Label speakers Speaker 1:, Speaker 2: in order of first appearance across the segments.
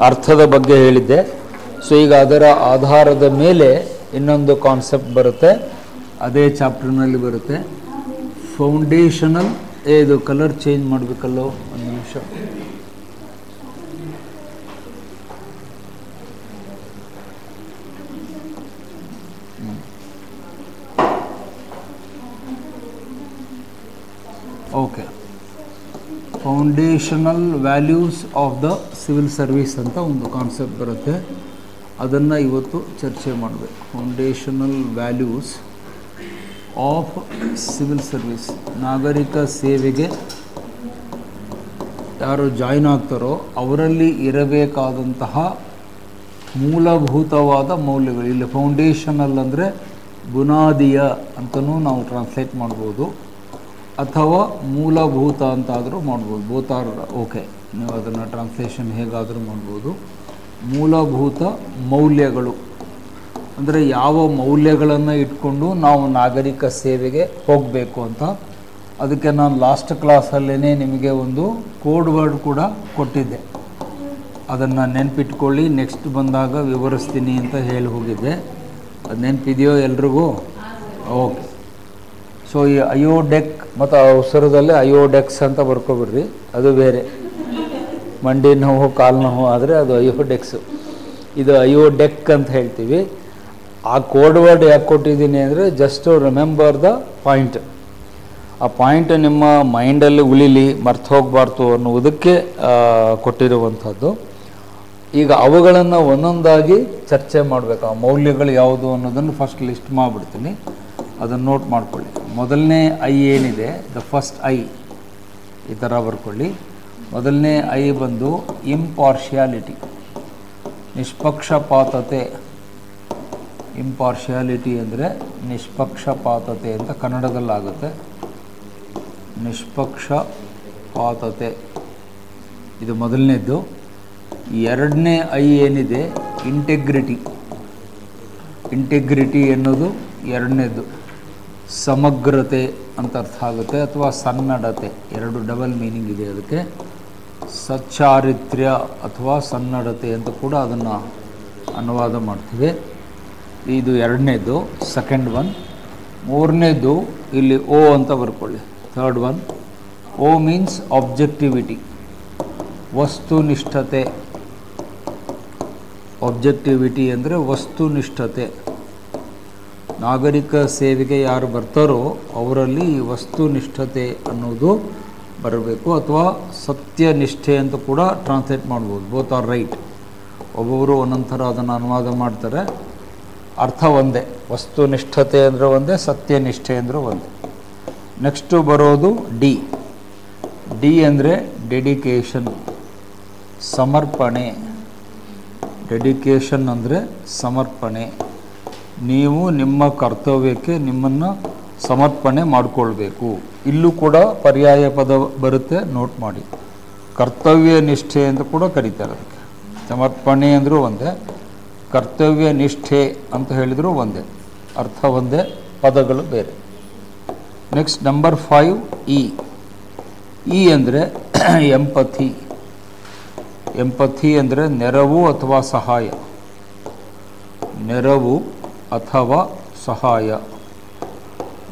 Speaker 1: ಅರ್ಥದ ಬಗ್ಗೆ ಹೇಳಿದ್ದೆ. ಸೊ ಈಗ ಅದರ ಆಧಾರದ ಮೇಲೆ ಇನ್ನೊಂದು ಕಾನ್ಸೆಪ್ಟ್ ಬರುತ್ತೆ, ಅದೇ ಚಾಪ್ಟರ್ನಲ್ಲಿ ಬರುತ್ತೆ. ಫೌಂಡೇಶನಲ್ ಇದು ಕಲರ್ ಚೇಂಜ್ ಮಾಡಬೇಕಲ್ಲೋ, ಒಂದು ನಿಮಿಷ. Okay, foundational values of the civil service ಅಂತ ಒಂದು ಕಾನ್ಸೆಪ್ಟ್ ಬರುತ್ತೆ, ಅದನ್ನು ಇವತ್ತು ಚರ್ಚೆ ಮಾಡಬೇಕು. Foundational values of civil service, ನಾಗರಿಕ ಸೇವೆಗೆ ಯಾರು ಜಾಯಿನ್ ಆಗ್ತಾರೋ ಅವರಲ್ಲಿ ಇರಬೇಕಾದಂತಹ ಮೂಲಭೂತವಾದ ಮೌಲ್ಯಗಳು. ಇಲ್ಲಿ ಫೌಂಡೇಶನಲ್ ಅಂದರೆ ಬುನಾದಿಯ ಅಂತಲೂ ನಾವು ಟ್ರಾನ್ಸ್ಲೇಟ್ ಮಾಡ್ಬೋದು, ಅಥವಾ ಮೂಲಭೂತ ಅಂತಾದರೂ ಮಾಡ್ಬೋದು. ಬೋತ್ ಆರ್ ಓಕೆ, ನೀವು ಅದನ್ನು ಟ್ರಾನ್ಸ್ಲೇಷನ್ ಹೇಗಾದರೂ ಮಾಡ್ಬೋದು. ಮೂಲಭೂತ ಮೌಲ್ಯಗಳು ಅಂದರೆ ಯಾವ ಮೌಲ್ಯಗಳನ್ನು ಇಟ್ಕೊಂಡು ನಾವು ನಾಗರಿಕ ಸೇವೆಗೆ ಹೋಗಬೇಕು ಅಂತ. ಅದಕ್ಕೆ ನಾನು ಲಾಸ್ಟ್ ಕ್ಲಾಸಲ್ಲೇ ನಿಮಗೆ ಒಂದು ಕೋಡ್ ವರ್ಡ್ ಕೂಡ ಕೊಟ್ಟಿದ್ದೆ, ಅದನ್ನು ನೆನಪಿಟ್ಕೊಳ್ಳಿ, ನೆಕ್ಸ್ಟ್ ಬಂದಾಗ ವಿವರಿಸ್ತೀನಿ ಅಂತ ಹೇಳಿ ಹೋಗಿದ್ದೆ. ಅದು ನೆನಪಿದೆಯೋ ಎಲ್ರಿಗೂ? ಓಕೆ. ಸೊ ಈ ಅಯೋಡೆಕ್ ಮತ್ತು ಅವಸರದಲ್ಲೇ ಅಯೋಡೆಕ್ಸ್ ಅಂತ ಬರ್ಕೊಬಿಡ್ರಿ, ಅದು ಬೇರೆ. ಮಂಡಿ ನೋವು ಕಾಲು ನೋವು ಆದರೆ ಅದು ಅಯೋಡೆಕ್ಸು, ಇದು ಅಯೋಡೆಕ್ ಅಂತ ಹೇಳ್ತೀವಿ. ಆ ಕೋಡ್ ವರ್ಡ್ ಯಾಕೆ ಕೊಟ್ಟಿದ್ದೀನಿ ಅಂದರೆ just to remember the point. ಆ ಪಾಯಿಂಟ್ ನಿಮ್ಮ ಮೈಂಡಲ್ಲಿ ಉಳಿಲಿ, ಮರ್ತು ಹೋಗಬಾರ್ದು ಅನ್ನುವುದಕ್ಕೆ ಕೊಟ್ಟಿರುವಂಥದ್ದು. ಈಗ ಅವುಗಳನ್ನು ಒಂದೊಂದಾಗಿ ಚರ್ಚೆ ಮಾಡಬೇಕು. ಆ ಮೌಲ್ಯಗಳು ಯಾವುದು ಅನ್ನೋದನ್ನು ಫಸ್ಟ್ ಲಿಸ್ಟ್ ಮಾಡಿಬಿಡ್ತೀನಿ, ಅದನ್ನು ನೋಟ್ ಮಾಡ್ಕೊಳ್ಳಿ. ಮೊದಲನೇ ಐ ಏನಿದೆ, ದ ಫಸ್ಟ್ ಐ ಈ ಥರ ಬರ್ಕೊಳ್ಳಿ. ಮೊದಲನೇ ಐ ಬಂದು ಇಂಪಾರ್ಷಿಯಾಲಿಟಿ, ನಿಷ್ಪಕ್ಷಪಾತತೆ. ಇಂಪಾರ್ಷಿಯಾಲಿಟಿ ಅಂದರೆ ನಿಷ್ಪಕ್ಷಪಾತತೆ ಅಂತ ಕನ್ನಡದಲ್ಲಾಗುತ್ತೆ. ನಿಷ್ಪಕ್ಷಪಾತತೆ ಇದು ಮೊದಲನೇದ್ದು. ಎರಡನೇ ಐ ಏನಿದೆ, ಇಂಟೆಗ್ರಿಟಿ. ಇಂಟೆಗ್ರಿಟಿ ಎನ್ನುವುದು ಎರಡನೇದು. ಸಮಗ್ರತೆ ಅಂತ ಅರ್ಥ ಆಗುತ್ತೆ, ಅಥವಾ ಸನ್ನಡತೆ, ಎರಡು ಡಬಲ್ ಮೀನಿಂಗ್ ಇದೆ ಅದಕ್ಕೆ. ಸಚ್ಚಾರಿತ್ರ್ಯ ಅಥವಾ ಸನ್ನಡತೆ ಅಂತ ಕೂಡ ಅದನ್ನು ಅನುವಾದ ಮಾಡ್ತೀವಿ. ಇದು ಎರಡನೇದು, ಸೆಕೆಂಡ್ ಒನ್. ಮೂರನೇದು ಇಲ್ಲಿ ಓ ಅಂತ ಬರ್ಕೊಳ್ಳಿ, ಥರ್ಡ್ ಒನ್. ಓ ಮೀನ್ಸ್ ಆಬ್ಜೆಕ್ಟಿವಿಟಿ, ವಸ್ತುನಿಷ್ಠತೆ. ಆಬ್ಜೆಕ್ಟಿವಿಟಿ ಅಂದರೆ ವಸ್ತುನಿಷ್ಠತೆ. ನಾಗರಿಕ ಸೇವೆಗೆ ಯಾರು ಬರ್ತಾರೋ ಅವರಲ್ಲಿ ಈ ವಸ್ತುನಿಷ್ಠತೆ ಅನ್ನೋದು ಬರಬೇಕು, ಅಥವಾ ಸತ್ಯನಿಷ್ಠೆ ಅಂತ ಕೂಡ ಟ್ರಾನ್ಸ್ಲೇಟ್ ಮಾಡ್ಬೋದು. Both are right. ಒಬ್ಬೊಬ್ಬರು ಒಂದೊಂದು ಥರ ಅದನ್ನು ಅನುವಾದ ಮಾಡ್ತಾರೆ, ಅರ್ಥ ಒಂದೇ. ವಸ್ತುನಿಷ್ಠತೆ ಅಂದರೆ ಒಂದೇ, ಸತ್ಯನಿಷ್ಠೆ ಅಂದರೆ ಒಂದೇ. ನೆಕ್ಸ್ಟು ಬರೋದು ಡಿ. ಡಿ ಅಂದರೆ ಡೆಡಿಕೇಶನ್, ಸಮರ್ಪಣೆ. ಡೆಡಿಕೇಶನ್ ಅಂದರೆ ಸಮರ್ಪಣೆ. ನೀವು ನಿಮ್ಮ ಕರ್ತವ್ಯಕ್ಕೆ ನಿಮ್ಮನ್ನು ಸಮರ್ಪಣೆ ಮಾಡಿಕೊಳ್ಬೇಕು. ಇಲ್ಲೂ ಕೂಡ ಪರ್ಯಾಯ ಪದ ಬರುತ್ತೆ, ನೋಟ್ ಮಾಡಿ. ಕರ್ತವ್ಯ ನಿಷ್ಠೆ ಅಂತ ಕೂಡ ಕರೀತಾರೆ ಅದಕ್ಕೆ. ಸಮರ್ಪಣೆ ಅಂದರೂ ಒಂದೇ, ಕರ್ತವ್ಯ ನಿಷ್ಠೆ ಅಂತ ಹೇಳಿದರೂ ಒಂದೇ, ಅರ್ಥ ಒಂದೇ, ಪದಗಳು ಬೇರೆ. Next number 5 E. ಇ ಅಂದರೆ ಎಂಪಥಿ. ಎಂಪಥಿ ಅಂದರೆ ನೆರವು ಅಥವಾ ಸಹಾಯ. ನೆರವು ಅಥವಾ ಸಹಾಯ,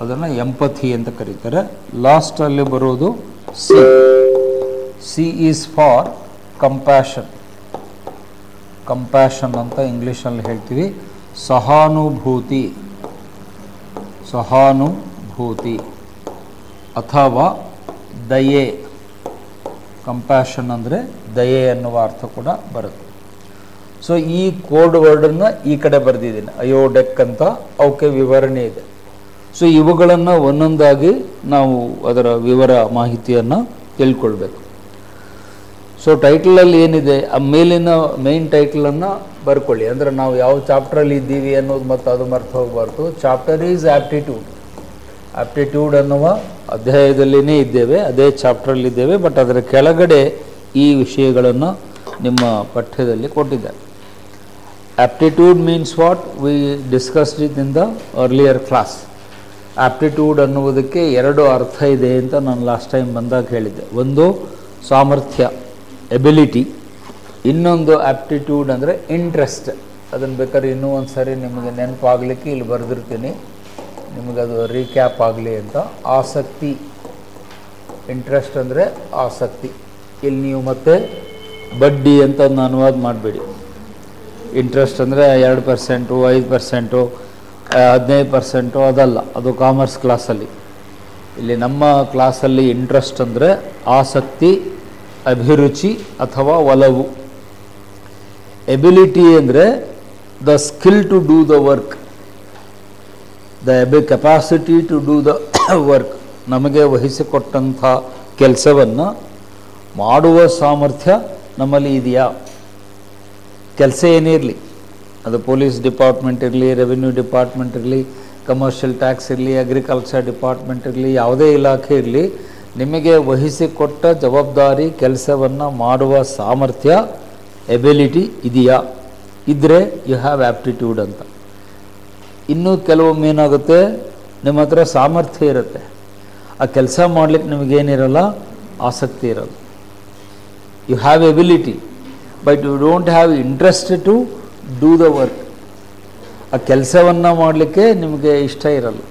Speaker 1: ಅದನ್ನು ಎಂಪಥಿ ಅಂತ ಕರೀತಾರೆ. ಲಾಸ್ಟಲ್ಲಿ ಬರೋದು C. C is for compassion. Compassion ಅಂತ ಇಂಗ್ಲೀಷಲ್ಲಿ ಹೇಳ್ತೀವಿ. ಸಹಾನುಭೂತಿ, ಸಹಾನುಭೂತಿ ಅಥವಾ ದಯೆ. ಕಂಪ್ಯಾಷನ್ ಅಂದರೆ ದಯೆ ಅನ್ನುವ ಅರ್ಥ ಕೂಡ ಬರುತ್ತೆ. ಸೊ ಈ ಕೋಡ್ ವರ್ಡನ್ನು ಈ ಕಡೆ ಬರೆದಿದ್ದೀನಿ, ಅಯೋಡೆಕ್ ಅಂತ. ಅವಕ್ಕೆ ವಿವರಣೆ ಇದೆ. ಸೊ ಇವುಗಳನ್ನು ಒಂದೊಂದಾಗಿ ನಾವು ಅದರ ವಿವರ ಮಾಹಿತಿಯನ್ನು ತಿಳ್ಕೊಳ್ಬೇಕು. ಸೊ ಟೈಟಲಲ್ಲಿ ಏನಿದೆ ಆ ಮೇಲಿನ ಮೇನ್ ಟೈಟಲನ್ನು ಬರ್ಕೊಳ್ಳಿ. ಅಂದರೆ ನಾವು ಯಾವ ಚಾಪ್ಟ್ರಲ್ಲಿ ಇದ್ದೀವಿ ಅನ್ನೋದು ಮತ್ತು ಅದು ಮರ್ತು ಹೋಗಬಾರ್ದು. Chapter is aptitude. ಆ್ಯಪ್ಟಿಟ್ಯೂಡ್ ಅನ್ನುವ ಅಧ್ಯಾಯದಲ್ಲಿನೇ ಇದ್ದೇವೆ, ಅದೇ ಚಾಪ್ಟ್ರಲ್ಲಿದ್ದೇವೆ. ಬಟ್ ಅದರ ಕೆಳಗಡೆ ಈ ವಿಷಯಗಳನ್ನು ನಿಮ್ಮ ಪಠ್ಯದಲ್ಲಿ ಕೊಟ್ಟಿದ್ದಾರೆ. Aptitude means what we discussed it in the earlier class. Aptitude ಅನ್ನುವುದಕ್ಕೆ ಎರಡು ಅರ್ಥ ಇದೆ ಅಂತ ನಾನು ಲಾಸ್ಟ್ ಟೈಮ್ ಬಂದಾಗ ಹೇಳಿದ್ದೆ. ಒಂದು ಸಾಮರ್ಥ್ಯ, ಎಬಿಲಿಟಿ. ಇನ್ನೊಂದು ಆಪ್ಟಿಟ್ಯೂಡ್ ಅಂದರೆ ಇಂಟ್ರೆಸ್ಟ್. ಅದನ್ನು ಬೇಕಾದ್ರೆ ಇನ್ನೂ ಒಂದು ಸಾರಿ ನಿಮಗೆ ನೆನಪಾಗಲಿಕ್ಕೆ ಇಲ್ಲಿ ಬರೆದಿರ್ತೀನಿ, ನಿಮಗದು ರೀಕ್ಯಾಪ್ ಆಗಲಿ ಅಂತ. ಆಸಕ್ತಿ, ಇಂಟ್ರೆಸ್ಟ್ ಅಂದರೆ ಆಸಕ್ತಿ. ಇಲ್ಲಿ ನೀವು ಮತ್ತೆ ಬಡ್ಡಿ ಅಂತ ಒಂದು ಅನುವಾದ ಮಾಡಬೇಡಿ. ಇಂಟ್ರೆಸ್ಟ್ ಅಂದರೆ 2%, 5%, 15% ಅದಲ್ಲ, ಅದು ಕಾಮರ್ಸ್ ಕ್ಲಾಸಲ್ಲಿ. ಇಲ್ಲಿ ನಮ್ಮ ಕ್ಲಾಸಲ್ಲಿ ಇಂಟ್ರೆಸ್ಟ್ ಅಂದರೆ ಆಸಕ್ತಿ, ಅಭಿರುಚಿ ಅಥವಾ ಒಲವು. ಎಬಿಲಿಟಿ ಅಂದರೆ the skill to do the work, the capacity to do the work. ನಮಗೆ ವಹಿಸಿಕೊಟ್ಟಂಥ ಕೆಲಸವನ್ನು ಮಾಡುವ ಸಾಮರ್ಥ್ಯ ನಮ್ಮಲ್ಲಿ ಇದೆಯಾ? ಕೆಲಸ ಏನಿರಲಿ, ಅದು ಪೊಲೀಸ್ ಡಿಪಾರ್ಟ್ಮೆಂಟ್ ಇರಲಿ, ರೆವಿನ್ಯೂ ಡಿಪಾರ್ಟ್ಮೆಂಟ್ ಇರಲಿ, ಕಮರ್ಷಿಯಲ್ ಟ್ಯಾಕ್ಸ್ ಇರಲಿ, ಅಗ್ರಿಕಲ್ಚರ್ ಡಿಪಾರ್ಟ್ಮೆಂಟ್ ಇರಲಿ, ಯಾವುದೇ ಇಲಾಖೆ ಇರಲಿ, ನಿಮಗೆ ವಹಿಸಿಕೊಟ್ಟ ಜವಾಬ್ದಾರಿ ಕೆಲಸವನ್ನು ಮಾಡುವ ಸಾಮರ್ಥ್ಯ, ಎಬಿಲಿಟಿ ಇದೆಯಾ? ಇದ್ದರೆ ಯು ಹ್ಯಾವ್ ಆ್ಯಪ್ಟಿಟ್ಯೂಡ್ ಅಂತ. ಇನ್ನೂ ಕೆಲವೊಮ್ಮೆ ಏನಾಗುತ್ತೆ, ನಿಮ್ಮ ಹತ್ರ ಸಾಮರ್ಥ್ಯ ಇರುತ್ತೆ, ಆ ಕೆಲಸ ಮಾಡಲಿಕ್ಕೆ ನಿಮಗೇನಿರಲ್ಲ, ಆಸಕ್ತಿ ಇರಲ್ಲ. You have ability but you don't have interest to do the work. ಆ ಕೆಲಸವನ್ನು ಮಾಡಲಿಕ್ಕೆ ನಿಮಗೆ ಇಷ್ಟ ಇರಲ್ಲ.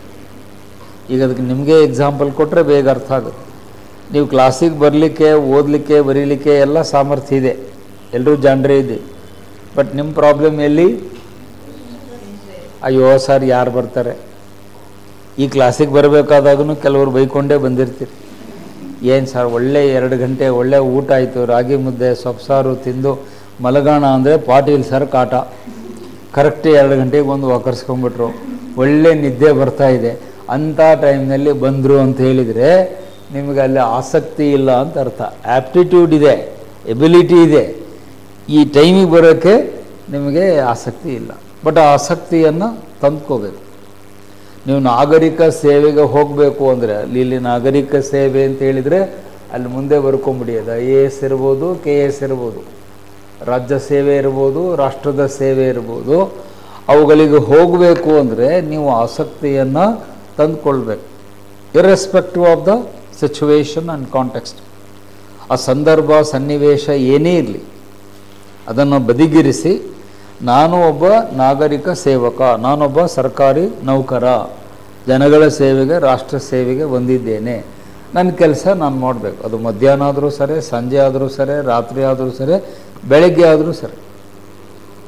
Speaker 1: ಈಗ ಅದಕ್ಕೆ ನಿಮಗೆ ಎಕ್ಸಾಂಪಲ್ ಕೊಟ್ಟರೆ ಬೇಗ ಅರ್ಥ ಆಗುತ್ತೆ. ನೀವು ಕ್ಲಾಸಿಗೆ ಬರಲಿಕ್ಕೆ, ಓದಲಿಕ್ಕೆ, ಬರೀಲಿಕ್ಕೆ ಎಲ್ಲ ಸಾಮರ್ಥ್ಯ ಇದೆ, ಎಲ್ಲರೂ ಜಾಣರೇ ಇದೆ. ಬಟ್ ನಿಮ್ಮ ಪ್ರಾಬ್ಲಮ್ ಎಲ್ಲಿ? ಅಯ್ಯೋ ಸರ್ ಯಾರು ಬರ್ತಾರೆ? ಈ ಕ್ಲಾಸಿಗೆ ಬರಬೇಕಾದಾಗೂ ಕೆಲವರು ಬೈಕೊಂಡೇ ಬಂದಿರ್ತೀರಿ. ಏನು ಸರ್ ಒಳ್ಳೆ 2 ಗಂಟೆ ಒಳ್ಳೆ ಊಟ ಆಯಿತು, ರಾಗಿ ಮುದ್ದೆ ಸೊಪ್ಪು ತಿಂದು ಮಲಗೋಣ ಅಂದರೆ ಪಾಟೀಲ್ ಸರ್ ಕಾಟ. ಕರೆಕ್ಟ್ 2 ಗಂಟೆಗೆ ಬಂದು ವಾಕರ್ಸ್ಕೊಂಡ್ಬಿಟ್ರು, ಒಳ್ಳೆ ನಿದ್ದೆ ಬರ್ತಾ ಇದೆ. ಅಂಥ ಟೈಮ್ನಲ್ಲಿ ಬಂದರು ಅಂತ ಹೇಳಿದರೆ ನಿಮಗೆ ಅಲ್ಲಿ ಆಸಕ್ತಿ ಇಲ್ಲ ಅಂತ ಅರ್ಥ. ಆ್ಯಪ್ಟಿಟ್ಯೂಡ್ ಇದೆ, ಎಬಿಲಿಟಿ ಇದೆ, ಈ ಟೈಮಿಗೆ ಬರೋಕ್ಕೆ ನಿಮಗೆ ಆಸಕ್ತಿ ಇಲ್ಲ. ಬಟ್ ಆ ಆಸಕ್ತಿಯನ್ನು ತಂದ್ಕೋಬೇಕು. ನೀವು ನಾಗರಿಕ ಸೇವೆಗೆ ಹೋಗಬೇಕು ಅಂದರೆ ಇಲ್ಲಿ ನಾಗರಿಕ ಸೇವೆ ಅಂತ ಹೇಳಿದರೆ ಅಲ್ಲಿ ಮುಂದೆ ಬರ್ಕೊಂಬಿಡಿ. ಅದು IAS ಇರ್ಬೋದು, KS ಇರ್ಬೋದು, ರಾಜ್ಯ ಸೇವೆ ಇರ್ಬೋದು, ರಾಷ್ಟ್ರದ ಸೇವೆ ಇರ್ಬೋದು. ಅವುಗಳಿಗೆ ಹೋಗಬೇಕು ಅಂದರೆ ನೀವು ಆಸಕ್ತಿಯನ್ನು ತಂದುಕೊಳ್ಬೇಕು, irrespective of the situation and context. ಆ ಸಂದರ್ಭ ಸನ್ನಿವೇಶ ಏನೇ ಇರಲಿ ಅದನ್ನು ಬದಿಗಿರಿಸಿ, ನಾನು ಒಬ್ಬ ನಾಗರಿಕ ಸೇವಕ, ನಾನೊಬ್ಬ ಸರ್ಕಾರಿ ನೌಕರ, ಜನಗಳ ಸೇವೆಗೆ, ರಾಷ್ಟ್ರ ಸೇವೆಗೆ ಬಂದಿದ್ದೇನೆ, ನನ್ನ ಕೆಲಸ ನಾನು ಮಾಡಬೇಕು. ಅದು ಮಧ್ಯಾಹ್ನ ಆದರೂ ಸರಿ, ಸಂಜೆ ಆದರೂ ಸರಿ, ರಾತ್ರಿ ಆದರೂ ಸರಿ, ಬೆಳಗ್ಗೆ ಆದರೂ ಸರಿ.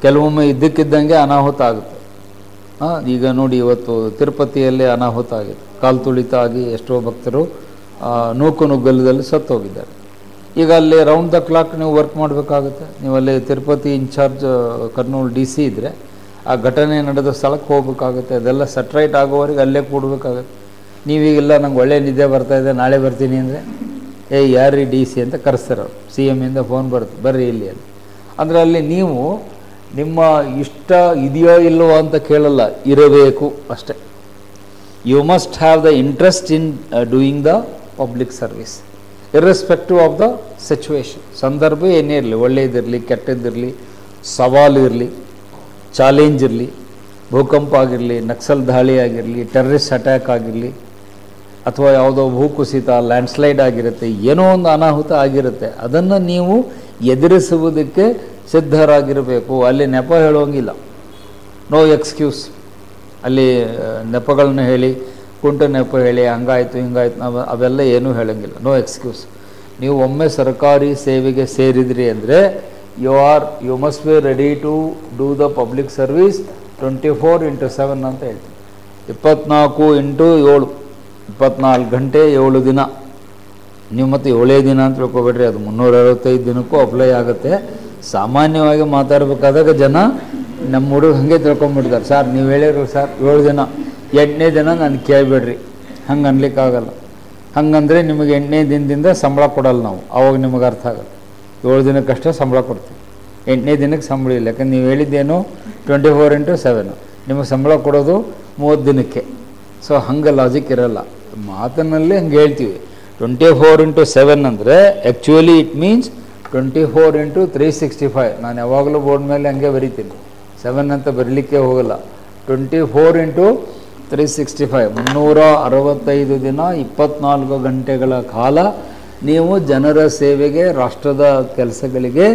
Speaker 1: ಕೆಲವೊಮ್ಮೆ ಇದ್ದಕ್ಕಿದ್ದಂಗೆ ಅನಾಹುತ ಆಗುತ್ತೆ. ಈಗ ನೋಡಿ, ಇವತ್ತು ತಿರುಪತಿಯಲ್ಲಿ ಅನಾಹುತ ಆಗಿದೆ, ಕಾಲು ತುಳಿತ ಆಗಿ ಎಷ್ಟೋ ಭಕ್ತರು ನೂಕುನುಗ್ಗಲದಲ್ಲಿ ಸತ್ತೋಗಿದ್ದಾರೆ. ಈಗ ಅಲ್ಲಿ ರೌಂಡ್ ದ ಕ್ಲಾಕ್ ನೀವು ವರ್ಕ್ ಮಾಡಬೇಕಾಗುತ್ತೆ. ನೀವಲ್ಲಿ ತಿರುಪತಿ ಇನ್ಚಾರ್ಜ್ ಕರ್ನೂಲ್ DC ಇದ್ದರೆ ಆ ಘಟನೆ ನಡೆದ ಸ್ಥಳಕ್ಕೆ ಹೋಗ್ಬೇಕಾಗುತ್ತೆ. ಅದೆಲ್ಲ ಸೆಟ್ರೈಟ್ ಆಗೋವರೆಗೆ ಅಲ್ಲೇ ಕೂಡಬೇಕಾಗುತ್ತೆ. ನೀವೀಗೆಲ್ಲ ನಂಗೆ ಒಳ್ಳೆ ನಿದ್ದೆ ಬರ್ತಾಯಿದೆ, ನಾಳೆ ಬರ್ತೀನಿ ಅಂದರೆ ಯಾರು DC ಅಂತ ಕರೆಸ್ತಾರೆ. CM ಇಂದ ಫೋನ್ ಬರುತ್ತೆ, ಬರ್ರಿ ಇಲ್ಲಿ ಅಂತ. ಅಂದರೆ ಅಲ್ಲಿ ನೀವು ನಿಮ್ಮ ಇಷ್ಟ ಇದೆಯೋ ಇಲ್ಲವೋ ಅಂತ ಕೇಳಲ್ಲ, ಇರಬೇಕು ಅಷ್ಟೇ. You must have the interest in doing the public service, irrespective of the situation. ಸಂದರ್ಭ ಏನೇ ಇರಲಿ, ಒಳ್ಳೆಯದಿರಲಿ, ಕೆಟ್ಟದ್ದಿರಲಿ, ಸವಾಲು ಇರಲಿ, ಚಾಲೆಂಜ್ ಇರಲಿ, ಭೂಕಂಪ ಆಗಿರಲಿ, ನಕ್ಸಲ್ ದಾಳಿ ಆಗಿರಲಿ, ಟೆರ್ರಿಸ್ಟ್ ಅಟ್ಯಾಕ್ ಆಗಿರಲಿ, ಅಥವಾ ಯಾವುದೋ ಭೂಕುಸಿತ, ಲ್ಯಾಂಡ್ಸ್ಲೈಡ್ ಆಗಿರುತ್ತೆ, ಏನೋ ಒಂದು ಅನಾಹುತ ಆಗಿರುತ್ತೆ. ಅದನ್ನು ನೀವು ಎದುರಿಸುವುದಕ್ಕೆ ಸಿದ್ಧರಾಗಿರಬೇಕು. ಅಲ್ಲಿ ನೆಪ ಹೇಳೋಂಗಿಲ್ಲ, ನೋ ಎಕ್ಸ್ಕ್ಯೂಸ್. ಅಲ್ಲಿ ನೆಪಗಳನ್ನ ಹೇಳಿ, ಕುಂಟು ನೆಪ ಹೇಳಿ, ಹಂಗಾಯಿತು ಹಿಂಗಾಯ್ತು ಅವೆಲ್ಲ ಏನೂ ಹೇಳೋಂಗಿಲ್ಲ, ನೋ ಎಕ್ಸ್ಕ್ಯೂಸ್. ನೀವು ಒಮ್ಮೆ ಸರ್ಕಾರಿ ಸೇವೆಗೆ ಸೇರಿದ್ರಿ ಅಂದರೆ you must be ready to do the public service 24/7 ಅಂತ ಹೇಳ್ತೀವಿ. 24/7, 24 ಗಂಟೆ 7 ದಿನ. ನೀವು ಮತ್ತು 7 ದಿನ ಅಂತ ತಿಳ್ಕೊಬೇಡ್ರಿ, ಅದು 365 ದಿನಕ್ಕೂ ಅಪ್ಲೈ ಆಗುತ್ತೆ. ಸಾಮಾನ್ಯವಾಗಿ ಮಾತಾಡಬೇಕಾದಾಗ ಜನ ನಮ್ಮ ಹುಡುಗ ಹಾಗೆ ತಿಳ್ಕೊಂಬಿಡ್ತಾರೆ, ಸರ್ ನೀವು ಹೇಳಿದ್ರು ಸರ್ 7 ದಿನ, 8ನೇ ದಿನ ನಾನು ಕೇಳಬೇಡ್ರಿ, ಹಂಗೆ ಅನ್ಲಿಕ್ಕಾಗಲ್ಲ. ಹಂಗಂದರೆ ನಿಮಗೆ 8ನೇ ದಿನದಿಂದ ಸಂಬಳ ಕೊಡಲ್ಲ ನಾವು, ಆವಾಗ ನಿಮಗೆ ಅರ್ಥ ಆಗುತ್ತೆ. 7 ದಿನಕ್ಕಷ್ಟೇ ಸಂಬಳ ಕೊಡ್ತೀವಿ, 8ನೇ ದಿನಕ್ಕೆ ಸಂಬಳ ಇಲ್ಲ. ಯಾಕಂದ್ರೆ ನೀವು ಹೇಳಿದ್ದೇನು 24/7, ನಿಮಗೆ ಸಂಬಳ ಕೊಡೋದು 30 ದಿನಕ್ಕೆ. ಸೊ ಹಂಗೆ ಲಾಜಿಕ್ ಇರಲ್ಲ, ಮಾತಿನಲ್ಲಿ ಹಂಗೆ ಹೇಳ್ತೀವಿ. 24/7 ಅಂದರೆ ಆ್ಯಕ್ಚುಲಿ ಇಟ್ ಮೀನ್ಸ್ 24/365. ನಾನು ಯಾವಾಗಲೂ ಬೋರ್ಡ್ ಮೇಲೆ ಹಂಗೆ ಬರಿತೀನಿ, 7 ಅಂತ ಬರಲಿಕ್ಕೆ ಹೋಗಲ್ಲ. 24/365, 365 ದಿನ 24 ಗಂಟೆಗಳ ಕಾಲ ನೀವು ಜನರ ಸೇವೆಗೆ, ರಾಷ್ಟ್ರದ ಕೆಲಸಗಳಿಗೆ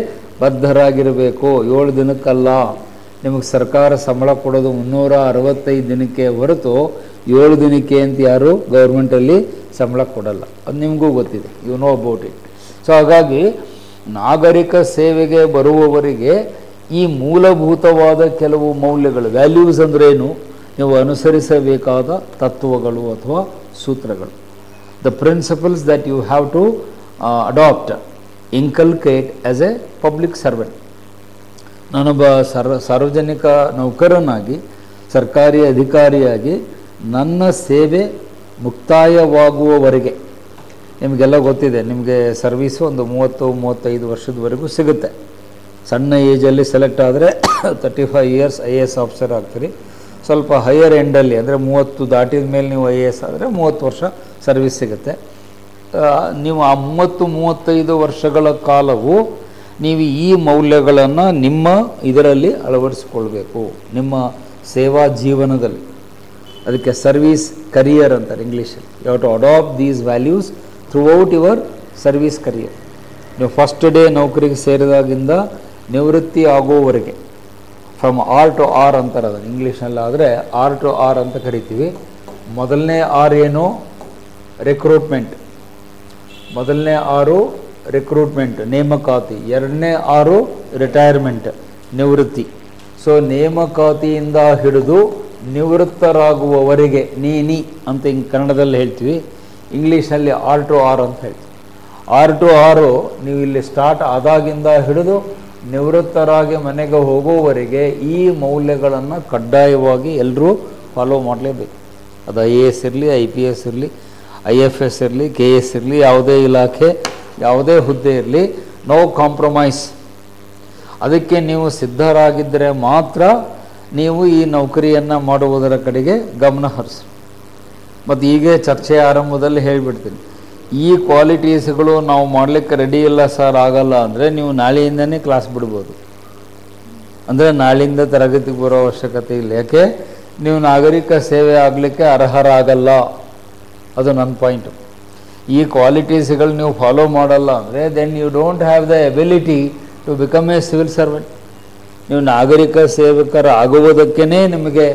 Speaker 1: ಬದ್ಧರಾಗಿರಬೇಕು. 7 ದಿನಕ್ಕಲ್ಲ. ನಿಮಗೆ ಸರ್ಕಾರ ಸಂಬಳ ಕೊಡೋದು 365 ದಿನಕ್ಕೆ ಹೊರತು 7 ದಿನಕ್ಕೆ ಅಂತ ಯಾರು ಗೌರ್ಮೆಂಟಲ್ಲಿ ಸಂಬಳ ಕೊಡಲ್ಲ. ಅದು ನಿಮಗೂ ಗೊತ್ತಿದೆ, you know about it. So ಹಾಗಾಗಿ ನಾಗರಿಕ ಸೇವೆಗೆ ಬರುವವರಿಗೆ ಈ ಮೂಲಭೂತವಾದ ಕೆಲವು ಮೌಲ್ಯಗಳು, ವ್ಯಾಲ್ಯೂಸ್ ಅಂದ್ರೇನು, ನೀವು ಅನುಸರಿಸಬೇಕಾದ ತತ್ವಗಳು ಅಥವಾ ಸೂತ್ರಗಳು, the principles that you have to adopt, inculcate as a public servant. ನಾನೊಬ್ಬ ಸಾರ್ವಜನಿಕ ನೌಕರನಾಗಿ, ಸರ್ಕಾರಿ ಅಧಿಕಾರಿಯಾಗಿ ನನ್ನ ಸೇವೆ ಮುಕ್ತಾಯವಾಗುವವರೆಗೆ, ನಿಮಗೆಲ್ಲ ಗೊತ್ತಿದೆ, ನಿಮಗೆ ಸರ್ವೀಸು ಒಂದು 30-35 ವರ್ಷದವರೆಗೂ ಸಿಗುತ್ತೆ. ಸಣ್ಣ ಏಜಲ್ಲಿ ಸೆಲೆಕ್ಟ್ ಆದರೆ 35 ಇಯರ್ಸ್ IAS ಆಫೀಸರ್ ಆಗ್ತೀರಿ. ಸ್ವಲ್ಪ ಹೈಯರ್ ಎಂಡಲ್ಲಿ ಅಂದರೆ 30 ದಾಟಿದ ಮೇಲೆ ನೀವು IAS ಆದರೆ 30 ವರ್ಷ ಸರ್ವಿಸ್ ಸಿಗುತ್ತೆ. ನೀವು ಆ 30-35 ವರ್ಷಗಳ ಕಾಲವು ನೀವು ಈ ಮೌಲ್ಯಗಳನ್ನು ನಿಮ್ಮ ಇದರಲ್ಲಿ ಅಳವಡಿಸಿಕೊಳ್ಬೇಕು, ನಿಮ್ಮ ಸೇವಾ ಜೀವನದಲ್ಲಿ. ಅದಕ್ಕೆ ಸರ್ವೀಸ್ ಕರಿಯರ್ ಅಂತಾರೆ ಇಂಗ್ಲೀಷಲ್ಲಿ. You have to adopt these values throughout your service career. ನೀವು ಫಸ್ಟ್ ಡೇ ನೌಕರಿಗೆ ಸೇರಿದಾಗಿಂದ ನಿವೃತ್ತಿ ಆಗೋವರೆಗೆ, ಫ್ರಮ್ ಆರ್ ಟು ಆರ್ ಅಂತಾರೆ ಅದನ್ನು ಇಂಗ್ಲೀಷ್ನಲ್ಲಿ. ಆದರೆ ಆರ್ ಟು ಆರ್ ಅಂತ ಕರಿತೀವಿ. ಮೊದಲನೇ ಆರ್ ಏನು? ರಿಕ್ರೂಟ್ಮೆಂಟ್. ಮೊದಲನೇ ಆರು ರಿಕ್ರೂಟ್ಮೆಂಟ್, ನೇಮಕಾತಿ. ಎರಡನೇ ಆರು ರಿಟೈರ್ಮೆಂಟ್, ನಿವೃತ್ತಿ. ಸೊ ನೇಮಕಾತಿಯಿಂದ ಹಿಡಿದು ನಿವೃತ್ತರಾಗುವವರೆಗೆ ನೀ ಅಂತ ಹಿಂಗೆ ಕನ್ನಡದಲ್ಲಿ ಹೇಳ್ತೀವಿ, ಇಂಗ್ಲೀಷ್ನಲ್ಲಿ ಆರ್ ಟು ಆರ್ ಅಂತ ಹೇಳ್ತೀವಿ. ಆರ್ ಟು ಆರು ನೀವು ಇಲ್ಲಿ ಸ್ಟಾರ್ಟ್ ಆದಾಗಿಂದ ಹಿಡಿದು ನಿವೃತ್ತರಾಗಿ ಮನೆಗೆ ಹೋಗುವವರೆಗೆ ಈ ಮೌಲ್ಯಗಳನ್ನು ಕಡ್ಡಾಯವಾಗಿ ಎಲ್ಲರೂ ಫಾಲೋ ಮಾಡಲೇಬೇಕು. ಅದು IAS ಇರಲಿ, IPS ಇರಲಿ, IFS ಇರಲಿ, KS ಇರಲಿ, ಯಾವುದೇ ಇಲಾಖೆ, ಯಾವುದೇ ಹುದ್ದೆ ಇರಲಿ, ನೋ ಕಾಂಪ್ರಮೈಸ್. ಅದಕ್ಕೆ ನೀವು ಸಿದ್ಧರಾಗಿದ್ದರೆ ಮಾತ್ರ ನೀವು ಈ ನೌಕರಿಯನ್ನು ಮಾಡುವುದರ ಕಡೆಗೆ ಗಮನ ಹರಿಸಿ. ಮತ್ತು ಹೀಗೆ ಚರ್ಚೆ ಆರಂಭದಲ್ಲಿ ಹೇಳಿಬಿಡ್ತೀನಿ, ಈ ಕ್ವಾಲಿಟೀಸ್ಗಳು ನಾವು ಮಾಡಲಿಕ್ಕೆ ರೆಡಿ ಇಲ್ಲ ಸರ್, ಆಗಲ್ಲ ಅಂದರೆ ನೀವು ನಾಳೆಯಿಂದನೇ ಕ್ಲಾಸ್ ಬಿಡ್ಬೋದು. ಅಂದರೆ ನಾಳೆಯಿಂದ ತರಗತಿಗೆ ಬರೋ ಅವಶ್ಯಕತೆ ಇಲ್ಲ. ಯಾಕೆ? ನೀವು ನಾಗರಿಕ ಸೇವೆ ಆಗಲಿಕ್ಕೆ ಅರ್ಹರಾಗಲ್ಲ. ಅದು ನನ್ನ ಪಾಯಿಂಟು. ಈ ಕ್ವಾಲಿಟೀಸ್ಗಳು ನೀವು ಫಾಲೋ ಮಾಡಲ್ಲ ಅಂದರೆ then you don't have the ability to become a civil servant. ನೀವು ನಾಗರಿಕ ಸೇವಕರಾಗುವುದಕ್ಕೇ ನಿಮಗೆ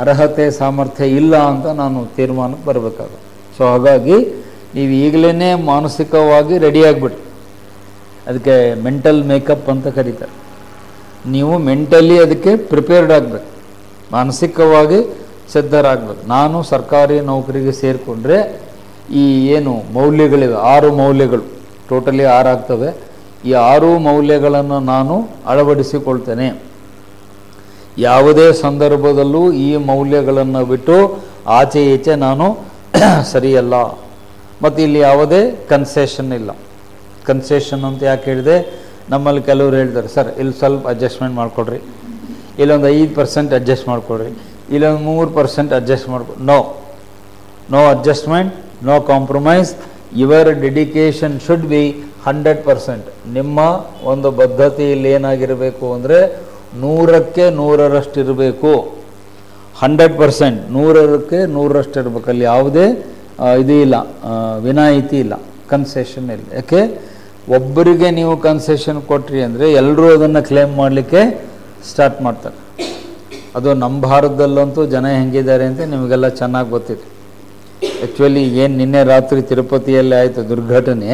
Speaker 1: ಅರ್ಹತೆ ಸಾಮರ್ಥ್ಯ ಇಲ್ಲ ಅಂತ ನಾನು ತೀರ್ಮಾನಕ್ಕೆ ಬರಬೇಕಾಗುತ್ತೆ. ಸೊ ಹಾಗಾಗಿ ನೀವು ಈಗಲೇ ಮಾನಸಿಕವಾಗಿ ರೆಡಿಯಾಗಿಬಿಡಿ. ಅದಕ್ಕೆ ಮೆಂಟಲ್ ಮೇಕಪ್ ಅಂತ ಕರೀತಾರೆ. ನೀವು ಮೆಂಟಲಿ ಅದಕ್ಕೆ ಪ್ರಿಪೇರ್ಡ್ ಆಗಬೇಕು, ಮಾನಸಿಕವಾಗಿ ಸಿದ್ಧರಾಗಬೇಕು. ನಾನು ಸರ್ಕಾರಿ ನೌಕರಿಗೆ ಸೇರಿಕೊಂಡ್ರೆ ಈ ಏನು ಮೌಲ್ಯಗಳಿವೆ, 6 ಮೌಲ್ಯಗಳು, ಟೋಟಲಿ 6 ಆಗ್ತವೆ. ಈ 6 ಮೌಲ್ಯಗಳನ್ನು ನಾನು ಅಳವಡಿಸಿಕೊಳ್ತೇನೆ. ಯಾವುದೇ ಸಂದರ್ಭದಲ್ಲೂ ಈ ಮೌಲ್ಯಗಳನ್ನು ಬಿಟ್ಟು ಆಚೆ ಈಚೆ ನಾನು ಸರಿಯಲ್ಲ. ಮತ್ತು ಇಲ್ಲಿ ಯಾವುದೇ ಕನ್ಸೆಷನ್ ಇಲ್ಲ. ಕನ್ಸೆಷನ್ ಅಂತ ಯಾಕೆ ಹೇಳಿದೆ? ನಮ್ಮಲ್ಲಿ ಕೆಲವರು ಹೇಳ್ತಾರೆ, ಸರ್ ಇಲ್ಲಿ ಸ್ವಲ್ಪ ಅಡ್ಜಸ್ಟ್ಮೆಂಟ್ ಮಾಡಿಕೊಡ್ರಿ, ಇಲ್ಲೊಂದು 5% ಅಡ್ಜಸ್ಟ್ ಮಾಡಿಕೊಡ್ರಿ, ಇಲ್ಲೊಂದು 3% ಅಡ್ಜಸ್ಟ್ ಮಾಡ್ಕೊ. No adjustment, no compromise. Your dedication should be 100%. ನಿಮ್ಮ ಒಂದು ಬದ್ಧತೆಯಲ್ಲಿ ಏನಾಗಿರಬೇಕು ಅಂದರೆ 100ಕ್ಕೆ 100ರಷ್ಟು ಇರಬೇಕು. 100%, 100ಕ್ಕೆ 100ರಷ್ಟು ಇರಬೇಕು. ಅಲ್ಲಿ ಯಾವುದೇ ಇದು ಇಲ್ಲ, ವಿನಾಯಿತಿ ಇಲ್ಲ, ಕನ್ಸೆಷನ್ ಇಲ್ಲ. ಯಾಕೆ? ಒಬ್ಬರಿಗೆ ನೀವು ಕನ್ಸೆಷನ್ ಕೊಟ್ರಿ ಅಂದರೆ ಎಲ್ಲರೂ ಅದನ್ನು ಕ್ಲೇಮ್ ಮಾಡಲಿಕ್ಕೆ ಸ್ಟಾರ್ಟ್ ಮಾಡ್ತಾರೆ. ಅದು ನಮ್ಮ ಭಾರತದಲ್ಲಂತೂ ಜನ ಹೆಂಗಿದ್ದಾರೆ ಅಂತ ನಿಮಗೆಲ್ಲ ಚೆನ್ನಾಗಿ ಗೊತ್ತಿದೆ. ಆ್ಯಕ್ಚುಲಿ ಏನು ನಿನ್ನೆ ರಾತ್ರಿ ತಿರುಪತಿಯಲ್ಲಿ ಆಯಿತು ದುರ್ಘಟನೆ,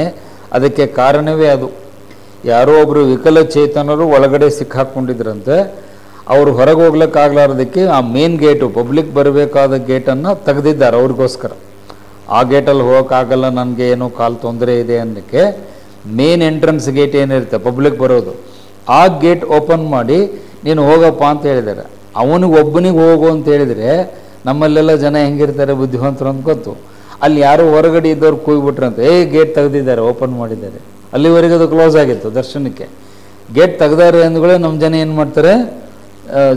Speaker 1: ಅದಕ್ಕೆ ಕಾರಣವೇ ಅದು. ಯಾರೋ ಒಬ್ಬರು ವಿಕಲಚೇತನರು ಒಳಗಡೆ ಸಿಕ್ಕಾಕ್ಕೊಂಡಿದ್ರಂತೆ. ಅವರು ಹೊರಗೆ ಹೋಗ್ಲಿಕ್ಕಾಗಲಾರ್ದಕ್ಕೆ ಆ ಮೇನ್ ಗೇಟು, ಪಬ್ಲಿಕ್ ಬರಬೇಕಾದ ಗೇಟನ್ನು ತೆಗೆದಿದ್ದಾರೆ ಅವ್ರಿಗೋಸ್ಕರ. ಆ ಗೇಟಲ್ಲಿ ಹೋಗೋಕ್ಕಾಗಲ್ಲ, ನನಗೆ ಏನೋ ಕಾಲು ತೊಂದರೆ ಇದೆ ಅನ್ನೋಕ್ಕೆ ಮೇನ್ ಎಂಟ್ರೆನ್ಸ್ ಗೇಟ್ ಏನಿರುತ್ತೆ ಪಬ್ಲಿಕ್ ಬರೋದು, ಆ ಗೇಟ್ ಓಪನ್ ಮಾಡಿ ನೀನು ಹೋಗಪ್ಪ ಅಂತ ಹೇಳಿದ್ದಾರೆ. ಅವನಿಗೆ ಒಬ್ಬನಿಗೆ ಹೋಗು ಅಂತ ಹೇಳಿದರೆ ನಮ್ಮಲ್ಲೆಲ್ಲ ಜನ ಹೆಂಗಿರ್ತಾರೆ, ಬುದ್ಧಿವಂತರು ಅಂತ ಗೊತ್ತು. ಅಲ್ಲಿ ಯಾರೋ ಹೊರಗಡೆ ಇದ್ದವ್ರು ಕೂಗ್ಬಿಟ್ರಂತೆ, ಗೇಟ್ ತೆಗೆದಿದ್ದಾರೆ, ಓಪನ್ ಮಾಡಿದ್ದಾರೆ. ಅಲ್ಲಿವರೆಗೆ ಅದು ಕ್ಲೋಸ್ ಆಗಿತ್ತು ದರ್ಶನಕ್ಕೆ. ಗೇಟ್ ತೆಗ್ದಾರೆ ಅಂದ್ಗಳೇ ನಮ್ಮ ಜನ ಏನು ಮಾಡ್ತಾರೆ,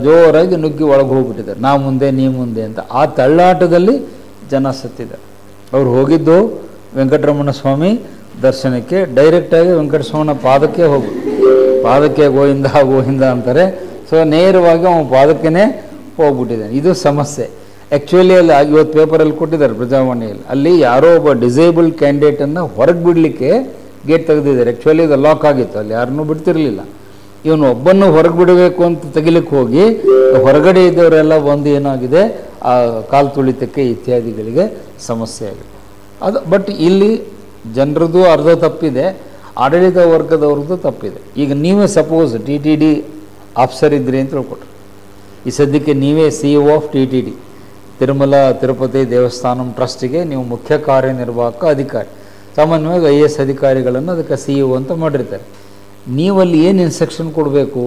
Speaker 1: ಜೋರಾಗಿ ನುಗ್ಗಿ ಒಳಗೆ ಹೋಗ್ಬಿಟ್ಟಿದ್ದಾರೆ, ನಾ ಮುಂದೆ ನೀ ಮುಂದೆ ಅಂತ. ಆ ತಳ್ಳಾಟದಲ್ಲಿ ಜನ ಸತ್ತಿದ್ದಾರೆ. ಅವ್ರು ಹೋಗಿದ್ದು ವೆಂಕಟರಮಣ ಸ್ವಾಮಿ ದರ್ಶನಕ್ಕೆ. ಡೈರೆಕ್ಟಾಗಿ ವೆಂಕಟಸ್ವಾಮನ ಪಾದಕ್ಕೆ ಹೋಗು, ಪಾದಕ್ಕೆ ಗೋವಿಂದ ಗೋವಿಂದ ಅಂತಾರೆ. ಸೊ ನೇರವಾಗಿ ಅವನ ಪಾದಕ್ಕೇ ಹೋಗ್ಬಿಟ್ಟಿದ್ದಾನೆ. ಇದು ಸಮಸ್ಯೆ. ಆ್ಯಕ್ಚುಲಿ ಅಲ್ಲಿ ಇವತ್ತು ಪೇಪರಲ್ಲಿ ಕೊಟ್ಟಿದ್ದಾರೆ ಪ್ರಜಾವಾಣಿಯಲ್ಲಿ, ಅಲ್ಲಿ ಯಾರೋ ಒಬ್ಬ ಡಿಸೇಬಲ್ಡ್ ಕ್ಯಾಂಡಿಡೇಟನ್ನು ಹೊರಗೆ ಬಿಡಲಿಕ್ಕೆ ಗೇಟ್ ತೆಗೆದಿದ್ದಾರೆ. ಆ್ಯಕ್ಚುಲಿ ಇದು ಲಾಕ್ ಆಗಿತ್ತು, ಅಲ್ಲಿ ಯಾರನ್ನೂ ಬಿಡ್ತಿರಲಿಲ್ಲ. ಇವನು ಒಬ್ಬನ್ನು ಹೊರಗೆ ಬಿಡಬೇಕು ಅಂತ ತೆಗಿಲಿಕ್ಕೆ ಹೋಗಿ ಹೊರಗಡೆ ಇದ್ದವರೆಲ್ಲ ಬಂದು ಏನಾಗಿದೆ ಆ ಕಾಲು ತುಳಿತಕ್ಕೆ ಇತ್ಯಾದಿಗಳಿಗೆ ಸಮಸ್ಯೆ ಆಗಿದೆ. ಅದು ಬಟ್ ಇಲ್ಲಿ ಜನರದ್ದು ಅರ್ಧ ತಪ್ಪಿದೆ, ಆಡಳಿತ ವರ್ಗದವ್ರದ್ದು ತಪ್ಪಿದೆ. ಈಗ ನೀವೇ ಸಪೋಸ್ TTD ಆಫೀಸರ್ ಇದ್ರಿ ಅಂತ ತಿಳ್ಕೊಟ್ರಿ, ಈ ಸದ್ಯಕ್ಕೆ ನೀವೇ CEO of TTD Tirumala Tirupati Devasthanam ಟ್ರಸ್ಟಿಗೆ ನೀವು ಮುಖ್ಯ ಕಾರ್ಯನಿರ್ವಾಹಕ ಅಧಿಕಾರಿ. ಸಾಮಾನ್ಯವಾಗಿ IAS ಅಧಿಕಾರಿಗಳನ್ನು ಅದಕ್ಕೆ CEO ಅಂತ ಮಾಡಿರ್ತಾರೆ. ನೀವಲ್ಲಿ ಏನು ಇನ್ಸ್ಟ್ರಕ್ಷನ್ ಕೊಡಬೇಕು?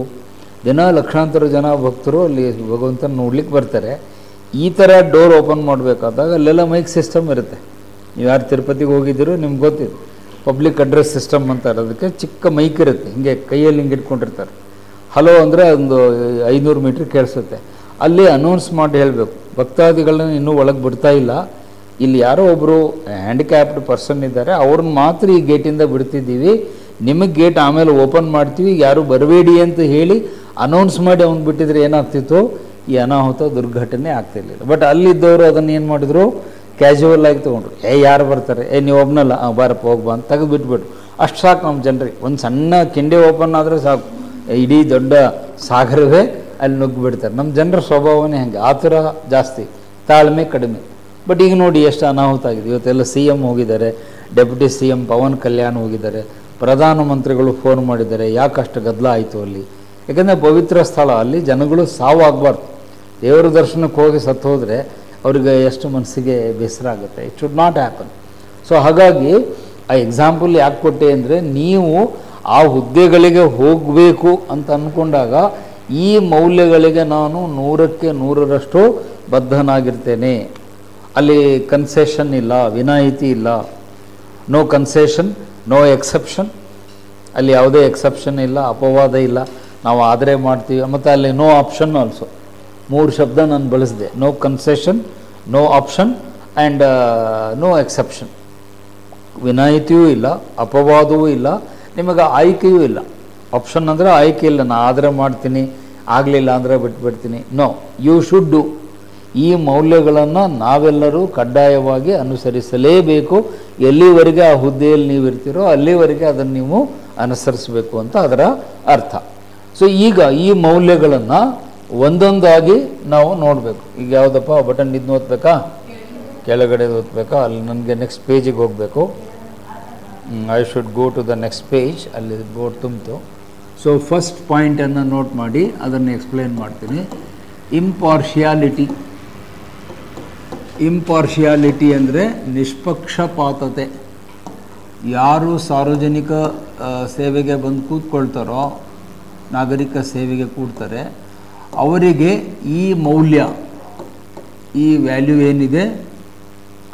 Speaker 1: ದಿನ ಲಕ್ಷಾಂತರ ಜನ ಭಕ್ತರು ಅಲ್ಲಿ ಭಗವಂತನ ನೋಡ್ಲಿಕ್ಕೆ ಬರ್ತಾರೆ. ಈ ಥರ ಡೋರ್ ಓಪನ್ ಮಾಡಬೇಕಾದಾಗ ಅಲ್ಲೆಲ್ಲ ಮೈಕ್ ಸಿಸ್ಟಮ್ ಇರುತ್ತೆ. ನೀವು ಯಾರು ತಿರುಪತಿಗೆ ಹೋಗಿದ್ದೀರೋ ನಿಮ್ಗೆ ಗೊತ್ತಿದೆ, ಪಬ್ಲಿಕ್ ಅಡ್ರೆಸ್ ಸಿಸ್ಟಮ್ ಅಂತಾರೆ. ಅದಕ್ಕೆ ಚಿಕ್ಕ ಮೈಕ್ ಇರುತ್ತೆ, ಹಿಂಗೆ ಕೈಯಲ್ಲಿ ಹಿಂಗೆ ಇಟ್ಕೊಂಡಿರ್ತಾರೆ. ಹಲೋ ಅಂದರೆ ಒಂದು 500 ಮೀಟ್ರ್ ಕೇಳಿಸುತ್ತೆ. ಅಲ್ಲಿ ಅನೌನ್ಸ್ ಮಾಡಿ ಹೇಳಬೇಕು, ಭಕ್ತಾದಿಗಳನ್ನ ಇನ್ನೂ ಒಳಗೆ ಬಿಡ್ತಾ ಇಲ್ಲ, ಇಲ್ಲಿ ಯಾರೋ ಒಬ್ಬರು ಹ್ಯಾಂಡಿಕ್ಯಾಪ್ಡ್ ಪರ್ಸನ್ ಇದ್ದಾರೆ, ಅವ್ರನ್ನ ಮಾತ್ರ ಈ ಗೇಟಿಂದ ಬಿಡ್ತಿದ್ದೀವಿ, ನಿಮಗೆ ಗೇಟ್ ಆಮೇಲೆ ಓಪನ್ ಮಾಡ್ತೀವಿ, ಯಾರು ಬರಬೇಡಿ ಅಂತ ಹೇಳಿ ಅನೌನ್ಸ್ ಮಾಡಿ ಅವ್ನು ಬಿಟ್ಟಿದ್ರೆ ಏನಾಗ್ತಿತ್ತು, ಈ ಅನಾಹುತ ದುರ್ಘಟನೆ ಆಗ್ತಿರ್ಲಿಲ್ಲ. ಬಟ್ ಅಲ್ಲಿದ್ದವರು ಅದನ್ನು ಏನು ಮಾಡಿದ್ರು, ಕ್ಯಾಶುವಲ್ ಆಗಿ ತೊಗೊಂಡ್ರು. ಯಾರು ಬರ್ತಾರೆ, ನೀವು ಒಬ್ಬನಲ್ಲ, ಬಾರಪ್ಪ ಹೋಗ್ಬಾ ಅಂತ ತೆಗೆದು ಬಿಟ್ಬಿಟ್ರು. ಅಷ್ಟು ಸಾಕು ನಮ್ಮ ಜನರಿಗೆ. ಒಂದು ಸಣ್ಣ ಕಿಂಡಿ ಓಪನ್ ಆದರೆ ಸಾಕು, ಇಡೀ ದೊಡ್ಡ ಸಾಗರವೇ ಅಲ್ಲಿ ನುಗ್ಗಿ ಬಿಡ್ತಾರೆ. ನಮ್ಮ ಜನರ ಸ್ವಭಾವನೇ ಹಾಗೆ, ಆತುರ ಜಾಸ್ತಿ, ತಾಳ್ಮೆ ಕಡಿಮೆ. ಬಟ್ ಈಗ ನೋಡಿ ಎಷ್ಟು ಅನಾಹುತ ಆಗಿದೆ. ಇವತ್ತೆಲ್ಲ CM ಹೋಗಿದ್ದಾರೆ, ಡೆಪ್ಯೂಟಿ CM ಪವನ್ ಕಲ್ಯಾಣ್ ಹೋಗಿದ್ದಾರೆ, ಪ್ರಧಾನಮಂತ್ರಿಗಳು ಫೋನ್ ಮಾಡಿದ್ದಾರೆ. ಯಾಕಷ್ಟು ಗದ್ದಲ ಆಯಿತು ಅಲ್ಲಿ? ಯಾಕಂದರೆ ಪವಿತ್ರ ಸ್ಥಳ, ಅಲ್ಲಿ ಜನಗಳು ಸಾವು ಆಗಬಾರ್ದು. ದೇವರ ದರ್ಶನಕ್ಕೆ ಹೋಗಿ ಸತ್ತು ಹೋದರೆ ಅವ್ರಿಗೆ ಎಷ್ಟು ಮನಸ್ಸಿಗೆ ಬೇಸರ ಆಗುತ್ತೆ. It should not happen. So ಹಾಗಾಗಿ ಆ ಎಕ್ಸಾಂಪಲ್ ಯಾಕೆ ಕೊಟ್ಟೆ ಅಂದರೆ, ನೀವು ಆ ಹುದ್ದೆಗಳಿಗೆ ಹೋಗಬೇಕು ಅಂತ ಅಂದ್ಕೊಂಡಾಗ ಈ ಮೌಲ್ಯಗಳಿಗೆ ನಾನು 100ಕ್ಕೆ 100ರಷ್ಟು ಬದ್ಧನಾಗಿರ್ತೇನೆ. ಅಲ್ಲಿ ಕನ್ಸೆಷನ್ ಇಲ್ಲ, ವಿನಾಯಿತಿ ಇಲ್ಲ, ನೋ ಕನ್ಸೆಷನ್ ನೋ ಎಕ್ಸೆಪ್ಷನ್. ಅಲ್ಲಿ ಯಾವುದೇ ಎಕ್ಸೆಪ್ಷನ್ ಇಲ್ಲ, ಅಪವಾದ ಇಲ್ಲ, ನಾವು ಆದರೆ ಮಾಡ್ತೀವಿ. ಮತ್ತು ಅಲ್ಲಿ ನೋ ಆಪ್ಷನ್ ಆಲ್ಸೋ, 3 ಶಬ್ದ ನಾನು ಬಳಸಿದೆ. No concession, no option and no exception. ವಿನಾಯಿತಿಯೂ ಇಲ್ಲ, ಅಪವಾದವೂ ಇಲ್ಲ, ನಿಮಗೆ ಆಯ್ಕೆಯೂ ಇಲ್ಲ. ಆಪ್ಷನ್ ಅಂದರೆ ಆಯ್ಕೆ ಇಲ್ಲ, ನಾನು ಆದರೆ ಮಾಡ್ತೀನಿ, ಆಗಲಿಲ್ಲ ಅಂದರೆ ಬಿಟ್ಬಿಡ್ತೀನಿ. No, you should do. ಈ ಮೌಲ್ಯಗಳನ್ನು ನಾವೆಲ್ಲರೂ ಕಡ್ಡಾಯವಾಗಿ ಅನುಸರಿಸಲೇಬೇಕು. ಎಲ್ಲಿವರೆಗೆ ಆ ಹುದ್ದೆಯಲ್ಲಿ ನೀವು ಇರ್ತೀರೋ ಅಲ್ಲಿವರೆಗೆ ಅದನ್ನು ನೀವು ಅನುಸರಿಸಬೇಕು ಅಂತ ಅದರ ಅರ್ಥ. ಸೊ ಈಗ ಈ ಮೌಲ್ಯಗಳನ್ನು ಒಂದೊಂದಾಗಿ ನಾವು ನೋಡಬೇಕು. ಈಗ ಯಾವುದಪ್ಪ ಬಟನ್ ಇದು ಓದ್ಬೇಕಾ, ಕೆಳಗಡೆ ಓದ್ಬೇಕಾ? ಅಲ್ಲಿ ನನಗೆ ನೆಕ್ಸ್ಟ್ ಪೇಜಿಗೆ ಹೋಗಬೇಕು. I should go to the next page. ಅಲ್ಲಿ ಬೋರ್ಡ್ ತುಂಬಿತು. ಸೊ ಫಸ್ಟ್ ಪಾಯಿಂಟನ್ನು ನೋಟ್ ಮಾಡಿ, ಅದನ್ನು ಎಕ್ಸ್ಪ್ಲೇನ್ ಮಾಡ್ತೀನಿ. ಇಂಪಾರ್ಷಿಯಾಲಿಟಿ. ಇಂಪಾರ್ಷಿಯಾಲಿಟಿ ಅಂದರೆ ನಿಷ್ಪಕ್ಷಪಾತತೆ. ಯಾರು ಸಾರ್ವಜನಿಕ ಸೇವೆಗೆ ಬಂದು ಕೂತ್ಕೊಳ್ತಾರೋ, ನಾಗರಿಕ ಸೇವೆಗೆ ಕೂಡ್ತಾರೆ, ಅವರಿಗೆ ಈ ಮೌಲ್ಯ, ಈ ವ್ಯಾಲ್ಯೂ ಏನಿದೆ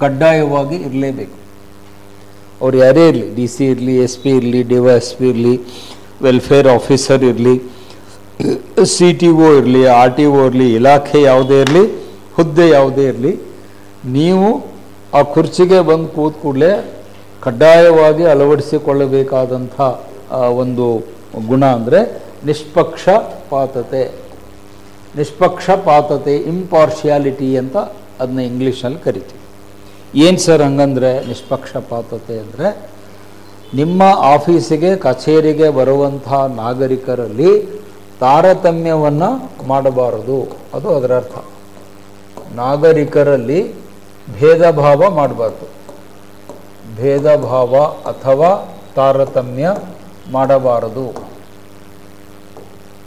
Speaker 1: ಕಡ್ಡಾಯವಾಗಿ ಇರಲೇಬೇಕು. ಅವ್ರು ಯಾರೇ ಇರಲಿ, DC ಇರಲಿ, SP ಇರಲಿ, DYSP ಇರಲಿ, ವೆಲ್ಫೇರ್ ಆಫೀಸರ್ ಇರಲಿ, CTO ಇರಲಿ, RTO ಇರಲಿ, ಇಲಾಖೆ ಯಾವುದೇ ಇರಲಿ, ಹುದ್ದೆ ಯಾವುದೇ ಇರಲಿ, ನೀವು ಆ ಕುರ್ಚಿಗೆ ಬಂದು ಕೂತ ಕೂಡಲೇ ಕಡ್ಡಾಯವಾಗಿ ಅಳವಡಿಸಿಕೊಳ್ಳಬೇಕಾದಂಥ ಒಂದು ಗುಣ ಅಂದರೆ ನಿಷ್ಪಕ್ಷಪಾತತೆ. ನಿಷ್ಪಕ್ಷಪಾತತೆ, ಇಂಪಾರ್ಷಿಯಾಲಿಟಿ ಅಂತ ಅದನ್ನ ಇಂಗ್ಲೀಷಲ್ಲಿ ಕರಿತೀವಿ. ಏನು ಸರ್ ಹಂಗಂದರೆ ನಿಷ್ಪಕ್ಷಪಾತತೆ ಅಂದರೆ, ನಿಮ್ಮ ಆಫೀಸಿಗೆ ಕಚೇರಿಗೆ ಬರುವಂಥ ನಾಗರಿಕರಲ್ಲಿ ತಾರತಮ್ಯವನ್ನು ಮಾಡಬಾರದು, ಅದು ಅದರ ಅರ್ಥ. ನಾಗರಿಕರಲ್ಲಿ ಭೇದ ಭಾವ ಮಾಡಬಾರ್ದು. ಭೇದ ಭಾವ ಅಥವಾ ತಾರತಮ್ಯ ಮಾಡಬಾರದು.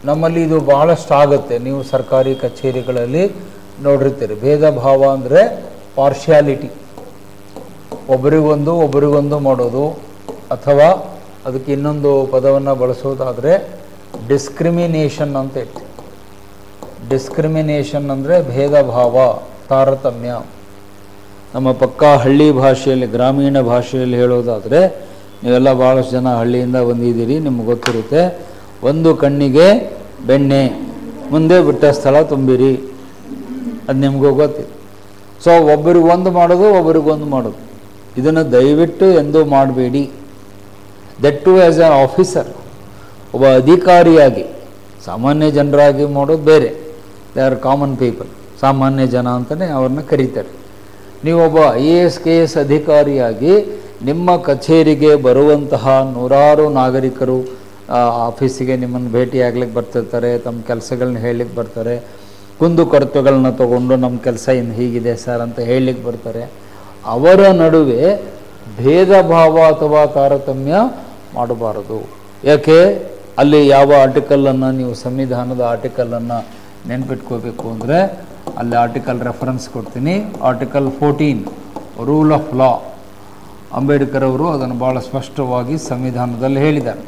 Speaker 1: ನಮ್ಮಲ್ಲಿ ಇದು ಭಾಳಷ್ಟು ಆಗುತ್ತೆ. ನೀವು ಸರ್ಕಾರಿ ಕಚೇರಿಗಳಲ್ಲಿ ನೋಡಿರ್ತೀರಿ. ಭೇದ ಭಾವ ಅಂದರೆ ಪಾರ್ಶಿಯಾಲಿಟಿ, ಒಬ್ಬರಿಗೊಂದು ಮಾಡೋದು, ಅಥವಾ ಅದಕ್ಕೆ ಇನ್ನೊಂದು ಪದವನ್ನು ಬಳಸೋದಾದರೆ ಡಿಸ್ಕ್ರಿಮಿನೇಷನ್ ಅಂತ ಇರ್ತೀವಿ. ಡಿಸ್ಕ್ರಿಮಿನೇಷನ್ ಅಂದರೆ ಭೇದ ಭಾವ, ತಾರತಮ್ಯ. ನಮ್ಮ ಪಕ್ಕಾ ಹಳ್ಳಿ ಭಾಷೆಯಲ್ಲಿ, ಗ್ರಾಮೀಣ ಭಾಷೆಯಲ್ಲಿ ಹೇಳೋದಾದರೆ, ನೀವೆಲ್ಲ ಭಾಳಷ್ಟು ಜನ ಹಳ್ಳಿಯಿಂದ ಬಂದಿದ್ದೀರಿ, ನಿಮ್ಗೆ ಗೊತ್ತಿರುತ್ತೆ. ಒಂದು ಕಣ್ಣಿಗೆ ಬೆಣ್ಣೆ, ಮುಂದೆ ಬಿಟ್ಟ ಸ್ಥಳ ತುಂಬಿರಿ, ಅದು ನಿಮಗೂ ಗೊತ್ತಿದೆ. ಸೊ ಒಬ್ಬರಿಗೊಂದು ಮಾಡೋದು, ಒಬ್ಬರಿಗೊಂದು ಮಾಡೋದು, ಇದನ್ನು ದಯವಿಟ್ಟು ಎಂದೂ ಮಾಡಬೇಡಿ. That too as a officer, ಒಬ್ಬ ಅಧಿಕಾರಿಯಾಗಿ. ಸಾಮಾನ್ಯ ಜನರಾಗಿ ಮಾಡೋದು ಬೇರೆ, ದೇ ಆರ್ ಕಾಮನ್ ಪೀಪಲ್, ಸಾಮಾನ್ಯ ಜನ ಅಂತಲೇ ಅವ್ರನ್ನ ಕರೀತಾರೆ. ನೀವೊಬ್ಬ IAS KS ಅಧಿಕಾರಿಯಾಗಿ ನಿಮ್ಮ ಕಚೇರಿಗೆ ಬರುವಂತಹ ನೂರಾರು ನಾಗರಿಕರು ಆಫೀಸಿಗೆ ನಿಮ್ಮನ್ನು ಭೇಟಿ ಆಗ್ಲಿಕ್ಕೆ ಬರ್ತಿರ್ತಾರೆ, ತಮ್ಮ ಕೆಲಸಗಳನ್ನ ಹೇಳಲಿಕ್ಕೆ ಬರ್ತಾರೆ, ಕುಂದುಕೊರತೆಗಳನ್ನ ತಗೊಂಡು ನಮ್ಮ ಕೆಲಸ ಇನ್ನು ಹೀಗಿದೆ ಸರ್ ಅಂತ ಹೇಳಲಿಕ್ಕೆ ಬರ್ತಾರೆ. ಅವರ ನಡುವೆ ಭೇದ ಭಾವ ಅಥವಾ ತಾರತಮ್ಯ ಮಾಡಬಾರದು. ಯಾಕೆ? ಅಲ್ಲಿ ಯಾವ ಆರ್ಟಿಕಲನ್ನು ನೀವು ಸಂವಿಧಾನದ ಆರ್ಟಿಕಲನ್ನು ನೆನ್ಪಿಟ್ಕೋಬೇಕು ಅಂದರೆ ಅಲ್ಲಿ ಆರ್ಟಿಕಲ್ ರೆಫರೆನ್ಸ್ ಕೊಡ್ತೀನಿ. ಆರ್ಟಿಕಲ್ 14 ರೂಲ್ ಆಫ್ ಲಾ. ಅಂಬೇಡ್ಕರ್ ಅವರು ಅದನ್ನು ಭಾಳ ಸ್ಪಷ್ಟವಾಗಿ ಸಂವಿಧಾನದಲ್ಲಿ ಹೇಳಿದ್ದಾರೆ.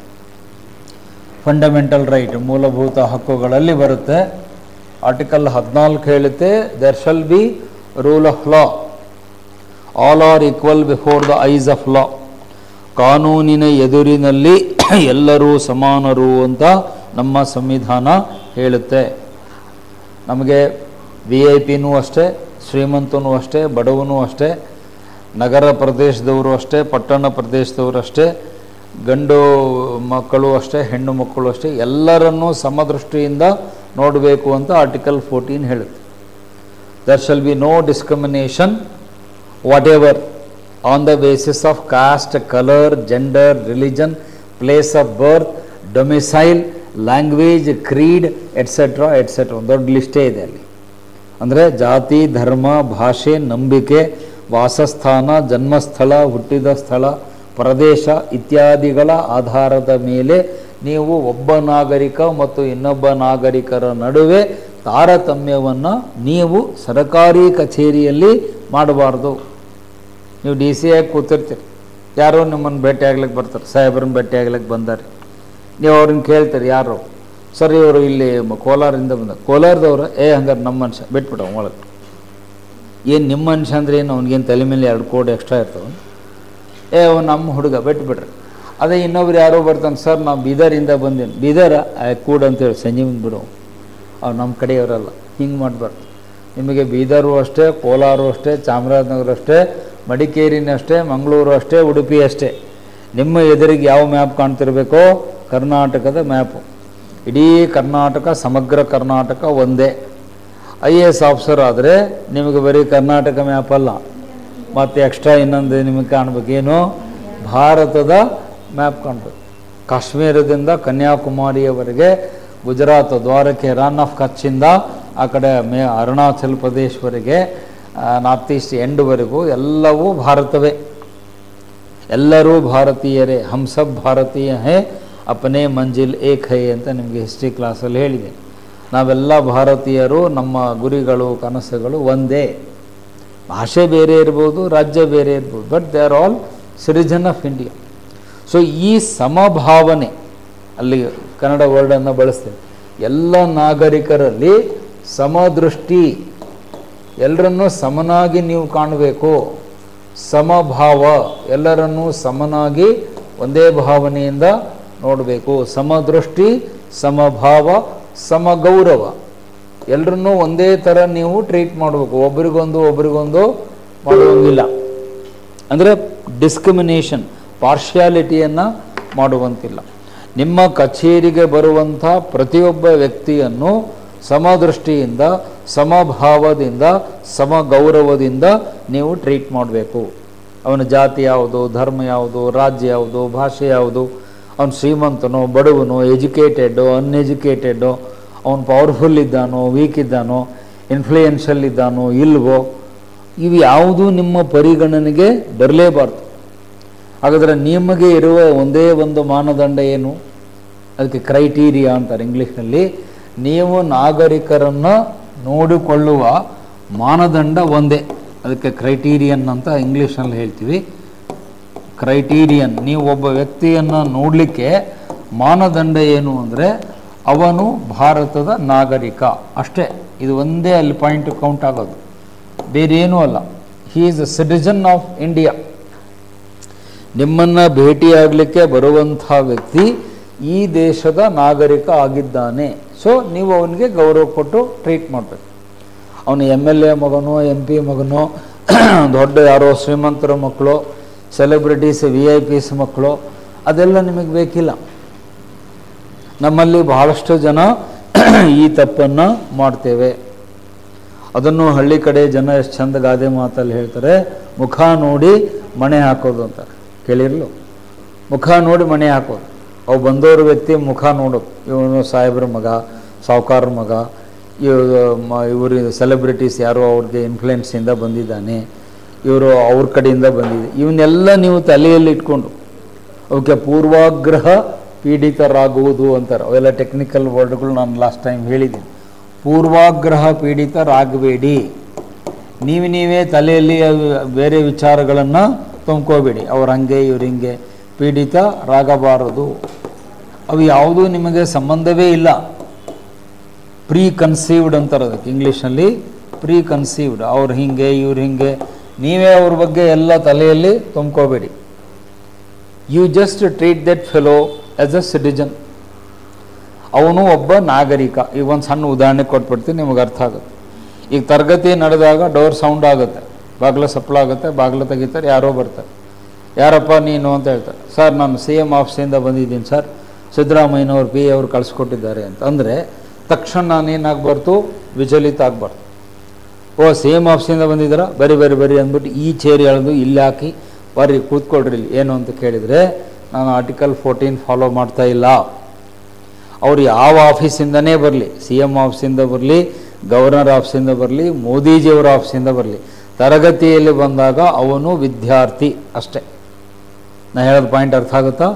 Speaker 1: ಫಂಡಮೆಂಟಲ್ ರೈಟ್, ಮೂಲಭೂತ ಹಕ್ಕುಗಳಲ್ಲಿ ಬರುತ್ತೆ. ಆರ್ಟಿಕಲ್ 14 ಹೇಳುತ್ತೆ, there shall be rule of law, all are equal before the eyes of law. ಕಾನೂನಿನ ಎದುರಿನಲ್ಲಿ ಎಲ್ಲರೂ ಸಮಾನರು ಅಂತ ನಮ್ಮ ಸಂವಿಧಾನ ಹೇಳುತ್ತೆ. ನಮಗೆ VIP ಅಷ್ಟೇ, ಶ್ರೀಮಂತನೂ ಅಷ್ಟೇ, ಬಡವನೂ ಅಷ್ಟೇ, ನಗರ ಪ್ರದೇಶದವರು ಅಷ್ಟೇ, ಪಟ್ಟಣ ಪ್ರದೇಶದವರು ಅಷ್ಟೇ, ಗಂಡು ಮಕ್ಕಳು ಅಷ್ಟೇ, ಹೆಣ್ಣು ಮಕ್ಕಳು ಅಷ್ಟೇ, ಎಲ್ಲರನ್ನೂ ಸಮದೃಷ್ಟಿಯಿಂದ ನೋಡಬೇಕು ಅಂತ ಆರ್ಟಿಕಲ್ 14 ಹೇಳುತ್ತೆ. There shall be no discrimination whatever on the basis of caste, colour, gender, religion, place of birth, domicile, language, creed etcetera etcetera. ಒಂದು ದೊಡ್ಡ ಲಿಸ್ಟೇ ಇದೆ ಅಲ್ಲಿ. ಅಂದರೆ ಜಾತಿ, ಧರ್ಮ, ಭಾಷೆ, ನಂಬಿಕೆ, ವಾಸಸ್ಥಾನ, ಜನ್ಮಸ್ಥಳ, ಹುಟ್ಟಿದ ಸ್ಥಳ, ಪ್ರದೇಶ ಇತ್ಯಾದಿಗಳ ಆಧಾರದ ಮೇಲೆ ನೀವು ಒಬ್ಬ ನಾಗರಿಕ ಮತ್ತು ಇನ್ನೊಬ್ಬ ನಾಗರಿಕರ ನಡುವೆ ತಾರತಮ್ಯವನ್ನು ನೀವು ಸರ್ಕಾರಿ ಕಚೇರಿಯಲ್ಲಿ ಮಾಡಬಾರ್ದು. ನೀವು DC ಆಗಿ ಕೂತಿರ್ತೀರಿ, ಯಾರೋ ನಿಮ್ಮನ್ನು ಭೇಟಿ ಆಗ್ಲಿಕ್ಕೆ ಬರ್ತಾರೆ, ಸಾಹೇಬ್ರನ್ನ ಭೇಟಿ ಆಗ್ಲಿಕ್ಕೆ ಬಂದಾರೆ. ನೀವು ಅವ್ರನ್ನ ಕೇಳ್ತೀರಿ, ಯಾರು ಸರ್? ಇವರು ಇಲ್ಲಿ ಕೋಲಾರಿಂದ ಬಂದ. ಕೋಲಾರದವರು? ಹಂಗಾರೆ ನಮ್ಮ ಮನುಷ್ಯ, ಬಿಟ್ಬಿಟ್ಟು ಒಳಗೆ. ಏನು ನಿಮ್ಮ ಮನುಷ್ಯ ಅಂದರೆ ಏನು? ಅವ್ನಿಗೇನು ತಲೆ ಮೇಲೆ 2 ಕೋಟಿ ಎಕ್ಸ್ಟ್ರಾ ಇರ್ತವೆ? ಅವ್ನು ನಮ್ಮ ಹುಡುಗ, ಬಿಟ್ಬಿಡ್ರಿ. ಅದೇ ಇನ್ನೊಬ್ರು ಯಾರೋ ಬರ್ತಾನೆ, ಸರ್ ನಾವು ಬೀದರಿಂದ ಬಂದೇನು. ಬೀದರ ಕೂಡ ಅಂತೇಳಿ ಸಂಜೆ ಮುಂದೆ ಬಿಡು, ಅವ್ರು ನಮ್ಮ ಕಡೆಯವರಲ್ಲ. ಹಿಂಗೆ ಮಾಡಬಾರ್ದು. ನಿಮಗೆ ಬೀದರು ಅಷ್ಟೇ, ಕೋಲಾರ ಅಷ್ಟೇ, ಚಾಮರಾಜನಗರ ಅಷ್ಟೇ, ಮಡಿಕೇರಿನ ಅಷ್ಟೇ, ಮಂಗಳೂರು ಅಷ್ಟೇ, ಉಡುಪಿ ಅಷ್ಟೇ. ನಿಮ್ಮ ಎದುರಿಗೆ ಯಾವ ಮ್ಯಾಪ್ ಕಾಣ್ತಿರಬೇಕೋ ಕರ್ನಾಟಕದ ಮ್ಯಾಪು. ಇಡೀ ಕರ್ನಾಟಕ, ಸಮಗ್ರ ಕರ್ನಾಟಕ ಒಂದೇ. IAS ಆಫೀಸರ್ ಆದರೆ ನಿಮಗೆ ಬರೀ ಕರ್ನಾಟಕ ಮ್ಯಾಪ್ ಅಲ್ಲ, ಮತ್ತು ಎಕ್ಸ್ಟ್ರಾ ಇನ್ನೊಂದು ನಿಮಗೆ ಕಾಣಬೇಕೇನು? ಭಾರತದ ಮ್ಯಾಪ್ ಕಾಣಬೇಕು. ಕಾಶ್ಮೀರದಿಂದ ಕನ್ಯಾಕುಮಾರಿಯವರೆಗೆ, ಗುಜರಾತ್ ದ್ವಾರಕೆ, ರಾನ್ ಆಫ್ ಕಚ್ಚಿಂದ ಆ ಕಡೆ ಅರುಣಾಚಲ್ ಪ್ರದೇಶವರೆಗೆ, ನಾರ್ತ್ ಈಸ್ಟ್ ಎಂಡ್ವರೆಗೂ ಎಲ್ಲವೂ ಭಾರತವೇ. ಎಲ್ಲರೂ ಭಾರತೀಯರೇ. ಹಮ್ ಸಬ್ ಭಾರತೀಯ ಹೇ, ಅಪನೇ ಮಂಜಿಲ್ ಏಕ್ ಹೈ ಅಂತ ನಿಮಗೆ ಹಿಸ್ಟ್ರಿ ಕ್ಲಾಸಲ್ಲಿ ಹೇಳಿದೆ. ನಾವೆಲ್ಲ ಭಾರತೀಯರು, ನಮ್ಮ ಗುರಿಗಳು, ಕನಸುಗಳು ಒಂದೇ. ಭಾಷೆ ಬೇರೆ ಇರ್ಬೋದು, ರಾಜ್ಯ ಬೇರೆ ಇರ್ಬೋದು, but they are all citizen of India. So ಈ ಸಮಭಾವನೆ, ಅಲ್ಲಿ ಕನ್ನಡ ವರ್ಡನ್ನು ಬಳಸ್ತೇವೆ, ಎಲ್ಲ ನಾಗರಿಕರಲ್ಲಿ ಸಮದೃಷ್ಟಿ, ಎಲ್ಲರನ್ನೂ ಸಮನಾಗಿ ನೀವು ಕಾಣಬೇಕು. ಸಮಭಾವ, ಎಲ್ಲರನ್ನೂ ಸಮನಾಗಿ ಒಂದೇ ಭಾವನೆಯಿಂದ ನೋಡಬೇಕು. ಸಮದೃಷ್ಟಿ, ಸಮಭಾವ, ಸಮಗೌರವ, ಎಲ್ಲರನ್ನೂ ಒಂದೇ ಥರ ನೀವು ಟ್ರೀಟ್ ಮಾಡಬೇಕು. ಒಬ್ರಿಗೊಂದು ಮಾಡುವಂಗಿಲ್ಲ. ಅಂದರೆ ಡಿಸ್ಕ್ರಿಮಿನೇಷನ್, ಪಾರ್ಶಿಯಾಲಿಟಿಯನ್ನು ಮಾಡುವಂತಿಲ್ಲ. ನಿಮ್ಮ ಕಚೇರಿಗೆ ಬರುವಂಥ ಪ್ರತಿಯೊಬ್ಬ ವ್ಯಕ್ತಿಯನ್ನು ಸಮದೃಷ್ಟಿಯಿಂದ, ಸಮಭಾವದಿಂದ, ಸಮಗೌರವದಿಂದ ನೀವು ಟ್ರೀಟ್ ಮಾಡಬೇಕು. ಅವನ ಜಾತಿ ಯಾವುದು, ಧರ್ಮ ಯಾವುದು, ರಾಜ್ಯ ಯಾವುದು, ಭಾಷೆ ಯಾವುದು, ಅವನು ಶ್ರೀಮಂತನೋ ಬಡವನೋ, ಎಜುಕೇಟೆಡ್ಡೋ ಅನ್ಎಜುಕೇಟೆಡ್ಡೋ, ಅವನು ಪವರ್ಫುಲ್ ಇದ್ದಾನೋ ವೀಕ್ ಇದ್ದಾನೋ, ಇನ್ಫ್ಲೂಯೆನ್ಷಿಯಲ್ ಇದ್ದಾನೋ ಇಲ್ವೋ, ಇವು ಯಾವುದೂ ನಿಮ್ಮ ಪರಿಗಣನೆಗೆ ಬರಲೇಬಾರ್ದು. ಹಾಗಾದರೆ ನಿಮಗೆ ಇರುವ ಒಂದೇ ಒಂದು ಮಾನದಂಡ ಏನು? ಅದಕ್ಕೆ ಕ್ರೈಟೀರಿಯಾ ಅಂತಾರೆ ಇಂಗ್ಲೀಷ್ನಲ್ಲಿ. ನೀವು ನಾಗರಿಕರನ್ನು ನೋಡಿಕೊಳ್ಳುವ ಮಾನದಂಡ ಒಂದೇ, ಅದಕ್ಕೆ ಕ್ರೈಟೀರಿಯನ್ ಅಂತ ಇಂಗ್ಲೀಷ್ನಲ್ಲಿ ಹೇಳ್ತೀವಿ. ಕ್ರೈಟೀರಿಯನ್, ನೀವು ಒಬ್ಬ ವ್ಯಕ್ತಿಯನ್ನು ನೋಡಲಿಕ್ಕೆ ಮಾನದಂಡ ಏನು ಅಂದರೆ ಅವನು ಭಾರತದ ನಾಗರಿಕ ಅಷ್ಟೇ. ಇದು ಒಂದೇ ಅಲ್ಲಿ ಪಾಯಿಂಟ್ ಕೌಂಟ್ ಆಗೋದು, ಬೇರೆ ಏನೂ ಅಲ್ಲ. He is a citizen of India. ನಿಮ್ಮನ್ನು ಭೇಟಿಯಾಗಲಿಕ್ಕೆ ಬರುವಂಥ ವ್ಯಕ್ತಿ ಈ ದೇಶದ ನಾಗರಿಕ ಆಗಿದ್ದಾನೆ. ಸೊ ನೀವು ಅವನಿಗೆ ಗೌರವ ಕೊಟ್ಟು ಟ್ರೀಟ್ ಮಾಡಬೇಕು. ಅವನು MLA ಮಗನೋ, MP ಮಗನೋ, ದೊಡ್ಡ ಯಾರೋ ಶ್ರೀಮಂತರ ಮಕ್ಕಳು, ಸೆಲೆಬ್ರಿಟೀಸ್, VIPs ಮಕ್ಕಳು, ಅದೆಲ್ಲ ನಿಮಗೆ ಬೇಕಿಲ್ಲ. ನಮ್ಮಲ್ಲಿ ಬಹಳಷ್ಟು ಜನ ಈ ತಪ್ಪನ್ನು ಮಾಡ್ತೇವೆ. ಅದನ್ನು ಹಳ್ಳಿ ಕಡೆ ಜನ ಎಷ್ಟು ಚಂದ ಗಾದೆ ಮಾತಲ್ಲಿ ಹೇಳ್ತಾರೆ, ಮುಖ ನೋಡಿ ಮಣೆ ಹಾಕೋದು ಅಂತ ಕೇಳಿರಲು. ಮುಖ ನೋಡಿ ಮಣೆ ಹಾಕೋದು. ಅವು ಬಂದವ್ರ ವ್ಯಕ್ತಿ ಮುಖ ನೋಡೋದು, ಇವನು ಸಾಹೇಬ್ರ ಮಗ, ಸಾವುಕಾರರ ಮಗ, ಇವರು ಸೆಲೆಬ್ರಿಟೀಸ್ ಯಾರೋ ಅವ್ರಿಗೆ ಇನ್ಫ್ಲುಯೆನ್ಸಿಂದ ಬಂದಿದ್ದಾನೆ, ಇವರು ಅವ್ರ ಕಡೆಯಿಂದ ಬಂದಿದೆ, ಇವನ್ನೆಲ್ಲ ನೀವು ತಲೆಯಲ್ಲಿ ಇಟ್ಕೊಂಡು ಅವಕ್ಕೆ ಪೂರ್ವಾಗ್ರಹ ಪೀಡಿತರಾಗುವುದು ಅಂತಾರೆ. ಅವೆಲ್ಲ ಟೆಕ್ನಿಕಲ್ ವರ್ಡ್ಗಳು ನಾನು ಲಾಸ್ಟ್ ಟೈಮ್ ಹೇಳಿದ್ದೀನಿ. ಪೂರ್ವಾಗ್ರಹ ಪೀಡಿತರಾಗಬೇಡಿ. ನೀವೇ ತಲೆಯಲ್ಲಿ ಬೇರೆ ವಿಚಾರಗಳನ್ನು ತುಂಬ್ಕೋಬೇಡಿ. ಅವ್ರು ಹಂಗೆ ಇವ್ರು ಹಿಂಗೆ ಪೀಡಿತರಾಗಬಾರದು. ಅವು ಯಾವುದೂ ನಿಮಗೆ ಸಂಬಂಧವೇ ಇಲ್ಲ. ಪ್ರೀ ಕನ್ಸೀವ್ಡ್ ಅಂತಾರೆ ಅದಕ್ಕೆ ಇಂಗ್ಲೀಷ್ನಲ್ಲಿ. Preconceived. ಅವ್ರು ಹಿಂಗೆ ಇವ್ರು ಹಿಂಗೆ ನೀವೇ ಅವ್ರ ಬಗ್ಗೆ ಎಲ್ಲ ತಲೆಯಲ್ಲಿ ತುಂಬ್ಕೋಬೇಡಿ. You just treat that fellow as a citizen. ಅವನು ಒಬ್ಬ ನಾಗರಿಕ. ಈಗ ಒಂದು ಸಣ್ಣ ಉದಾಹರಣೆ ಕೊಟ್ಬಿಡ್ತೀನಿ, ನಿಮಗೆ ಅರ್ಥ ಆಗುತ್ತೆ. ಈಗ ತರಗತಿ ನಡೆದಾಗ ಡೋರ್ ಸೌಂಡ್ ಆಗುತ್ತೆ, ಬಾಗಿಲು ಸಪ್ಪಳಾಗುತ್ತೆ, ಬಾಗಿಲು ತೆಗಿತಾರೆ, ಯಾರೋ ಬರ್ತಾರೆ. ಯಾರಪ್ಪ ನೀನು ಅಂತ ಹೇಳ್ತಾರೆ. ಸರ್ ನಾನು CM ಆಫೀಸಿಂದ ಬಂದಿದ್ದೀನಿ ಸರ್, ಸಿದ್ದರಾಮಯ್ಯನವ್ರು PA ಅವ್ರು ಕಳಿಸ್ಕೊಟ್ಟಿದ್ದಾರೆ ಅಂತ. ಅಂದರೆ ತಕ್ಷಣ ನಾನೇನಾಗಬಾರ್ದು, ವಿಚಲಿತ ಆಗಬಾರ್ದು. ಓ CM ಆಫೀಸಿಂದ ಬಂದಿದ್ದೀರಾ, ಬರಿ ಅಂದ್ಬಿಟ್ಟು ಈ ಚೇರ್ ಎಳೆದು ಇಲ್ಲಿ ಹಾಕಿ ಬರ್ರಿ ಕೂತ್ಕೊಳ್ರಿ ಇಲ್ಲಿ. ಏನು ಅಂತ ಕೇಳಿದರೆ ನಾನು ಆರ್ಟಿಕಲ್ 14 ಫಾಲೋ ಮಾಡ್ತಾ ಇಲ್ಲ. ಅವ್ರು ಯಾವ ಆಫೀಸಿಂದನೇ ಬರಲಿ, CM ಆಫೀಸಿಂದ ಬರಲಿ, ಗವರ್ನರ್ ಆಫೀಸಿಂದ ಬರಲಿ, ಮೋದಿಜಿಯವರ ಆಫೀಸಿಂದ ಬರಲಿ, ತರಗತಿಯಲ್ಲಿ ಬಂದಾಗ ಅವನು ವಿದ್ಯಾರ್ಥಿ ಅಷ್ಟೇ. ನಾ ಹೇಳೋದು ಪಾಯಿಂಟ್ ಅರ್ಥ ಆಗುತ್ತಾ?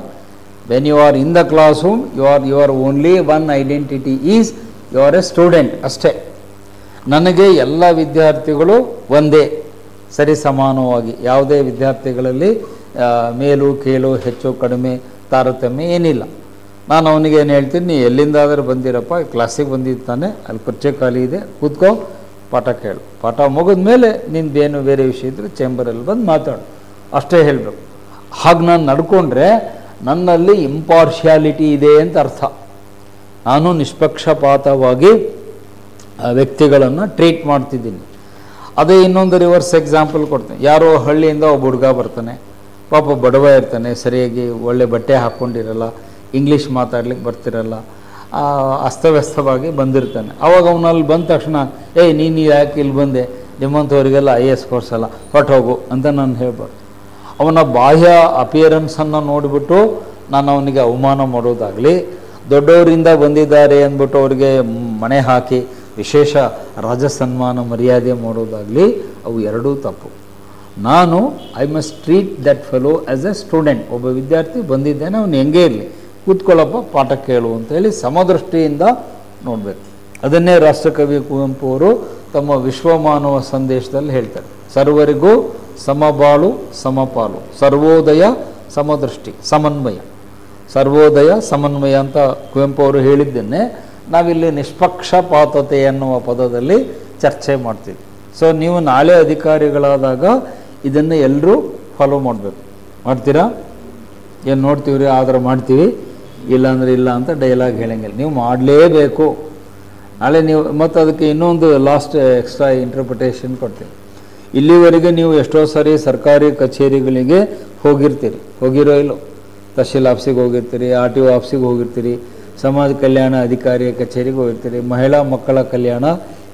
Speaker 1: When you are in the classroom you are only one identity is you are a student ಅಷ್ಟೇ. ನನಗೆ ಎಲ್ಲ ವಿದ್ಯಾರ್ಥಿಗಳು ಒಂದೇ, ಸರಿ ಸಮಾನವಾಗಿ. ಯಾವುದೇ ವಿದ್ಯಾರ್ಥಿಗಳಲ್ಲಿ ಮೇಲು ಕೀಳು ಹೆಚ್ಚು ಕಡಿಮೆ ತಾರತಮ್ಯ ಏನಿಲ್ಲ. ನಾನು ಅವನಿಗೆ ಏನು ಹೇಳ್ತೀನಿ, ನೀ ಎಲ್ಲಿಂದಾದರೂ ಬಂದಿರಪ್ಪ, ಕ್ಲಾಸಿಗೆ ಬಂದಿದ್ದಾನೆ, ಅಲ್ಲಿ ಕುರ್ಚಿ ಖಾಲಿ ಇದೆ, ಕೂತ್ಕೋ, ಪಾಠ ಕೇಳು. ಪಾಠ ಮುಗಿದ ಮೇಲೆ ನಿಂದೇನು ಬೇರೆ ವಿಷಯ ಇದ್ದರೆ ಚೇಂಬರಲ್ಲಿ ಬಂದು ಮಾತಾಡು, ಅಷ್ಟೇ ಹೇಳಬೇಕು. ಹಾಗೆ ನಾನು ನಡ್ಕೊಂಡ್ರೆ ನನ್ನಲ್ಲಿ ಇಂಪಾರ್ಷಿಯಾಲಿಟಿ ಇದೆ ಅಂತ ಅರ್ಥ. ನಾನು ನಿಷ್ಪಕ್ಷಪಾತವಾಗಿ ವ್ಯಕ್ತಿಗಳನ್ನು ಟ್ರೀಟ್ ಮಾಡ್ತಿದ್ದೀನಿ. ಅದೇ ಇನ್ನೊಂದು ರಿವರ್ಸ್ ಎಕ್ಸಾಂಪಲ್ ಕೊಡ್ತೀನಿ. ಯಾರೋ ಹಳ್ಳಿಯಿಂದ ಒಬ್ಬ ಹುಡುಗ ಬರ್ತಾನೆ, ಪಾಪ ಬಡವ ಇರ್ತಾನೆ, ಸರಿಯಾಗಿ ಒಳ್ಳೆ ಬಟ್ಟೆ ಹಾಕ್ಕೊಂಡಿರಲ್ಲ, ಇಂಗ್ಲೀಷ್ ಮಾತಾಡ್ಲಿಕ್ಕೆ ಬರ್ತಿರಲ್ಲ, ಅಸ್ತವ್ಯಸ್ತವಾಗಿ ಬಂದಿರ್ತಾನೆ. ಅವಾಗ ಅವನಲ್ಲಿ ಬಂದ ತಕ್ಷಣ ನೀನು ಯಾಕೆ ಇಲ್ಲಿ ಬಂದೆ, ನಿಮ್ಮಂಥವರಿಗೆಲ್ಲ IAS ಕೋರ್ಸ್ ಅಲ್ಲ, ಹೊರಟು ಹೋಗು ಅಂತ ನಾನು ಹೇಳ್ಬಾರ್ದು. ಅವನ ಬಾಹ್ಯ ಅಪಿಯರೆನ್ಸನ್ನು ನೋಡಿಬಿಟ್ಟು ನಾನು ಅವನಿಗೆ ಅವಮಾನ ಮಾಡೋದಾಗಲಿ, ದೊಡ್ಡವರಿಂದ ಬಂದಿದ್ದಾರೆ ಅಂದ್ಬಿಟ್ಟು ಅವರಿಗೆ ಮಣೆ ಹಾಕಿ ವಿಶೇಷ ರಾಜ ಸನ್ಮಾನ ಮರ್ಯಾದೆ ಮಾಡೋದಾಗಲಿ, ಅವು ಎರಡೂ ತಪ್ಪು. ನಾನು I must treat that fellow as A student. ಒಬ್ಬ ವಿದ್ಯಾರ್ಥಿ ಬಂದಿದ್ದೇನೆ, ಅವನು ಹೆಂಗೇ ಇರಲಿ, ಕೂತ್ಕೊಳ್ಳಪ್ಪ, ಪಾಠ ಕೇಳು ಅಂತೇಳಿ ಸಮದೃಷ್ಟಿಯಿಂದ ನೋಡಬೇಕು. ಅದನ್ನೇ ರಾಷ್ಟ್ರಕವಿ ಕುವೆಂಪು ಅವರು ತಮ್ಮ ವಿಶ್ವಮಾನವ ಸಂದೇಶದಲ್ಲಿ ಹೇಳ್ತಾರೆ. ಸರ್ವರಿಗೂ ಸಮಬಾಳು ಸಮಪಾಲು, ಸರ್ವೋದಯ ಸಮದೃಷ್ಟಿ ಸಮನ್ವಯ. ಸರ್ವೋದಯ ಸಮನ್ವಯ ಅಂತ ಕುವೆಂಪು ಅವರು ಹೇಳಿದ್ದನ್ನೇ ನಾವಿಲ್ಲಿ ನಿಷ್ಪಕ್ಷಪಾತತೆ ಎನ್ನುವ ಪದದಲ್ಲಿ ಚರ್ಚೆ ಮಾಡ್ತೀವಿ. ಸೊ ನೀವು ನಾಳೆ ಅಧಿಕಾರಿಗಳಾದಾಗ ಇದನ್ನು ಎಲ್ಲರೂ ಫಾಲೋ ಮಾಡಬೇಕು. ಮಾಡ್ತೀರಾ? ಏನು ನೋಡ್ತೀವ್ರಿ, ಆದ್ರೆ ಮಾಡ್ತೀವಿ, ಇಲ್ಲಾಂದ್ರೆ ಇಲ್ಲ ಅಂತ ಡೈಲಾಗ್ ಹೇಳಂಗಿಲ್ಲ. ನೀವು ಮಾಡಲೇಬೇಕು. ನಾಳೆ ನೀವು ಮತ್ತು ಅದಕ್ಕೆ ಇನ್ನೊಂದು ಲಾಸ್ಟ್ ಎಕ್ಸ್ಟ್ರಾ ಇಂಟರ್ಪ್ರಿಟೇಷನ್ ಕೊಡ್ತೀವಿ. ಇಲ್ಲಿವರೆಗೆ ನೀವು ಎಷ್ಟೋ ಸಾರಿ ಸರ್ಕಾರಿ ಕಚೇರಿಗಳಿಗೆ ಹೋಗಿರ್ತೀರಿ, ಹೋಗಿರೋ ಇಲ್ಲೋ? ತಹಶೀಲ್ ಆಫೀಸಿಗೆ ಹೋಗಿರ್ತೀರಿ, RTO ಆಫೀಸಿಗೆ ಹೋಗಿರ್ತೀರಿ, ಸಮಾಜ ಕಲ್ಯಾಣ ಅಧಿಕಾರಿಯ ಕಚೇರಿಗೆ ಹೋಗಿರ್ತೀರಿ, ಮಹಿಳಾ ಮಕ್ಕಳ ಕಲ್ಯಾಣ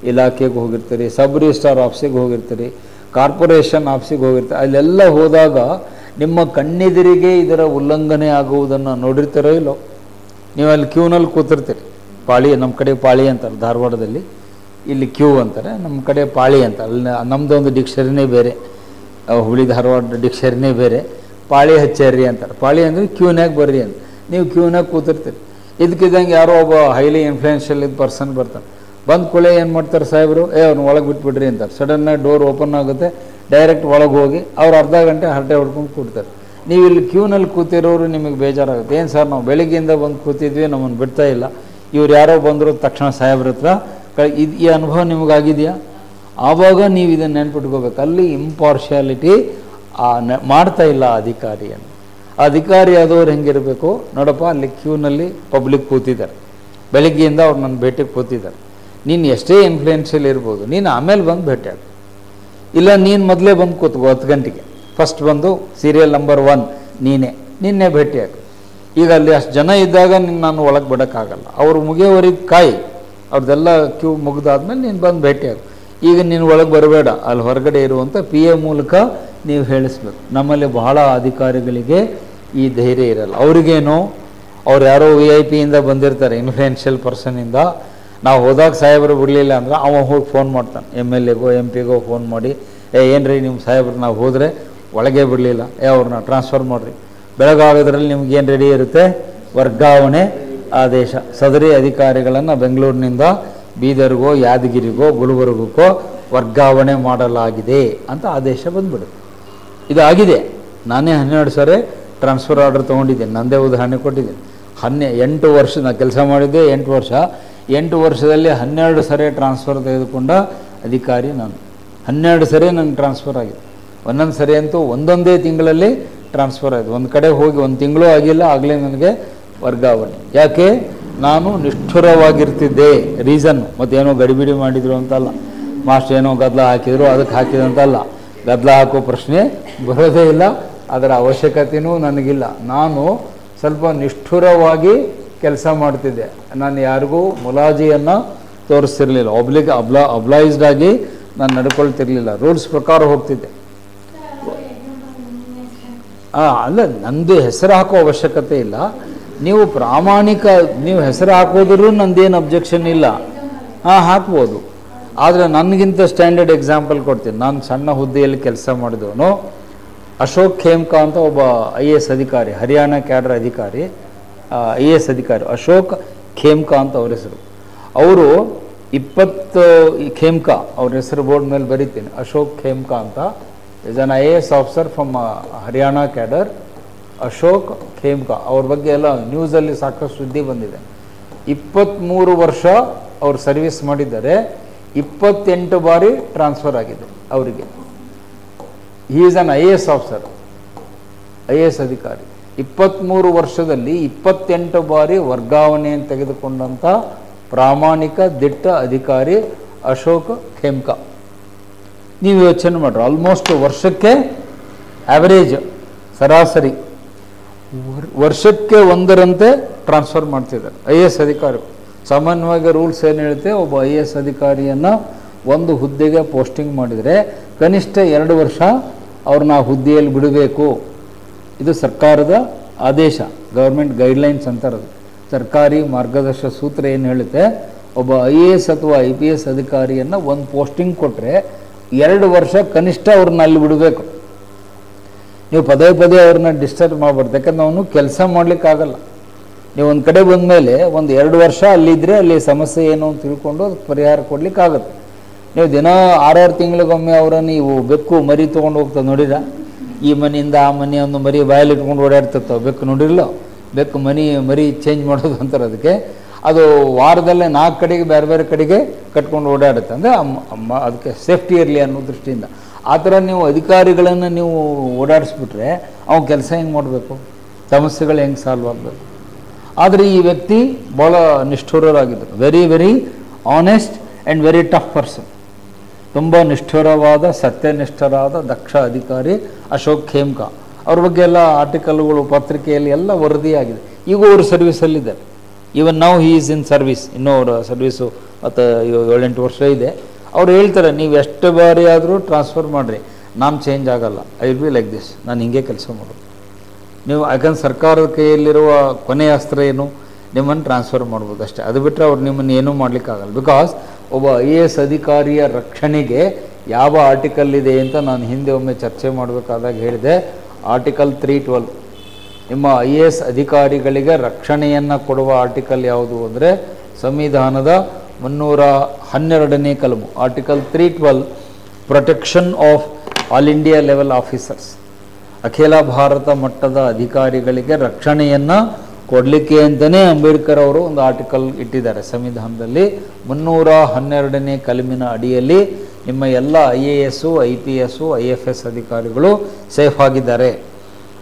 Speaker 1: ಇಲಾಖೆಗೆ ಹೋಗಿರ್ತೀರಿ, ಸಬ್ ರಿಜಿಸ್ಟ್ರಾರ್ ಆಫೀಸಿಗೆ ಹೋಗಿರ್ತೀರಿ, ಕಾರ್ಪೊರೇಷನ್ ಆಫೀಸಿಗೆ ಹೋಗಿರ್ತೀರಿ. ಅಲ್ಲೆಲ್ಲ ಹೋದಾಗ ನಿಮ್ಮ ಕಣ್ಣೆದುರಿಗೆ ಇದರ ಉಲ್ಲಂಘನೆ ಆಗುವುದನ್ನು ನೋಡಿರ್ತೀರೋ ಇಲ್ಲೋ? ನೀವು ಅಲ್ಲಿ ಕ್ಯೂನಲ್ಲಿ ಕೂತಿರ್ತೀರಿ. ಪಾಳಿ, ನಮ್ಮ ಕಡೆ ಪಾಳಿ ಅಂತಾರೆ ಧಾರವಾಡದಲ್ಲಿ, ಇಲ್ಲಿ ಕ್ಯೂ ಅಂತಾರೆ, ನಮ್ಮ ಕಡೆ ಪಾಳಿ ಅಂತ. ಅಲ್ಲಿ ನಮ್ಮದೊಂದು ಡಿಕ್ಷರಿನೇ ಬೇರೆ, ಹುಳಿ ಧಾರವಾಡ ಡಿಕ್ಷರಿನೇ ಬೇರೆ. ಪಾಳಿ ಹಚ್ಚೇರಿ ಅಂತಾರೆ. ಪಾಳಿ ಅಂದರೆ ಕ್ಯೂನಾಗ ಬರ್ರಿ ಅಂತ. ನೀವು ಕ್ಯೂನಾಗ ಕೂತಿರ್ತೀರಿ. ಇದಕ್ಕಿದ್ದಂಗೆ ಯಾರೋ ಒಬ್ಬ ಹೈಲಿ ಇನ್ಫ್ಲೂಯೆನ್ಷಿಯಲ್ ಪರ್ಸನ್ ಬರ್ತಾನೆ. ಬಂದ ಕೂಡಲೇ ಏನು ಮಾಡ್ತಾರೆ ಸಾಹೇಬರು, ಅವ್ನು ಒಳಗೆ ಬಿಟ್ಬಿಡ್ರಿ ಅಂತಾರೆ. ಸಡನ್ನಾಗಿ ಡೋರ್ ಓಪನ್ ಆಗುತ್ತೆ, ಡೈರೆಕ್ಟ್ ಒಳಗೆ ಹೋಗಿ ಅವ್ರು ಅರ್ಧ ಗಂಟೆ ಹರಟೆ ಹೊಡ್ಕೊಂಡು ಕೂಡ್ತಾರೆ. ನೀವು ಇಲ್ಲಿ ಕ್ಯೂನಲ್ಲಿ ಕೂತಿರೋರು ನಿಮಗೆ ಬೇಜಾರಾಗುತ್ತೆ. ಏನು ಸರ್, ನಾವು ಬೆಳಿಗ್ಗೆಯಿಂದ ಬಂದು ಕೂತಿದ್ವಿ, ನಮ್ಮನ್ನು ಬಿಡ್ತಾ ಇಲ್ಲ, ಇವ್ರು ಯಾರೋ ಬಂದರು ತಕ್ಷಣ ಸಾಹೇಬ್ರ ಹತ್ರ ಈ ಅನುಭವ ನಿಮಗಾಗಿದೆಯಾ? ಆವಾಗ ನೀವು ಇದನ್ನು ನೆನ್ಪಿಟ್ಕೋಬೇಕು. ಅಲ್ಲಿ ಇಂಪಾರ್ಷಿಯಾಲಿಟಿ ಮಾಡ್ತಾ ಇಲ್ಲ ಅಧಿಕಾರಿಯನ್ನು. ಅಧಿಕಾರಿ ಆದವ್ರು ಹೆಂಗಿರಬೇಕು ನೋಡಪ್ಪ, ಅಲ್ಲಿ ಕ್ಯೂನಲ್ಲಿ ಪಬ್ಲಿಕ್ ಕೂತಿದ್ದಾರೆ, ಬೆಳಗ್ಗೆಯಿಂದ ಅವ್ರು ನನ್ನ ಭೇಟಿಗೆ ಕೂತಿದ್ದಾರೆ. ನೀನು ಎಷ್ಟೇ ಇನ್ಫ್ಲೂಯೆನ್ಷಿಯಲ್ ಇರ್ಬೋದು, ನೀನು ಆಮೇಲೆ ಬಂದು ಭೇಟಿ ಆಗ. ಇಲ್ಲ ನೀನು ಮೊದಲೇ ಬಂದು ಕೂತ್ಕೋ 10 ಗಂಟೆಗೆ, ಫಸ್ಟ್ ಬಂದು ಸೀರಿಯಲ್ ನಂಬರ್ 1 ನಿನ್ನೆ ಭೇಟಿ ಆಗ. ಈಗ ಅಲ್ಲಿ ಅಷ್ಟು ಜನ ಇದ್ದಾಗ ನಾನು ಒಳಗೆ ಬಿಡೋಕ್ಕಾಗಲ್ಲ. ಅವರು ಮುಗಿಯೋವರೆಗೆ ಕಾಯಿ, ಅವ್ರದ್ದೆಲ್ಲ ಕ್ಯೂ ಮುಗಿದಾದ್ಮೇಲೆ ನೀನು ಬಂದು ಭೇಟಿ ಆಗ. ಈಗ ನೀನು ಒಳಗೆ ಬರಬೇಡ, ಅಲ್ಲಿ ಹೊರಗಡೆ ಇರುವಂಥ PA ಮೂಲಕ ನೀವು ಹೇಳಿಸ್ಬೇಕು. ನಮ್ಮಲ್ಲಿ ಬಹಳ ಅಧಿಕಾರಿಗಳಿಗೆ ಈ ಧೈರ್ಯ ಇರಲ್ಲ. ಅವ್ರಿಗೇನು, ಅವ್ರು ಯಾರೋ VIP ಇಂದ ಬಂದಿರ್ತಾರೆ, ಇನ್ಫ್ಲೂಯೆನ್ಷಿಯಲ್ ಪರ್ಸನಿಂದ. ನಾವು ಹೋದಾಗ ಸಾಹೇಬರು ಬಿಡಲಿಲ್ಲ ಅಂದ್ರೆ ಅವ ಹೋಗಿ ಫೋನ್ ಮಾಡ್ತಾನೆ, MLAಗೋ MP ಗೋ ಫೋನ್ ಮಾಡಿ, ಏನ್ರಿ ನಿಮ್ಮ ಸಾಹೇಬ್ರು ನಾವು ಹೋದರೆ ಒಳಗೆ ಬಿಡಲಿಲ್ಲ, ಅವ್ರನ್ನ ಟ್ರಾನ್ಸ್ಫರ್ ಮಾಡಿರಿ, ಬೆಳಗಾಗೋದ್ರಲ್ಲಿ ನಿಮ್ಗೆ ಏನು ರೆಡಿ ಇರುತ್ತೆ, ವರ್ಗಾವಣೆ ಆದೇಶ. ಸದರಿ ಅಧಿಕಾರಿಗಳನ್ನು ಬೆಂಗಳೂರಿನಿಂದ ಬೀದರ್ಗೋ ಯಾದಗಿರಿಗೋ ಗುಲ್ಬರ್ಗಕ್ಕೋ ವರ್ಗಾವಣೆ ಮಾಡಲಾಗಿದೆ ಅಂತ ಆದೇಶ ಬಂದ್ಬಿಡುತ್ತೆ. ಇದಾಗಿದೆ. ನಾನೇ 12 ಸರಿ ಟ್ರಾನ್ಸ್ಫರ್ ಆರ್ಡರ್ ತೊಗೊಂಡಿದ್ದೇನೆ, ನಂದೇ ಉದಾಹರಣೆ ಕೊಟ್ಟಿದ್ದೇನೆ. 8 ವರ್ಷ ನಾನು ಕೆಲಸ ಮಾಡಿದ್ದೆ, 8 ವರ್ಷ. 8 ವರ್ಷದಲ್ಲಿ 12 ಸರಿ ಟ್ರಾನ್ಸ್ಫರ್ ತೆಗೆದುಕೊಂಡ ಅಧಿಕಾರಿ ನಾನು. 12 ಸರಿ ನನಗೆ ಟ್ರಾನ್ಸ್ಫರ್ ಆಗಿದೆ. ಒಂದೊಂದು ಸರಿ ಅಂತೂ ಒಂದೊಂದೇ ತಿಂಗಳಲ್ಲಿ ಟ್ರಾನ್ಸ್ಫರ್ ಆಯಿತು. ಒಂದು ಕಡೆ ಹೋಗಿ 1 ತಿಂಗಳು ಆಗಿಲ್ಲ, ಆಗಲೇ ನನಗೆ ವರ್ಗಾವಣೆ. ಯಾಕೆ? ನಾನು ನಿಷ್ಠುರವಾಗಿರ್ತಿದ್ದೆ. ರೀಸನ್ ಮತ್ತೇನೋ ಗಡಿಬಿಡಿ ಮಾಡಿದರು ಅಂತಲ್ಲ, ಮಾಸ್ಟರ್ ಏನೋ ಗದ್ದಲ ಹಾಕಿದ್ರು ಅದಕ್ಕೆ ಹಾಕಿದಂತಲ್ಲ. ಗದ್ದಲ ಹಾಕೋ ಪ್ರಶ್ನೆ ಬರೋದೇ ಇಲ್ಲ, ಅದರ ಅವಶ್ಯಕತೆಯೂ ನನಗಿಲ್ಲ. ನಾನು ಸ್ವಲ್ಪ ನಿಷ್ಠುರವಾಗಿ ಕೆಲಸ ಮಾಡ್ತಿದ್ದೆ. ನಾನು ಯಾರಿಗೂ ಮುಲಾಜಿಯನ್ನು ತೋರಿಸ್ತಿರ್ಲಿಲ್ಲ, ಅಬ್ಲೈಸ್ಡ್ ಆಗಿ ನಾನು ನಡ್ಕೊಳ್ತಿರ್ಲಿಲ್ಲ, ರೂಲ್ಸ್ ಪ್ರಕಾರ ಹೋಗ್ತಿದ್ದೆ. ಅಲ್ಲ, ನಂದು ಹೆಸರು ಹಾಕೋ ಅವಶ್ಯಕತೆ ಇಲ್ಲ. ನೀವು ಪ್ರಾಮಾಣಿಕ, ನೀವು ಹೆಸರು ಹಾಕೋದ್ರೂ ನಂದೇನು ಅಬ್ಜೆಕ್ಷನ್ ಇಲ್ಲ, ಹಾಕ್ಬೋದು. ಆದರೆ ನನಗಿಂತ ಸ್ಟ್ಯಾಂಡರ್ಡ್ ಎಕ್ಸಾಂಪಲ್ ಕೊಡ್ತೀನಿ. ನಾನು ಸಣ್ಣ ಹುದ್ದೆಯಲ್ಲಿ ಕೆಲಸ ಮಾಡಿದವನು. ಅಶೋಕ್ ಖೇಮ್ಕಾ ಅಂತ ಒಬ್ಬ IAS ಅಧಿಕಾರಿ, ಹರಿಯಾಣ ಕ್ಯಾಡರ್ ಅಧಿಕಾರಿ, IAS ಅಧಿಕಾರಿ ಅಶೋಕ್ ಖೇಮ್ಕಾ ಅಂತ ಅವ್ರ ಹೆಸರು. ಅವರು 20 ಖೇಮ್ಕಾ, ಅವ್ರ ಹೆಸರು ಬೋರ್ಡ್ ಮೇಲೆ ಬರೀತೀನಿ, ಅಶೋಕ್ ಖೇಮ್ಕಾ ಅಂತ. Is an IAS officer from Haryana cadre, Ashok Khemka. ಅವ್ರ ಬಗ್ಗೆ ಎಲ್ಲ ನ್ಯೂಸಲ್ಲಿ ಸಾಕಷ್ಟು ಸುದ್ದಿ ಬಂದಿದೆ. 23 ವರ್ಷ ಅವರು ಸರ್ವಿಸ್ ಮಾಡಿದ್ದಾರೆ. 28 ಬಾರಿ ಟ್ರಾನ್ಸ್ಫರ್ ಆಗಿದೆ ಅವರಿಗೆ. He is an IAS officer, IAS ಅಧಿಕಾರಿ. 23 ವರ್ಷದಲ್ಲಿ 28 ಬಾರಿ ವರ್ಗಾವಣೆಯನ್ನು ತೆಗೆದುಕೊಂಡಂಥ ಪ್ರಾಮಾಣಿಕ ದಿಟ್ಟ ಅಧಿಕಾರಿ ಅಶೋಕ್ ಖೇಮ್ಕಾ. ನೀವು ಯೋಚನೆ ಮಾಡ್ರಿ, ಆಲ್ಮೋಸ್ಟ್ ವರ್ಷಕ್ಕೆ ಆ್ಯಾವರೇಜ್ ಸರಾಸರಿ ವರ್ಷಕ್ಕೆ 1ರಂತೆ ಟ್ರಾನ್ಸ್ಫರ್ ಮಾಡ್ತಿದ್ದಾರೆ IAS ಅಧಿಕಾರಿ. ಸಾಮಾನ್ಯವಾಗಿ ರೂಲ್ಸ್ ಏನು ಹೇಳುತ್ತೆ, ಒಬ್ಬ IAS ಅಧಿಕಾರಿಯನ್ನು ಒಂದು ಹುದ್ದೆಗೆ ಪೋಸ್ಟಿಂಗ್ ಮಾಡಿದರೆ ಕನಿಷ್ಠ 2 ವರ್ಷ ಅವ್ರನ್ನ ಹುದ್ದೆಯಲ್ಲಿ ಬಿಡಬೇಕು. ಇದು ಸರ್ಕಾರದ ಆದೇಶ, ಗೌರ್ಮೆಂಟ್ ಗೈಡ್ಲೈನ್ಸ್ ಅಂತಾರದು. ಸರ್ಕಾರಿ ಮಾರ್ಗದರ್ಶಕ ಸೂತ್ರ ಏನು ಹೇಳುತ್ತೆ, ಒಬ್ಬ IAS ಅಥವಾ IPS ಅಧಿಕಾರಿಯನ್ನು ಒಂದು ಪೋಸ್ಟಿಂಗ್ ಕೊಟ್ಟರೆ 2 ವರ್ಷ ಕನಿಷ್ಠ ಅವ್ರನ್ನ ಅಲ್ಲಿ ಬಿಡಬೇಕು. ನೀವು ಪದೇ ಪದೇ ಅವ್ರನ್ನ ಡಿಸ್ಟರ್ಬ್ ಮಾಡಬಾರ್ದು, ಯಾಕಂದ್ರೆ ಅವನು ಕೆಲಸ ಮಾಡಲಿಕ್ಕಾಗಲ್ಲ. ನೀವು ಒಂದು ಕಡೆ ಬಂದ ಮೇಲೆ 1-2 ವರ್ಷ ಅಲ್ಲಿದ್ದರೆ ಅಲ್ಲಿ ಸಮಸ್ಯೆ ಏನು ಅಂತ ತಿಳ್ಕೊಂಡು ಅದಕ್ಕೆ ಪರಿಹಾರ ಕೊಡಲಿಕ್ಕಾಗತ್ತೆ. ನೀವು ದಿನ 6-6 ತಿಂಗಳಿಗೊಮ್ಮೆ ಅವರನ್ನು ನೀವು ಬೆಕ್ಕು ಮರಿ ತೊಗೊಂಡು ಹೋಗ್ತದೆ ನೋಡಿರ, ಈ ಮನೆಯಿಂದ ಆ ಮನೆ ಒಂದು ಮರಿ ಬಾಯಲ್ಲಿ ಇಟ್ಕೊಂಡು ಓಡಾಡ್ತಿರ್ತಾವೆ, ಬೆಕ್ಕು ನೋಡಿರಲ್ಲ, ಬೆಕ್ಕು ಮರಿ ಚೇಂಜ್ ಮಾಡೋದು ಅಂತಾರೆ ಅದಕ್ಕೆ. ಅದು ವಾರದಲ್ಲೇ 4 ಕಡೆಗೆ ಬೇರೆ ಬೇರೆ ಕಡೆಗೆ ಕಟ್ಕೊಂಡು ಓಡಾಡುತ್ತೆ, ಅಂದರೆ ಅದಕ್ಕೆ ಸೇಫ್ಟಿ ಇರಲಿ ಅನ್ನೋ ದೃಷ್ಟಿಯಿಂದ. ಆ ಥರ ನೀವು ಅಧಿಕಾರಿಗಳನ್ನು ನೀವು ಓಡಾಡಿಸ್ಬಿಟ್ರೆ ಅವ್ನು ಕೆಲಸ ಹೆಂಗೆ ಮಾಡಬೇಕು, ಸಮಸ್ಯೆಗಳು ಹೆಂಗೆ ಸಾಲ್ವ್ ಆಗಬೇಕು. ಆದರೆ ಈ ವ್ಯಕ್ತಿ ಭಾಳ ನಿಷ್ಠುರರಾಗಿದ್ದರು. Very very honest and very tough person. ತುಂಬ ನಿಷ್ಠುರವಾದ, ಸತ್ಯನಿಷ್ಠರಾದ ದಕ್ಷ ಅಧಿಕಾರಿ ಅಶೋಕ್ ಖೇಮ್ಕಾ. ಅವ್ರ ಬಗ್ಗೆ ಎಲ್ಲ ಆರ್ಟಿಕಲ್ಗಳು ಪತ್ರಿಕೆಯಲ್ಲಿ ಎಲ್ಲ ವರದಿಯಾಗಿದೆ. ಈಗ ಅವರು ಸರ್ವಿಸಲ್ಲಿದ್ದಾರೆ. ಈವನ್ ನಾವು ಹಿ ಈಸ್ ಇನ್ ಸರ್ವಿಸ್, ಇನ್ನೂ ಅವರ ಸರ್ವಿಸು ಮತ್ತು 7-8 ವರ್ಷ ಇದೆ. ಅವ್ರು ಹೇಳ್ತಾರೆ, ನೀವು ಎಷ್ಟು ಬಾರಿ ಆದರೂ ಟ್ರಾನ್ಸ್ಫರ್ ಮಾಡಿರಿ, ನಾನು ಚೇಂಜ್ ಆಗಲ್ಲ, I will be like this, ನಾನು ಹಿಂಗೆ ಕೆಲಸ ಮಾಡೋದು. ನೀವು ಯಾಕಂದ್ರೆ ಸರ್ಕಾರದ ಕೈಯಲ್ಲಿರುವ ಕೊನೆಯ ಅಸ್ತ್ರ ಏನು, ನಿಮ್ಮನ್ನು ಟ್ರಾನ್ಸ್ಫರ್ ಮಾಡ್ಬೋದು ಅಷ್ಟೇ. ಅದು ಬಿಟ್ಟರೆ ಅವ್ರು ನಿಮ್ಮನ್ನು ಏನೂ ಮಾಡಲಿಕ್ಕಾಗಲ್ಲ. ಬಿಕಾಸ್ ಒಬ್ಬ IAS ಅಧಿಕಾರಿಯ ರಕ್ಷಣೆಗೆ ಯಾವ ಆರ್ಟಿಕಲ್ ಇದೆ ಅಂತ ನಾನು ಹಿಂದೆ ಒಮ್ಮೆ ಚರ್ಚೆ ಮಾಡಬೇಕಾದಾಗ ಹೇಳಿದೆ. ಆರ್ಟಿಕಲ್ 312. ನಿಮ್ಮ IAS ಅಧಿಕಾರಿಗಳಿಗೆ ರಕ್ಷಣೆಯನ್ನು ಕೊಡುವ ಆರ್ಟಿಕಲ್ ಯಾವುದು ಅಂದರೆ ಸಂವಿಧಾನದ 312ನೇ ಕಲಮು, article 312, protection of all India level officers. ಅಖಿಲ ಭಾರತ ಮಟ್ಟದ ಅಧಿಕಾರಿಗಳಿಗೆ ರಕ್ಷಣೆಯನ್ನು ಕೊಡಲಿಕ್ಕೆ ಅಂತಲೇ ಅಂಬೇಡ್ಕರ್ ಅವರು ಒಂದು ಆರ್ಟಿಕಲ್ ಇಟ್ಟಿದ್ದಾರೆ ಸಂವಿಧಾನದಲ್ಲಿ. 312ನೇ ಕಲಮಿನ ಅಡಿಯಲ್ಲಿ ನಿಮ್ಮ ಎಲ್ಲ IAS, IPS, IFS ಅಧಿಕಾರಿಗಳು ಸೇಫ್ ಆಗಿದ್ದಾರೆ.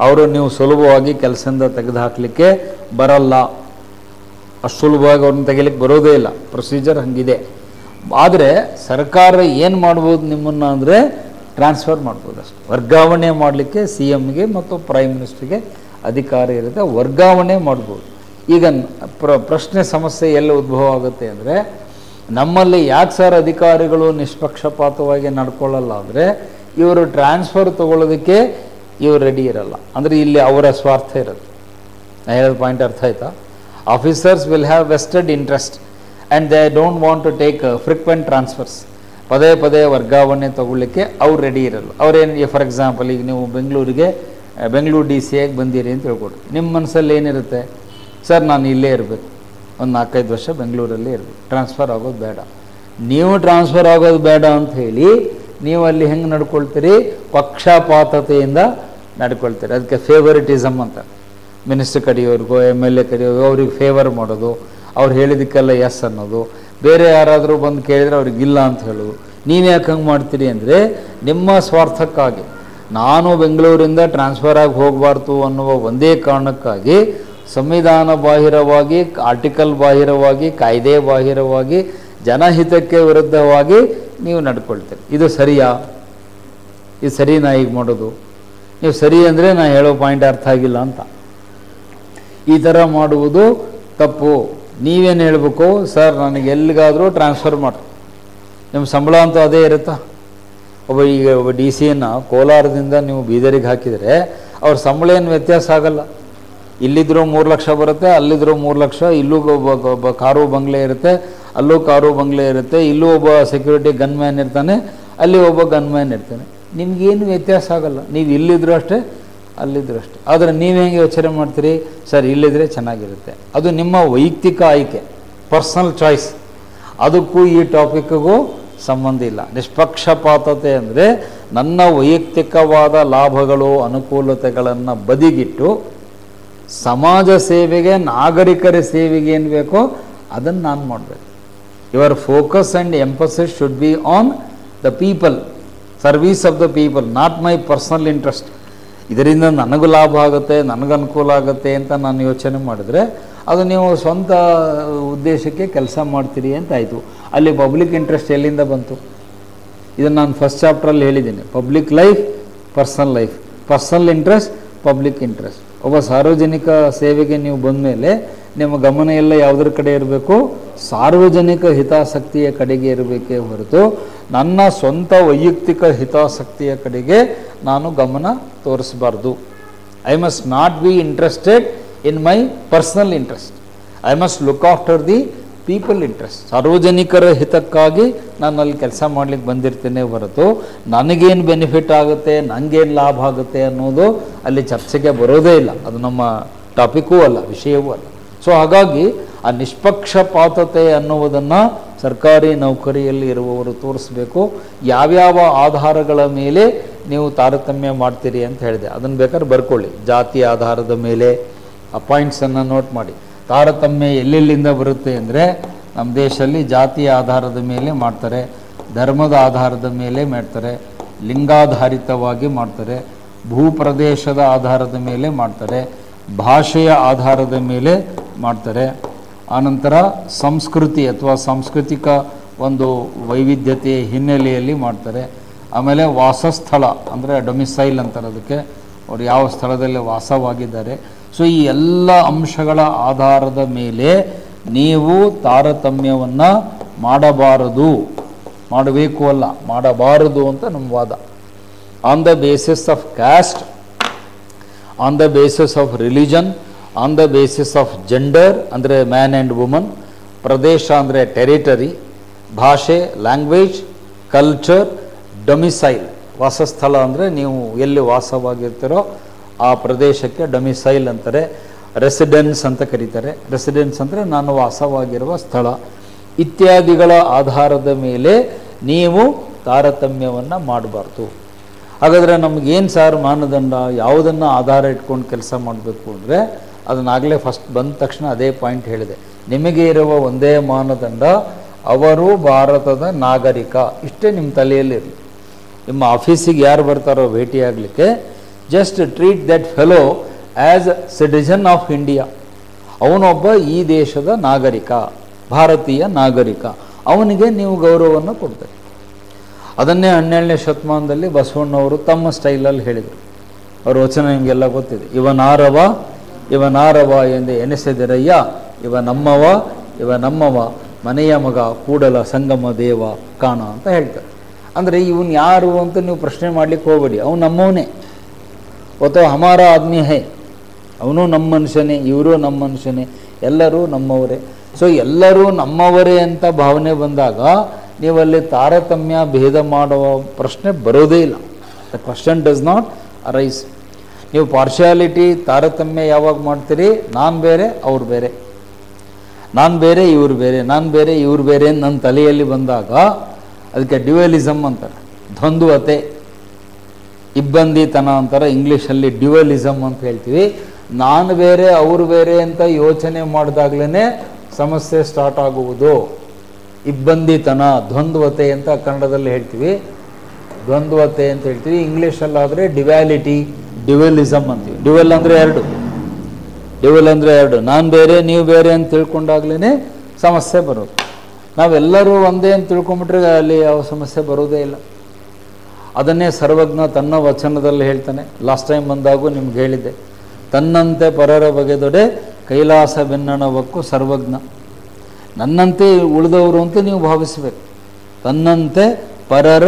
Speaker 1: ಅವರು ನೀವು ಸುಲಭವಾಗಿ ಕೆಲಸದಿಂದ ತೆಗೆದುಹಾಕಲಿಕ್ಕೆ ಬರಲ್ಲ. ಅಷ್ಟು ಸುಲಭವಾಗಿ ಅವ್ರನ್ನ ತೆಗಿಲಿಕ್ಕೆ ಬರೋದೇ ಇಲ್ಲ, ಪ್ರೊಸೀಜರ್ ಹಂಗಿದೆ. ಆದರೆ ಸರ್ಕಾರ ಏನು ಮಾಡ್ಬೋದು ನಿಮ್ಮನ್ನು ಅಂದರೆ ಟ್ರಾನ್ಸ್ಫರ್ ಮಾಡ್ಬೋದು ಅಷ್ಟೆ. ವರ್ಗಾವಣೆ ಮಾಡಲಿಕ್ಕೆ CMಗೆ ಮತ್ತು ಪ್ರೈಮ್ ಮಿನಿಸ್ಟ್ರಿಗೆ ಅಧಿಕಾರ ಇರುತ್ತೆ, ವರ್ಗಾವಣೆ ಮಾಡ್ಬೋದು. ಈಗ ಪ್ರಶ್ನೆ ಸಮಸ್ಯೆ ಎಲ್ಲಿ ಉದ್ಭವ ಆಗುತ್ತೆ ಅಂದರೆ, ನಮ್ಮಲ್ಲಿ ಯಾಕೆ ಸರ್ ಅಧಿಕಾರಿಗಳು ನಿಷ್ಪಕ್ಷಪಾತವಾಗಿ ನಡ್ಕೊಳ್ಳಲ್ಲ ಅಂದರೆ, ಇವರು ಟ್ರಾನ್ಸ್ಫರ್ ತೊಗೊಳ್ಳೋದಕ್ಕೆ ಇವರು ರೆಡಿ ಇರಲ್ಲ. ಅಂದರೆ ಇಲ್ಲಿ ಅವರ ಸ್ವಾರ್ಥ ಇರುತ್ತೆ. ನಾನು ಹೇಳೋದು ಪಾಯಿಂಟ್ ಅರ್ಥ ಆಯ್ತಾ? Officers will have vested interest and they don't want to take frequent transfers. ಪದೇ ಪದೇ ವರ್ಗಾವಣೆ ತಗೊಳ್ಳಿಕ್ಕೆ ಅವ್ರು ರೆಡಿ ಇರಲ್ಲ. ಅವ್ರೇನು, ಫಾರ್ ಎಕ್ಸಾಂಪಲ್ ಈಗ ನೀವು ಬೆಂಗಳೂರು DCAಗೆ ಬಂದಿರಿ ಅಂತ ಹೇಳ್ಕೊಡ್ರಿ. ನಿಮ್ಮ ಮನಸ್ಸಲ್ಲಿ ಏನಿರುತ್ತೆ? ಸರ್ ನಾನು ಇಲ್ಲೇ ಇರಬೇಕು, ಒಂದು 4-5 ವರ್ಷ ಬೆಂಗಳೂರಲ್ಲೇ ಇರಬೇಕು, ಟ್ರಾನ್ಸ್ಫರ್ ಆಗೋದು ಬೇಡ. ನೀವು ಟ್ರಾನ್ಸ್ಫರ್ ಆಗೋದು ಬೇಡ ಅಂತ ಹೇಳಿ ನೀವು ಅಲ್ಲಿ ಹೆಂಗೆ ನಡ್ಕೊಳ್ತೀರಿ? ಪಕ್ಷಪಾತತೆಯಿಂದ ನಡ್ಕೊಳ್ತೀರಿ. ಅದಕ್ಕೆ ಫೇವರಿಟಿಸಮ್ ಅಂತ. ಮಿನಿಸ್ಟರ್ ಕಡೆಯವ್ರಿಗೋ MLA ಕಡೆಯವ್ರಿಗೋ ಅವ್ರಿಗೆ ಫೇವರ್ ಮಾಡೋದು, ಅವ್ರು ಹೇಳಿದಕ್ಕೆಲ್ಲ ಎಸ್ ಅನ್ನೋದು, ಬೇರೆ ಯಾರಾದರೂ ಬಂದು ಕೇಳಿದರೆ ಅವ್ರಿಗಿಲ್ಲ ಅಂತ ಹೇಳೋದು. ನೀವು ಯಾಕೆ ಹಂಗೆ ಮಾಡ್ತೀರಿ ಅಂದರೆ ನಿಮ್ಮ ಸ್ವಾರ್ಥಕ್ಕಾಗಿ. ನಾನು ಬೆಂಗಳೂರಿಂದ ಟ್ರಾನ್ಸ್ಫರ್ ಆಗಿ ಹೋಗಬಾರ್ದು ಅನ್ನುವ ಒಂದೇ ಕಾರಣಕ್ಕಾಗಿ ಸಂವಿಧಾನ ಬಾಹಿರವಾಗಿ, ಆರ್ಟಿಕಲ್ ಬಾಹಿರವಾಗಿ, ಕಾಯ್ದೆ ಬಾಹಿರವಾಗಿ, ಜನಹಿತಕ್ಕೆ ವಿರುದ್ಧವಾಗಿ ನೀವು ನಡ್ಕೊಳ್ತೀರಿ. ಇದು ಸರಿಯಾ? ಇದು ಸರಿನಾ ಈಗ ಮಾಡೋದು? ನೀವು ಸರಿ ಅಂದರೆ ನಾನು ಹೇಳೋ ಪಾಯಿಂಟ್ ಅರ್ಥ ಆಗಿಲ್ಲ ಅಂತ. ಈ ಥರ ಮಾಡುವುದು ತಪ್ಪು. ನೀವೇನು ಹೇಳಬೇಕು? ಸರ್ ನನಗೆ ಎಲ್ಲಿಗಾದರೂ ಟ್ರಾನ್ಸ್ಫರ್ ಮಾಡಿ, ನಿಮ್ಮ ಸಂಬಳ ಅಂತೂ ಅದೇ ಇರುತ್ತಾ? ಒಬ್ಬ DC ಕೋಲಾರದಿಂದ ನೀವು ಬೀದರಿಗೆ ಹಾಕಿದರೆ ಅವ್ರ ಸಂಬಳ ಏನು ವ್ಯತ್ಯಾಸ ಆಗಲ್ಲ. ಇಲ್ಲಿದ್ದರೂ 3 ಲಕ್ಷ ಬರುತ್ತೆ, ಅಲ್ಲಿದ್ದರೂ 3 ಲಕ್ಷ, ಇಲ್ಲೂ ಒಬ್ಬ ಕಾರು ಬಂಗ್ಲೆ ಇರುತ್ತೆ, ಅಲ್ಲೂ ಕಾರು ಬಂಗ್ಲೆ ಇರುತ್ತೆ, ಇಲ್ಲೂ ಒಬ್ಬ ಸೆಕ್ಯೂರಿಟಿ ಗನ್ಮ್ಯಾನ್ ಇರ್ತಾನೆ, ಅಲ್ಲಿ ಒಬ್ಬ ಗನ್ಮ್ಯಾನ್ ಇರ್ತಾನೆ. ನಿಮಗೇನು ವ್ಯತ್ಯಾಸ ಆಗಲ್ಲ. ನೀವು ಇಲ್ಲಿದ್ದರೂ ಅಷ್ಟೇ, ಅಲ್ಲಿದ್ದರೂ ಅಷ್ಟೇ. ಆದರೆ ನೀವು ಹೆಂಗೆ ಯೋಚನೆ ಮಾಡ್ತೀರಿ? ಸರ್ ಇಲ್ಲಿದ್ರೆ ಚೆನ್ನಾಗಿರುತ್ತೆ. ಅದು ನಿಮ್ಮ ವೈಯಕ್ತಿಕ ಆಯ್ಕೆ, ಪರ್ಸನಲ್ ಚಾಯ್ಸ್. ಅದಕ್ಕೂ ಈ ಟಾಪಿಕ್ಗೂ ಸಂಬಂಧ ಇಲ್ಲ. ನಿಷ್ಪಕ್ಷಪಾತತೆ ಅಂದರೆ ನನ್ನ ವೈಯಕ್ತಿಕವಾದ ಲಾಭಗಳು, ಅನುಕೂಲತೆಗಳನ್ನು ಬದಿಗಿಟ್ಟು ಸಮಾಜ ಸೇವೆಗೆ, ನಾಗರಿಕರ ಸೇವೆಗೆ ಏನು ಬೇಕೋ ಅದನ್ನು ನಾನು ಮಾಡಬೇಕು. Your focus and emphasis should be on the people, service of the people, not my personal interest. ಇದರಿಂದ ನನಗೂ ಲಾಭ ಆಗುತ್ತೆ, ನನಗನುಕೂಲ ಆಗುತ್ತೆ ಅಂತ ನಾನು ಯೋಚನೆ ಮಾಡಿದ್ರೆ ಅದು ನೀವು ಸ್ವಂತ ಉದ್ದೇಶಕ್ಕೆ ಕೆಲಸ ಮಾಡ್ತೀರಿ ಅಂತ ಆಯಿತು. ಅಲ್ಲಿ ಪಬ್ಲಿಕ್ ಇಂಟ್ರೆಸ್ಟ್ ಎಲ್ಲಿಂದ ಬಂತು? ಇದನ್ನು ನಾನು ಫಸ್ಟ್ ಚಾಪ್ಟ್ರಲ್ಲಿ ಹೇಳಿದ್ದೀನಿ. Public life, personal life, personal interest, public interest. ಒಬ್ಬ ಸಾರ್ವಜನಿಕ ಸೇವೆಗೆ ನೀವು ಬಂದ ಮೇಲೆ ನಿಮ್ಮ ಗಮನ ಎಲ್ಲ ಯಾವುದರ ಕಡೆ ಇರಬೇಕು? ಸಾರ್ವಜನಿಕ ಹಿತಾಸಕ್ತಿಯ ಕಡೆಗೆ ಇರಬೇಕೇ ಹೊರತು ನನ್ನ ಸ್ವಂತ ವೈಯಕ್ತಿಕ ಹಿತಾಸಕ್ತಿಯ ಕಡೆಗೆ ನಾನು ಗಮನ ತೋರಿಸಬಾರ್ದು. I must not be interested in my personal interest. I must look after the people interest. ಸಾರ್ವಜನಿಕರ ಹಿತಕ್ಕಾಗಿ ನಾನು ಅಲ್ಲಿ ಕೆಲಸ ಮಾಡಲಿಕ್ಕೆ ಬಂದಿರ್ತೇನೆ ಹೊರತು ನನಗೇನು ಬೆನಿಫಿಟ್ ಆಗುತ್ತೆ, ನನಗೇನು ಲಾಭ ಆಗುತ್ತೆ ಅನ್ನೋದು ಅಲ್ಲಿ ಚರ್ಚೆಗೆ ಬರೋದೇ ಇಲ್ಲ. ಅದು ನಮ್ಮ ಟಾಪಿಕ್ಕೂ ಅಲ್ಲ, ವಿಷಯವೂ ಅಲ್ಲ. ಸೊ ಹಾಗಾಗಿ ಆ ನಿಷ್ಪಕ್ಷಪಾತತೆ ಅನ್ನುವುದನ್ನು ಸರ್ಕಾರಿ ನೌಕರಿಯಲ್ಲಿ ಇರುವವರು ತೋರಿಸ್ಬೇಕು. ಯಾವ್ಯಾವ ಆಧಾರಗಳ ಮೇಲೆ ನೀವು ತಾರತಮ್ಯ ಮಾಡ್ತೀರಿ ಅಂತ ಹೇಳಿದೆ, ಅದನ್ನು ಬೇಕಾದ್ರೆ ಬರ್ಕೊಳ್ಳಿ. ಜಾತಿ ಆಧಾರದ ಮೇಲೆ ಆ ಪಾಯಿಂಟ್ಸನ್ನು ನೋಟ್ ಮಾಡಿ. ತಾರತಮ್ಯ ಎಲ್ಲೆಲ್ಲಿಂದ ಬರುತ್ತೆ ಅಂದರೆ ನಮ್ಮ ದೇಶದಲ್ಲಿ ಜಾತಿಯ ಆಧಾರದ ಮೇಲೆ ಮಾಡ್ತಾರೆ, ಧರ್ಮದ ಆಧಾರದ ಮೇಲೆ ಮಾಡ್ತಾರೆ, ಲಿಂಗಾಧಾರಿತವಾಗಿ ಮಾಡ್ತಾರೆ, ಭೂಪ್ರದೇಶದ ಆಧಾರದ ಮೇಲೆ ಮಾಡ್ತಾರೆ, ಭಾಷೆಯ ಆಧಾರದ ಮೇಲೆ ಮಾಡ್ತಾರೆ, ಆನಂತರ ಸಂಸ್ಕೃತಿ ಅಥವಾ ಸಾಂಸ್ಕೃತಿಕ ಒಂದು ವೈವಿಧ್ಯತೆಯ ಹಿನ್ನೆಲೆಯಲ್ಲಿ ಮಾಡ್ತಾರೆ, ಆಮೇಲೆ ವಾಸಸ್ಥಳ ಅಂದರೆ ಡೊಮಿಸೈಲ್ ಅಂತಾರೆ ಅದಕ್ಕೆ, ಅವರು ಯಾವ ಸ್ಥಳದಲ್ಲಿ ವಾಸವಾಗಿದ್ದಾರೆ. ಸೊ ಈ ಎಲ್ಲ ಅಂಶಗಳ ಆಧಾರದ ಮೇಲೆ ನೀವು ತಾರತಮ್ಯವನ್ನು ಮಾಡಬಾರದು, ಮಾಡಬೇಕು ಅಲ್ಲ, ಮಾಡಬಾರದು ಅಂತ ನಮ್ಮ ವಾದ. On the basis of caste, on the basis of religion, on the basis of gender ಅಂದರೆ ಮ್ಯಾನ್ ಆ್ಯಂಡ್ ವುಮನ್, ಪ್ರದೇಶ ಅಂದರೆ ಟೆರಿಟರಿ, ಭಾಷೆ ಲ್ಯಾಂಗ್ವೇಜ್, ಕಲ್ಚರ್, ಡೊಮಿಸೈಲ್ ವಾಸಸ್ಥಳ ಅಂದರೆ ನೀವು ಎಲ್ಲಿ ವಾಸವಾಗಿರ್ತೀರೋ ಆ ಪ್ರದೇಶಕ್ಕೆ ಡೊಮಿಸೈಲ್ ಅಂತಾರೆ, ರೆಸಿಡೆನ್ಸ್ ಅಂತ ಕರೀತಾರೆ. ರೆಸಿಡೆನ್ಸ್ ಅಂದರೆ ನಾನು ವಾಸವಾಗಿರುವ ಸ್ಥಳ ಇತ್ಯಾದಿಗಳ ಆಧಾರದ ಮೇಲೆ ನೀವು ತಾರತಮ್ಯವನ್ನು ಮಾಡಬಾರ್ದು. ಹಾಗಾದರೆ ನಮಗೇನು ಸಾರ್ ಮಾನದಂಡ, ಯಾವುದನ್ನು ಆಧಾರ ಇಟ್ಕೊಂಡು ಕೆಲಸ ಮಾಡಬೇಕು ಅಂದರೆ ಅದನ್ನಾಗಲೇ ಫಸ್ಟ್ ಬಂದ ತಕ್ಷಣ ಅದೇ ಪಾಯಿಂಟ್ ಹೇಳಿದೆ. ನಿಮಗೆ ಇರುವ ಒಂದೇ ಮಾನದಂಡ, ಅವರು ಭಾರತದ ನಾಗರಿಕ. ಇಷ್ಟೇ ನಿಮ್ಮ ತಲೆಯಲ್ಲಿರಲಿ. ನಿಮ್ಮ ಆಫೀಸಿಗೆ ಯಾರು ಬರ್ತಾರೋ ಭೇಟಿಯಾಗಲಿಕ್ಕೆ, just treat that fellow as citizen of India. ಅವನೊಬ್ಬ ಈ ದೇಶದ ನಾಗರಿಕ, ಭಾರತೀಯ ನಾಗರಿಕ, ಅವನಿಗೆ ನೀವು ಗೌರವವನ್ನು ಕೊಡ್ತಾರೆ. ಅದನ್ನೇ 12ನೇ ಶತಮಾನದಲ್ಲಿ ಬಸವಣ್ಣವರು ತಮ್ಮ ಸ್ಟೈಲಲ್ಲಿ ಹೇಳಿದರು. ಅವ್ರ ವಚನ ನಿಮಗೆಲ್ಲ ಗೊತ್ತಿದೆ. ಇವನಾರವ ಎಂದು ಎನಿಸಿದರಯ್ಯ, ಇವ ನಮ್ಮವ ಮನೆಯ ಮಗ ಕೂಡಲ ಸಂಗಮ ದೇವ ಕಾಣ ಅಂತ ಹೇಳ್ತಾರೆ. ಅಂದರೆ ಇವನು ಯಾರು ಅಂತ ನೀವು ಪ್ರಶ್ನೆ ಮಾಡಲಿಕ್ಕೆ ಹೋಗಬೇಡಿ, ಅವನು ನಮ್ಮವನೇ. ಅಥವಾ ಹಮಾರ ಆದ್ಮಿ ಹೇ, ಅವನು ನಮ್ಮ ಮನುಷ್ಯನೇ, ಇವರು ನಮ್ಮ ಮನುಷ್ಯನೇ, ಎಲ್ಲರೂ ನಮ್ಮವರೇ. ಸೊ ಎಲ್ಲರೂ ನಮ್ಮವರೇ ಅಂತ ಭಾವನೆ ಬಂದಾಗ ನೀವಲ್ಲಿ ತಾರತಮ್ಯ ಭೇದ ಮಾಡುವ ಪ್ರಶ್ನೆ ಬರೋದೇ ಇಲ್ಲ. The question does not arise. ನೀವು ಪಾರ್ಶಿಯಾಲಿಟಿ ತಾರತಮ್ಯ ಯಾವಾಗ ಮಾಡ್ತೀರಿ? ನಾನು ಬೇರೆ ಅವ್ರು ಬೇರೆ, ನಾನು ಬೇರೆ ಇವ್ರು ಬೇರೆ, ನಾನು ಬೇರೆ ಇವ್ರು ಬೇರೆ ನನ್ನ ತಲೆಯಲ್ಲಿ ಬಂದಾಗ ಅದಕ್ಕೆ ಡ್ಯುಯಲಿಸಮ್ ಅಂತಾರೆ, ದ್ವಂದ್ವತೆ, ಇಬ್ಬಂದಿತನ ಅಂತಾರೆ ಇಂಗ್ಲೀಷಲ್ಲಿ, ಡ್ಯುಯಲಿಸಮ್ ಅಂತ ಹೇಳ್ತೀವಿ. ನಾನು ಬೇರೆ ಅವರು ಬೇರೆ ಅಂತ ಯೋಚನೆ ಮಾಡಿದಾಗ್ಲೇ ಸಮಸ್ಯೆ ಸ್ಟಾರ್ಟ್ ಆಗುವುದು. ಇಬ್ಬಂದಿತನ, ದ್ವಂದ್ವತೆ ಅಂತ ಕನ್ನಡದಲ್ಲಿ ಹೇಳ್ತೀವಿ, ದ್ವಂದ್ವತೆ ಅಂತ ಹೇಳ್ತೀವಿ. ಇಂಗ್ಲೀಷಲ್ಲಾದರೆ ಡಿವ್ಯಾಲಿಟಿ, ಡ್ಯುಯಲಿಸಮ್ ಅಂತೀವಿ. ಡ್ಯುಯಲ್ ಅಂದರೆ ಎರಡು, ಡ್ಯುಯಲ್ ಅಂದರೆ ಎರಡು, ನಾನು ಬೇರೆ ನೀವು ಬೇರೆ ಅಂತ ತಿಳ್ಕೊಂಡಾಗ್ಲೇ ಸಮಸ್ಯೆ ಬರೋದು. ನಾವೆಲ್ಲರೂ ಒಂದೇ ಅಂತ ತಿಳ್ಕೊಂಬಿಟ್ರೆ ಅಲ್ಲಿ ಯಾವ ಸಮಸ್ಯೆ ಬರೋದೇ ಇಲ್ಲ. ಅದನ್ನೇ ಸರ್ವಜ್ಞ ತನ್ನ ವಚನದಲ್ಲಿ ಹೇಳ್ತಾನೆ. ಲಾಸ್ಟ್ ಟೈಮ್ ಬಂದಾಗೂ ನಿಮ್ಗೆ ಹೇಳಿದ್ದೆ, ತನ್ನಂತೆ ಪರರ ಬಗೆದೊಡೆ ಕೈಲಾಸ ಬೆನ್ನಣವಕ್ಕೂ ಸರ್ವಜ್ಞ. ನನ್ನಂತೆ ಉಳಿದವರು ಅಂತ ನೀವು ಭಾವಿಸಬೇಕು. ತನ್ನಂತೆ ಪರರ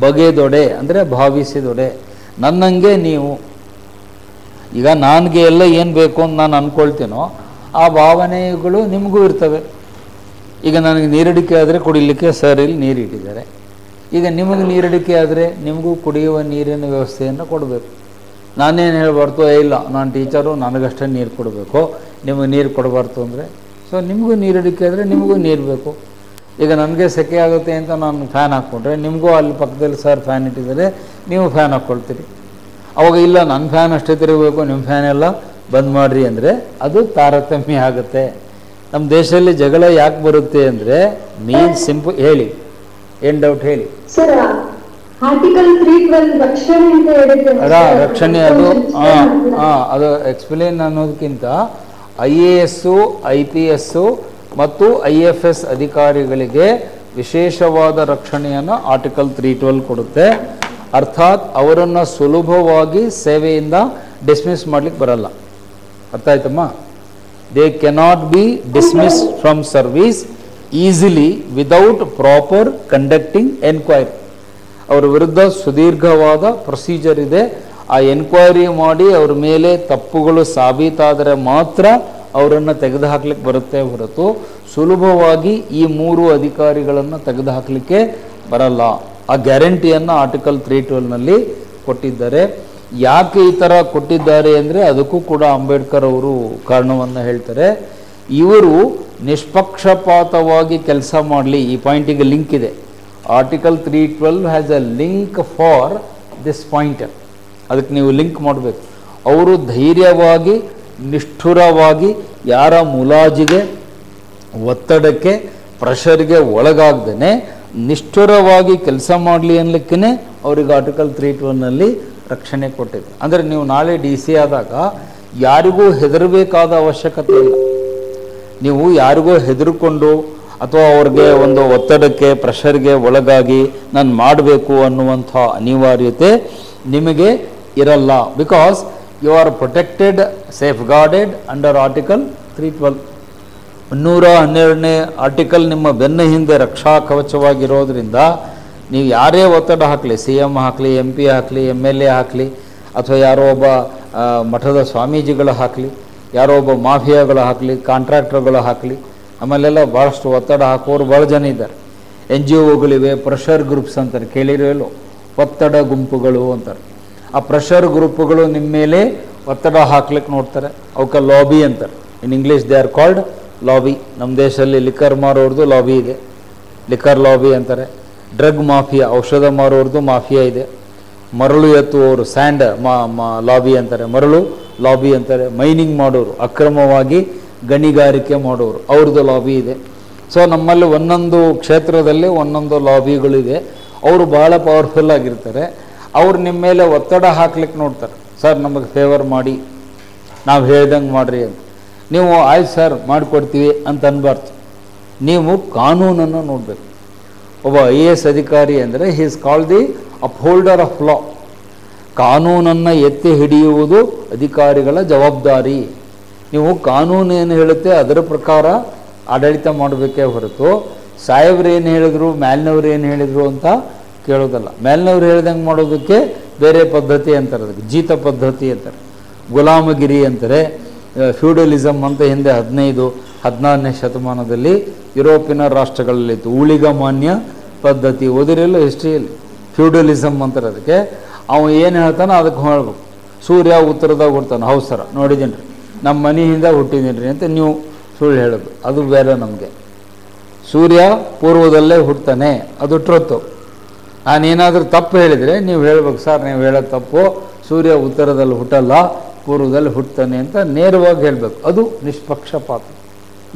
Speaker 1: ಬಗೆದೊಡೆ ಅಂದರೆ ಭಾವಿಸಿದೊಡೆ, ನನ್ನಂಗೆ ನೀವು. ಈಗ ನನಗೆ ಎಲ್ಲ ಏನು ಬೇಕು ಅಂತ ನಾನು ಅಂದ್ಕೊಳ್ತೀನೋ ಆ ಭಾವನೆಗಳು ನಿಮಗೂ ಇರ್ತವೆ. ಈಗ ನನಗೆ ನೀರಡಿಕೆ ಆದರೆ ಕುಡಿಲಿಕ್ಕೆ ಸರ್ ಇಲ್ಲಿ ನೀರು ಇಟ್ಟಿದ್ದಾರೆ. ಈಗ ನಿಮಗೆ ನೀರಡಿಕೆ ಆದರೆ ನಿಮಗೂ ಕುಡಿಯುವ ನೀರಿನ ವ್ಯವಸ್ಥೆಯನ್ನು ಕೊಡಬೇಕು. ನಾನೇನು ಹೇಳಬಾರ್ದು, ಇಲ್ಲ ನಾನು ಟೀಚರು ನನಗಷ್ಟೇ ನೀರು ಕೊಡಬೇಕು, ನಿಮಗೆ ನೀರು ಕೊಡಬಾರ್ದು ಅಂದರೆ. ಸೊ ನಿಮಗೂ ನೀರಡಿಕೆ ಆದರೆ ನಿಮಗೂ ನೀರು ಬೇಕು. ಈಗ ನನಗೆ ಸೆಕೆ ಆಗುತ್ತೆ ಅಂತ ನಾನು ಫ್ಯಾನ್ ಹಾಕ್ಕೊಂಡ್ರೆ ನಿಮಗೂ ಅಲ್ಲಿ ಪಕ್ಕದಲ್ಲಿ ಸರ್ ಫ್ಯಾನ್ ಇಟ್ಟಿದ್ದಾರೆ, ನೀವು ಫ್ಯಾನ್ ಹಾಕ್ಕೊಳ್ತೀರಿ. ಅವಾಗ ಇಲ್ಲ ನನ್ನ ಫ್ಯಾನ್ ಅಷ್ಟೇ ತಿರುಗಬೇಕು, ನಿಮ್ಮ ಫ್ಯಾನ್ ಎಲ್ಲ ಬಂದ್ ಮಾಡಿರಿ ಅಂದರೆ ಅದು ತಾರತಮ್ಯ ಆಗುತ್ತೆ. ನಮ್ಮ ದೇಶದಲ್ಲಿ ಜಗಳ ಯಾಕೆ ಬರುತ್ತೆ ಅಂದರೆ ನೀರು ಸಿಂಪಲ್ ಹೇಳಿ, ಏನು ಡೌಟ್ ಹೇಳಿ. ರಕ್ಷಣೆ ಅದು ಅದು ಎಕ್ಸ್ಪ್ಲೇನ್ ಅನ್ನೋದಕ್ಕಿಂತ IAS, IPS ಮತ್ತು IFS ಅಧಿಕಾರಿಗಳಿಗೆ ವಿಶೇಷವಾದ ರಕ್ಷಣೆಯನ್ನು ಆರ್ಟಿಕಲ್ 312 ಕೊಡುತ್ತೆ. ಅರ್ಥಾತ್ ಅವರನ್ನು ಸುಲಭವಾಗಿ ಸೇವೆಯಿಂದ ಡಿಸ್ಮಿಸ್ ಮಾಡ್ಲಿಕ್ಕೆ ಬರಲ್ಲ. ಅರ್ಥ ಆಯ್ತಮ್ಮ? They cannot be dismissed from service easily without proper conducting enquiry. ಅವರ ವಿರುದ್ಧ ಸುದೀರ್ಘವಾದ ಪ್ರೊಸೀಜರ್ ಇದೆ. ಆ ಎನ್ಕ್ವೈರಿ ಮಾಡಿ ಅವ್ರ ಮೇಲೆ ತಪ್ಪುಗಳು ಸಾಬೀತಾದರೆ ಮಾತ್ರ ಅವರನ್ನು ತೆಗೆದುಹಾಕ್ಲಿಕ್ಕೆ ಬರುತ್ತೆ ಹೊರತು ಸುಲಭವಾಗಿ ಈ 3 ಅಧಿಕಾರಿಗಳನ್ನು ತೆಗೆದುಹಾಕಲಿಕ್ಕೆ ಬರಲ್ಲ. ಆ ಗ್ಯಾರಂಟಿಯನ್ನು ಆರ್ಟಿಕಲ್ 312ನಲ್ಲಿ ಕೊಟ್ಟಿದ್ದಾರೆ. ಯಾಕೆ ಈ ಥರ ಕೊಟ್ಟಿದ್ದಾರೆ ಅಂದರೆ ಅದಕ್ಕೂ ಕೂಡ ಅಂಬೇಡ್ಕರ್ ಅವರು ಕಾರಣವನ್ನು ಹೇಳ್ತಾರೆ. ಇವರು ನಿಷ್ಪಕ್ಷಪಾತವಾಗಿ ಕೆಲಸ ಮಾಡಲಿ. ಈ ಪಾಯಿಂಟಿಗೆ ಲಿಂಕ್ ಇದೆ. Article 312 has a link for this point. ಅದಕ್ಕೆ ನೀವು ಲಿಂಕ್ ಮಾಡಬೇಕು. ಅವರು ಧೈರ್ಯವಾಗಿ ನಿಷ್ಠುರವಾಗಿ ಯಾರ ಮುಲಾಜಿಗೆ, ಒತ್ತಡಕ್ಕೆ, ಪ್ರೆಷರ್ಗೆ ಒಳಗಾಗ್ದೇ ನಿಷ್ಠುರವಾಗಿ ಕೆಲಸ ಮಾಡಲಿ ಅನ್ನಲಿಕ್ಕೇ ಅವ್ರಿಗೆ ಆರ್ಟಿಕಲ್ 312ನಲ್ಲಿ ರಕ್ಷಣೆ ಕೊಟ್ಟಿದೆ. ಅಂದರೆ ನೀವು ನಾಳೆ DC ಆದಾಗ ಯಾರಿಗೂ ಹೆದರಬೇಕಾದ ಅವಶ್ಯಕತೆ ಇಲ್ಲ. ನೀವು ಯಾರಿಗೂ ಹೆದರ್ಕೊಂಡು ಅಥವಾ ಅವ್ರಿಗೆ ಒಂದು ಒತ್ತಡಕ್ಕೆ, ಪ್ರೆಷರ್ಗೆ ಒಳಗಾಗಿ ನಾನು ಮಾಡಬೇಕು ಅನ್ನುವಂಥ ಅನಿವಾರ್ಯತೆ ನಿಮಗೆ ಇರಲ್ಲ. Because you are protected, safeguarded under article 312. 112ನೇ ಆರ್ಟಿಕಲ್ ನಿಮ್ಮ ಬೆನ್ನ ಹಿಂದೆ ರಕ್ಷಾ ಕವಚವಾಗಿರೋದ್ರಿಂದ ನೀವು ಯಾರೇ ಒತ್ತಡ ಹಾಕಲಿ, CM ಹಾಕಲಿ, MP ಹಾಕಲಿ, MLA ಹಾಕಲಿ, ಅಥವಾ ಯಾರೋ ಒಬ್ಬ ಮಠದ ಸ್ವಾಮೀಜಿಗಳು ಹಾಕಲಿ, ಯಾರೋ ಒಬ್ಬ ಮಾಫಿಯಾಗಳು ಹಾಕಲಿ, ಕಾಂಟ್ರಾಕ್ಟರ್ಗಳು ಹಾಕಲಿ, ಆಮೇಲೆಲ್ಲ ಭಾಳಷ್ಟು ಒತ್ತಡ ಹಾಕೋರು ಭಾಳ ಜನ ಇದ್ದಾರೆ. NGOಗಳಿವೆ, ಪ್ರೆಷರ್ ಗ್ರೂಪ್ಸ್ ಅಂತಾರೆ, ಕೇಳಿರೋ ಒತ್ತಡ ಗುಂಪುಗಳು ಅಂತಾರೆ. ಆ ಪ್ರೆಷರ್ ಗ್ರೂಪ್ಗಳು ನಿಮ್ಮ ಮೇಲೆ ಒತ್ತಡ ಹಾಕ್ಲಿಕ್ಕೆ ನೋಡ್ತಾರೆ. ಅವಕ್ಕೆ ಲಾಬಿ ಅಂತಾರೆ. In English they are called lobby. ನಮ್ಮ ದೇಶದಲ್ಲಿ ಲಿಕ್ಕರ್ ಮಾರೋರ್ದು ಲಾಬಿ ಇದೆ, ಲಿಕ್ಕರ್ ಲಾಬಿ ಅಂತಾರೆ. ಡ್ರಗ್ ಮಾಫಿಯಾ, ಔಷಧ ಮಾರೋರ್ದು ಮಾಫಿಯಾ ಇದೆ. ಮರಳು ಎತ್ತುವವರು ಸ್ಯಾಂಡ್ ಲಾಬಿ ಅಂತಾರೆ, ಮರಳು ಲಾಬಿ ಅಂತಾರೆ. ಮೈನಿಂಗ್ ಮಾಡೋರು, ಅಕ್ರಮವಾಗಿ ಗಣಿಗಾರಿಕೆ ಮಾಡೋರು, ಅವ್ರದ್ದು ಲಾಬಿ ಇದೆ. ಸೊ ನಮ್ಮಲ್ಲಿ ಒಂದೊಂದು ಕ್ಷೇತ್ರದಲ್ಲಿ ಒಂದೊಂದು ಲಾಬಿಗಳಿದೆ. ಅವರು ಭಾಳ ಪವರ್ಫುಲ್ ಆಗಿರ್ತಾರೆ. ಅವ್ರು ನಿಮ್ಮ ಮೇಲೆ ಒತ್ತಡ ಹಾಕ್ಲಿಕ್ಕೆ ನೋಡ್ತಾರೆ. ಸರ್ ನಮಗೆ ಫೇವರ್ ಮಾಡಿ, ನಾವು ಹೇಳ್ದಂಗೆ ಮಾಡಿರಿ ಅಂತ. ನೀವು ಆಯ್ತು ಸರ್ ಮಾಡಿಕೊಡ್ತೀವಿ ಅಂತ ಅನ್ಬಾರ್ದು. ನೀವು ಕಾನೂನನ್ನು ನೋಡಬೇಕು. ಒಬ್ಬ IAS ಅಧಿಕಾರಿ ಅಂದರೆ he is called the upholder of law. ಕಾನೂನನ್ನು ಎತ್ತಿ ಹಿಡಿಯುವುದು ಅಧಿಕಾರಿಗಳ ಜವಾಬ್ದಾರಿ. ನೀವು ಕಾನೂನು ಏನು ಹೇಳುತ್ತೆ ಅದರ ಪ್ರಕಾರ ಆಡಳಿತ ಮಾಡಬೇಕೇ ಹೊರತು ಸಾಹೇಬ್ರು ಏನು ಹೇಳಿದ್ರು, ಮೇಲಿನವ್ರು ಏನು ಹೇಳಿದರು ಅಂತ ಕೇಳೋದಲ್ಲ. ಮೇಲಿನವ್ರು ಹೇಳ್ದಂಗೆ ಮಾಡೋದಕ್ಕೆ ಬೇರೆ ಪದ್ಧತಿ ಅಂತಾರೆ, ಅದಕ್ಕೆ ಜೀತ ಪದ್ಧತಿ ಅಂತಾರೆ. ಗುಲಾಮಗಿರಿ ಅಂತಾರೆ, ಫ್ಯೂಡಲಿಸಮ್ ಅಂತ ಹಿಂದೆ 15-16ನೇ ಶತಮಾನದಲ್ಲಿ ಯುರೋಪಿನ ರಾಷ್ಟ್ರಗಳಲ್ಲಿತ್ತು. ಊಳಿಗಮಾನ್ಯ ಪದ್ಧತಿ ಓದಿರಲ್ಲ ಹಿಸ್ಟ್ರಿಯಲ್ಲಿ, ಫ್ಯೂಡಲಿಸಮ್ ಅಂತಾರೆ ಅದಕ್ಕೆ. ಅವನು ಏನು ಹೇಳ್ತಾನೋ ಅದಕ್ಕೆ ಹೇಳ್ಬೇಕು. ಸೂರ್ಯ ಉತ್ತರದಾಗ ಹುಡ್ತಾನೆ, ಹೌದು ಸರ ನೋಡಿದ್ದೀನಿ ರೀ, ನಮ್ಮ ಮನೆಯಿಂದ ಹುಟ್ಟಿದ್ದೀನಿ ರೀ ಅಂತ ನೀವು ಸುಳ್ಳು ಹೇಳೋದು, ಅದು ಬೇರೆ ನಮಗೆ. ಸೂರ್ಯ ಪೂರ್ವದಲ್ಲೇ ಹುಡ್ತಾನೆ, ಅದು ಟ್ರೊತ್ತು. ನಾನೇನಾದರೂ ತಪ್ಪು ಹೇಳಿದರೆ ನೀವು ಹೇಳ್ಬೇಕು, ಸರ್ ನೀವು ಹೇಳೋದು ತಪ್ಪು, ಸೂರ್ಯ ಉತ್ತರದಲ್ಲಿ ಹುಟ್ಟಲ್ಲ ಪೂರ್ವದಲ್ಲಿ ಹುಟ್ಟುತ್ತಾನೆ ಅಂತ ನೇರವಾಗಿ ಹೇಳಬೇಕು. ಅದು ನಿಷ್ಪಕ್ಷಪಾತ.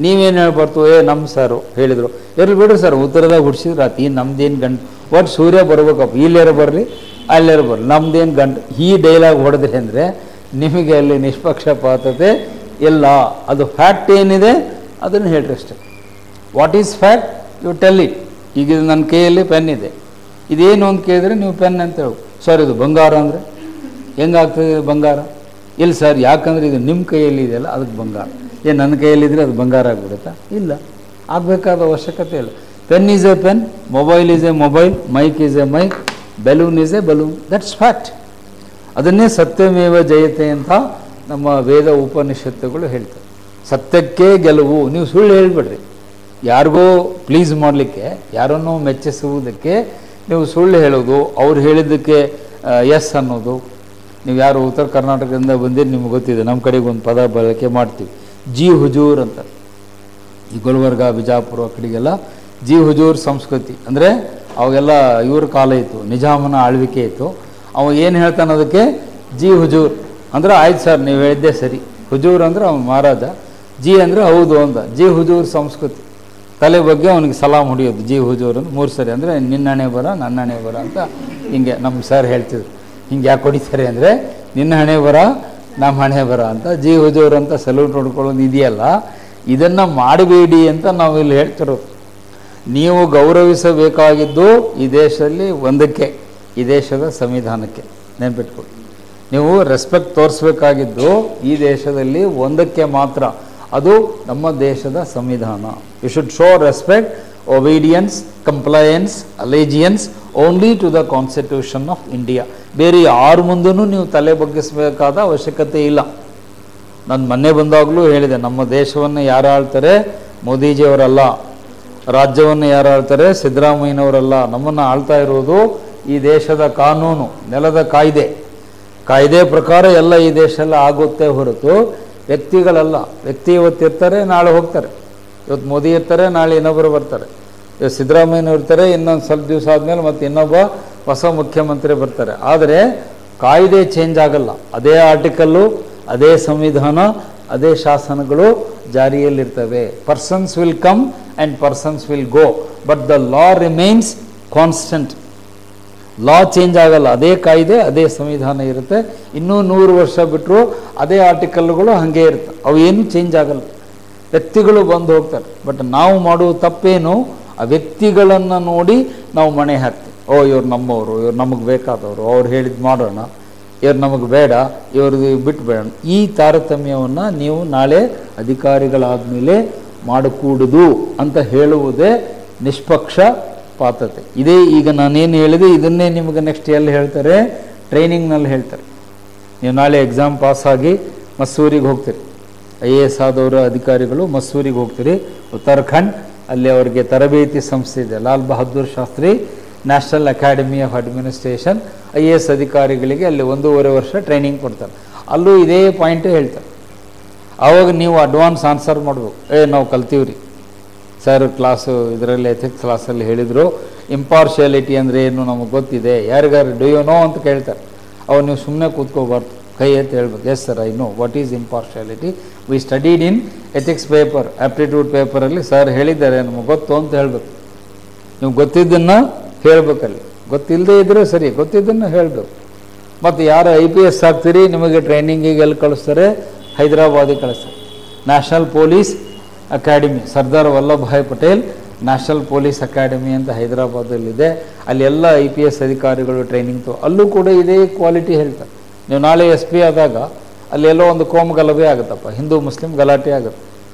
Speaker 1: ನೀವೇನು ಹೇಳ್ಬಾರ್ದು, ನಮ್ಮ ಸರು ಹೇಳಿದರು, ಇರಲಿ ಬಿಡ್ರಿ ಸರ್ ಉತ್ತರದಾಗ ಹುಡ್ಸಿದ್ರೆ ಆತು, ಈ ನಮ್ದೇನು ಗಂಟು ಒಟ್ಟು ಸೂರ್ಯ ಬರ್ಬೇಕಪ್ಪ, ಇಲ್ಲೇರ ಬರಲಿ ಅಲ್ಲೇರ ಬರಲಿ, ನಮ್ದೇನು ಗಂಟು ಈ ಡೈಲಾಗ್ ಹೊಡೆದ್ರಿ ಅಂದರೆ ನಿಮಗೆ ಅಲ್ಲಿ ನಿಷ್ಪಕ್ಷಪಾತತೆ ಇಲ್ಲ. ಅದು ಫ್ಯಾಕ್ಟ್ ಏನಿದೆ ಅದನ್ನು ಹೇಳ್ರಿ ಅಷ್ಟೇ. What is fact you tell it. ಈಗ ಇದು ನನ್ನ ಕೈಯಲ್ಲಿ ಪೆನ್ ಇದೆ, ಇದೇನು ಅಂತ ಕೇಳಿದ್ರೆ ನೀವು ಪೆನ್ ಅಂತ ಹೇಳಿ, ಸರ್ ಇದು ಬಂಗಾರ ಅಂದರೆ ಹೆಂಗಾಗ್ತದೆ ಬಂಗಾರ? ಇಲ್ಲ ಸರ್ ಯಾಕಂದರೆ ಇದು ನಿಮ್ಮ ಕೈಯಲ್ಲಿ ಇದೆಯಲ್ಲ ಅದಕ್ಕೆ ಬಂಗಾರ. ಏನು ನನ್ನ ಕೈಯಲ್ಲಿದ್ದರೆ ಅದು ಬಂಗಾರ ಆಗಿಬಿಡುತ್ತಾ? ಇಲ್ಲ, ಆಗಬೇಕಾದ ಅವಶ್ಯಕತೆ ಇಲ್ಲ. Pen is a pen, mobile is a mobile, mic is a mic, balloon is a balloon, that's fact. ಅದನ್ನೇ ಸತ್ಯಮೇವ ಜಯತೆ ಅಂತ ನಮ್ಮ ವೇದ ಉಪನಿಷತ್ತುಗಳು ಹೇಳ್ತಾರೆ. ಸತ್ಯಕ್ಕೆ ಗೆಲುವು. ನೀವು ಸುಳ್ಳು ಹೇಳಿಬಿಡ್ರಿ, ಯಾರಿಗೋ ಪ್ಲೀಸ್ ಮಾಡಲಿಕ್ಕೆ, ಯಾರನ್ನೋ ಮೆಚ್ಚಿಸುವುದಕ್ಕೆ ನೀವು ಸುಳ್ಳು ಹೇಳೋದು, ಅವ್ರು ಹೇಳಿದ್ದಕ್ಕೆ ಎಸ್ ಅನ್ನೋದು. ನೀವು ಯಾರು ಉತ್ತರ ಕರ್ನಾಟಕದಿಂದ ಬಂದಿದ್ದು ನಿಮ್ಗೆ ಗೊತ್ತಿದೆ, ನಮ್ಮ ಕಡೆಗೆ ಒಂದು ಪದ ಬಳಕೆ ಮಾಡ್ತೀವಿ, ಜಿ ಹುಜೂರ್ ಅಂತ. ಈ ಗುಲ್ಬರ್ಗ ಬಿಜಾಪುರ ಆ ಕಡೆಗೆಲ್ಲ ಜಿ ಹುಜೂರ್ ಸಂಸ್ಕೃತಿ ಅಂದರೆ ಅವಾಗೆಲ್ಲ ಇವ್ರ ಕಾಲ ಇತ್ತು, ನಿಜಾಮನ ಆಳ್ವಿಕೆ ಇತ್ತು. ಅವ ಏನು ಹೇಳ್ತಾನೆ ಅದಕ್ಕೆ ಜಿ ಹುಜೂರ್ ಅಂದರೆ ಆಯ್ತು ಸರ್ ನೀವು ಹೇಳಿದ್ದೆ ಸರಿ. ಹುಜೂರ್ ಅಂದರೆ ಅವನು ಮಹಾರಾಜ, ಜಿ ಅಂದರೆ ಹೌದು ಅಂತ. ಜಿ ಹುಜೂರ್ ಸಂಸ್ಕೃತಿ. ತಲೆ ಬಗ್ಗೆ ಅವನಿಗೆ ಸಲಾಮ್ ಹೊಡಿಯೋದು, ಜಿ ಹುಜೂರ್ ಅಂತ 3 ಸರಿ ಅಂದರೆ ನಿನ್ನ ಹಣೆ ಬರ ನನ್ನ ಹಣೆ ಬರ ಅಂತ ಹಿಂಗೆ ನಮ್ಮ ಸರ್ ಹೇಳ್ತಿದ್ರು. ಹಿಂಗೆ ಯಾಕೆ ಹೊಡಿತಾರೆ ಅಂದರೆ ನಿನ್ನ ಹಣೆ ಬರ ನಮ್ಮ ಹಣೆ ಬರ ಅಂತ. ಜಿ ಹುಜೂರ್ ಅಂತ ಸಲ್ಯೂಟ್ ಹೊಡ್ಕೊಳ್ಳೋದು ಇದೆಯಲ್ಲ, ಇದನ್ನು ಮಾಡಬೇಡಿ ಅಂತ ನಾವು ಇಲ್ಲಿ ಹೇಳ್ತಿರೋದು. ನೀವು ಗೌರವಿಸಬೇಕಾಗಿದ್ದು ಈ ದೇಶದಲ್ಲಿ ಒಂದಕ್ಕೆ, ಈ ದೇಶದ ಸಂವಿಧಾನಕ್ಕೆ. ನೆನ್ಪಿಟ್ಕೊಳ್ಳಿ, ನೀವು ರೆಸ್ಪೆಕ್ಟ್ ತೋರಿಸ್ಬೇಕಾಗಿದ್ದು ಈ ದೇಶದಲ್ಲಿ ಒಂದಕ್ಕೆ ಮಾತ್ರ, ಅದು ನಮ್ಮ ದೇಶದ ಸಂವಿಧಾನ. You should show respect, obedience, compliance, allegiance only to the constitution of India. ಬೇರೆ ಯಾರ ಮುಂದೂ ನೀವು ತಲೆ ಬಗ್ಗಿಸಬೇಕಾದ ಅವಶ್ಯಕತೆ ಇಲ್ಲ. ನಾನು ಮೊನ್ನೆ ಬಂದಾಗಲೂ ಹೇಳಿದೆ, ನಮ್ಮ ದೇಶವನ್ನು ಯಾರು ಆಳ್ತಾರೆ? ಮೋದಿಜಿಯವರಲ್ಲ. ರಾಜ್ಯವನ್ನು ಯಾರು ಆಳ್ತಾರೆ? ಸಿದ್ದರಾಮಯ್ಯನವರಲ್ಲ. ನಮ್ಮನ್ನು ಆಳ್ತಾ ಇರೋದು ಈ ದೇಶದ ಕಾನೂನು, ನೆಲದ ಕಾಯ್ದೆ ಪ್ರಕಾರ ಎಲ್ಲ ಈ ದೇಶ ಎಲ್ಲ ಆಗುತ್ತೆ ಹೊರತು ವ್ಯಕ್ತಿಗಳಲ್ಲ. ವ್ಯಕ್ತಿ ಇವತ್ತು ಇರ್ತಾರೆ, ನಾಳೆ ಹೋಗ್ತಾರೆ. ಇವತ್ತು ಮೋದಿ ಇರ್ತಾರೆ, ನಾಳೆ ಇನ್ನೊಬ್ಬರು ಬರ್ತಾರೆ. ಇವತ್ತು ಸಿದ್ದರಾಮಯ್ಯನವ್ರು ಇರ್ತಾರೆ, ಇನ್ನೊಂದು ಸ್ವಲ್ಪ ದಿವಸ ಆದಮೇಲೆ ಮತ್ತೆ ಇನ್ನೊಬ್ಬ ಹೊಸ ಮುಖ್ಯಮಂತ್ರಿ ಬರ್ತಾರೆ. ಆದರೆ ಕಾಯ್ದೆ ಚೇಂಜ್ ಆಗಲ್ಲ. ಅದೇ ಆರ್ಟಿಕಲ್ಲು, ಅದೇ ಸಂವಿಧಾನ, ಅದೇ ಶಾಸನಗಳು ಜಾರಿಯಲ್ಲಿರ್ತವೆ. Persons will come and persons will go, but the law remains constant. Law change ಆಗಲ್ಲ, ಅದೇ ಕಾಯ್ದೆ, ಅದೇ ಸಂವಿಧಾನ ಇರುತ್ತೆ. ಇನ್ನೂ 100 ವರ್ಷ ಬಿಟ್ಟರು ಅದೇ ಆರ್ಟಿಕಲ್ಗಳು ಹಾಗೆ ಇರುತ್ತೆ, ಅವು ಏನೂ ಚೇಂಜ್ ಆಗಲ್ಲ. ವ್ಯಕ್ತಿಗಳು ಬಂದು ಹೋಗ್ತಾರೆ. ಬಟ್ ನಾವು ಮಾಡುವ ತಪ್ಪೇನು? ಆ ವ್ಯಕ್ತಿಗಳನ್ನು ನೋಡಿ ನಾವು ಮಣೆ ಹಾಕ್ತೀವಿ. ಇವ್ರು ನಮ್ಮವರು, ಇವ್ರು ನಮಗೆ ಬೇಕಾದವರು, ಅವ್ರು ಹೇಳಿದ್ದು ಮಾಡೋಣ, ಇವ್ರು ನಮಗೆ ಬೇಡ, ಇವ್ರದ್ದು ಬಿಟ್ಟುಬೇಡ. ಈ ತಾರತಮ್ಯವನ್ನು ನೀವು ನಾಳೆ ಅಧಿಕಾರಿಗಳಾದಮೇಲೆ ಮಾಡಕೂಡದು ಅಂತ ಹೇಳುವುದೇ ನಿಷ್ಪಕ್ಷಪಾತತೆ. ಇದೇ ಈಗ ನಾನೇನು ಹೇಳಿದೆ ಇದನ್ನೇ ನಿಮಗೆ ನೆಕ್ಸ್ಟ್ ಎಲ್ಲಿ ಹೇಳ್ತಾರೆ? ಟ್ರೈನಿಂಗ್ನಲ್ಲಿ ಹೇಳ್ತಾರೆ. ನೀವು ನಾಳೆ ಎಕ್ಸಾಮ್ ಪಾಸಾಗಿ ಮಸೂರಿಗೆ ಹೋಗ್ತೀರಿ, IAS ಆದವರ ಅಧಿಕಾರಿಗಳು ಮಸೂರಿಗೆ ಹೋಗ್ತೀರಿ, ಉತ್ತರಾಖಂಡ್. ಅಲ್ಲಿ ಅವರಿಗೆ ತರಬೇತಿ ಸಂಸ್ಥೆ ಇದೆ, Lal Bahadur Shastri national academy of administration. IAS ಅಧಿಕಾರಿಗಳಿಗೆ ಅಲ್ಲಿ 1.5 ವರ್ಷ ಟ್ರೈನಿಂಗ್ ಕೊಡ್ತಾರೆ. ಅಲ್ಲೂ ಇದೇ ಪಾಯಿಂಟೇ ಹೇಳ್ತಾರೆ. ಆವಾಗ ನೀವು ಅಡ್ವಾನ್ಸ್ ಆನ್ಸರ್ ಮಾಡಬೇಕು. ನಾವು ಕಲ್ತೀವ್ರಿ ಸರ್, ಕ್ಲಾಸು ಇದರಲ್ಲಿ ಎಥಿಕ್ಸ್ ಕ್ಲಾಸಲ್ಲಿ ಹೇಳಿದರು, ಇಂಪಾರ್ಶಿಯಾಲಿಟಿ ಅಂದರೆ ಏನು ನಮಗೆ ಗೊತ್ತಿದೆ, ಯಾರಿಗಾರು ಡು ಯು ನೋ ಅಂತ ಕೇಳ್ತಾರೆ. ಅವಾಗ ನೀವು ಸುಮ್ಮನೆ ಕೂತ್ಕೋಬಾರ್ದು, ಕೈ ಎತ್ತಿ ಹೇಳ್ಬೇಕು, yes sir I know what is impartiality, we studied in ethics paper, aptitude ಪೇಪರಲ್ಲಿ ಸರ್ ಹೇಳಿದ್ದಾರೆ ನಮಗೆ ಗೊತ್ತು ಅಂತ ಹೇಳಬೇಕು. ನೀವು ಗೊತ್ತಿದ್ದನ್ನು ಹೇಳಬೇಕಲ್ಲಿ, ಗೊತ್ತಿಲ್ಲದೆ ಇದ್ದರೆ ಸರಿ, ಗೊತ್ತಿದ್ದನ್ನು ಹೇಳಬೇಕು. ಮತ್ತು ಯಾರು IPS ಆಗ್ತೀರಿ ನಿಮಗೆ ಟ್ರೈನಿಂಗಿಗೆ ಎಲ್ಲಿ ಕಳಿಸ್ತಾರೆ? ಹೈದರಾಬಾದಿಗೆ ಕಳಿಸ್ತಾರೆ. National police academy, Sardar Vallabhbhai Patel national police academy ಅಂತ ಹೈದರಾಬಾದಲ್ಲಿದೆ. ಅಲ್ಲಿ ಎಲ್ಲ IPS ಅಧಿಕಾರಿಗಳು ಟ್ರೈನಿಂಗ್ ಅಲ್ಲೂ ಕೂಡ ಇದೇ ಕ್ವಾಲಿಟಿ ಹೇಳ್ತಾರೆ. ನೀವು ನಾಳೆ SP ಆದಾಗ ಅಲ್ಲಿ ಎಲ್ಲೋ ಒಂದು ಕೋಮು ಗಲಭೆ ಆಗುತ್ತಪ್ಪ, ಹಿಂದೂ ಮುಸ್ಲಿಂ ಗಲಾಟೆ ಆಗುತ್ತೆ.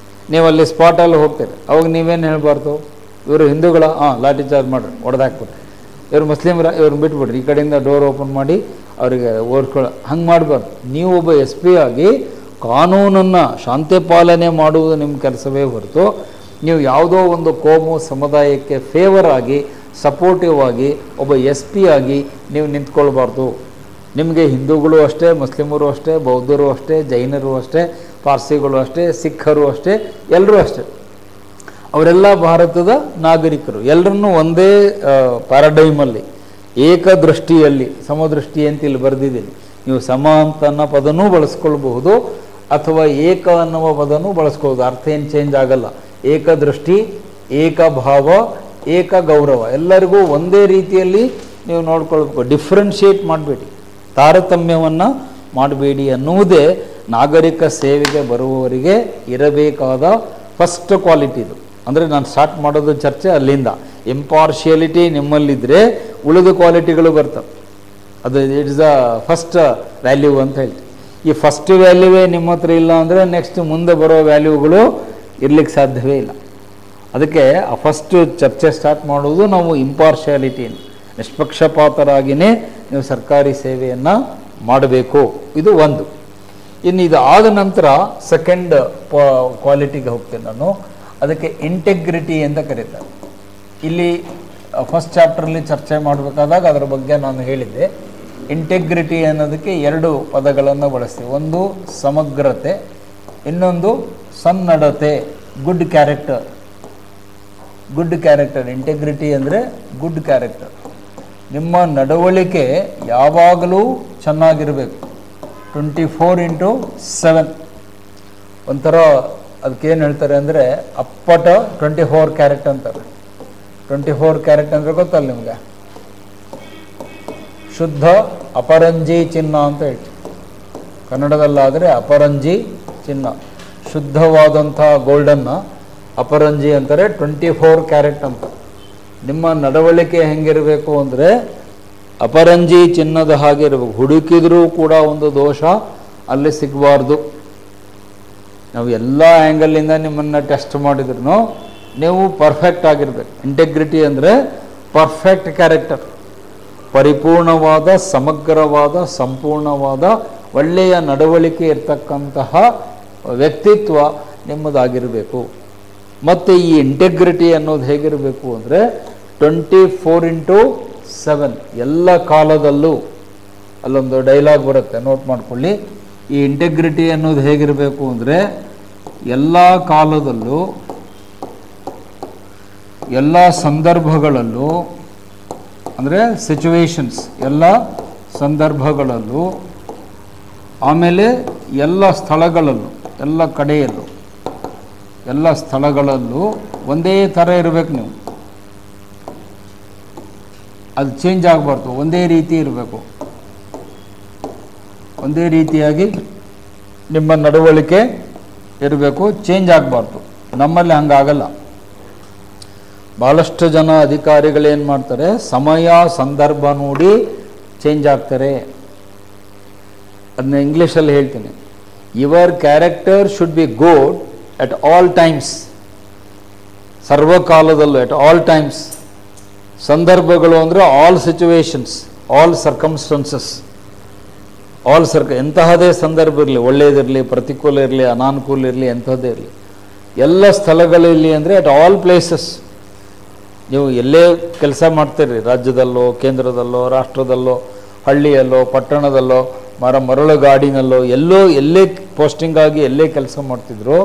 Speaker 1: ನೀವು ಅಲ್ಲಿ ಸ್ಪಾಟಲ್ಲಿ ಹೋಗ್ತೀರಿ, ಅವಾಗ ನೀವೇನು ಹೇಳಬಾರ್ದು? ಇವರು ಹಿಂದೂಗಳ ಲಾಠಿ ಚಾರ್ಜ್ ಮಾಡಿರಿ, ಹೊಡೆದಾಕ್ಬಿಟ್ರಿ. ಇವರು ಮುಸ್ಲಿಮ್ರ, ಇವ್ರನ್ನ ಬಿಟ್ಬಿಡ್ರಿ, ಈ ಕಡೆಯಿಂದ ಡೋರ್ ಓಪನ್ ಮಾಡಿ ಅವರಿಗೆ ಓದ್ಕೊಳ್ಳೋ ಹಂಗೆ ಮಾಡಬಾರ್ದು. ನೀವು ಒಬ್ಬ ಎಸ್ ಪಿ ಆಗಿ ಕಾನೂನನ್ನು ಶಾಂತಿ ಪಾಲನೆ ಮಾಡುವುದು ನಿಮ್ಮ ಕೆಲಸವೇ ಹೊರತು ನೀವು ಯಾವುದೋ ಒಂದು ಕೋಮು ಸಮುದಾಯಕ್ಕೆ ಫೇವರ್ ಆಗಿ ಸಪೋರ್ಟಿವ್ ಆಗಿ ಒಬ್ಬ ಎಸ್ ಪಿ ಆಗಿ ನೀವು ನಿಂತ್ಕೊಳ್ಬಾರ್ದು. ನಿಮಗೆ ಹಿಂದೂಗಳು ಅಷ್ಟೇ, ಮುಸ್ಲಿಮರು ಅಷ್ಟೇ, ಬೌದ್ಧರು ಅಷ್ಟೇ, ಜೈನರು ಅಷ್ಟೇ, ಪಾರ್ಸಿಗಳು ಅಷ್ಟೇ, ಸಿಖ್ಖರು ಅಷ್ಟೇ, ಎಲ್ಲರೂ ಅಷ್ಟೇ. ಅವರೆಲ್ಲ ಭಾರತದ ನಾಗರಿಕರು. ಎಲ್ಲರನ್ನೂ ಒಂದೇ ಪ್ಯಾರಡೈಮಲ್ಲಿ, ಏಕದೃಷ್ಟಿಯಲ್ಲಿ, ಸಮದೃಷ್ಟಿ ಅಂತ ಇಲ್ಲಿ ಬರೆದಿದ್ದೀನಿ. ನೀವು ಸಮ ಅಂತ ಅನ್ನೋ ಪದನೂ ಬಳಸ್ಕೊಳ್ಬಹುದು ಅಥವಾ ಏಕ ಅನ್ನುವ ಪದನೂ ಬಳಸ್ಕೊಳ್ಬೋದು. ಅರ್ಥ ಏನು ಚೇಂಜ್ ಆಗಲ್ಲ. ಏಕದೃಷ್ಟಿ, ಏಕಭಾವ, ಏಕ ಗೌರವ, ಎಲ್ಲರಿಗೂ ಒಂದೇ ರೀತಿಯಲ್ಲಿ ನೀವು ನೋಡ್ಕೊಳ್ಬೇಕು. ಡಿಫ್ರೆನ್ಷಿಯೇಟ್ ಮಾಡಬೇಡಿ, ತಾರತಮ್ಯವನ್ನು ಮಾಡಬೇಡಿ ಅನ್ನುವುದೇ ನಾಗರಿಕ ಸೇವೆಗೆ ಬರುವವರಿಗೆ ಇರಬೇಕಾದ ಫಸ್ಟ್ ಕ್ವಾಲಿಟಿ ಇದು. ಅಂದರೆ ನಾನು ಸ್ಟಾರ್ಟ್ ಮಾಡೋದು ಚರ್ಚೆ ಅಲ್ಲಿಂದ. ಇಂಪಾರ್ಷಿಯಾಲಿಟಿ ನಿಮ್ಮಲ್ಲಿದ್ದರೆ ಉಳಿದ ಕ್ವಾಲಿಟಿಗಳು ಬರ್ತವೆ. ಅದು ಇಟ್ಸ್ ದ ಫಸ್ಟ್ ವ್ಯಾಲ್ಯೂ ಅಂತ ಹೇಳ್ತೀವಿ. ಈ ಫಸ್ಟ್ ವ್ಯಾಲ್ಯೂವೇ ನಿಮ್ಮ ಹತ್ರ ಇಲ್ಲ ಅಂದರೆ ನೆಕ್ಸ್ಟ್ ಮುಂದೆ ಬರೋ ವ್ಯಾಲ್ಯೂಗಳು ಇರ್ಲಿಕ್ಕೆ ಸಾಧ್ಯವೇ ಇಲ್ಲ. ಅದಕ್ಕೆ ಆ ಫಸ್ಟು ಚರ್ಚೆ ಸ್ಟಾರ್ಟ್ ಮಾಡೋದು ನಾವು ಇಂಪಾರ್ಷಿಯಾಲಿಟಿಯನ್ನು, ನಿಷ್ಪಕ್ಷಪಾತರಾಗಿಯೇ ನೀವು ಸರ್ಕಾರಿ ಸೇವೆಯನ್ನು ಮಾಡಬೇಕು. ಇದು ಒಂದು. ಇನ್ನು ಇದು ಆದ ನಂತರ ಸೆಕೆಂಡ್ ಕ್ವಾಲಿಟಿಗೆ ಹೋಗ್ತೇನೆ ನಾನು. ಅದಕ್ಕೆ ಇಂಟೆಗ್ರಿಟಿ ಅಂತ ಕರೀತಾರೆ. ಇಲ್ಲಿ ಫಸ್ಟ್ ಚಾಪ್ಟ್ರಲ್ಲಿ ಚರ್ಚೆ ಮಾಡಬೇಕಾದಾಗ ಅದರ ಬಗ್ಗೆ ನಾನು ಹೇಳಿದ್ದೆ. ಇಂಟೆಗ್ರಿಟಿ ಅನ್ನೋದಕ್ಕೆ ಎರಡು ಪದಗಳನ್ನು ಬಳಸ್ತೀವಿ. ಒಂದು ಸಮಗ್ರತೆ, ಇನ್ನೊಂದು ಸನ್ನಡತೆ, good character. Good character, integrity ಅಂದರೆ ಗುಡ್ ಕ್ಯಾರೆಕ್ಟರ್. ನಿಮ್ಮ ನಡವಳಿಕೆ ಯಾವಾಗಲೂ ಚೆನ್ನಾಗಿರಬೇಕು. 24/7. ಒಂಥರ ಅದಕ್ಕೇನು ಹೇಳ್ತಾರೆ ಅಂದರೆ ಅಪ್ಪಟ 24 ಕ್ಯಾರೆಟ್ ಅಂತಾರೆ. 24 ಕ್ಯಾರೆಟ್ ಅಂದರೆ ಗೊತ್ತಲ್ಲ ನಿಮಗೆ? ಶುದ್ಧ ಅಪರಂಜಿ ಚಿನ್ನ ಅಂತ ಹೇಳ್ತೀವಿ ಕನ್ನಡದಲ್ಲಾದರೆ. ಅಪರಂಜಿ ಚಿನ್ನ, ಶುದ್ಧವಾದಂಥ ಗೋಲ್ಡನ್ನು ಅಪರಂಜಿ ಅಂತಾರೆ. 24 ಕ್ಯಾರೆಟ್ ಅಂತ. ನಿಮ್ಮ ನಡವಳಿಕೆ ಹೆಂಗಿರಬೇಕು ಅಂದರೆ ಅಪರಂಜಿ ಚಿನ್ನದ ಹಾಗೆ ಇರಬೇಕು. ಹುಡುಕಿದರೂ ಕೂಡ ಒಂದು ದೋಷ ಅಲ್ಲಿ ಸಿಗಬಾರ್ದು. ನಾವು ಎಲ್ಲ ಆ್ಯಂಗಲಿಂದ ನಿಮ್ಮನ್ನು ಟೆಸ್ಟ್ ಮಾಡಿದ್ರು ನೀವು ಪರ್ಫೆಕ್ಟ್ ಆಗಿರ್ಬೇಕು. ಇಂಟೆಗ್ರಿಟಿ ಅಂದರೆ ಪರ್ಫೆಕ್ಟ್ ಕ್ಯಾರೆಕ್ಟರ್, ಪರಿಪೂರ್ಣವಾದ, ಸಮಗ್ರವಾದ, ಸಂಪೂರ್ಣವಾದ ಒಳ್ಳೆಯ ನಡವಳಿಕೆ ಇರ್ತಕ್ಕಂತಹ ವ್ಯಕ್ತಿತ್ವ ನಿಮ್ಮದಾಗಿರಬೇಕು. ಮತ್ತು ಈ ಇಂಟೆಗ್ರಿಟಿ ಅನ್ನೋದು ಹೇಗಿರಬೇಕು ಅಂದರೆ 24/7 ಎಲ್ಲ ಕಾಲದಲ್ಲೂ. ಅಲ್ಲೊಂದು ಡೈಲಾಗ್ ಬರುತ್ತೆ, ನೋಟ್ ಮಾಡ್ಕೊಳ್ಳಿ. ಈ ಇಂಟೆಗ್ರಿಟಿ ಅನ್ನೋದು ಹೇಗಿರಬೇಕು ಅಂದರೆ ಎಲ್ಲ ಕಾಲದಲ್ಲೂ, ಎಲ್ಲ ಸಂದರ್ಭಗಳಲ್ಲೂ, ಅಂದರೆ ಸಿಚುವೇಶನ್ಸ್, ಎಲ್ಲ ಸಂದರ್ಭಗಳಲ್ಲೂ, ಆಮೇಲೆ ಎಲ್ಲ ಸ್ಥಳಗಳಲ್ಲೂ, ಎಲ್ಲ ಕಡೆಯಲ್ಲೂ, ಎಲ್ಲ ಸ್ಥಳಗಳಲ್ಲೂ ಒಂದೇ ಥರ ಇರಬೇಕು ನೀವು. ಅದು ಚೇಂಜ್ ಆಗಬಾರ್ದು, ಒಂದೇ ರೀತಿ ಇರಬೇಕು. ಒಂದೇ ರೀತಿಯಾಗಿ ನಿಮ್ಮ ನಡವಳಿಕೆ ಇರಬೇಕು, ಚೇಂಜ್ ಆಗಬಾರ್ದು. ನಮ್ಮಲ್ಲಿ ಹಂಗಾಗಲ್ಲ. ಭಾಳಷ್ಟು ಜನ ಅಧಿಕಾರಿಗಳೇನು ಮಾಡ್ತಾರೆ, ಸಮಯ ಸಂದರ್ಭ ನೋಡಿ ಚೇಂಜ್ ಆಗ್ತಾರೆ. ಅದನ್ನ ಇಂಗ್ಲೀಷಲ್ಲಿ ಹೇಳ್ತೀನಿ. Your character should be good at all times. ಸರ್ವಕಾಲದಲ್ಲೂ, ಎಟ್ ಆಲ್ ಟೈಮ್ಸ್. ಸಂದರ್ಭಗಳು ಅಂದರೆ ಆಲ್ ಸಿಚುವೇಶನ್ಸ್, ಆಲ್ ಸರ್ಕಮ್ಸ್ಟೆನ್ಸಸ್, ಎಂತಹದೇ ಸಂದರ್ಭ ಇರಲಿ, ಒಳ್ಳೆಯದಿರಲಿ, ಪ್ರತಿಕೂಲ ಇರಲಿ, ಅನಾನುಕೂಲ ಇರಲಿ, ಎಂಥದ್ದೇ ಇರಲಿ, ಎಲ್ಲ ಸ್ಥಳಗಳಲ್ಲಿ ಅಂದರೆ ಅಟ್ ಆಲ್ ಪ್ಲೇಸಸ್. ನೀವು ಎಲ್ಲೇ ಕೆಲಸ ಮಾಡ್ತೀರಿ, ರಾಜ್ಯದಲ್ಲೋ, ಕೇಂದ್ರದಲ್ಲೋ, ರಾಷ್ಟ್ರದಲ್ಲೋ, ಹಳ್ಳಿಯಲ್ಲೋ, ಪಟ್ಟಣದಲ್ಲೋ, ಮರಳುಗಾಡಿನಲ್ಲೋ, ಎಲ್ಲೇ ಪೋಸ್ಟಿಂಗ್ ಆಗಿ ಎಲ್ಲೇ ಕೆಲಸ ಮಾಡ್ತಿದ್ರು,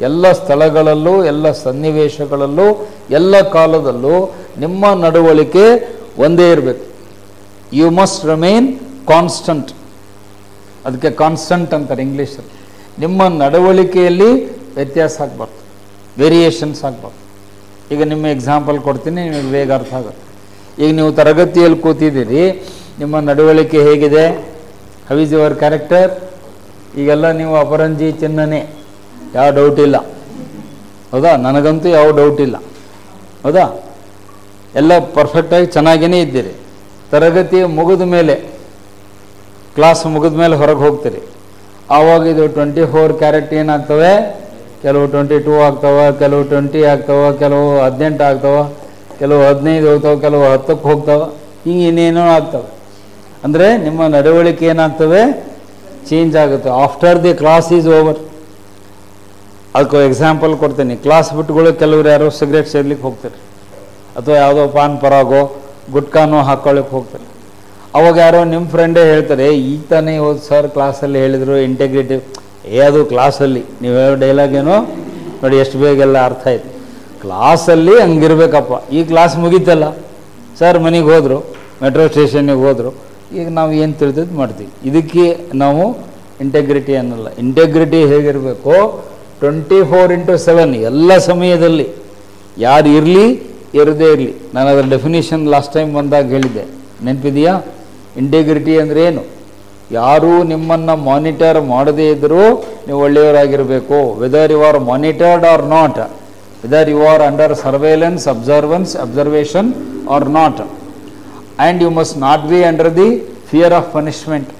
Speaker 1: ಎಲ್ಲ ಸ್ಥಳಗಳಲ್ಲೂ, ಎಲ್ಲ ಸನ್ನಿವೇಶಗಳಲ್ಲೂ, ಎಲ್ಲ ಕಾಲದಲ್ಲೂ ನಿಮ್ಮ ನಡವಳಿಕೆ ಒಂದೇ ಇರಬೇಕು. You must remain constant. ಅದಕ್ಕೆ ಕಾನ್ಸ್ಟಂಟ್ ಅಂತಾರೆ ಇಂಗ್ಲೀಷಲ್ಲಿ. ನಿಮ್ಮ ನಡವಳಿಕೆಯಲ್ಲಿ ವ್ಯತ್ಯಾಸ ಆಗಬಾರ್ದು, ವೇರಿಯೇಷನ್ಸ್ ಆಗಬಾರ್ದು. ಈಗ ನಿಮ್ಮ ಎಕ್ಸಾಂಪಲ್ ಕೊಡ್ತೀನಿ, ನಿಮಗೆ ಬೇಗ ಅರ್ಥ ಆಗುತ್ತೆ. ಈಗ ನೀವು ತರಗತಿಯಲ್ಲಿ ಕೂತಿದ್ದೀರಿ, ನಿಮ್ಮ ನಡವಳಿಕೆ ಹೇಗಿದೆ? How is your character? ಈಗೆಲ್ಲ ನೀವು ಅಪರಂಜಿ ಚಿನ್ನನೇ, ಯಾವ ಡೌಟ್ ಇಲ್ಲ, ಹೌದಾ? ನನಗಂತೂ ಯಾವ ಡೌಟ್ ಇಲ್ಲ, ಹೌದಾ? ಎಲ್ಲ ಪರ್ಫೆಕ್ಟಾಗಿ ಚೆನ್ನಾಗೇ ಇದ್ದೀರಿ. ತರಗತಿ ಮುಗಿದ ಮೇಲೆ, ಕ್ಲಾಸ್ ಮುಗಿದ ಮೇಲೆ ಹೊರಗೆ ಹೋಗ್ತೀರಿ. ಆವಾಗ ಇದು 24 ಕ್ಯಾರೆಟ್ ಏನಾಗ್ತವೆ? ಕೆಲವು 22 ಆಗ್ತವೆ, ಕೆಲವು 20 ಆಗ್ತವೆ, ಕೆಲವು 18 ಆಗ್ತವೆ, ಕೆಲವು 15 ಹೋಗ್ತವೆ, ಕೆಲವು 10ಕ್ಕೆ ಹೋಗ್ತವೆ, ಹಿಂಗೆ ಇನ್ನೇನೋ ಆಗ್ತವೆ. ಅಂದರೆ ನಿಮ್ಮ ನಡವಳಿಕೆ ಏನಾಗ್ತವೆ, ಚೇಂಜ್ ಆಗುತ್ತೆ. After the class is over. ಅದಕ್ಕೆ ಎಕ್ಸಾಂಪಲ್ ಕೊಡ್ತೀನಿ. ಕ್ಲಾಸ್ ಬಿಟ್ಟುಗಳು ಕೆಲವ್ರು ಯಾರೋ ಸಿಗರೇಟ್ ಸೇರ್ಲಿಕ್ಕೆ ಹೋಗ್ತಾರೆ, ಅಥವಾ ಯಾವುದೋ ಪಾನ್ ಪರಾಗೋ ಗುಟ್ಕಾನೋ ಹಾಕ್ಕೊಳ್ಳಿಕ್ಕೆ ಹೋಗ್ತಾರೆ. ಅವಾಗ ಯಾರೋ ನಿಮ್ಮ ಫ್ರೆಂಡೇ ಹೇಳ್ತಾರೆ, ಈಗ ತಾನೇ ಹೋದ್ ಸರ್ ಕ್ಲಾಸಲ್ಲಿ ಹೇಳಿದರು ಇಂಟೆಗ್ರಿಟಿ. ಅದು ಕ್ಲಾಸಲ್ಲಿ ನೀವು ಹೇಳೋ ಡೈಲಾಗ್ ಏನೋ ನೋಡಿ ಎಷ್ಟು ಬೇಗೆಲ್ಲ ಅರ್ಥ ಆಯ್ತು. ಕ್ಲಾಸಲ್ಲಿ ಹಂಗಿರ್ಬೇಕಪ್ಪ. ಈ ಕ್ಲಾಸ್ ಮುಗೀತಲ್ಲ ಸರ್, ಮನೆಗೆ ಹೋದರು, ಮೆಟ್ರೋ ಸ್ಟೇಷನ್ನಿಗೆ ಹೋದರು, ಈಗ ನಾವು ಏನು ತಿಳಿದಿದ್ದು ಮಾಡ್ತೀವಿ. ಇದಕ್ಕೆ ನಾವು ಇಂಟೆಗ್ರಿಟಿ ಅನ್ನಲ್ಲ. ಇಂಟೆಗ್ರಿಟಿ ಹೇಗಿರಬೇಕು, 24/7 ಎಲ್ಲ ಸಮಯದಲ್ಲಿ ಯಾರು ಇರಲಿ ಇರದೇ ಇರಲಿ. ನಾನು ಅದರ ಡೆಫಿನೇಷನ್ ಲಾಸ್ಟ್ ಟೈಮ್ ಬಂದಾಗ ಹೇಳಿದ್ದೆ, ನೆನಪಿದೆಯಾ? ಇಂಟೆಗ್ರಿಟಿ ಅಂದರೆ ಏನು? ಯಾರೂ ನಿಮ್ಮನ್ನು ಮಾನಿಟರ್ ಮಾಡದೇ ಇದ್ದರೂ ನೀವು ಒಳ್ಳೆಯವರಾಗಿರಬೇಕು. Whether you are monitored or not, whether you are under surveillance, observation or not, and you must not be under the fear of punishment.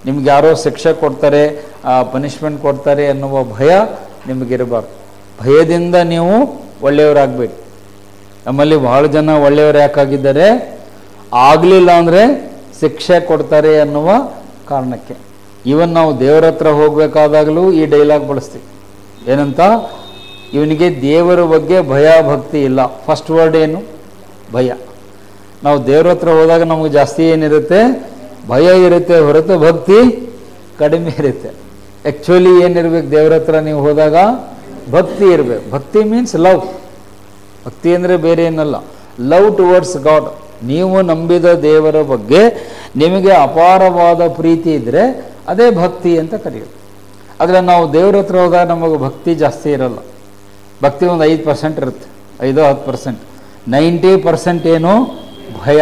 Speaker 1: ನಿಮ್ಗೆ ಯಾರೋ ಶಿಕ್ಷೆ ಕೊಡ್ತಾರೆ, ಪನಿಷ್ಮೆಂಟ್ ಕೊಡ್ತಾರೆ ಅನ್ನುವ ಭಯ ನಿಮಗಿರಬಾರ್ದು. ಭಯದಿಂದ ನೀವು ಒಳ್ಳೆಯವರಾಗಬೇಡಿ. ನಮ್ಮಲ್ಲಿ ಬಹಳ ಜನ ಒಳ್ಳೆಯವರು ಯಾಕಾಗಿದ್ದಾರೆ, ಆಗಲಿಲ್ಲ ಅಂದರೆ ಶಿಕ್ಷೆ ಕೊಡ್ತಾರೆ ಅನ್ನುವ ಕಾರಣಕ್ಕೆ. ಇವನ್ ನಾವು ದೇವರ ಹತ್ರ ಹೋಗಬೇಕಾದಾಗಲೂ ಈ ಡೈಲಾಗ್ ಬಳಸ್ತೀವಿ. ಏನಂತ? ಇವನಿಗೆ ದೇವರ ಬಗ್ಗೆ ಭಯ ಭಕ್ತಿ ಇಲ್ಲ. ಫಸ್ಟ್ ವರ್ಡ್ ಏನು? ಭಯ. ನಾವು ದೇವ್ರ ಹತ್ರ ಹೋದಾಗ ನಮಗೆ ಜಾಸ್ತಿ ಏನಿರುತ್ತೆ, ಭಯ ಇರುತ್ತೆ ಹೊರತು ಭಕ್ತಿ ಕಡಿಮೆ ಇರುತ್ತೆ. ಆ್ಯಕ್ಚುಲಿ ಏನಿರ್ಬೇಕು ದೇವ್ರ ಹತ್ರ ನೀವು ಹೋದಾಗ? ಭಕ್ತಿ ಇರಬೇಕು. ಭಕ್ತಿ ಮೀನ್ಸ್ ಲವ್. ಭಕ್ತಿ ಅಂದರೆ ಬೇರೆ ಏನಲ್ಲ, ಲವ್ ಟುವರ್ಡ್ಸ್ ಗಾಡ್. ನೀವು ನಂಬಿದ ದೇವರ ಬಗ್ಗೆ ನಿಮಗೆ ಅಪಾರವಾದ ಪ್ರೀತಿ ಇದ್ದರೆ ಅದೇ ಭಕ್ತಿ ಅಂತ ಕರೆಯೋದು. ಆದರೆ ನಾವು ದೇವ್ರ ಹತ್ರ ಹೋದಾಗ ನಮಗೆ ಭಕ್ತಿ ಜಾಸ್ತಿ ಇರಲ್ಲ. ಭಕ್ತಿ ಒಂದು 5% ಇರುತ್ತೆ, 5-10%. 90% ಏನು? ಭಯ.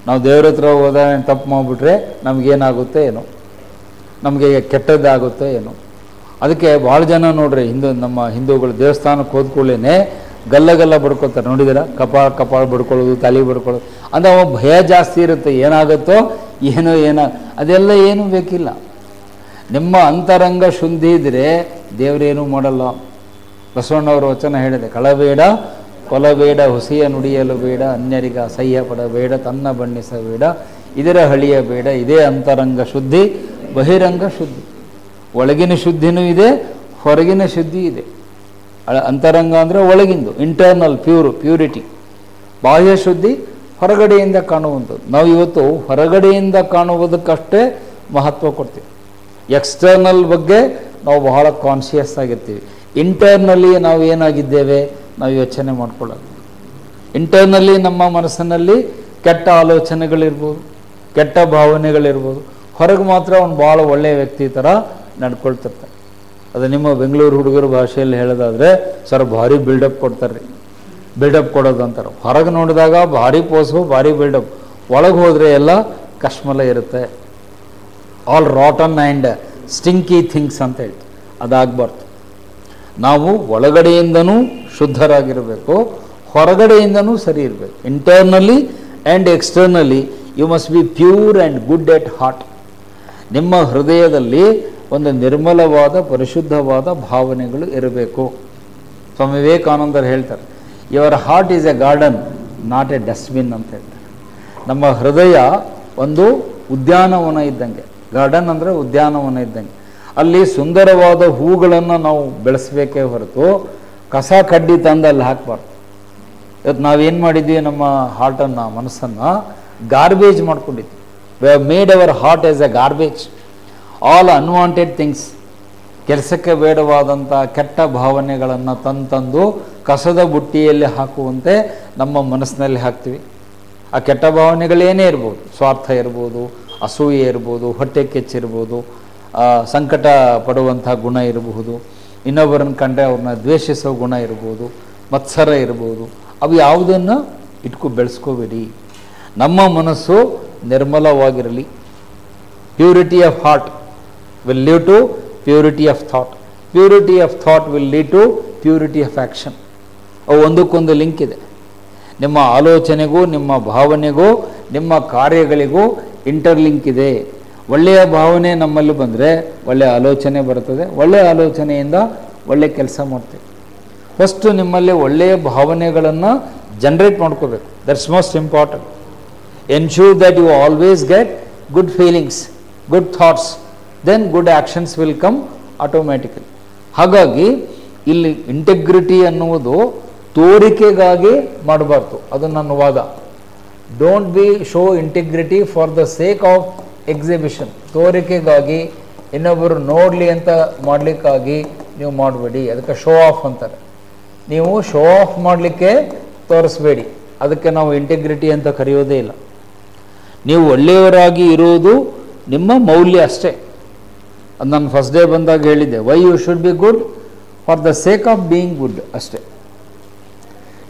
Speaker 1: ನಾವು ದೇವ್ರ ಹತ್ರ ಹೋದಾಗ ತಪ್ಪು ಮಾಡಿಬಿಟ್ರೆ ನಮಗೇನಾಗುತ್ತೆ ಏನೋ, ನಮಗೆ ಕೆಟ್ಟದ್ದಾಗುತ್ತೋ ಏನೋ. ಅದಕ್ಕೆ ಭಾಳ ಜನ ನೋಡ್ರಿ, ನಮ್ಮ ಹಿಂದೂಗಳು ದೇವಸ್ಥಾನಕ್ಕೆ ಹೋದ್ಕೊಳ್ಳೇನೆ ಗಲ್ಲ ಬಡ್ಕೊತಾರೆ. ನೋಡಿದಿರ? ಕಪಾಳ ಬಡ್ಕೊಳ್ಳೋದು, ತಲೆ ಬಡ್ಕೊಳ್ಳೋದು. ಅಂದರೆ ಅವ ಭಯ ಜಾಸ್ತಿ ಇರುತ್ತೆ, ಏನಾಗುತ್ತೋ ಏನೋ ಅದೆಲ್ಲ ಏನೂ ಬೇಕಿಲ್ಲ. ನಿಮ್ಮ ಅಂತರಂಗ ಶುದ್ಧಿ ಇದ್ದರೆ ದೇವರೇನೂ ಮಾಡಲ್ಲ. ಬಸವಣ್ಣವರ ವಚನ ಹೇಳಿದೆ, ಕಳಬೇಡ, ಕೊಲಬೇಡ, ಹುಸಿಯ ನುಡಿಯಲು ಬೇಡ, ಅನ್ಯರಿಗ ಅಸಹ್ಯ ಪಡಬೇಡ, ತನ್ನ ಬಣ್ಣಿಸಬೇಡ, ಇದರ ಹಳಿಯಬೇಡ. ಇದೇ ಅಂತರಂಗ ಶುದ್ಧಿ, ಬಹಿರಂಗ ಶುದ್ಧಿ. ಒಳಗಿನ ಶುದ್ಧಿನೂ ಇದೆ, ಹೊರಗಿನ ಶುದ್ಧಿ ಇದೆ. ಅಂತರಂಗ ಅಂದರೆ ಒಳಗಿಂದು, ಇಂಟರ್ನಲ್ ಪ್ಯೂರಿಟಿ. ಬಾಹ್ಯ ಶುದ್ಧಿ ಹೊರಗಡೆಯಿಂದ ಕಾಣುವಂಥದ್ದು. ನಾವು ಇವತ್ತು ಹೊರಗಡೆಯಿಂದ ಕಾಣುವುದಕ್ಕಷ್ಟೇ ಮಹತ್ವ ಕೊಡ್ತೀವಿ. ಎಕ್ಸ್ಟರ್ನಲ್ ಬಗ್ಗೆ ನಾವು ಬಹಳ ಕಾನ್ಷಿಯಸ್ ಆಗಿರ್ತೀವಿ. ಇಂಟರ್ನಲ್ಲಿ ನಾವು ಏನಾಗಿದ್ದೇವೆ ನಾವು ಯೋಚನೆ ಮಾಡ್ಕೊಳ್ಳೋದು. ಇಂಟರ್ನಲ್ಲಿ ನಮ್ಮ ಮನಸ್ಸಿನಲ್ಲಿ ಕೆಟ್ಟ ಆಲೋಚನೆಗಳಿರ್ಬೋದು, ಕೆಟ್ಟ ಭಾವನೆಗಳಿರ್ಬೋದು. ಹೊರಗೆ ಮಾತ್ರ ಅವ್ನು ಭಾಳ ಒಳ್ಳೆಯ ವ್ಯಕ್ತಿ ಥರ ನಡ್ಕೊಳ್ತಿರ್ತಾರೆ. ಅದು ನಿಮ್ಮ ಬೆಂಗಳೂರು ಹುಡುಗರ ಭಾಷೆಯಲ್ಲಿ ಹೇಳೋದಾದರೆ, ಸರ್ ಭಾರಿ ಬಿಲ್ಡಪ್ ಕೊಡ್ತಾರೆ. ಬಿಲ್ಡಪ್ ಕೊಡೋದು ಅಂತಾರೆ. ಹೊರಗೆ ನೋಡಿದಾಗ ಭಾರಿ ಪೋಸು, ಭಾರಿ ಬಿಲ್ಡಪ್. ಒಳಗೆ ಹೋದರೆ ಎಲ್ಲ ಕಶ್ಮಲ ಇರುತ್ತೆ. All rotten and stinky things ಅಂತ ಹೇಳ್ತೀವಿ. ಅದಾಗಬಾರ್ದು. ನಾವು ಒಳಗಡೆಯಿಂದನೂ ಶುದ್ಧರಾಗಿರಬೇಕು, ಹೊರಗಡೆಯಿಂದನೂ ಸರಿ ಇರಬೇಕು. Internally and externally you must be pure and good at heart. ನಿಮ್ಮ ಹೃದಯದಲ್ಲಿ ಒಂದು ನಿರ್ಮಲವಾದ ಪರಿಶುದ್ಧವಾದ ಭಾವನೆಗಳು ಇರಬೇಕು. ಸ್ವಾಮಿ ವಿವೇಕಾನಂದರು ಹೇಳ್ತಾರೆ, your heart is A garden not A dustbin ಅಂತ ಹೇಳ್ತಾರೆ. ನಮ್ಮ ಹೃದಯ ಒಂದು ಉದ್ಯಾನವನ ಇದ್ದಂಗೆ. ಗಾರ್ಡನ್ ಅಂದರೆ ಉದ್ಯಾನವನ ಇದ್ದಂಗೆ. ಅಲ್ಲಿ ಸುಂದರವಾದ ಹೂಗಳನ್ನು ನಾವು ಬೆಳೆಸಬೇಕೇ ಹೊರತು ಕಸ ಕಡ್ಡಿ ತಂದು ಅಲ್ಲಿ ಹಾಕಬಾರ್ದು. ಇವತ್ತು ನಾವೇನು ಮಾಡಿದ್ವಿ, ನಮ್ಮ ಹಾರ್ಟನ್ನು, ಮನಸ್ಸನ್ನು ಗಾರ್ಬೇಜ್ ಮಾಡ್ಕೊಂಡಿದ್ವಿ. We have made our heart as a garbage. All unwanted things, ಕೆಲಸಕ್ಕೆ ಬೇಡವಾದಂಥ ಕೆಟ್ಟ ಭಾವನೆಗಳನ್ನು ತಂದು ಕಸದ ಬುಟ್ಟಿಯಲ್ಲಿ ಹಾಕುವಂತೆ ನಮ್ಮ ಮನಸ್ಸಿನಲ್ಲಿ ಹಾಕ್ತೀವಿ. ಆ ಕೆಟ್ಟ ಭಾವನೆಗಳೇನೇ ಇರ್ಬೋದು, ಸ್ವಾರ್ಥ ಇರ್ಬೋದು, ಅಸೂಯೆ ಇರ್ಬೋದು, ಹೊಟ್ಟೆ ಕೆಚ್ಚಿರ್ಬೋದು, ಸಂಕಟ ಪಡುವಂಥ ಗುಣ ಇರಬಹುದು, ಇನ್ನೊಬ್ಬರನ್ನು ಕಂಡ್ರೆ ಅವ್ರನ್ನ ದ್ವೇಷಿಸೋ ಗುಣ ಇರ್ಬೋದು, ಮತ್ಸರ ಇರ್ಬೋದು. ಅವು ಯಾವುದನ್ನು ಬೆಳೆಸ್ಕೋಬೇಡಿ. ನಮ್ಮ ಮನಸ್ಸು ನಿರ್ಮಲವಾಗಿರಲಿ. Purity of heart will lead to purity of thought. Purity of thought will lead to purity of action. ಅವು ಒಂದಕ್ಕೊಂದು ಲಿಂಕ್ ಇದೆ. ನಿಮ್ಮ ಆಲೋಚನೆಗೂ, ನಿಮ್ಮ ಭಾವನೆಗೂ, ನಿಮ್ಮ ಕಾರ್ಯಗಳಿಗೂ ಇಂಟರ್ಲಿಂಕ್ ಇದೆ. ಒಳ್ಳೆಯ ಭಾವನೆ ನಮ್ಮಲ್ಲಿ ಬಂದರೆ ಒಳ್ಳೆಯ ಆಲೋಚನೆ ಬರ್ತದೆ. ಒಳ್ಳೆಯ ಆಲೋಚನೆಯಿಂದ ಒಳ್ಳೆಯ ಕೆಲಸ ಮಾಡ್ತೀವಿ. ಫಸ್ಟು ನಿಮ್ಮಲ್ಲಿ ಒಳ್ಳೆಯ ಭಾವನೆಗಳನ್ನು ಜನ್ರೇಟ್ ಮಾಡ್ಕೋಬೇಕು. That's most important. ensure that you always get good feelings, good thoughts, then good actions will come automatically. ಹಾಗಾಗಿ ಇಲ್ಲಿ ಇಂಟೆಗ್ರಿಟಿ ಅನ್ನುವುದು ತೋರಿಕೆಗಾಗಿ ಮಾಡಬಾರ್ದು, ಅದು ನನ್ನ ವಾದ. Don't be show integrity for the sake of exhibition, ತೋರಿಕೆಗಾಗಿ ಇನ್ನೊಬ್ಬರು ನೋಡಲಿ ಅಂತ ಮಾಡಲಿಕ್ಕಾಗಿ ನೀವು ಮಾಡಬೇಡಿ, ಅದಕ್ಕೆ ಶೋ ಆಫ್ ಅಂತಾರೆ. ನೀವು ಶೋ ಆಫ್ ಮಾಡಲಿಕ್ಕೆ ತೋರಿಸ್ಬೇಡಿ, ಅದಕ್ಕೆ ನಾವು ಇಂಟೆಗ್ರಿಟಿ ಅಂತ ಕರೆಯೋದೇ ಇಲ್ಲ. ನೀವು ಒಳ್ಳೆಯವರಾಗಿ ಇರುವುದು ನಿಮ್ಮ ಮೌಲ್ಯ ಅಷ್ಟೇ. ಅದು ನಾನು ಫಸ್ಟ್ ಡೇ ಬಂದಾಗ ಹೇಳಿದ್ದೆ, why you should be good for the sake of being good ಅಷ್ಟೇ.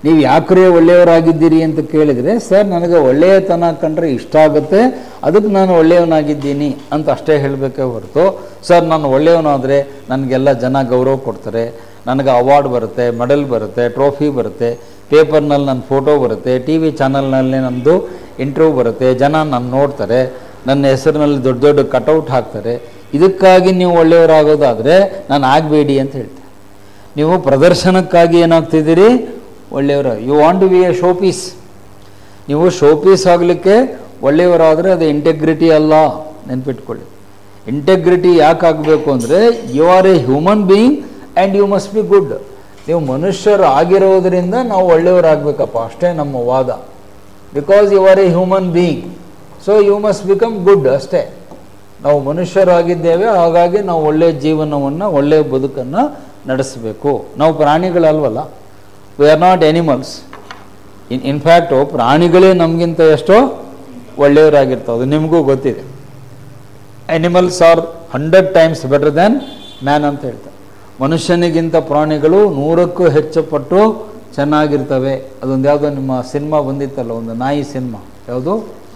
Speaker 1: ನೀವು ಯಾಕ್ರೆ ಒಳ್ಳೆಯವರಾಗಿದ್ದೀರಿ ಅಂತ ಕೇಳಿದರೆ, ಸರ್ ನನಗೆ ಒಳ್ಳೆಯತನ ಕಂಡ್ರೆ ಇಷ್ಟ ಆಗುತ್ತೆ, ಅದಕ್ಕೆ ನಾನು ಒಳ್ಳೆಯವನಾಗಿದ್ದೀನಿ ಅಂತ ಅಷ್ಟೇ ಹೇಳಬೇಕೇ ಹೊರತು, ಸರ್ ನಾನು ಒಳ್ಳೆಯವನಾದರೆ ನನಗೆಲ್ಲ ಜನ ಗೌರವ ಕೊಡ್ತಾರೆ, ನನಗೆ ಅವಾರ್ಡ್ ಬರುತ್ತೆ, ಮೆಡಲ್ ಬರುತ್ತೆ, ಟ್ರೋಫಿ ಬರುತ್ತೆ, ಪೇಪರ್ನಲ್ಲಿ ನನ್ನ ಫೋಟೋ ಬರುತ್ತೆ, ಟಿ ವಿ ಚಾನಲ್ನಲ್ಲಿ ನಮ್ಮದು ಇಂಟರ್ವ್ಯೂ ಬರುತ್ತೆ, ಜನ ನಾನು ನೋಡ್ತಾರೆ, ನನ್ನ ಹೆಸರಿನಲ್ಲಿ ದೊಡ್ಡ ದೊಡ್ಡ ಕಟೌಟ್ ಹಾಕ್ತಾರೆ, ಇದಕ್ಕಾಗಿ ನೀವು ಒಳ್ಳೆಯವರಾಗೋದಾದರೆ ನಾನು ಆಗಬೇಡಿ ಅಂತ ಹೇಳ್ತೆ. ನೀವು ಪ್ರದರ್ಶನಕ್ಕಾಗಿ ಏನಾಗ್ತಿದ್ದೀರಿ, ಒಳ್ಳೆಯವರ. You want to be a showpiece. ನೀವು ಶೋ ಪೀಸ್ ಆಗಲಿಕ್ಕೆ ಒಳ್ಳೆಯವರಾದರೆ ಅದು ಇಂಟೆಗ್ರಿಟಿ ಅಲ್ಲ, ನೆನ್ಪಿಟ್ಕೊಳ್ಳಿ. ಇಂಟೆಗ್ರಿಟಿ ಯಾಕೆ ಆಗಬೇಕು ಅಂದರೆ, you are a human being and you must be good. ನೀವು ಮನುಷ್ಯರು ಆಗಿರೋದರಿಂದ ನಾವು ಒಳ್ಳೆಯವರಾಗಬೇಕಪ್ಪ, ಅಷ್ಟೇ ನಮ್ಮ ವಾದ. Because you are a human being, so you must become good ಅಷ್ಟೇ. ನಾವು ಮನುಷ್ಯರಾಗಿದ್ದೇವೆ, ಹಾಗಾಗಿ ನಾವು ಒಳ್ಳೆಯ ಜೀವನವನ್ನು, ಒಳ್ಳೆಯ ಬದುಕನ್ನು ನಡೆಸಬೇಕು. ನಾವು ಪ್ರಾಣಿಗಳಲ್ವಲ್ಲ, we are not animals. In fact ಪ್ರಾಣಿಗಳೇ ನಮಗಿಂತ ಎಷ್ಟೋ ಒಳ್ಳೆಯವರಾಗಿರ್ತವೆ, ಅದು ನಿಮಗೂ ಗೊತ್ತಿದೆ. Animals are 100 times better than man ಅಂತ ಹೇಳ್ತಾರೆ. ಮನುಷ್ಯನಿಗಿಂತ ಪ್ರಾಣಿಗಳು 100ಕ್ಕೂ ಹೆಚ್ಚು ಪಟ್ಟು ಚೆನ್ನಾಗಿರ್ತವೆ. ಅದೊಂದು ಯಾವುದೋ ನಿಮ್ಮ ಸಿನಿಮಾ ಬಂದಿತ್ತಲ್ಲ, ಒಂದು ನಾಯಿ ಸಿನಿಮಾ, ಯಾವುದು,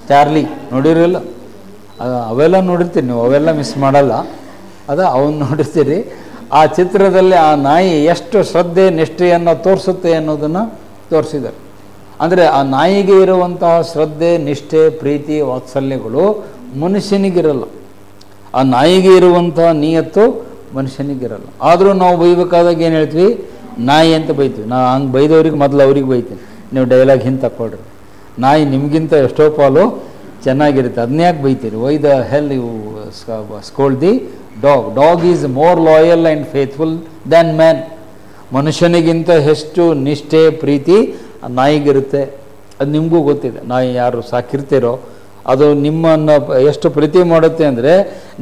Speaker 1: ಚಾರ್ಲಿ, ನೋಡಿರಲಿಲ್ಲ? ಅವೆಲ್ಲ ನೋಡಿರ್ತೀರಿ ನೀವು, ಅವೆಲ್ಲ ಮಿಸ್ ಮಾಡಲ್ಲ, ಅವನ್ನ ನೋಡಿರ್ತೀರಿ. ಆ ಚಿತ್ರದಲ್ಲಿ ಆ ನಾಯಿ ಎಷ್ಟು ಶ್ರದ್ಧೆ ನಿಷ್ಠೆಯನ್ನು ತೋರಿಸುತ್ತೆ ಅನ್ನೋದನ್ನು ತೋರಿಸಿದ್ದಾರೆ. ಅಂದರೆ ಆ ನಾಯಿಗೆ ಇರುವಂತಹ ಶ್ರದ್ಧೆ, ನಿಷ್ಠೆ, ಪ್ರೀತಿ, ವಾತ್ಸಲ್ಯಗಳು ಮನುಷ್ಯನಿಗಿರಲ್ಲ. ಆ ನಾಯಿಗೆ ಇರುವಂತಹ ನಿಯತ್ತು ಮನುಷ್ಯನಿಗಿರಲ್ಲ. ಆದರೂ ನಾವು ಬೈಬೇಕಾದಾಗ ಏನು ಹೇಳ್ತೀವಿ, ನಾಯಿ ಅಂತ ಬೈತೀವಿ. ನಾ ಹಂಗೆ ಬೈದವ್ರಿಗೆ ಮೊದಲು ಅವ್ರಿಗೆ ಬೈತೀನಿ, ನೀವು ಡೈಲಾಗ್ ಹಿಂಗೆ ತಗೊಳ್ರಿ. ನಾಯಿ ನಿಮಗಿಂತ ಎಷ್ಟೋ ಪಾಲು ಚೆನ್ನಾಗಿರುತ್ತೆ, ಅದನ್ನ ಯಾಕೆ ಬೈತೀರಿ? Why the hell you scold the dog? Dog is more loyal and faithful than man. ಮನುಷ್ಯನಿಗಿಂತ ಹೆಚ್ಚು ನಿಷ್ಠೆ, ಪ್ರೀತಿ ನಾಯಿಗಿರುತ್ತೆ. ಅದು ನಿಮಗೂ ಗೊತ್ತಿದೆ. ನಾಯಿ ಯಾರು ಸಾಕಿರ್ತೀರೋ ಅದು ನಿಮ್ಮನ್ನು ಎಷ್ಟು ಪ್ರೀತಿ ಮಾಡುತ್ತೆ ಅಂದರೆ,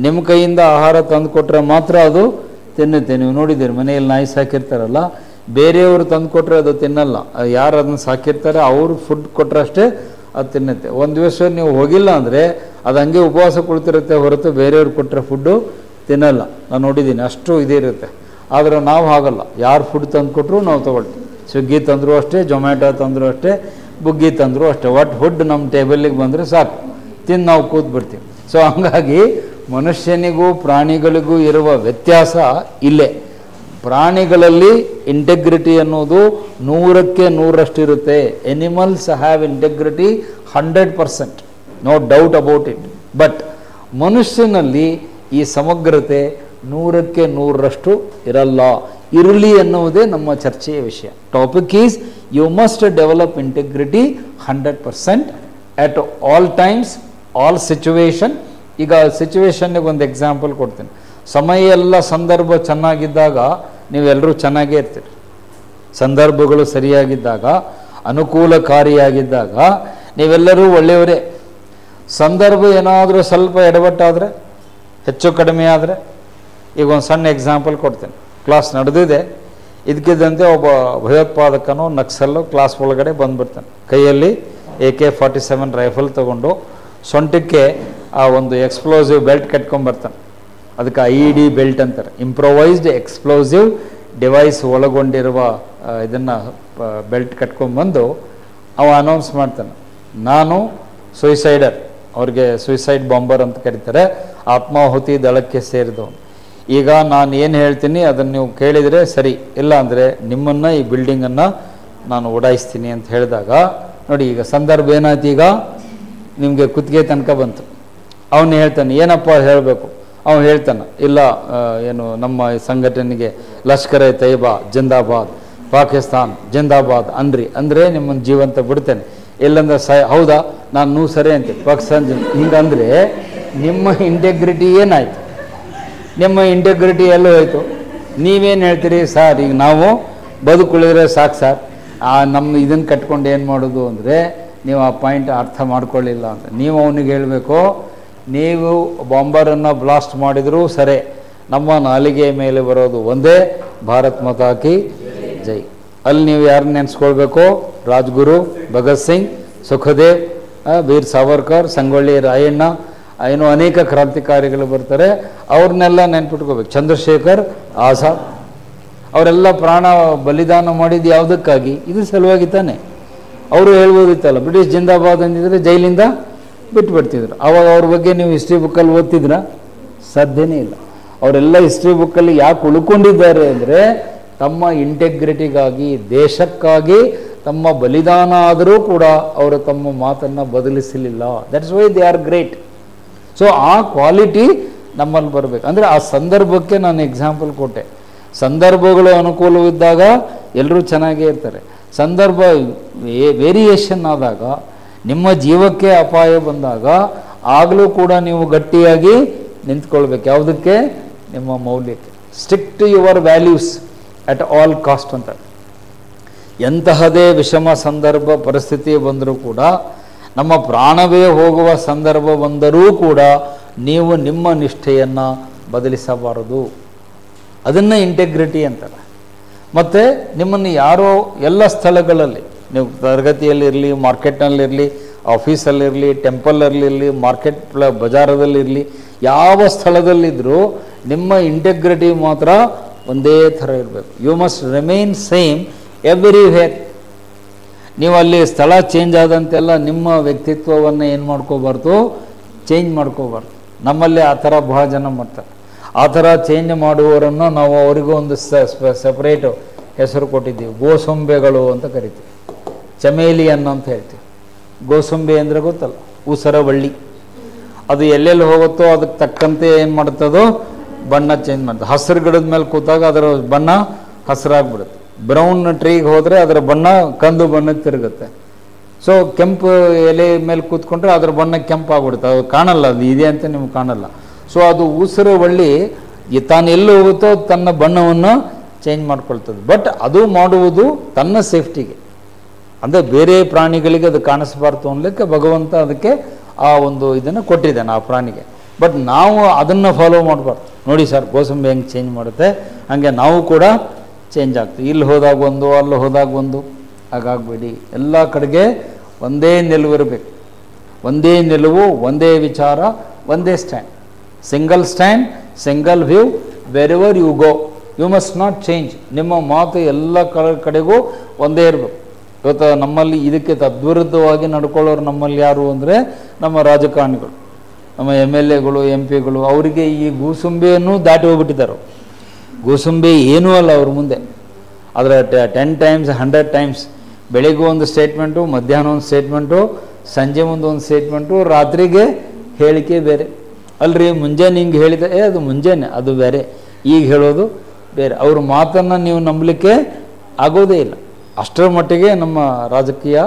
Speaker 1: ನಿಮ್ಮ ಕೈಯಿಂದ ಆಹಾರ ತಂದು ಕೊಟ್ಟರೆ ಮಾತ್ರ ಅದು ತಿನ್ನುತ್ತೆ. ನೀವು ನೋಡಿದ್ದೀರಿ, ಮನೆಯಲ್ಲಿ ನಾಯಿ ಸಾಕಿರ್ತಾರಲ್ಲ, ಬೇರೆಯವರು ತಂದು ಕೊಟ್ಟರೆ ಅದು ತಿನ್ನಲ್ಲ. ಯಾರು ಅದನ್ನು ಸಾಕಿರ್ತಾರೆ ಅವರು ಫುಡ್ ಕೊಟ್ಟರೆ ಅಷ್ಟೇ ಅದು ತಿನ್ನುತ್ತೆ. ಒಂದು ದಿವಸ ನೀವು ಹೋಗಿಲ್ಲ ಅಂದರೆ ಅದು ಹಂಗೆ ಉಪವಾಸ ಕುಳಿತಿರುತ್ತೆ ಹೊರತು ಬೇರೆಯವ್ರು ಕೊಟ್ಟರೆ ಫುಡ್ಡು ತಿನ್ನಲ್ಲ. ನಾನು ನೋಡಿದ್ದೀನಿ, ಅಷ್ಟು ಇದಿರುತ್ತೆ. ಆದರೆ ನಾವು ಹಾಗಲ್ಲ, ಯಾರು ಫುಡ್ ತಂದು ಕೊಟ್ಟರು ನಾವು ತೊಗೊಳ್ತೀವಿ. ಸ್ವಿಗ್ಗಿ ತಂದರೂ ಅಷ್ಟೇ, ಜೊಮ್ಯಾಟೊ ತಂದರೂ ಅಷ್ಟೇ, ಬುಗ್ಗಿ ತಂದರೂ ಅಷ್ಟೇ, ಒಟ್ಟು ಫುಡ್ ನಮ್ಮ ಟೇಬಲಿಗೆ ಬಂದರೆ ಸಾಕು, ತಿಂದು ನಾವು ಕೂತ್ಬಿಡ್ತೀವಿ. ಸೊ ಹಂಗಾಗಿ ಮನುಷ್ಯನಿಗೂ ಪ್ರಾಣಿಗಳಿಗೂ ಇರುವ ವ್ಯತ್ಯಾಸ ಇಲ್ಲೇ. ಪ್ರಾಣಿಗಳಲ್ಲಿ ಇಂಟೆಗ್ರಿಟಿ ಅನ್ನೋದು 100ಕ್ಕೆ 100ರಷ್ಟು ಇರುತ್ತೆ. Animals have integrity 100%, no doubt about it. But ಮನುಷ್ಯನಲ್ಲಿ ಈ ಸಮಗ್ರತೆ 100ಕ್ಕೆ 100ರಷ್ಟು ಇರಲ್ಲ. ಇರಲಿ ಎನ್ನುವುದೇ ನಮ್ಮ ಚರ್ಚೆಯ ವಿಷಯ. Topic is you must develop integrity 100% at all times, all situation. ಈಗ ಸಿಚುವೇಶನ್ಗೆ ಒಂದು ಎಕ್ಸಾಂಪಲ್ ಕೊಡ್ತೀನಿ. ಸಮಯ ಎಲ್ಲ ಸಂದರ್ಭ ಚೆನ್ನಾಗಿದ್ದಾಗ ನೀವೆಲ್ಲರೂ ಚೆನ್ನಾಗೇ ಇರ್ತೀರಿ. ಸಂದರ್ಭಗಳು ಸರಿಯಾಗಿದ್ದಾಗ, ಅನುಕೂಲಕಾರಿಯಾಗಿದ್ದಾಗ ನೀವೆಲ್ಲರೂ ಒಳ್ಳೆಯವರೇ. ಸಂದರ್ಭ ಏನಾದರೂ ಸ್ವಲ್ಪ ಎಡವಟ್ಟಾದರೆ, ಹೆಚ್ಚು ಕಡಿಮೆ ಆದರೆ, ಈಗ ಒಂದು ಸಣ್ಣ ಎಕ್ಸಾಂಪಲ್ ಕೊಡ್ತೇನೆ. ಕ್ಲಾಸ್ ನಡೆದಿದೆ, ಇದಕ್ಕಿದ್ದಂತೆ ಒಬ್ಬ ಭಯೋತ್ಪಾದಕನೋ ನಕ್ಸಲ್ಲೋ ಕ್ಲಾಸ್ ಒಳಗಡೆ ಬಂದುಬಿಡ್ತಾನೆ. ಕೈಯಲ್ಲಿ AK-47 ರೈಫಲ್ ತೊಗೊಂಡು ಸೊಂಟಕ್ಕೆ ಆ ಒಂದು ಎಕ್ಸ್ಪ್ಲೋಸಿವ್ ಬೆಲ್ಟ್ ಕಟ್ಕೊಂಡ್ಬರ್ತಾನೆ. ಅದಕ್ಕೆ IED ಬೆಲ್ಟ್ ಅಂತಾರೆ, ಇಂಪ್ರೊವೈಸ್ಡ್ ಎಕ್ಸ್ಪ್ಲೋಸಿವ್ ಡಿವೈಸ್ ಒಳಗೊಂಡಿರುವ ಇದನ್ನು ಬೆಲ್ಟ್ ಕಟ್ಕೊಂಡ್ಬಂದು ಅವ ಅನೌನ್ಸ್ ಮಾಡ್ತಾನೆ, ನಾನು ಸುಯಿಸೈಡರ್, ಅವ್ರಿಗೆ ಸುಯಿಸೈಡ್ ಬಾಂಬರ್ ಅಂತ ಕರೀತಾರೆ, ಆತ್ಮಾಹುತಿ ದಳಕ್ಕೆ ಸೇರಿದವನು. ಈಗ ನಾನು ಏನು ಹೇಳ್ತೀನಿ ಅದನ್ನು ನೀವು ಕೇಳಿದರೆ ಸರಿ, ಇಲ್ಲ ಅಂದರೆ ನಿಮ್ಮನ್ನು, ಈ ಬಿಲ್ಡಿಂಗನ್ನು ನಾನು ಓಡಾಯಿಸ್ತೀನಿ ಅಂತ ಹೇಳಿದಾಗ ನೋಡಿ, ಈಗ ಸಂದರ್ಭ ಏನಾಯ್ತು, ಈಗ ನಿಮಗೆ ಕುತ್ತಿಗೆ ತನಕ ಬಂತು. ಅವನು ಹೇಳ್ತಾನೆ, ಏನಪ್ಪ ಹೇಳಬೇಕು? ಅವನು ಹೇಳ್ತಾನೆ, ಇಲ್ಲ ಏನು ನಮ್ಮ ಸಂಘಟನೆಗೆ ಲಷ್ಕರ್-ಎ ತಯ್ಯಬಾ ಜಿಂದಾಬಾದ್, ಪಾಕಿಸ್ತಾನ್ ಜಿಂದಾಬಾದ್ ಅನ್ರಿ ಅಂದರೆ ನಿಮ್ಮನ್ನು ಜೀವಂತ ಬಿಡ್ತೇನೆ, ಇಲ್ಲಂದ್ರೆ ಹೌದಾ ನಾನು ಸರಿ ಅಂತೀನಿ ಪಕ್ಷ ಹಿಂಗಂದರೆ ನಿಮ್ಮ ಇಂಟೆಗ್ರಿಟಿ ಏನಾಯಿತು? ನಿಮ್ಮ ಇಂಟೆಗ್ರಿಟಿ ಎಲ್ಲೂ ಹೋಯಿತು. ನೀವೇನು ಹೇಳ್ತೀರಿ ಸರ್, ಈಗ ನಾವು ಬದುಕುಳಿದ್ರೆ ಸಾಕು ಸರ್, ನಮ್ಮ ಇದನ್ನು ಕಟ್ಕೊಂಡು ಏನು ಮಾಡೋದು ಅಂದರೆ ನೀವು ಆ ಪಾಯಿಂಟ್ ಅರ್ಥ ಮಾಡ್ಕೊಳ್ಳಿಲ್ಲ ಅಂತ. ನೀವು ಅವನಿಗೆ ಹೇಳಬೇಕು, ನೀವು ಬಾಂಬರನ್ನು ಬ್ಲಾಸ್ಟ್ ಮಾಡಿದರೂ ಸರಿ, ನಮ್ಮ ನಾಲಿಗೆ ಮೇಲೆ ಬರೋದು ಒಂದೇ, ಭಾರತ್ ಮಾತಾ ಕಿ ಜೈ. ಅಲ್ಲಿ ನೀವು ಯಾರನ್ನ ನೆನೆಸ್ಕೊಳ್ಬೇಕು? ರಾಜ್ಗುರು, ಭಗತ್ ಸಿಂಗ್, ಸುಖದೇವ್, ವೀರ್ ಸಾವರ್ಕರ್, ಸಂಗೊಳ್ಳಿ ರಾಯಣ್ಣ, ಏನು ಅನೇಕ ಕ್ರಾಂತಿಕಾರಿಗಳು ಬರ್ತಾರೆ, ಅವ್ರನ್ನೆಲ್ಲ ನೆನ್ಪಿಟ್ಕೋಬೇಕು. ಚಂದ್ರಶೇಖರ್ ಆಜಾದ್ ಅವರೆಲ್ಲ ಪ್ರಾಣ ಬಲಿದಾನ ಮಾಡಿದ್ದು ಯಾವುದಕ್ಕಾಗಿ? ಇದ್ರ ಸಲುವಾಗಿ ತಾನೆ. ಅವರು ಹೇಳ್ಬೋದಿತ್ತಲ್ಲ, ಬ್ರಿಟಿಷ್ ಜಿಂದಾಬಾದ್ ಅಂದಿದ್ರೆ ಜೈಲಿಂದ ಬಿಟ್ಬಿಡ್ತಿದ್ರು. ಆವಾಗ ಅವ್ರ ಬಗ್ಗೆ ನೀವು ಹಿಸ್ಟ್ರಿ ಬುಕ್ಕಲ್ಲಿ ಓದ್ತಿದ್ರ? ಸಾಧ್ಯನೇ ಇಲ್ಲ. ಅವರೆಲ್ಲ ಹಿಸ್ಟ್ರಿ ಬುಕ್ಕಲ್ಲಿ ಯಾಕೆ ಉಳ್ಕೊಂಡಿದ್ದಾರೆ ಅಂದರೆ ತಮ್ಮ ಇಂಟೆಗ್ರಿಟಿಗಾಗಿ, ದೇಶಕ್ಕಾಗಿ ತಮ್ಮ ಬಲಿದಾನ ಆದರೂ ಕೂಡ ಅವರು ತಮ್ಮ ಮಾತನ್ನು ಬದಲಿಸಲಿಲ್ಲ. That's why they are great. So ಆ ಕ್ವಾಲಿಟಿ ನಮ್ಮಲ್ಲಿ ಬರಬೇಕು. ಅಂದರೆ ಆ ಸಂದರ್ಭಕ್ಕೆ ನಾನು ಎಕ್ಸಾಂಪಲ್ ಕೊಟ್ಟೆ. ಸಂದರ್ಭಗಳು ಅನುಕೂಲವಿದ್ದಾಗ ಎಲ್ಲರೂ ಚೆನ್ನಾಗೇ ಇರ್ತಾರೆ. ಸಂದರ್ಭ ವೇರಿಯೇಷನ್ ಆದಾಗ, ನಿಮ್ಮ ಜೀವಕ್ಕೆ ಅಪಾಯ ಬಂದಾಗ ಆಗಲೂ ಕೂಡ ನೀವು ಗಟ್ಟಿಯಾಗಿ ನಿಂತ್ಕೊಳ್ಬೇಕು. ಯಾವುದಕ್ಕೆ? ನಿಮ್ಮ ಮೌಲ್ಯಕ್ಕೆ. Stick to your values at all cost ಅಂತ. ಎಂತಹದೇ ವಿಷಮ ಸಂದರ್ಭ ಪರಿಸ್ಥಿತಿ ಬಂದರೂ ಕೂಡ, ನಮ್ಮ ಪ್ರಾಣವೇ ಹೋಗುವ ಸಂದರ್ಭ ಬಂದರೂ ಕೂಡ ನೀವು ನಿಮ್ಮ ನಿಷ್ಠೆಯನ್ನು ಬದಲಿಸಬಾರದು. ಅದನ್ನು ಇಂಟೆಗ್ರಿಟಿ ಅಂತಾರೆ. ಮತ್ತು ನಿಮ್ಮನ್ನು ಯಾರೋ ಎಲ್ಲ ಸ್ಥಳಗಳಲ್ಲಿ, ನೀವು ತರಗತಿಯಲ್ಲಿರಲಿ, ಮಾರ್ಕೆಟ್ನಲ್ಲಿರಲಿ, ಆಫೀಸಲ್ಲಿರಲಿ, ಟೆಂಪಲಲ್ಲಿರಲಿ, ಮಾರ್ಕೆಟ್ ಬಜಾರದಲ್ಲಿರಲಿ, ಯಾವ ಸ್ಥಳದಲ್ಲಿದ್ದರೂ ನಿಮ್ಮ ಇಂಟೆಗ್ರಿಟಿ ಮಾತ್ರ ಒಂದೇ ಥರ ಇರಬೇಕು. You must remain same everywhere. ನೀವು ಅಲ್ಲಿ ಸ್ಥಳ ಚೇಂಜ್ ಆದಂತೆಲ್ಲ ನಿಮ್ಮ ವ್ಯಕ್ತಿತ್ವವನ್ನು ಏನು ಮಾಡ್ಕೋಬಾರ್ದು? ಚೇಂಜ್ ಮಾಡ್ಕೋಬಾರ್ದು. ನಮ್ಮಲ್ಲಿ ಆ ಥರ ಬಹಳ ಜನ ಮಾಡ್ತಾರೆ. ಆ ಥರ ಚೇಂಜ್ ಮಾಡುವವರನ್ನು ನಾವು ಅವರಿಗೂ ಒಂದು ಸಪ್ರೇಟು ಹೆಸರು ಕೊಟ್ಟಿದ್ದೀವಿ. ಗೋಸೊಂಬೆಗಳು ಅಂತ ಕರಿತೀವಿ. ಚಮೇಲಿಯನ್ ಅಂತ ಹೇಳ್ತೀವಿ. ಗೋಸೊಂಬೆ ಅಂದರೆ ಗೊತ್ತಲ್ಲ, ಊಸರವಳ್ಳಿ. ಅದು ಎಲ್ಲೆಲ್ಲಿ ಹೋಗುತ್ತೋ ಅದಕ್ಕೆ ತಕ್ಕಂತೆ ಏನು ಮಾಡ್ತದೋ ಬಣ್ಣ ಚೇಂಜ್ ಮಾಡ್ತದೆ. ಹಸಿರು ಗಿಡದ ಮೇಲೆ ಕೂತಾಗ ಅದರ ಬಣ್ಣ ಹಸಿರಾಗ್ಬಿಡುತ್ತೆ. ಬ್ರೌನ್ ಟ್ರೀಗೆ ಹೋದರೆ ಅದರ ಬಣ್ಣ ಕಂದು ಬಣ್ಣಕ್ಕೆ ತಿರುಗುತ್ತೆ. ಸೊ ಕೆಂಪು ಎಲೆ ಮೇಲೆ ಕೂತ್ಕೊಂಡ್ರೆ ಅದರ ಬಣ್ಣ ಕೆಂಪಾಗ್ಬಿಡುತ್ತೆ. ಅದು ಕಾಣಲ್ಲ, ಅದು ಇದೆ ಅಂತ ನಿಮ್ಗೆ ಕಾಣಲ್ಲ. ಸೊ ಅದು ಊಸರವಳ್ಳಿ ತಾನು ಎಲ್ಲಿ ಹೋಗುತ್ತೋ ತನ್ನ ಬಣ್ಣವನ್ನು ಚೇಂಜ್ ಮಾಡ್ಕೊಳ್ತದೆ. ಬಟ್ ಅದು ಮಾಡುವುದು ತನ್ನ ಸೇಫ್ಟಿಗೆ. ಅಂದರೆ ಬೇರೆ ಪ್ರಾಣಿಗಳಿಗೆ ಅದು ಕಾಣಿಸ್ಬಾರ್ದು ಅನ್ನಲಿಕ್ಕೆ ಭಗವಂತ ಅದಕ್ಕೆ ಆ ಒಂದು ಇದನ್ನು ಕೊಟ್ಟಿದ್ದಾನೆ ಆ ಪ್ರಾಣಿಗೆ. ಬಟ್ ನಾವು ಅದನ್ನು ಫಾಲೋ ಮಾಡಬಾರ್ದು. ನೋಡಿ ಸರ್, ಗೋಸಂಬಿ ಹೆಂಗೆ ಚೇಂಜ್ ಮಾಡುತ್ತೆ ಹಾಗೆ ನಾವು ಕೂಡ ಚೇಂಜ್ ಆಗ್ತೀವಿ. ಇಲ್ಲಿ ಹೋದಾಗ ಒಂದು, ಅಲ್ಲಿ ಹೋದಾಗ ಒಂದು, ಹಾಗಾಗಬೇಡಿ. ಎಲ್ಲ ಕಡೆಗೆ ಒಂದೇ ನಿಲುವಿರಬೇಕು. ಒಂದೇ ನಿಲುವು, ಒಂದೇ ವಿಚಾರ, ಒಂದೇ stand. Single stand, single view, wherever you go you must not change. ನಿಮ್ಮ ಮಾತು ಎಲ್ಲ ಕಡೆಗೂ ಒಂದೇ ಇರಬೇಕು. ಇವತ್ತು ನಮ್ಮಲ್ಲಿ ಇದಕ್ಕೆ ತದ್ವಿರುದ್ಧವಾಗಿ ನಡ್ಕೊಳ್ಳೋರು ನಮ್ಮಲ್ಲಿ ಯಾರು ಅಂದರೆ ನಮ್ಮ ರಾಜಕಾರಣಿಗಳು, ನಮ್ಮ MLAಗಳು, MP ಗಳು. ಅವರಿಗೆ ಈ ಗೂಸುಂಬೆಯನ್ನು ದಾಟಿ ಹೋಗ್ಬಿಟ್ಟಿದ್ದಾರೆ. ಗೂಸುಂಬೆ ಏನೂ ಅಲ್ಲ ಅವ್ರ ಮುಂದೆ. ಆದರೆ 10 times 100 times ಬೆಳಿಗ್ಗೆ ಒಂದು ಸ್ಟೇಟ್ಮೆಂಟು, ಮಧ್ಯಾಹ್ನ ಒಂದು ಸ್ಟೇಟ್ಮೆಂಟು, ಸಂಜೆ ಮುಂದೆ ಒಂದು ಸ್ಟೇಟ್ಮೆಂಟು, ರಾತ್ರಿಗೆ ಹೇಳಿಕೆ ಬೇರೆ. ಅಲ್ರಿ ಮುಂಜಾನೆ ಹಿಂಗೆ ಹೇಳಿದೆ, ಅದು ಮುಂಜಾನೆ, ಅದು ಬೇರೆ. ಈಗ ಹೇಳೋದು ಬೇರೆ. ಅವ್ರ ಮಾತನ್ನು ನೀವು ನಂಬಲಿಕ್ಕೆ ಆಗೋದೇ ಇಲ್ಲ. ಅಷ್ಟರ ಮಟ್ಟಿಗೆ ನಮ್ಮ ರಾಜಕೀಯ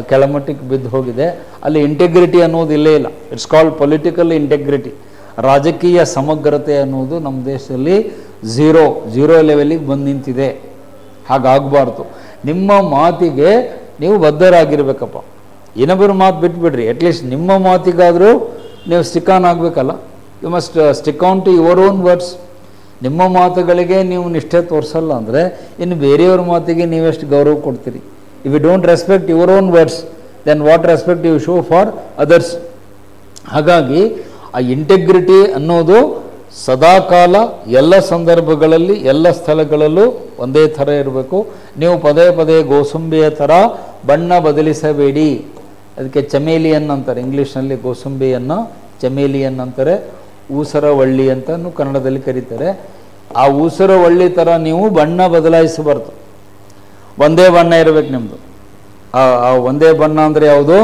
Speaker 1: ಕೆಳಮಟ್ಟಿಗೆ ಬಿದ್ದು ಹೋಗಿದೆ. ಅಲ್ಲಿ ಇಂಟೆಗ್ರಿಟಿ ಅನ್ನೋದು ಇಲ್ಲೇ ಇಲ್ಲ. It's called political integrity. ರಾಜಕೀಯ ಸಮಗ್ರತೆ ಅನ್ನೋದು ನಮ್ಮ ದೇಶದಲ್ಲಿ ಝೀರೋ ಲೆವೆಲಿಗೆ ಬಂದು ನಿಂತಿದೆ. ಹಾಗಾಗಬಾರ್ದು. ನಿಮ್ಮ ಮಾತಿಗೆ ನೀವು ಬದ್ಧರಾಗಿರ್ಬೇಕಪ್ಪ. ಇನ್ನೊಬ್ಬರ ಮಾತು ಬಿಟ್ಬಿಡ್ರಿ. ಅಟ್ಲೀಸ್ಟ್ ನಿಮ್ಮ ಮಾತಿಗಾದರೂ ನೀವು ಸ್ಟಿಕ್ ಆನ್ ಆಗಬೇಕಲ್ಲ. You must stick on to your own words. ನಿಮ್ಮ ಮಾತುಗಳಿಗೆ ನೀವು ನಿಷ್ಠೆ ತೋರಿಸಲ್ಲ ಅಂದರೆ ಇನ್ನು ಬೇರೆಯವ್ರ ಮಾತಿಗೆ ನೀವೆಷ್ಟು ಗೌರವ ಕೊಡ್ತೀರಿ? If you don't respect your own words, then what respect you show for others? ಹಾಗಾಗಿ ಆ ಇಂಟೆಗ್ರಿಟಿ ಅನ್ನೋದು ಸದಾಕಾಲ ಎಲ್ಲ ಸಂದರ್ಭಗಳಲ್ಲಿ ಎಲ್ಲ ಸ್ಥಳಗಳಲ್ಲೂ ಒಂದೇ ಥರ ಇರಬೇಕು. ನೀವು ಪದೇ ಪದೇ ಗೋಸುಂಬೆಯ ಥರ ಬಣ್ಣ ಬದಲಿಸಬೇಡಿ. ಅದಕ್ಕೆ ಚಮೇಲಿಯನ್ ಅಂತಾರೆ ಇಂಗ್ಲೀಷ್ನಲ್ಲಿ. ಗೋಸುಂಬೆಯನ್ನು ಚಮೇಲಿಯನ್ ಅಂತಾರೆ. ಊಸರವಳ್ಳಿ ಅಂತಲೂ ಕನ್ನಡದಲ್ಲಿ ಕರೀತಾರೆ. ಆ ಊಸರವಳ್ಳಿ ಥರ ನೀವು ಬಣ್ಣ ಬದಲಾಯಿಸಬಾರ್ದು. ಒಂದೇ ಬಣ್ಣ ಇರಬೇಕು ನಿಮ್ಮದು. ಆ ಒಂದೇ ಬಣ್ಣ ಅಂದರೆ ಯಾವುದು?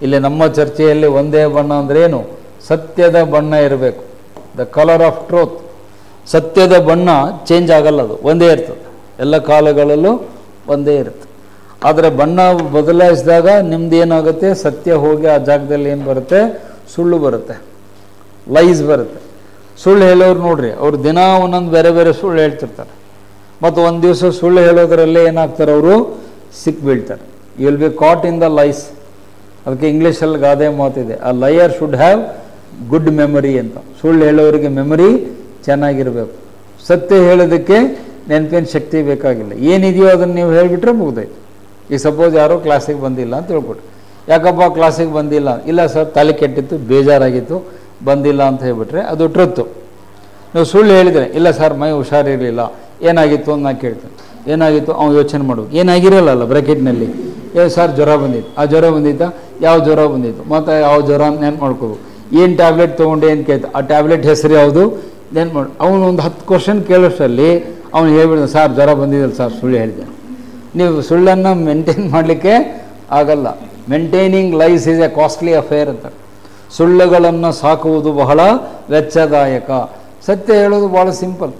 Speaker 1: ಇಲ್ಲಿ ನಮ್ಮ ಚರ್ಚೆಯಲ್ಲಿ ಒಂದೇ ಬಣ್ಣ ಅಂದರೆ ಏನು? ಸತ್ಯದ ಬಣ್ಣ ಇರಬೇಕು. The colour of truth. ಸತ್ಯದ ಬಣ್ಣ ಚೇಂಜ್ ಆಗಲ್ಲ, ಅದು ಒಂದೇ ಇರ್ತದೆ. ಎಲ್ಲ ಕಾಲಗಳಲ್ಲೂ ಒಂದೇ ಇರುತ್ತೆ. ಆದರೆ ಬಣ್ಣ ಬದಲಾಯಿಸಿದಾಗ ನಿಮ್ದು ಏನಾಗುತ್ತೆ, ಸತ್ಯ ಹೋಗಿ ಆ ಜಾಗದಲ್ಲಿ ಏನು ಬರುತ್ತೆ, ಸುಳ್ಳು ಬರುತ್ತೆ, ಲೈಸ್ ಬರುತ್ತೆ. ಸುಳ್ಳು ಹೇಳೋರು ನೋಡ್ರಿ, ಅವ್ರು ದಿನ ಒಂದೊಂದು ಬೇರೆ ಬೇರೆ ಸುಳ್ಳು ಹೇಳ್ತಿರ್ತಾರೆ. ಮತ್ತು ಒಂದು ದಿವಸ ಸುಳ್ಳು ಹೇಳೋದ್ರಲ್ಲೇ ಏನಾಗ್ತಾರೆ, ಅವರು ಸಿಕ್ ಬೀಳ್ತಾರೆ. You will be caught in the lies. ಅದಕ್ಕೆ ಇಂಗ್ಲೀಷಲ್ಲಿ ಗಾದೆ ಮಾತಿದೆ, a liar should have good memory ಅಂತ. ಸುಳ್ಳು ಹೇಳೋರಿಗೆ ಮೆಮೊರಿ ಚೆನ್ನಾಗಿರಬೇಕು. ಸತ್ಯ ಹೇಳೋದಕ್ಕೆ ನೆನಪಿನ ಶಕ್ತಿ ಬೇಕಾಗಿಲ್ಲ. ಏನಿದೆಯೋ ಅದನ್ನು ನೀವು ಹೇಳಿಬಿಟ್ರೆ ಮುಗ್ದಾಯ್ತು. ಈಗ ಸಪೋಸ್ ಯಾರೋ ಕ್ಲಾಸಿಗೆ ಬಂದಿಲ್ಲ ಅಂತ ಹೇಳ್ಬಿಟ್ರು, ಯಾಕಪ್ಪ ಕ್ಲಾಸಿಗೆ ಬಂದಿಲ್ಲ, ಇಲ್ಲ ಸರ್ ತಲೆ ಕೆಟ್ಟಿತ್ತು, ಬೇಜಾರಾಗಿತ್ತು, ಬಂದಿಲ್ಲ ಅಂತ ಹೇಳ್ಬಿಟ್ರೆ ಅದು ಟ್ರತ್ತು. ನೀವು ಸುಳ್ಳು ಹೇಳಿದರೆ, ಇಲ್ಲ ಸರ್ ಮೈ ಹುಷಾರಿರಲಿಲ್ಲ, ಏನಾಗಿತ್ತು ಅಂತ ನಾನು ಕೇಳ್ತೇನೆ. ಏನಾಗಿತ್ತು ಅವ್ನು ಯೋಚನೆ ಮಾಡ್ಬೇಕು. ಏನಾಗಿರಲ್ಲ ಬ್ರ್ಯಾಕೆಟ್ನಲ್ಲಿ, ಸರ್ ಜ್ವರ ಬಂದಿತ್ತು, ಆ ಜ್ವರ ಬಂದಿತ್ತಾ, ಯಾವ ಜ್ವರ ಬಂದಿತ್ತು, ಮತ್ತು ಯಾವ ಜ್ವರ ಅಂತ ನೆನ್ಪು ಮಾಡ್ಕೋಬೇಕು. ಏನು ಟ್ಯಾಬ್ಲೆಟ್ ತೊಗೊಂಡೆ ಅಂತ ಕೇಳ್ತಾ, ಆ ಟ್ಯಾಬ್ಲೆಟ್ ಹೆಸರು ಯಾವುದು ನೆನ್ಪು ಮಾಡಿ. ಅವನು ಒಂದು 10 ಕ್ವಶನ್ ಕೇಳೋಷ್ಟರಲ್ಲಿ ಅವ್ನು ಹೇಳ್ಬಿಡ್ದ, ಸರ್ ಜ್ವರ ಬಂದಿದ್ದಲ್ಲ ಸರ್, ಸುಳ್ಳು ಹೇಳಿದೆ. ನೀವು ಸುಳ್ಳನ್ನು ಮೇಂಟೈನ್ ಮಾಡಲಿಕ್ಕೆ ಆಗಲ್ಲ. Maintaining lies is A costly affair ಅಂತ. ಸುಳ್ಳುಗಳನ್ನು ಸಾಕುವುದು ಬಹಳ ವೆಚ್ಚದಾಯಕ. ಸತ್ಯ ಹೇಳೋದು ಭಾಳ ಸಿಂಪಲ್.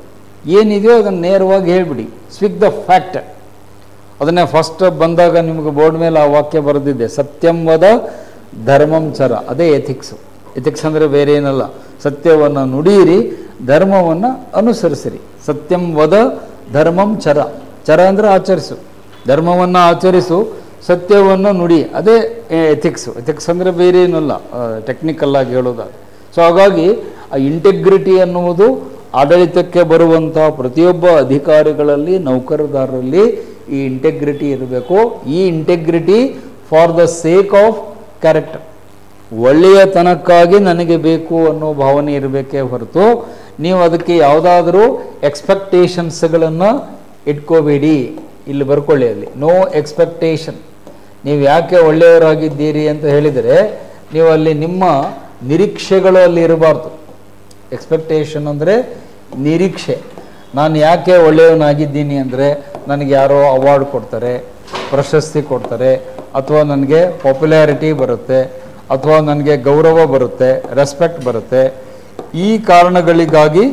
Speaker 1: ಏನಿದೆಯೋ ಅದನ್ನು ನೇರವಾಗಿ ಹೇಳಿಬಿಡಿ. Speak the fact. ಅದನ್ನೇ ಫಸ್ಟ್ ಬಂದಾಗ ನಿಮಗೆ ಬೋರ್ಡ್ ಮೇಲೆ ಆ ವಾಕ್ಯ ಬರೆದಿದ್ದೆ, ಸತ್ಯಂ ವದ ಧರ್ಮಂ ಚರ. ಅದೇ ಎಥಿಕ್ಸು. ಎಥಿಕ್ಸ್ ಅಂದರೆ ಬೇರೆ ಏನಲ್ಲ, ಸತ್ಯವನ್ನು ನುಡಿಯಿರಿ, ಧರ್ಮವನ್ನು ಅನುಸರಿಸಿರಿ. ಸತ್ಯಂ ವದ ಧರ್ಮಂ ಚರ. ಚರ ಅಂದರೆ ಆಚರಿಸು, ಧರ್ಮವನ್ನು ಆಚರಿಸು, ಸತ್ಯವನ್ನು ನುಡಿ. ಅದೇ ಎಥಿಕ್ಸು. ಎಥಿಕ್ಸ್ ಅಂದರೆ ಬೇರೆ ಏನಲ್ಲ, ಟೆಕ್ನಿಕಲ್ಲಾಗಿ ಹೇಳೋದಾದ್ರೆ. ಸೊ ಹಾಗಾಗಿ ಆ ಇಂಟೆಗ್ರಿಟಿ ಅನ್ನುವುದು ಆಡಳಿತಕ್ಕೆ ಬರುವಂಥ ಪ್ರತಿಯೊಬ್ಬ ಅಧಿಕಾರಿಗಳಲ್ಲಿ, ನೌಕರದಾರರಲ್ಲಿ ಈ ಇಂಟೆಗ್ರಿಟಿ ಇರಬೇಕು. ಈ integrity for the sake of character, ಒಳ್ಳೆಯತನಕ್ಕಾಗಿ ನನಗೆ ಬೇಕು ಅನ್ನೋ ಭಾವನೆ ಇರಬೇಕೇ ಹೊರತು ನೀವು ಅದಕ್ಕೆ ಯಾವುದಾದ್ರೂ ಎಕ್ಸ್ಪೆಕ್ಟೇಷನ್ಸ್ಗಳನ್ನು ಇಟ್ಕೋಬೇಡಿ. ಇಲ್ಲಿ ಬರ್ಕೊಳ್ಳಿ, ಅಲ್ಲಿ ನೋ ಎಕ್ಸ್ಪೆಕ್ಟೇಷನ್. ನೀವು ಯಾಕೆ ಒಳ್ಳೆಯವರಾಗಿದ್ದೀರಿ ಅಂತ ಹೇಳಿದರೆ ನೀವು ಅಲ್ಲಿ ನಿಮ್ಮ ನಿರೀಕ್ಷೆಗಳು ಅಲ್ಲಿ ಇರಬಾರ್ದು. ಎಕ್ಸ್ಪೆಕ್ಟೇಷನ್ ಅಂದರೆ ನಿರೀಕ್ಷೆ. ನಾನು ಯಾಕೆ ಒಳ್ಳೆಯವನಾಗಿದ್ದೀನಿ ಅಂದರೆ ನನಗೆ ಯಾರೋ ಅವಾರ್ಡ್ ಕೊಡ್ತಾರೆ, ಪ್ರಶಸ್ತಿ ಕೊಡ್ತಾರೆ, ಅಥವಾ ನನಗೆ ಪಾಪ್ಯುಲಾರಿಟಿ ಬರುತ್ತೆ, ಅಥವಾ ನನಗೆ ಗೌರವ ಬರುತ್ತೆ, ರೆಸ್ಪೆಕ್ಟ್ ಬರುತ್ತೆ. ಈ ಕಾರಣಗಳಿಗಾಗಿ,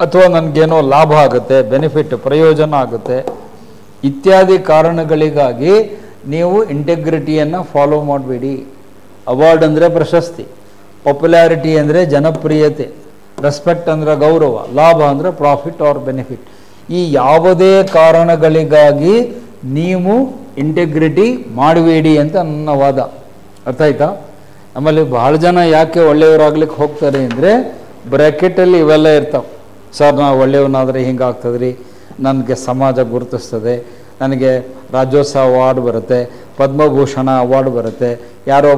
Speaker 1: ಅಥವಾ ನನಗೇನೋ ಲಾಭ ಆಗುತ್ತೆ, ಬೆನಿಫಿಟ್, ಪ್ರಯೋಜನ ಆಗುತ್ತೆ, ಇತ್ಯಾದಿ ಕಾರಣಗಳಿಗಾಗಿ ನೀವು ಇಂಟೆಗ್ರಿಟಿಯನ್ನು ಫಾಲೋ ಮಾಡಬೇಡಿ. ಅವಾರ್ಡ್ ಅಂದರೆ ಪ್ರಶಸ್ತಿ, ಪಾಪ್ಯುಲಾರಿಟಿ ಅಂದರೆ ಜನಪ್ರಿಯತೆ, ರೆಸ್ಪೆಕ್ಟ್ ಅಂದರೆ ಗೌರವ, ಲಾಭ ಅಂದರೆ ಪ್ರಾಫಿಟ್ ಆರ್ ಬೆನಿಫಿಟ್. ಈ ಯಾವುದೇ ಕಾರಣಗಳಿಗಾಗಿ ನೀವು ಇಂಟೆಗ್ರಿಟಿ ಮಾಡಬೇಡಿ ಅಂತ ನನ್ನ ವಾದ. ಅರ್ಥ ಆಯ್ತಾ? ಆಮೇಲೆ ಬಹಳ ಜನ ಯಾಕೆ ಒಳ್ಳೆಯವರಾಗ್ಲಿಕ್ಕೆ ಹೋಗ್ತಾರೆ ಅಂದರೆ ಬ್ರ್ಯಾಕೆಟಲ್ಲಿ ಇವೆಲ್ಲ ಇರ್ತಾವೆ. ಸರ್ ನಾವು ಒಳ್ಳೆಯವನಾದರೆ ಹಿಂಗಾಗ್ತದೆ ರೀ, ನನಗೆ ಸಮಾಜ ಗುರುತಿಸ್ತದೆ, ನನಗೆ ರಾಜ್ಯೋತ್ಸವ ಅವಾರ್ಡ್ ಬರುತ್ತೆ, ಪದ್ಮಭೂಷಣ ಅವಾರ್ಡ್ ಬರುತ್ತೆ, ಯಾರೋ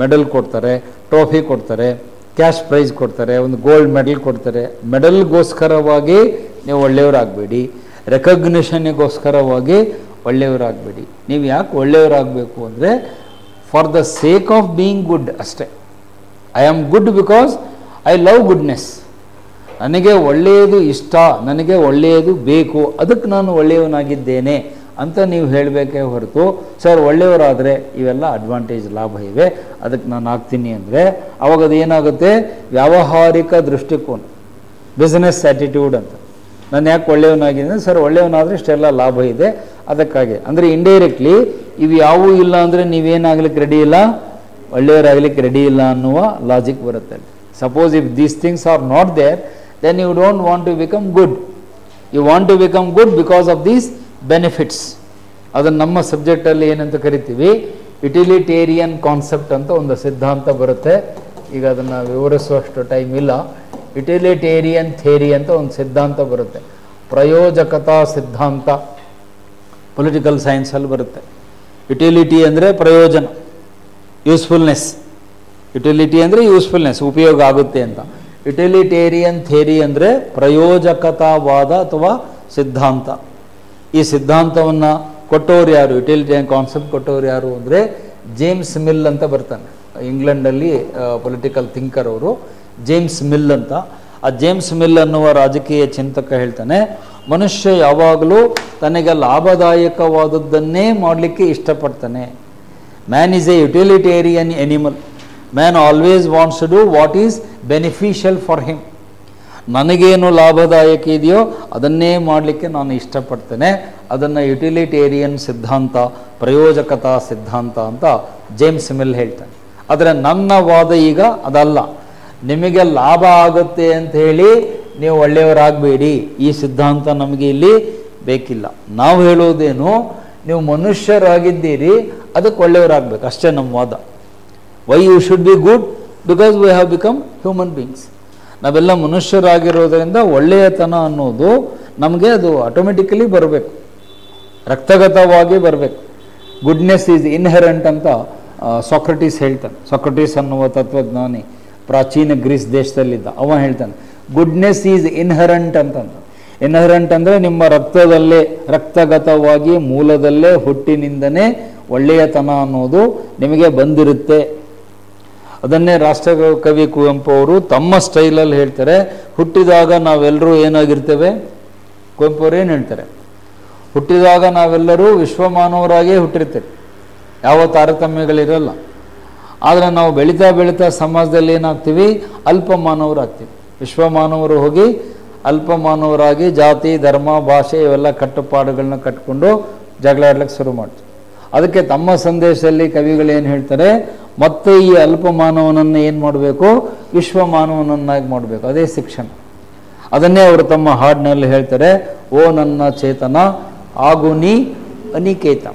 Speaker 1: ಮೆಡಲ್ ಕೊಡ್ತಾರೆ, ಟ್ರೋಫಿ ಕೊಡ್ತಾರೆ, ಕ್ಯಾಶ್ ಪ್ರೈಸ್ ಕೊಡ್ತಾರೆ, ಒಂದು ಗೋಲ್ಡ್ ಮೆಡಲ್ ಕೊಡ್ತಾರೆ. ಮೆಡಲ್ಗೋಸ್ಕರವಾಗಿ ನೀವು ಒಳ್ಳೆಯವರಾಗಬೇಡಿ, ರೆಕಗ್ನಿಷನ್ನಿಗೋಸ್ಕರವಾಗಿ ಒಳ್ಳೆಯವರಾಗಬೇಡಿ. ನೀವು ಯಾಕೆ ಒಳ್ಳೆಯವರಾಗಬೇಕು ಅಂದರೆ for the sake of being good ಅಷ್ಟೇ. I am good because I love goodness. ನನಗೆ ಒಳ್ಳೆಯದು ಇಷ್ಟ, ನನಗೆ ಒಳ್ಳೆಯದು ಬೇಕು, ಅದಕ್ಕೆ ನಾನು ಒಳ್ಳೆಯವನಾಗಿದ್ದೇನೆ ಅಂತ ನೀವು ಹೇಳಬೇಕೇ ಹೊರತು ಸರ್ ಒಳ್ಳೆಯವರಾದರೆ ಇವೆಲ್ಲ ಅಡ್ವಾಂಟೇಜ್, ಲಾಭ ಇವೆ, ಅದಕ್ಕೆ ನಾನು ಆಗ್ತೀನಿ ಅಂದರೆ ಅವಾಗ ಅದು ಏನಾಗುತ್ತೆ, ವ್ಯಾವಹಾರಿಕ ದೃಷ್ಟಿಕೋನ, ಬಿಸ್ನೆಸ್ ಆ್ಯಟಿಟ್ಯೂಡ್ ಅಂತ. ನಾನು ಯಾಕೆ ಒಳ್ಳೆಯವನಾಗಿದ್ದೀನಿ, ಸರ್ ಒಳ್ಳೆಯವನಾದರೆ ಇಷ್ಟೆಲ್ಲ ಲಾಭ ಇದೆ ಅದಕ್ಕಾಗಿ. ಅಂದರೆ ಇಂಡೈರೆಕ್ಟ್ಲಿ ಇವು ಯಾವುವೂ ಇಲ್ಲ ಅಂದರೆ ನೀವೇನಾಗಲಿಕ್ಕೆ ರೆಡಿ ಇಲ್ಲ, ಒಳ್ಳೆಯವರಾಗಲಿಕ್ಕೆ ರೆಡಿ ಇಲ್ಲ ಅನ್ನುವ ಲಾಜಿಕ್ ಬರುತ್ತೆ. Suppose if these things are not there, then you don't want to become good. You want to become good because of these benefits. ಅದನ್ನು ನಮ್ಮ ಸಬ್ಜೆಕ್ಟಲ್ಲಿ ಏನಂತ ಕರಿತೀವಿ, ಯುಟಿಲಿಟೇರಿಯನ್ ಕಾನ್ಸೆಪ್ಟ್ ಅಂತ ಒಂದು ಸಿದ್ಧಾಂತ ಬರುತ್ತೆ. ಈಗ ಅದನ್ನು ವಿವರಿಸುವಷ್ಟು ಟೈಮ್ ಇಲ್ಲ. ಯುಟಿಲಿಟೇರಿಯನ್ ಥಿಯರಿ ಅಂತ ಒಂದು ಸಿದ್ಧಾಂತ ಬರುತ್ತೆ, ಪ್ರಯೋಜಕತಾ ಸಿದ್ಧಾಂತ, ಪೊಲಿಟಿಕಲ್ ಸೈನ್ಸಲ್ಲಿ ಬರುತ್ತೆ. ಯುಟಿಲಿಟಿ ಅಂದರೆ ಪ್ರಯೋಜನ, ಯೂಸ್ಫುಲ್ನೆಸ್. ಯುಟಿಲಿಟಿ ಅಂದರೆ ಯೂಸ್ಫುಲ್ನೆಸ್, ಉಪಯೋಗ ಆಗುತ್ತೆ ಅಂತ. ಯುಟಿಲಿಟೇರಿಯನ್ ಥಿಯರಿ ಅಂದರೆ ಪ್ರಯೋಜಕತಾವಾದ ಅಥವಾ ಸಿದ್ಧಾಂತ. ಈ ಸಿದ್ಧಾಂತವನ್ನು ಕೊಟ್ಟವ್ರು ಯಾರು, ಯುಟಿಲಿಟೇರಿಯನ್ ಕಾನ್ಸೆಪ್ಟ್ ಕೊಟ್ಟವ್ರು ಯಾರು ಅಂದರೆ ಜೇಮ್ಸ್ ಮಿಲ್ ಅಂತ ಬರ್ತಾನೆ. ಇಂಗ್ಲೆಂಡಲ್ಲಿ ಪೊಲಿಟಿಕಲ್ ಥಿಂಕರ್ ಅವರು, ಜೇಮ್ಸ್ ಮಿಲ್ ಅಂತ. ಆ ಜೇಮ್ಸ್ ಮಿಲ್ ಅನ್ನುವ ರಾಜಕೀಯ ಚಿಂತಕ ಹೇಳ್ತಾನೆ, ಮನುಷ್ಯ ಯಾವಾಗಲೂ ತನಗೆ ಲಾಭದಾಯಕವಾದದ್ದನ್ನೇ ಮಾಡಲಿಕ್ಕೆ ಇಷ್ಟಪಡ್ತಾನೆ. Man is a utilitarian animal. Man always wants to do what is beneficial for him. ನನಗೇನು ಲಾಭದಾಯಕ ಇದೆಯೋ ಅದನ್ನೇ ಮಾಡಲಿಕ್ಕೆ ನಾನು ಇಷ್ಟಪಡ್ತೇನೆ. ಅದನ್ನು ಯುಟಿಲಿಟೇರಿಯನ್ ಸಿದ್ಧಾಂತ, ಪ್ರಯೋಜಕತಾ ಸಿದ್ಧಾಂತ ಅಂತ ಜೇಮ್ಸ್ ಮಿಲ್ ಹೇಳ್ತಾನೆ. ಆದರೆ ನನ್ನ ವಾದ ಈಗ ಅದಲ್ಲ. ನಿಮಗೆ ಲಾಭ ಆಗುತ್ತೆ ಅಂತ ಹೇಳಿ ನೀವು ಒಳ್ಳೆಯವರಾಗಬೇಡಿ, ಈ ಸಿದ್ಧಾಂತ ನಮಗೆ ಇಲ್ಲಿ ಬೇಕಿಲ್ಲ. ನಾವು ಹೇಳೋದೇನು, ನೀವು ಮನುಷ್ಯರಾಗಿದ್ದೀರಿ, ಅದಕ್ಕೆ ಒಳ್ಳೆಯವರಾಗಬೇಕು, ಅಷ್ಟೇ ನಮ್ಮ ವಾದ. Why you should be good? Because we have become human beings. ನಾವೆಲ್ಲ ಮನುಷ್ಯರಾಗಿರೋದರಿಂದ ಒಳ್ಳೆಯತನ ಅನ್ನೋದು ನಮಗೆ ಅದು ಆಟೋಮೆಟಿಕಲಿ ಬರಬೇಕು, ರಕ್ತಗತವಾಗಿ ಬರಬೇಕು. ಗುಡ್ನೆಸ್ ಈಸ್ ಇನ್ಹೆರೆಂಟ್ ಅಂತ ಸಾಕ್ರಟೀಸ್ ಹೇಳ್ತಾನೆ. ಸಾಕ್ರಟೀಸ್ ಅನ್ನುವ ತತ್ವಜ್ಞಾನಿ ಪ್ರಾಚೀನ ಗ್ರೀಸ್ ದೇಶದಲ್ಲಿದ್ದ, ಅವ ಹೇಳ್ತಾನೆ ಗುಡ್ನೆಸ್ ಈಸ್ ಇನ್ಹೆರೆಂಟ್ ಅಂತಂದ. ಇನ್ಹೆರೆಂಟ್ ಅಂದರೆ ನಿಮ್ಮ ರಕ್ತದಲ್ಲೇ, ರಕ್ತಗತವಾಗಿ ಮೂಲದಲ್ಲೇ, ಹುಟ್ಟಿನಿಂದನೇ ಒಳ್ಳೆಯತನ ಅನ್ನೋದು ನಿಮಗೆ ಬಂದಿರುತ್ತೆ. ಅದನ್ನೇ ರಾಷ್ಟ್ರಕವಿ ಕುವೆಂಪು ಅವರು ತಮ್ಮ ಸ್ಟೈಲಲ್ಲಿ ಹೇಳ್ತಾರೆ. ಹುಟ್ಟಿದಾಗ ನಾವೆಲ್ಲರೂ ಏನಾಗಿರ್ತೇವೆ? ಕುವೆಂಪು ಅವರು ಏನು ಹೇಳ್ತಾರೆ? ಹುಟ್ಟಿದಾಗ ನಾವೆಲ್ಲರೂ ವಿಶ್ವಮಾನವರಾಗೇ ಹುಟ್ಟಿರ್ತೇವೆ, ಯಾವ ತಾರತಮ್ಯಗಳಿರಲ್ಲ. ಆದರೆ ನಾವು ಬೆಳೀತಾ ಬೆಳೀತಾ ಸಮಾಜದಲ್ಲಿ ಏನಾಗ್ತೀವಿ? ಅಲ್ಪಮಾನವರಾಗ್ತೀವಿ. ವಿಶ್ವಮಾನವರು ಹೋಗಿ ಅಲ್ಪಮಾನವರಾಗಿ ಜಾತಿ, ಧರ್ಮ, ಭಾಷೆ ಇವೆಲ್ಲ ಕಟ್ಟುಪಾಡುಗಳನ್ನ ಕಟ್ಕೊಂಡು ಜಗಳ ಆಡ್ಲಿಕ್ಕೆ ಶುರು ಮಾಡ್ತೀವಿ. ಅದಕ್ಕೆ ತಮ್ಮ ಸಂದೇಶದಲ್ಲಿ ಕವಿಗಳು ಏನು ಹೇಳ್ತಾರೆ? ಮತ್ತೆ ಈ ಅಲ್ಪಮಾನವನನ್ನು ಏನು ಮಾಡಬೇಕು? ವಿಶ್ವಮಾನವನನ್ನಾಗಿ ಮಾಡಬೇಕು. ಅದೇ ಶಿಕ್ಷಣ. ಅದನ್ನೇ ಅವರು ತಮ್ಮ ಹಾಡಿನಲ್ಲಿ ಹೇಳ್ತಾರೆ, ಓ ನನ್ನ ಚೇತನ ಆಗುನಿ ಅನಿಕೇತ.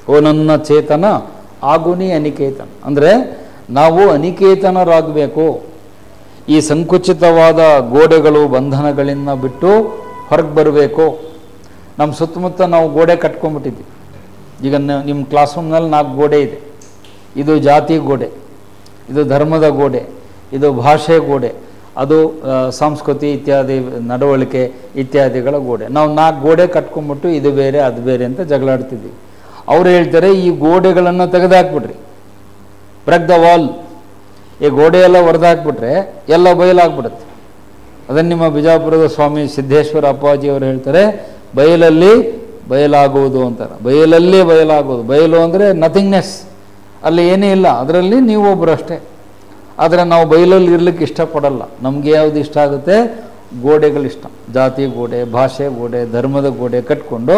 Speaker 1: ಓ ನನ್ನ ಚೇತನ ಆಗುನಿ ಅನಿಕೇತನ ಅಂದರೆ ನಾವು ಅನಿಕೇತನರಾಗಬೇಕು. ಈ ಸಂಕುಚಿತವಾದ ಗೋಡೆಗಳು, ಬಂಧನಗಳಿಂದ ಬಿಟ್ಟು ಹೊರಗೆ ಬರಬೇಕು. ನಮ್ಮ ಸುತ್ತಮುತ್ತ ನಾವು ಗೋಡೆ ಕಟ್ಕೊಂಡ್ಬಿಟ್ಟಿದ್ವಿ. ಈಗ ನಿಮ್ಮ ಕ್ಲಾಸ್ ರೂಮ್ನಲ್ಲಿ 4 ಗೋಡೆ ಇದೆ. ಇದು ಜಾತಿ ಗೋಡೆ, ಇದು ಧರ್ಮದ ಗೋಡೆ, ಇದು ಭಾಷೆ ಗೋಡೆ, ಅದು ಸಂಸ್ಕೃತಿ ಇತ್ಯಾದಿ ನಡವಳಿಕೆ ಇತ್ಯಾದಿಗಳ ಗೋಡೆ. ನಾವು 4 ಗೋಡೆ ಕಟ್ಕೊಂಡ್ಬಿಟ್ಟು ಇದು ಬೇರೆ ಅದು ಬೇರೆ ಅಂತ ಜಗಳಾಡ್ತಿದ್ವಿ. ಅವ್ರು ಹೇಳ್ತಾರೆ ಈ ಗೋಡೆಗಳನ್ನು ತೆಗೆದುಹಾಕ್ಬಿಟ್ರಿ, ಬ್ರೇಕ್ ದ ವಾಲ್. ಈ ಗೋಡೆ ಎಲ್ಲ ಹೊಡೆದಾಕ್ಬಿಟ್ರೆ ಎಲ್ಲ ಬಯಲಾಗ್ಬಿಡುತ್ತೆ. ಅದನ್ನು ನಿಮ್ಮ ಬಿಜಾಪುರದ ಸ್ವಾಮಿ ಸಿದ್ದೇಶ್ವರ ಅಪ್ಪಾಜಿ ಅವರು ಹೇಳ್ತಾರೆ, ಬಯಲಲ್ಲಿ ಬಯಲಾಗುವುದು ಅಂತಾರೆ. ಬಯಲಲ್ಲಿ ಬಯಲಾಗುವುದು. ಬಯಲು ಅಂದರೆ ನಥಿಂಗ್ನೆಸ್, ಅಲ್ಲಿ ಏನೇ ಇಲ್ಲ, ಅದರಲ್ಲಿ ನೀವೊಬ್ಬರು ಅಷ್ಟೇ. ಆದರೆ ನಾವು ಬಯಲಲ್ಲಿ ಇರ್ಲಿಕ್ಕೆ ಇಷ್ಟಪಡಲ್ಲ. ನಮಗೆ ಯಾವುದು ಇಷ್ಟ ಆಗುತ್ತೆ? ಗೋಡೆಗಳಿಷ್ಟ. ಜಾತಿ ಗೋಡೆ, ಭಾಷೆ ಗೋಡೆ, ಧರ್ಮದ ಗೋಡೆ ಕಟ್ಕೊಂಡು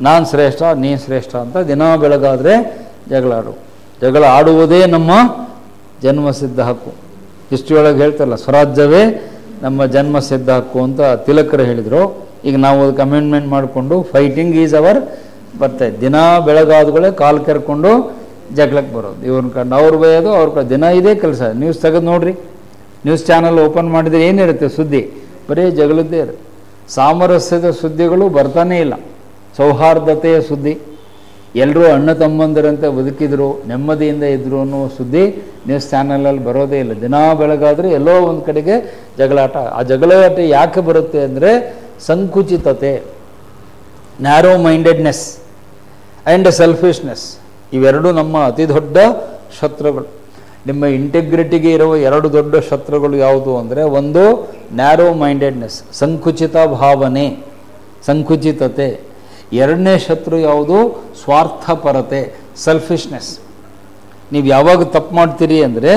Speaker 1: ನಾನು ಶ್ರೇಷ್ಠ ನೀನು ಶ್ರೇಷ್ಠ ಅಂತ ದಿನ ಬೆಳಗಾದರೆ ಜಗಳ ಆಡುವುದೇ ನಮ್ಮ ಜನ್ಮಸಿದ್ಧ ಹಕ್ಕು. ಹಿಸ್ಟ್ರಿಯೊಳಗೆ ಹೇಳ್ತಾರಲ್ಲ, ಸ್ವರಾಜ್ಯವೇ ನಮ್ಮ ಜನ್ಮಸಿದ್ಧ ಹಕ್ಕು ಅಂತ ತಿಲಕರು ಹೇಳಿದರು. ಈಗ ನಾವು ಅದಕ್ಕೆ ಅಮೆಂಡ್ಮೆಂಟ್ ಮಾಡಿಕೊಂಡು ಫೈಟಿಂಗ್ ಈಸ್ ಅವರ್ ಬರ್ತಾಯಿದೆ. ದಿನ ಬೆಳಗಾದಗಳೇ ಕಾಲು ಕೆರ್ಕೊಂಡು ಜಗಳಕ್ಕೆ ಬರೋದು, ಇವ್ರನ್ನ ಕಂಡು ಅವ್ರು ಬೈಯೋದು, ಅವ್ರ ದಿನ ಇದೇ ಕೆಲಸ. ನ್ಯೂಸ್ ತೆಗೆದು ನೋಡ್ರಿ, ನ್ಯೂಸ್ ಚಾನಲ್ ಓಪನ್ ಮಾಡಿದರೆ ಏನಿರುತ್ತೆ ಸುದ್ದಿ? ಬರೀ ಜಗಳದ್ದೇ ಇರುತ್ತೆ. ಸಾಮರಸ್ಯದ ಸುದ್ದಿಗಳು ಬರ್ತಾನೇ ಇಲ್ಲ. ಸೌಹಾರ್ದತೆಯ ಸುದ್ದಿ, ಎಲ್ಲರೂ ಅಣ್ಣ ತಮ್ಮಂದಿರಂತೆ ಬದುಕಿದ್ರು, ನೆಮ್ಮದಿಯಿಂದ ಇದ್ರು ಅನ್ನೋ ಸುದ್ದಿ ನ್ಯೂಸ್ ಚಾನಲಲ್ಲಿ ಬರೋದೇ ಇಲ್ಲ. ದಿನ ಬೆಳಗಾದರೆ ಎಲ್ಲೋ ಒಂದು ಕಡೆಗೆ ಜಗಳಾಟ. ಆ ಜಗಳಾಟ ಯಾಕೆ ಬರುತ್ತೆ ಅಂದರೆ ಸಂಕುಚಿತತೆ, ನ್ಯಾರೋ ಮೈಂಡೆಡ್ನೆಸ್ ಆ್ಯಂಡ್ ಸೆಲ್ಫಿಶ್ನೆಸ್. ಇವೆರಡು ನಮ್ಮ ಅತಿ ದೊಡ್ಡ ಶತ್ರುಗಳು. ನಿಮ್ಮ ಇಂಟೆಗ್ರಿಟಿಗೆ ಇರುವ 2 ದೊಡ್ಡ ಶತ್ರುಗಳು ಯಾವುದು ಅಂದರೆ, ಒಂದು ನ್ಯಾರೋ ಮೈಂಡೆಡ್ನೆಸ್, ಸಂಕುಚಿತ ಭಾವನೆ, ಸಂಕುಚಿತತೆ. 2ನೇ ಶತ್ರು ಯಾವುದು? ಸ್ವಾರ್ಥಪರತೆ, ಸೆಲ್ಫಿಶ್ನೆಸ್. ನೀವು ಯಾವಾಗ ತಪ್ಪು ಮಾಡ್ತೀರಿ ಅಂದರೆ,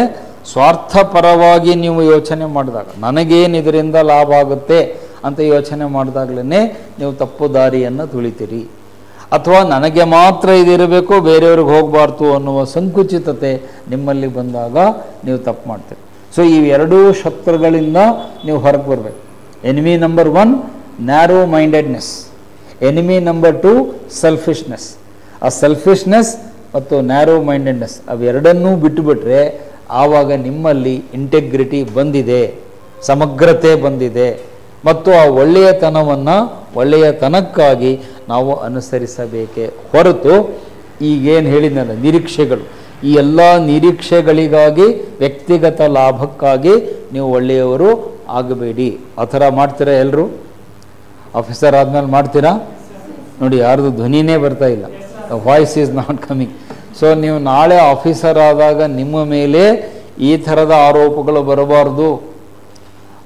Speaker 1: ಸ್ವಾರ್ಥಪರವಾಗಿ ನೀವು ಯೋಚನೆ ಮಾಡಿದಾಗ, ನನಗೇನು ಇದರಿಂದ ಲಾಭ ಆಗುತ್ತೆ ಅಂತ ಯೋಚನೆ ಮಾಡಿದಾಗಲೇ ನೀವು ತಪ್ಪು ದಾರಿಯನ್ನು ತುಳಿತೀರಿ. ಅಥವಾ ನನಗೆ ಮಾತ್ರ ಇದಿರಬೇಕು, ಬೇರೆಯವ್ರಿಗೆ ಹೋಗಬಾರ್ದು ಅನ್ನುವ ಸಂಕುಚಿತತೆ ನಿಮ್ಮಲ್ಲಿ ಬಂದಾಗ ನೀವು ತಪ್ಪು ಮಾಡ್ತೀರಿ. ಸೊ ಈ 2 ಶತ್ರುಗಳಿಂದ ನೀವು ಹೊರಗೆ ಬರಬೇಕು. Enemy number 1 narrow mindedness, enemy number 2 selfishness. ಆ ಸೆಲ್ಫಿಶ್ನೆಸ್ ಮತ್ತು ನ್ಯಾರೋ ಮೈಂಡೆಡ್ನೆಸ್ ಅವೆರಡನ್ನೂ ಬಿಟ್ಟುಬಿಟ್ರೆ ಆವಾಗ ನಿಮ್ಮಲ್ಲಿ ಇಂಟೆಗ್ರಿಟಿ ಬಂದಿದೆ, ಸಮಗ್ರತೆ ಬಂದಿದೆ. ಮತ್ತು ಆ ಒಳ್ಳೆಯತನವನ್ನು ಒಳ್ಳೆಯತನಕ್ಕಾಗಿ ನಾವು ಅನುಸರಿಸಬೇಕೇ ಹೊರತು ಈಗೇನು ಹೇಳಿದ್ನಲ್ಲ ನಿರೀಕ್ಷೆಗಳು, ಈ ಎಲ್ಲ ನಿರೀಕ್ಷೆಗಳಿಗಾಗಿ, ವ್ಯಕ್ತಿಗತ ಲಾಭಕ್ಕಾಗಿ ನೀವು ಒಳ್ಳೆಯವರು ಆಗಬೇಡಿ. ಆ ಥರ ಮಾಡ್ತೀರಾ ಎಲ್ಲರೂ? ಆಫೀಸರ್ ಆದಮೇಲೆ ಮಾಡ್ತೀರಾ? ನೋಡಿ, ಯಾರ್ದು ಧ್ವನಿನೇ ಬರ್ತಾ ಇಲ್ಲ, voice is not coming. So ನೀವು ನಾಳೆ ಆಫೀಸರ್ ಆದಾಗ ನಿಮ್ಮ ಮೇಲೆ ಈ ಥರದ ಆರೋಪಗಳು ಬರಬಾರ್ದು.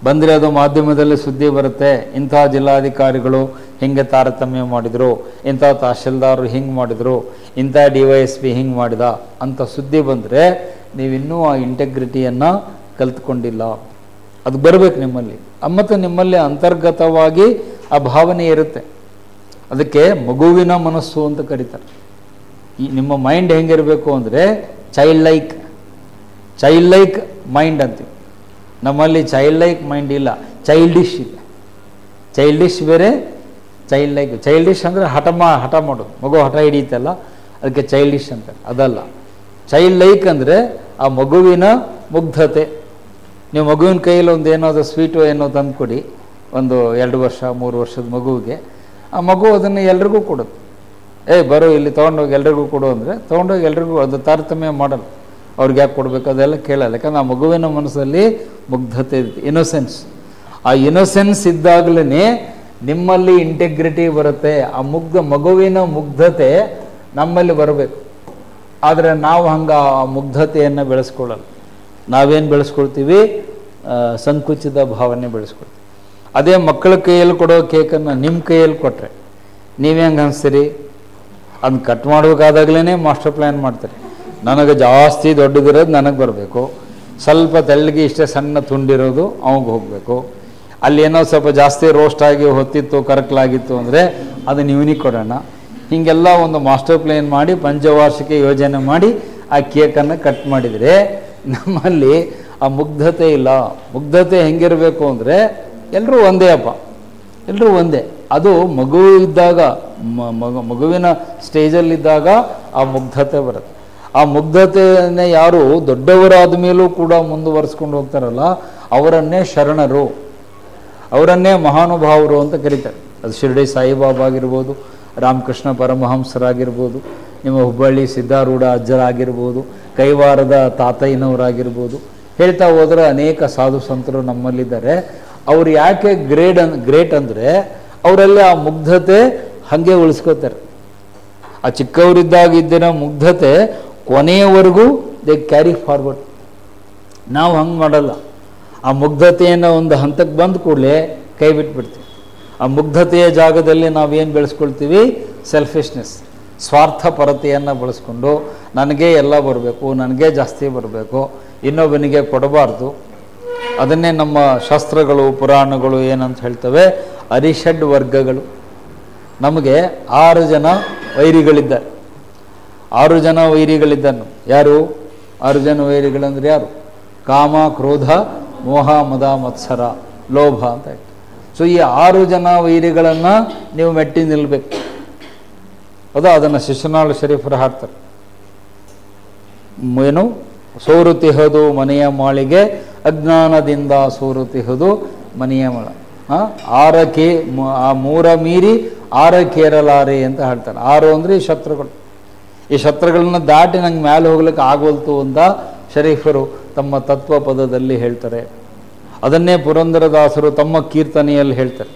Speaker 1: ಬಂದರೆ ಅದು ಮಾಧ್ಯಮದಲ್ಲಿ ಸುದ್ದಿ ಬರುತ್ತೆ, ಇಂಥ ಜಿಲ್ಲಾಧಿಕಾರಿಗಳು ಹಿಂಗೆ ತಾರತಮ್ಯ ಮಾಡಿದರು, ಇಂಥ ತಹಶೀಲ್ದಾರರು ಹಿಂಗೆ ಮಾಡಿದರು, ಇಂಥ DYSP ಹಿಂಗೆ ಮಾಡಿದ ಅಂತ ಸುದ್ದಿ ಬಂದರೆ ನೀವಿನ್ನೂ ಆ ಇಂಟೆಗ್ರಿಟಿಯನ್ನು ಕಲ್ತ್ಕೊಂಡಿಲ್ಲ. ಅದು ಬರಬೇಕು ನಿಮ್ಮಲ್ಲಿ. ಮತ್ತು ನಿಮ್ಮಲ್ಲಿ ಅಂತರ್ಗತವಾಗಿ ಆ ಭಾವನೆ ಇರುತ್ತೆ. ಅದಕ್ಕೆ ಮಗುವಿನ ಮನಸ್ಸು ಅಂತ ಕರೀತಾರೆ. ಈ ನಿಮ್ಮ ಮೈಂಡ್ ಹೆಂಗಿರಬೇಕು ಅಂದರೆ ಚೈಲ್ಡ್ ಲೈಕ್ ಮೈಂಡ್ ಅಂತೀವಿ. ನಮ್ಮಲ್ಲಿ ಚೈಲ್ಡ್ ಲೈಕ್ ಮೈಂಡ್ ಇಲ್ಲ, ಚೈಲ್ಡಿಶ್ ಇದೆ. ಚೈಲ್ಡಿಶ್ ಬೇರೆ, ಚೈಲ್ಡ್ ಲೈಕ್. ಚೈಲ್ಡಿಶ್ ಅಂದರೆ ಹಠ ಮಾಡೋದು, ಮಗು ಹಠ ಹಿಡಿಯುತ್ತಲ್ಲ, ಅದಕ್ಕೆ ಚೈಲ್ಡಿಶ್ ಅಂತಾರೆ. ಅದಲ್ಲ, ಚೈಲ್ಡ್ ಲೈಕ್ ಅಂದರೆ ಆ ಮಗುವಿನ ಮುಗ್ಧತೆ. ನೀವು ಮಗುವಿನ ಕೈಯಲ್ಲಿ ಒಂದು ಏನಾದರೂ ಸ್ವೀಟು ಏನೋ ತಂದು ಕೊಡಿ, ಒಂದು 2 ವರ್ಷ 3 ವರ್ಷದ ಮಗುವಿಗೆ. ಆ ಮಗು ಅದನ್ನು ಎಲ್ರಿಗೂ ಕೊಡೋದು. ಬರೋ ಇಲ್ಲಿ ತೊಗೊಂಡೋಗಿ ಎಲ್ರಿಗೂ ಕೊಡು ಅಂದರೆ ತೊಗೊಂಡೋಗಿ ಎಲ್ರಿಗೂ, ಅದು ತಾರತಮ್ಯ ಮಾಡಲ್ಲ. ಅವ್ರಿಗೆ ಯಾಕೆ ಕೊಡಬೇಕು ಅದೆಲ್ಲ ಕೇಳಲ್ಲ. ಯಾಕಂದ್ರೆ ಆ ಮಗುವಿನ ಮನಸ್ಸಲ್ಲಿ ಮುಗ್ಧತೆ ಇರುತ್ತೆ, ಇನ್ನೊಸೆನ್ಸ್. ಆ ಇನ್ನೊಸೆನ್ಸ್ ಇದ್ದಾಗಲೇ ನಿಮ್ಮಲ್ಲಿ ಇಂಟೆಗ್ರಿಟಿ ಬರುತ್ತೆ. ಆ ಮಗುವಿನ ಮುಗ್ಧತೆ ನಮ್ಮಲ್ಲಿ ಬರಬೇಕು. ಆದರೆ ನಾವು ಹಂಗೆ ಆ ಮುಗ್ಧತೆಯನ್ನು ಬೆಳೆಸ್ಕೊಳ್ಳಲ್ಲ. ನಾವೇನು ಬೆಳೆಸ್ಕೊಳ್ತೀವಿ? ಸಂಕುಚಿತ ಭಾವನೆ ಬೆಳೆಸ್ಕೊಳ್ತೀವಿ. ಅದೇ ಮಕ್ಕಳ ಕೈಯಲ್ಲಿ ಕೊಡೋ ಕೇಕನ್ನು ನಿಮ್ಮ ಕೈಯಲ್ಲಿ ಕೊಟ್ಟರೆ ನೀವೇ ಹಂಗೆ ಅನಿಸ್ತೀರಿ? ಅದನ್ನ ಕಟ್ ಮಾಡಬೇಕಾದಾಗಲೇ ಮಾಸ್ಟರ್ ಪ್ಲ್ಯಾನ್ ಮಾಡ್ತಾರೆ. ನನಗೆ ಜಾಸ್ತಿ ದೊಡ್ಡದಿರೋದು ನನಗೆ ಬರಬೇಕು, ಸ್ವಲ್ಪ ತೆಳ್ಳಗೆ ಇಷ್ಟೇ ಸಣ್ಣ ತುಂಡಿರೋದು ಅವಂಗೆ ಹೋಗಬೇಕು, ಅಲ್ಲಿ ಏನೋ ಸ್ವಲ್ಪ ಜಾಸ್ತಿ ರೋಸ್ಟ್ ಆಗಿ ಹೊತ್ತಿತ್ತು ಕರಕಲಾಗಿತ್ತು ಅಂದರೆ ಅದನ್ನು ಇವನಿಗೆ ಕೊಡೋಣ. ಹೀಗೆಲ್ಲ ಒಂದು ಮಾಸ್ಟರ್ ಪ್ಲ್ಯಾನ್ ಮಾಡಿ ಪಂಚವಾರ್ಷಿಕ ಯೋಜನೆ ಮಾಡಿ ಆ ಕೇಕನ್ನು ಕಟ್ ಮಾಡಿದರೆ ನಮ್ಮಲ್ಲಿ ಆ ಮುಗ್ಧತೆ ಇಲ್ಲ. ಮುಗ್ಧತೆ ಹೆಂಗಿರಬೇಕು ಅಂದರೆ ಎಲ್ಲರೂ ಒಂದೇ ಅಪ್ಪ, ಎಲ್ಲರೂ ಒಂದೇ. ಅದು ಮಗು ಇದ್ದಾಗ, ಮಗುವಿನ ಸ್ಟೇಜಲ್ಲಿದ್ದಾಗ ಆ ಮುಗ್ಧತೆ ಬರುತ್ತೆ. ಆ ಮುಗ್ಧತೆಯನ್ನೇ ಯಾರು ದೊಡ್ಡವರಾದ ಮೇಲೂ ಕೂಡ ಮುಂದುವರಿಸ್ಕೊಂಡು ಹೋಗ್ತಾರಲ್ಲ, ಅವರನ್ನೇ ಶರಣರು, ಅವರನ್ನೇ ಮಹಾನುಭಾವರು ಅಂತ ಕರೀತಾರೆ. ಅದು ಶಿರ್ಡಿ ಸಾಯಿಬಾಬಾ ಆಗಿರ್ಬೋದು, ರಾಮಕೃಷ್ಣ ಪರಮಹಂಸರಾಗಿರ್ಬೋದು, ನಿಮ್ಮ ಹುಬ್ಬಳ್ಳಿ ಸಿದ್ಧಾರೂಢ ಅಜ್ಜರಾಗಿರ್ಬೋದು, ಕೈವಾರದ ತಾತಯ್ಯನವರಾಗಿರ್ಬೋದು, ಹೇಳ್ತಾ ಹೋದರೆ ಅನೇಕ ಸಾಧು ಸಂತರು ನಮ್ಮಲ್ಲಿದ್ದಾರೆ. ಅವ್ರು ಯಾಕೆ ಗ್ರೇಟ್ ಅಂದರೆ ಅವರಲ್ಲಿ ಆ ಮುಗ್ಧತೆ ಹಾಗೆ ಉಳಿಸ್ಕೋತಾರೆ. ಆ ಚಿಕ್ಕವರಿದ್ದಾಗ ಇದ್ದಿರೋ ಮುಗ್ಧತೆ ಕೊನೆಯವರೆಗೂ ದೇ ಕ್ಯಾರಿ ಫಾರ್ವರ್ಡ್. ನಾವು ಹಂಗೆ ಮಾಡಲ್ಲ. ಆ ಮುಗ್ಧತೆಯನ್ನು ಒಂದು ಹಂತಕ್ಕೆ ಬಂದ ಕೂಡಲೇ ಕೈ ಬಿಟ್ಬಿಡ್ತೀವಿ. ಆ ಮುಗ್ಧತೆಯ ಜಾಗದಲ್ಲಿ ನಾವೇನು ಬೆಳೆಸ್ಕೊಳ್ತೀವಿ? ಸೆಲ್ಫಿಶ್ನೆಸ್, ಸ್ವಾರ್ಥಪರತೆಯನ್ನು ಬಳಸ್ಕೊಂಡು ನನಗೆ ಎಲ್ಲ ಬರಬೇಕು, ನನಗೆ ಜಾಸ್ತಿ ಬರಬೇಕು, ಇನ್ನೊಬ್ಬನಿಗೆ ಕೊಡಬಾರ್ದು. ಅದನ್ನೇ ನಮ್ಮ ಶಾಸ್ತ್ರಗಳು ಪುರಾಣಗಳು ಏನಂತ ಹೇಳ್ತವೆ? ಅರಿಷಡ್ ವರ್ಗಗಳು. ನಮಗೆ 6 ಜನ ವೈರಿಗಳಿದ್ದಾರೆ. 6 ಜನ ವೈರಿಗಳಿದ್ದನು. ಯಾರು 6 ಜನ ವೈರಿಗಳಂದ್ರೆ ಯಾರು? ಕಾಮ, ಕ್ರೋಧ, ಮೋಹ, ಮದ, ಮತ್ಸರ, ಲೋಭ ಅಂತ ಹೇಳ್ತಾರೆ. ಸೊ ಈ 6 ಜನ ವೈರಿಗಳನ್ನು ನೀವು ಮೆಟ್ಟಿ ನಿಲ್ಲಬೇಕು. ಹೌದಾ? ಅದನ್ನು ಶಿಶುನಾಳ ಶರೀಫರು ಹಾಡ್ತಾರೆ. ಏನು? ಸೋರುತಿಹದು ಮನೆಯ ಮಾಳಿಗೆ, ಅಜ್ಞಾನದಿಂದ ಸೋರುತಿಹದು ಮನೆಯ ಮಳ. ಆ 3 ಮೀರಿ 6 ಕೇರಲಾರೆ ಅಂತ ಹೇಳ್ತಾರೆ. 6 ಅಂದರೆ ಈ ಶತ್ರುಗಳು. ಈ ಶತ್ರುಗಳನ್ನ ದಾಟಿ ನಂಗೆ ಮೇಲೆ ಹೋಗ್ಲಿಕ್ಕೆ ಆಗೋಲ್ತು ಅಂತ ಶರೀಫರು ತಮ್ಮ ತತ್ವ ಪದದಲ್ಲಿ ಹೇಳ್ತಾರೆ. ಅದನ್ನೇ ಪುರಂದರದಾಸರು ತಮ್ಮ ಕೀರ್ತನೆಯಲ್ಲಿ ಹೇಳ್ತಾರೆ.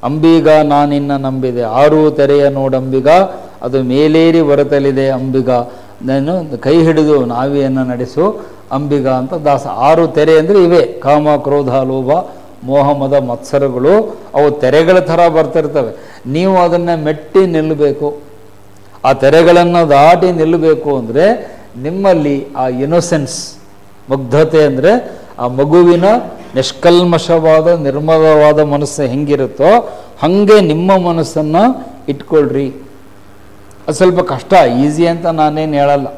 Speaker 1: ಅಂಬಿಗ ನಾನಿನ್ನ ನಂಬಿದೆ, 6 ತೆರೆಯ ನೋಡಂಬಿಗ, ಅದು ಮೇಲೇರಿ ಬರತಲಿದೆ ಅಂಬಿಗ, ನಾನು ಕೈ ಹಿಡಿದು ನಾವಿಯನ್ನು ನಡೆಸು ಅಂಬಿಗ ಅಂತ ದಾಸ. 6 ತೆರೆ ಅಂದರೆ ಇವೇ: ಕಾಮ, ಕ್ರೋಧ, ಲೋಭ, ಮೋಹ, ಮದ, ಮತ್ಸರಗಳು. ಅವು ತೆರೆಗಳ ಥರ ಬರ್ತಿರ್ತವೆ. ನೀವು ಅದನ್ನು ಮೆಟ್ಟಿ ನಿಲ್ಲಬೇಕು. ಆ ತೆರೆಗಳನ್ನು ದಾಟಿ ನಿಲ್ಲಬೇಕು ಅಂದರೆ ನಿಮ್ಮಲ್ಲಿ ಆ ಇನ್ನೊಸೆನ್ಸ್, ಮುಗ್ಧತೆ ಅಂದರೆ ಆ ಮಗುವಿನ ನಿಷ್ಕಲ್ಮಶವಾದ ನಿರ್ಮಲವಾದ ಮನಸ್ಸು ಹೆಂಗಿರುತ್ತೋ ಹಾಗೆ ನಿಮ್ಮ ಮನಸ್ಸನ್ನು ಇಟ್ಕೊಳ್ರಿ. ಅದು ಸ್ವಲ್ಪ ಕಷ್ಟ, ಈಸಿ ಅಂತ ನಾನೇನು ಹೇಳಲ್ಲ.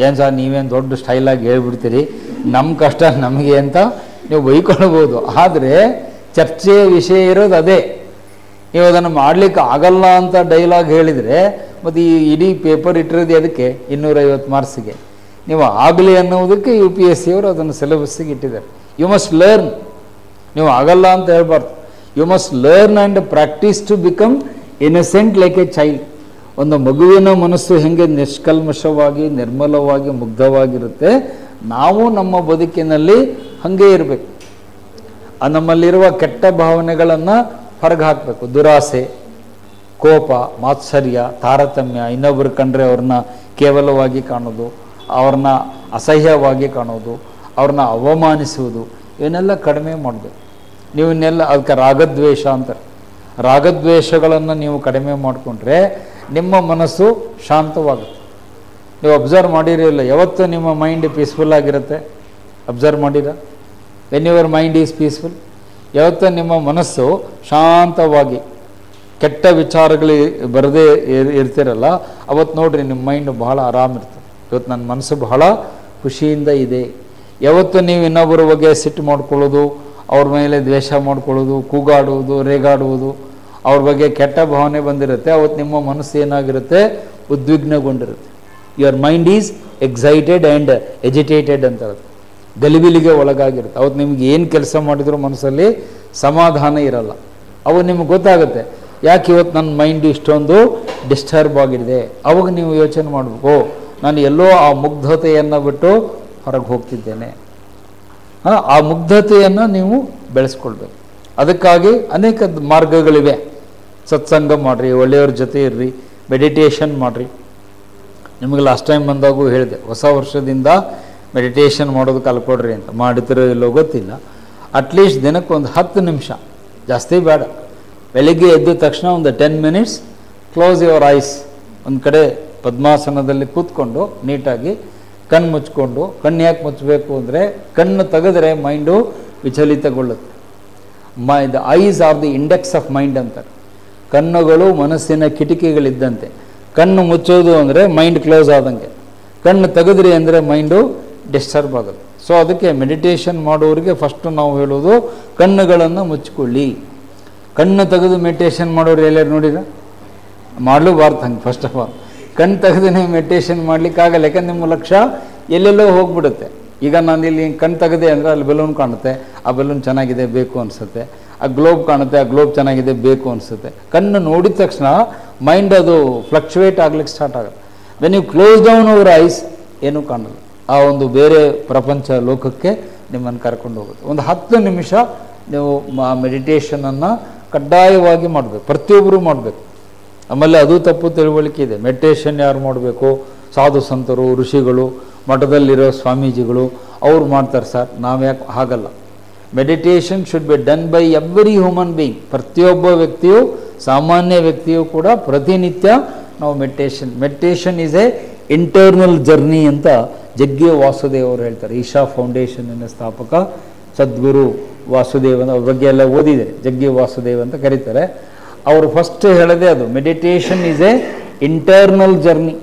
Speaker 1: ಏನು ಸರ್ ನೀವೇನು ದೊಡ್ಡ ಸ್ಟೈಲಾಗಿ ಹೇಳ್ಬಿಡ್ತೀರಿ, ನಮ್ಮ ಕಷ್ಟ ನಮಗೆ ಅಂತ ನೀವು ಬೈಕೊಳ್ಬೋದು. ಆದರೆ ಚರ್ಚೆಯ ವಿಷಯ ಇರೋದು ಅದೇ. ನೀವು ಅದನ್ನು ಮಾಡಲಿಕ್ಕೆ ಆಗಲ್ಲ ಅಂತ ಡೈಲಾಗ್ ಹೇಳಿದರೆ ಮತ್ತು ಈ ಇಡೀ ಪೇಪರ್ ಇಟ್ಟಿರೋದು ಅದಕ್ಕೆ 250 ಮಾರ್ಕ್ಸಿಗೆ. ನೀವು ಆಗಲಿ ಅನ್ನೋದಕ್ಕೆ UPSC ಅವರು ಅದನ್ನು ಸಿಲೆಬಸ್ಸಿಗೆ ಇಟ್ಟಿದ್ದಾರೆ. You must learn. ನೀವು ಆಗಲ್ಲ ಅಂತ ಹೇಳ್ಬಾರ್ದು. You must learn and practise to become innocent like a child. ಒಂದು ಮಗುವಿನ ಮನಸ್ಸು ಹೆಂಗೆ ನಿಷ್ಕಲ್ಮಶವಾಗಿ ನಿರ್ಮಲವಾಗಿ ಮುಗ್ಧವಾಗಿರುತ್ತೆ, ನಾವು ನಮ್ಮ ಬದುಕಿನಲ್ಲಿ ಹಾಗೇ ಇರಬೇಕು. ನಮ್ಮಲ್ಲಿರುವ ಕೆಟ್ಟ ಭಾವನೆಗಳನ್ನು ಹೊರಗೆ ಹಾಕಬೇಕು. ದುರಾಸೆ, ಕೋಪ, ಮಾತ್ಸರ್ಯ, ತಾರತಮ್ಯ, ಇನ್ನೊಬ್ಬರು ಕಂಡ್ರೆ ಅವ್ರನ್ನ ಕೇವಲವಾಗಿ ಕಾಣೋದು, ಅವ್ರನ್ನ ಅಸಹ್ಯವಾಗಿ ಕಾಣೋದು, ಅವ್ರನ್ನ ಅವಮಾನಿಸುವುದು, ಇವನ್ನೆಲ್ಲ ಕಡಿಮೆ ಮಾಡಬೇಕು. ನೀವು ಇನ್ನೆಲ್ಲ ಅದಕ್ಕೆ ರಾಗದ್ವೇಷ ಅಂತಾರೆ. ರಾಗದ್ವೇಷಗಳನ್ನು ನೀವು ಕಡಿಮೆ ಮಾಡಿಕೊಂಡ್ರೆ ನಿಮ್ಮ ಮನಸ್ಸು ಶಾಂತವಾಗುತ್ತೆ. ನೀವು ಅಬ್ಸರ್ವ್ ಮಾಡಿರಲಿಲ್ಲ, ಯಾವತ್ತೂ ನಿಮ್ಮ ಮೈಂಡ್ ಪೀಸ್ಫುಲ್ ಆಗಿರುತ್ತೆ. ಅಬ್ಸರ್ವ್ ಮಾಡಿರ? When your mind is peaceful. ಯಾವತ್ತೂ ನಿಮ್ಮ ಮನಸ್ಸು ಶಾಂತವಾಗಿ ಕೆಟ್ಟ ವಿಚಾರಗಳು ಬರದೇ ಇರ್ತಿರಲ್ಲ, ಅವತ್ತು ನೋಡ್ರಿ ನಿಮ್ಮ ಮೈಂಡ್ ಬಹಳ ಆರಾಮಿರ್ತದೆ. ಇವತ್ತು ನನ್ನ ಮನಸ್ಸು ಬಹಳ ಖುಷಿಯಿಂದ ಇದೆ. ಯಾವತ್ತು ನೀವು ಇನ್ನೊಬ್ಬರ ಬಗ್ಗೆ ಸಿಟ್ಟು ಮಾಡ್ಕೊಳ್ಳೋದು, ಅವ್ರ ಮೇಲೆ ದ್ವೇಷ ಮಾಡ್ಕೊಳ್ಳೋದು, ಕೂಗಾಡುವುದು, ರೇಗಾಡುವುದು, ಅವ್ರ ಬಗ್ಗೆ ಕೆಟ್ಟ ಭಾವನೆ ಬಂದಿರುತ್ತೆ, ಅವತ್ತು ನಿಮ್ಮ ಮನಸ್ಸು ಏನಾಗಿರುತ್ತೆ, ಉದ್ವಿಗ್ನಗೊಂಡಿರುತ್ತೆ. Your mind is excited and agitated ಅಂತ ಹೇಳುತ್ತೆ, ಗಲಿಬಿಲಿಗೆ ಒಳಗಾಗಿರುತ್ತೆ. ಅವತ್ತು ನಿಮ್ಗೆ ಏನು ಕೆಲಸ ಮಾಡಿದ್ರು ಮನಸ್ಸಲ್ಲಿ ಸಮಾಧಾನ ಇರಲ್ಲ. ಅವಾಗ ನಿಮ್ಗೆ ಗೊತ್ತಾಗುತ್ತೆ, ಯಾಕೆ ಇವತ್ತು ನನ್ನ ಮೈಂಡ್ ಇಷ್ಟೊಂದು ಡಿಸ್ಟರ್ಬ್ ಆಗಿದೆ. ಅವಾಗ ನೀವು ಯೋಚನೆ ಮಾಡಬೇಕು, ನಾನು ಎಲ್ಲೋ ಆ ಮುಗ್ಧತೆಯನ್ನು ಬಿಟ್ಟು ಹೊರಗೆ ಹೋಗ್ತಿದ್ದೇನೆ. ಆ ಮುಗ್ಧತೆಯನ್ನು ನೀವು ಬೆಳೆಸ್ಕೊಳ್ಬೇಕು. ಅದಕ್ಕಾಗಿ ಅನೇಕ ಮಾರ್ಗಗಳಿವೆ. ಸತ್ಸಂಗ ಮಾಡಿರಿ, ಒಳ್ಳೆಯವ್ರ ಜೊತೆ ಇರ್ರಿ, ಮೆಡಿಟೇಷನ್ ಮಾಡಿರಿ. ನಿಮಗೆ ಲಾಸ್ಟ್ ಟೈಮ್ ಬಂದಾಗೂ ಹೇಳಿದೆ, ಹೊಸ ವರ್ಷದಿಂದ ಮೆಡಿಟೇಷನ್ ಮಾಡೋದು ಕಲ್ಕೊಡ್ರಿ ಅಂತ. ಮಾಡ್ತಿರೋ ಇಲ್ಲೋ ಗೊತ್ತಿಲ್ಲ. ಅಟ್ಲೀಸ್ಟ್ ದಿನಕ್ಕೆ ಒಂದು 10 ನಿಮಿಷ, ಜಾಸ್ತಿ ಬೇಡ. ಬೆಳಿಗ್ಗೆ ಎದ್ದ ತಕ್ಷಣ ಒಂದು 10 ಮಿನಿಟ್ಸ್ ಕ್ಲೋಸ್ ಯುವರ್ ಐಸ್. ಒಂದು ಕಡೆ ಪದ್ಮಾಸನದಲ್ಲಿ ಕೂತ್ಕೊಂಡು ನೀಟಾಗಿ ಕಣ್ಣು ಮುಚ್ಕೊಂಡು, ಕಣ್ಣು ಯಾಕೆ ಮುಚ್ಚಬೇಕು ಅಂದರೆ ಕಣ್ಣು ತೆಗೆದ್ರೆ ಮೈಂಡು ವಿಚಲಿತಗೊಳ್ಳುತ್ತೆ. The eyes are the index of mind ಅಂತಾರೆ. ಕಣ್ಣುಗಳು ಮನಸ್ಸಿನ ಕಿಟಕಿಗಳಿದ್ದಂತೆ. ಕಣ್ಣು ಮುಚ್ಚೋದು ಅಂದರೆ ಮೈಂಡ್ ಕ್ಲೋಸ್ ಆದಂಗೆ, ಕಣ್ಣು ತೆಗೆದ್ರಿ ಅಂದರೆ ಮೈಂಡು ಡಿಸ್ಟರ್ಬ್ ಆಗುತ್ತೆ. ಸೊ ಅದಕ್ಕೆ ಮೆಡಿಟೇಷನ್ ಮಾಡೋರಿಗೆ ಫಸ್ಟು ನಾವು ಹೇಳೋದು ಕಣ್ಣುಗಳನ್ನು ಮುಚ್ಕೊಳ್ಳಿ. ಕಣ್ಣು ತೆಗೆದು ಮೆಡಿಟೇಷನ್ ಮಾಡೋರು ಎಲ್ಲರೂ ನೋಡಿರ? ಮಾಡಲೂಬಾರ್ದು ಹಂಗೆ. ಫಸ್ಟ್ ಆಫ್ ಆಲ್ ಕಣ್ಣು ತೆಗೆದು ನೀವು ಮೆಡಿಟೇಷನ್ ಮಾಡಲಿಕ್ಕಾಗಲ್ಲ, ಯಾಕಂದ್ರೆ ನಿಮ್ಮ ಲಕ್ಷ್ಯ ಎಲ್ಲೆಲ್ಲೋ ಹೋಗ್ಬಿಡುತ್ತೆ. ಈಗ ನಾನು ಇಲ್ಲಿ ಕಣ್ಣು ತೆಗೆದೆ ಅಂದರೆ ಅಲ್ಲಿ ಬೆಲೂನ್ ಕಾಣುತ್ತೆ, ಆ ಬೆಲೂನ್ ಚೆನ್ನಾಗಿದೆ ಬೇಕು ಅನಿಸುತ್ತೆ. ಆ ಗ್ಲೋಬ್ ಕಾಣುತ್ತೆ, ಆ ಗ್ಲೋಬ್ ಚೆನ್ನಾಗಿದೆ ಬೇಕು ಅನಿಸುತ್ತೆ. ಕಣ್ಣು ನೋಡಿದ ತಕ್ಷಣ ಮೈಂಡ್ ಅದು ಫ್ಲಕ್ಚುವೇಟ್ ಆಗ್ಲಿಕ್ಕೆ ಸ್ಟಾರ್ಟ್ ಆಗುತ್ತೆ. When you close down our eyes ಏನೂ ಕಾಣಲ್ಲ. ಆ ಒಂದು ಬೇರೆ ಪ್ರಪಂಚ ಲೋಕಕ್ಕೆ ನಿಮ್ಮನ್ನು ಕರ್ಕೊಂಡು ಹೋಗುತ್ತೆ. ಒಂದು 10 ನಿಮಿಷ ನೀವು ಮೆಡಿಟೇಷನನ್ನು ಕಡ್ಡಾಯವಾಗಿ ಮಾಡಬೇಕು, ಪ್ರತಿಯೊಬ್ಬರು ಮಾಡಬೇಕು. ಆಮೇಲೆ ಅದು ತಪ್ಪು ತಿಳುವಳಿಕೆ ಇದೆ. ಮೆಡಿಟೇಷನ್ ಯಾರು ಮಾಡಬೇಕು? ಸಾಧು ಸಂತರು, ಋಷಿಗಳು, ಮಠದಲ್ಲಿರೋ ಸ್ವಾಮೀಜಿಗಳು ಅವ್ರು ಮಾಡ್ತಾರೆ ಸರ್, ನಾವು ಯಾಕೆ? ಹಾಗಲ್ಲ. Meditation should be done by every human being. ಪ್ರತಿಯೊಬ್ಬ ವ್ಯಕ್ತಿಯು, ಸಾಮಾನ್ಯ ವ್ಯಕ್ತಿಯು ಕೂಡ ಪ್ರತಿನಿತ್ಯ ನಾವು meditation is A internal journey ಅಂತ ಜಗ್ಗಿ ವಾಸುದೇವ್ ಅವರು ಹೇಳ್ತಾರೆ. ಈಶಾ ಫೌಂಡೇಶನ್ನಿನ ಸ್ಥಾಪಕ ಸದ್ಗುರು ವಾಸುದೇವ್ ಅವ್ರ ಬಗ್ಗೆ ಎಲ್ಲ ಓದಿದ್ದಾರೆ. ಜಗ್ಗಿ ವಾಸುದೇವ್ ಅಂತ ಕರೀತಾರೆ. ಅವರು ಫಸ್ಟ್ ಹೇಳೋದೇ ಅದು, meditation is A internal journey.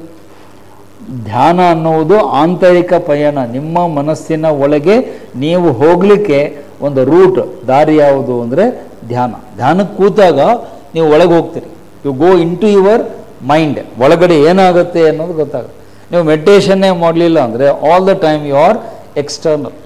Speaker 1: ಧ್ಯಾನ ಅನ್ನುವುದು ಆಂತರಿಕ ಪಯಣ. ನಿಮ್ಮ ಮನಸ್ಸಿನ ಒಳಗೆ ನೀವು ಹೋಗಲಿಕ್ಕೆ ಒಂದು ರೂಟ್, ದಾರಿ ಯಾವುದು ಅಂದರೆ ಧ್ಯಾನ. ಧ್ಯಾನಕ್ಕೆ ಕೂತಾಗ ನೀವು ಒಳಗೆ ಹೋಗ್ತೀರಿ. You go into your mind. ಒಳಗಡೆ ಏನಾಗುತ್ತೆ ಅನ್ನೋದು ಗೊತ್ತಾಗುತ್ತೆ. ನೀವು ಮೆಡಿಟೇಷನ್ನೇ ಮಾಡಲಿಲ್ಲ ಅಂದರೆ all the time you are external.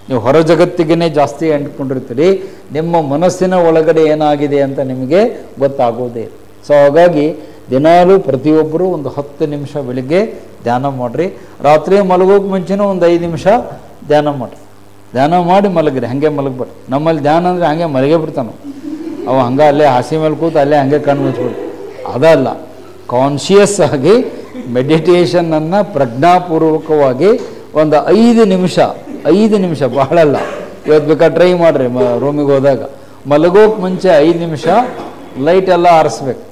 Speaker 1: ನೀವು ಹೊರ ಜಗತ್ತಿಗೆ ಜಾಸ್ತಿ ಅಂಟ್ಕೊಂಡಿರ್ತೀರಿ. ನಿಮ್ಮ ಮನಸ್ಸಿನ ಒಳಗಡೆ ಏನಾಗಿದೆ ಅಂತ ನಿಮಗೆ ಗೊತ್ತಾಗೋದೇ. ಸೊ ಹಾಗಾಗಿ ದಿನಾಲೂ ಪ್ರತಿಯೊಬ್ಬರು ಒಂದು 10 ನಿಮಿಷ ಬೆಳಿಗ್ಗೆ ಧ್ಯಾನ ಮಾಡಿರಿ. ರಾತ್ರಿ ಮಲಗೋಕೆ ಮುಂಚೆನೂ ಒಂದು 5 ನಿಮಿಷ ಧ್ಯಾನ ಮಾಡಿರಿ. ಧ್ಯಾನ ಮಾಡಿ ಮಲಗಿರಿ, ಹಾಗೆ ಮಲಗಬೇಡಿ. ನಮ್ಮಲ್ಲಿ ಧ್ಯಾನ ಅಂದರೆ ಹಾಗೆ ಮಲಗೇ ಬಿಡ್ತಾನೆ ಅವ, ಹಂಗೆ ಅಲ್ಲೇ ಹಾಸಿ ಮೇಲೆ ಕೂತು ಅಲ್ಲೇ ಹಾಗೆ ಕಣ್ಣು ಮುಚ್ಬಿಡಿ. ಅದಲ್ಲ, ಕಾನ್ಷಿಯಸ್ ಆಗಿ ಮೆಡಿಟೇಷನನ್ನು ಪ್ರಜ್ಞಾಪೂರ್ವಕವಾಗಿ ಒಂದು 5 ನಿಮಿಷ ಬಹಳ ಅಲ್ಲ. ಇವತ್ತು ಬೇಕಾದ್ರೆ ಟ್ರೈ ಮಾಡಿರಿ. ರೂಮಿಗೆ ಹೋದಾಗ ಮಲಗೋಕೆ ಮುಂಚೆ 5 ನಿಮಿಷ ಲೈಟ್ ಎಲ್ಲ ಆರಿಸ್ಬೇಕು.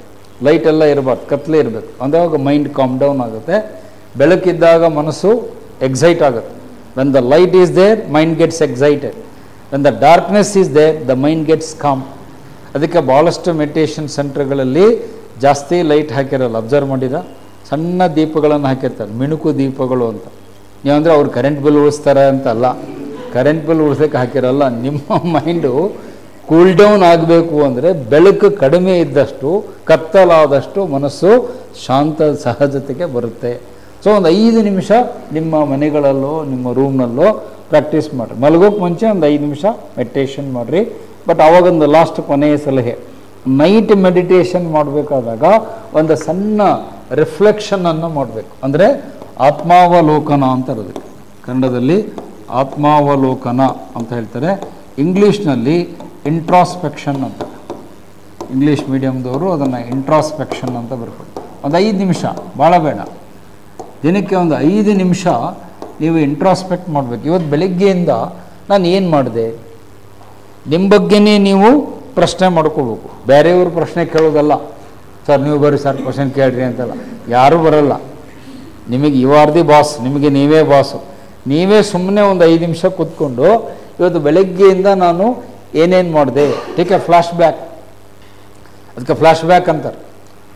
Speaker 1: ಲೈಟ್ ಎಲ್ಲ ಇರಬಾರ್ದು, ಕತ್ಲೆ ಇರಬೇಕು. ಅಂದಾಗ ಮೈಂಡ್ ಕಾಮ್ ಡೌನ್ ಆಗುತ್ತೆ. ಬೆಳಕಿದ್ದಾಗ ಮನಸ್ಸು ಎಕ್ಸೈಟ್ ಆಗುತ್ತೆ. When the light is there, mind gets excited. When the darkness is there, the mind gets calm. ಅದಕ್ಕೆ ಭಾಳಷ್ಟು ಮೆಡಿಟೇಷನ್ ಸೆಂಟರ್ಗಳಲ್ಲಿ ಜಾಸ್ತಿ ಲೈಟ್ ಹಾಕಿರಲ್ಲ. ಅಬ್ಸರ್ವ್ ಮಾಡಿರ? ಸಣ್ಣ ದೀಪಗಳನ್ನು ಹಾಕಿರ್ತಾರೆ, ಮಿಣುಕು ದೀಪಗಳು ಅಂತ. ನೀವಂದರೆ ಅವ್ರು ಕರೆಂಟ್ ಬಿಲ್ ಉಳಿಸ್ತಾರೆ ಅಂತ ಅಲ್ಲ, ಕರೆಂಟ್ ಬಿಲ್ ಉಳಿಸೋಕ್ಕೆ ಹಾಕಿರಲ್ಲ. ನಿಮ್ಮ ಮೈಂಡು ಕೂಲ್ ಡೌನ್ ಆಗಬೇಕು ಅಂದರೆ ಬೆಳಕು ಕಡಿಮೆ ಇದ್ದಷ್ಟು, ಕತ್ತಲಾದಷ್ಟು ಮನಸ್ಸು ಶಾಂತ ಸಹಜತೆಗೆ ಬರುತ್ತೆ. ಸೊ ಒಂದು 5 ನಿಮಿಷ ನಿಮ್ಮ ಮನೆಗಳಲ್ಲೋ ನಿಮ್ಮ ರೂಮ್ನಲ್ಲೋ ಪ್ರಾಕ್ಟೀಸ್ ಮಾಡಿರಿ. ಮಲಗೋಕೆ ಮುಂಚೆ ಒಂದು 5 ನಿಮಿಷ ಮೆಡಿಟೇಷನ್ ಮಾಡಿರಿ. ಬಟ್ ಆವಾಗೊಂದು ಲಾಸ್ಟ್ ಕೊನೆಯ ಸಲಹೆ, ನೈಟ್ ಮೆಡಿಟೇಷನ್ ಮಾಡಬೇಕಾದಾಗ ಒಂದು ಸಣ್ಣ ರಿಫ್ಲೆಕ್ಷನನ್ನು ಮಾಡಬೇಕು. ಅಂದರೆ ಆತ್ಮಾವಲೋಕನ ಅಂತ ಇರೋದು. ಕನ್ನಡದಲ್ಲಿ ಆತ್ಮಾವಲೋಕನ ಅಂತ ಹೇಳ್ತಾರೆ, ಇಂಗ್ಲೀಷ್ನಲ್ಲಿ ಇಂಟ್ರಾಸ್ಪೆಕ್ಷನ್ ಅಂತ. ಇಂಗ್ಲೀಷ್ ಮೀಡಿಯಮ್ದವರು ಅದನ್ನು ಇಂಟ್ರಾಸ್ಪೆಕ್ಷನ್ ಅಂತ ಬರ್ಕೊಳ್ಳಿ. ಒಂದು 5 ನಿಮಿಷ, ಭಾಳ ಬೇಡ, ದಿನಕ್ಕೆ ಒಂದು 5 ನಿಮಿಷ ನೀವು ಇಂಟ್ರಾಸ್ಪೆಕ್ಟ್ ಮಾಡಬೇಕು. ಇವತ್ತು ಬೆಳಗ್ಗೆಯಿಂದ ನಾನು ಏನು ಮಾಡಿದೆ, ನಿಮ್ಮ ಬಗ್ಗೆನೇ ನೀವು ಪ್ರಶ್ನೆ ಮಾಡ್ಕೋಬೇಕು. ಬೇರೆಯವ್ರ ಪ್ರಶ್ನೆ ಕೇಳೋದಲ್ಲ. ಸರ್ ನೀವು ಬರ್ರಿ ಸರ್ ಕ್ವಶನ್ ಕೇಳ್ರಿ ಅಂತಲ್ಲ, ಯಾರೂ ಬರಲ್ಲ. ನಿಮಗೆ ಯು ಆರ್ ದಿ ಬಾಸ್, ನಿಮಗೆ ನೀವೇ ಬಾಸು. ನೀವೇ ಸುಮ್ಮನೆ ಒಂದು 5 ನಿಮಿಷ ಕೂತ್ಕೊಂಡು ಇವತ್ತು ಬೆಳಗ್ಗೆಯಿಂದ ನಾನು ಏನೇನು ಮಾಡಿದೆ, ಟೇಕ್ ಎ ಫ್ಲಾಶ್ ಬ್ಯಾಕ್. ಅದಕ್ಕೆ ಫ್ಲಾಶ್ ಬ್ಯಾಕ್ ಅಂತಾರೆ.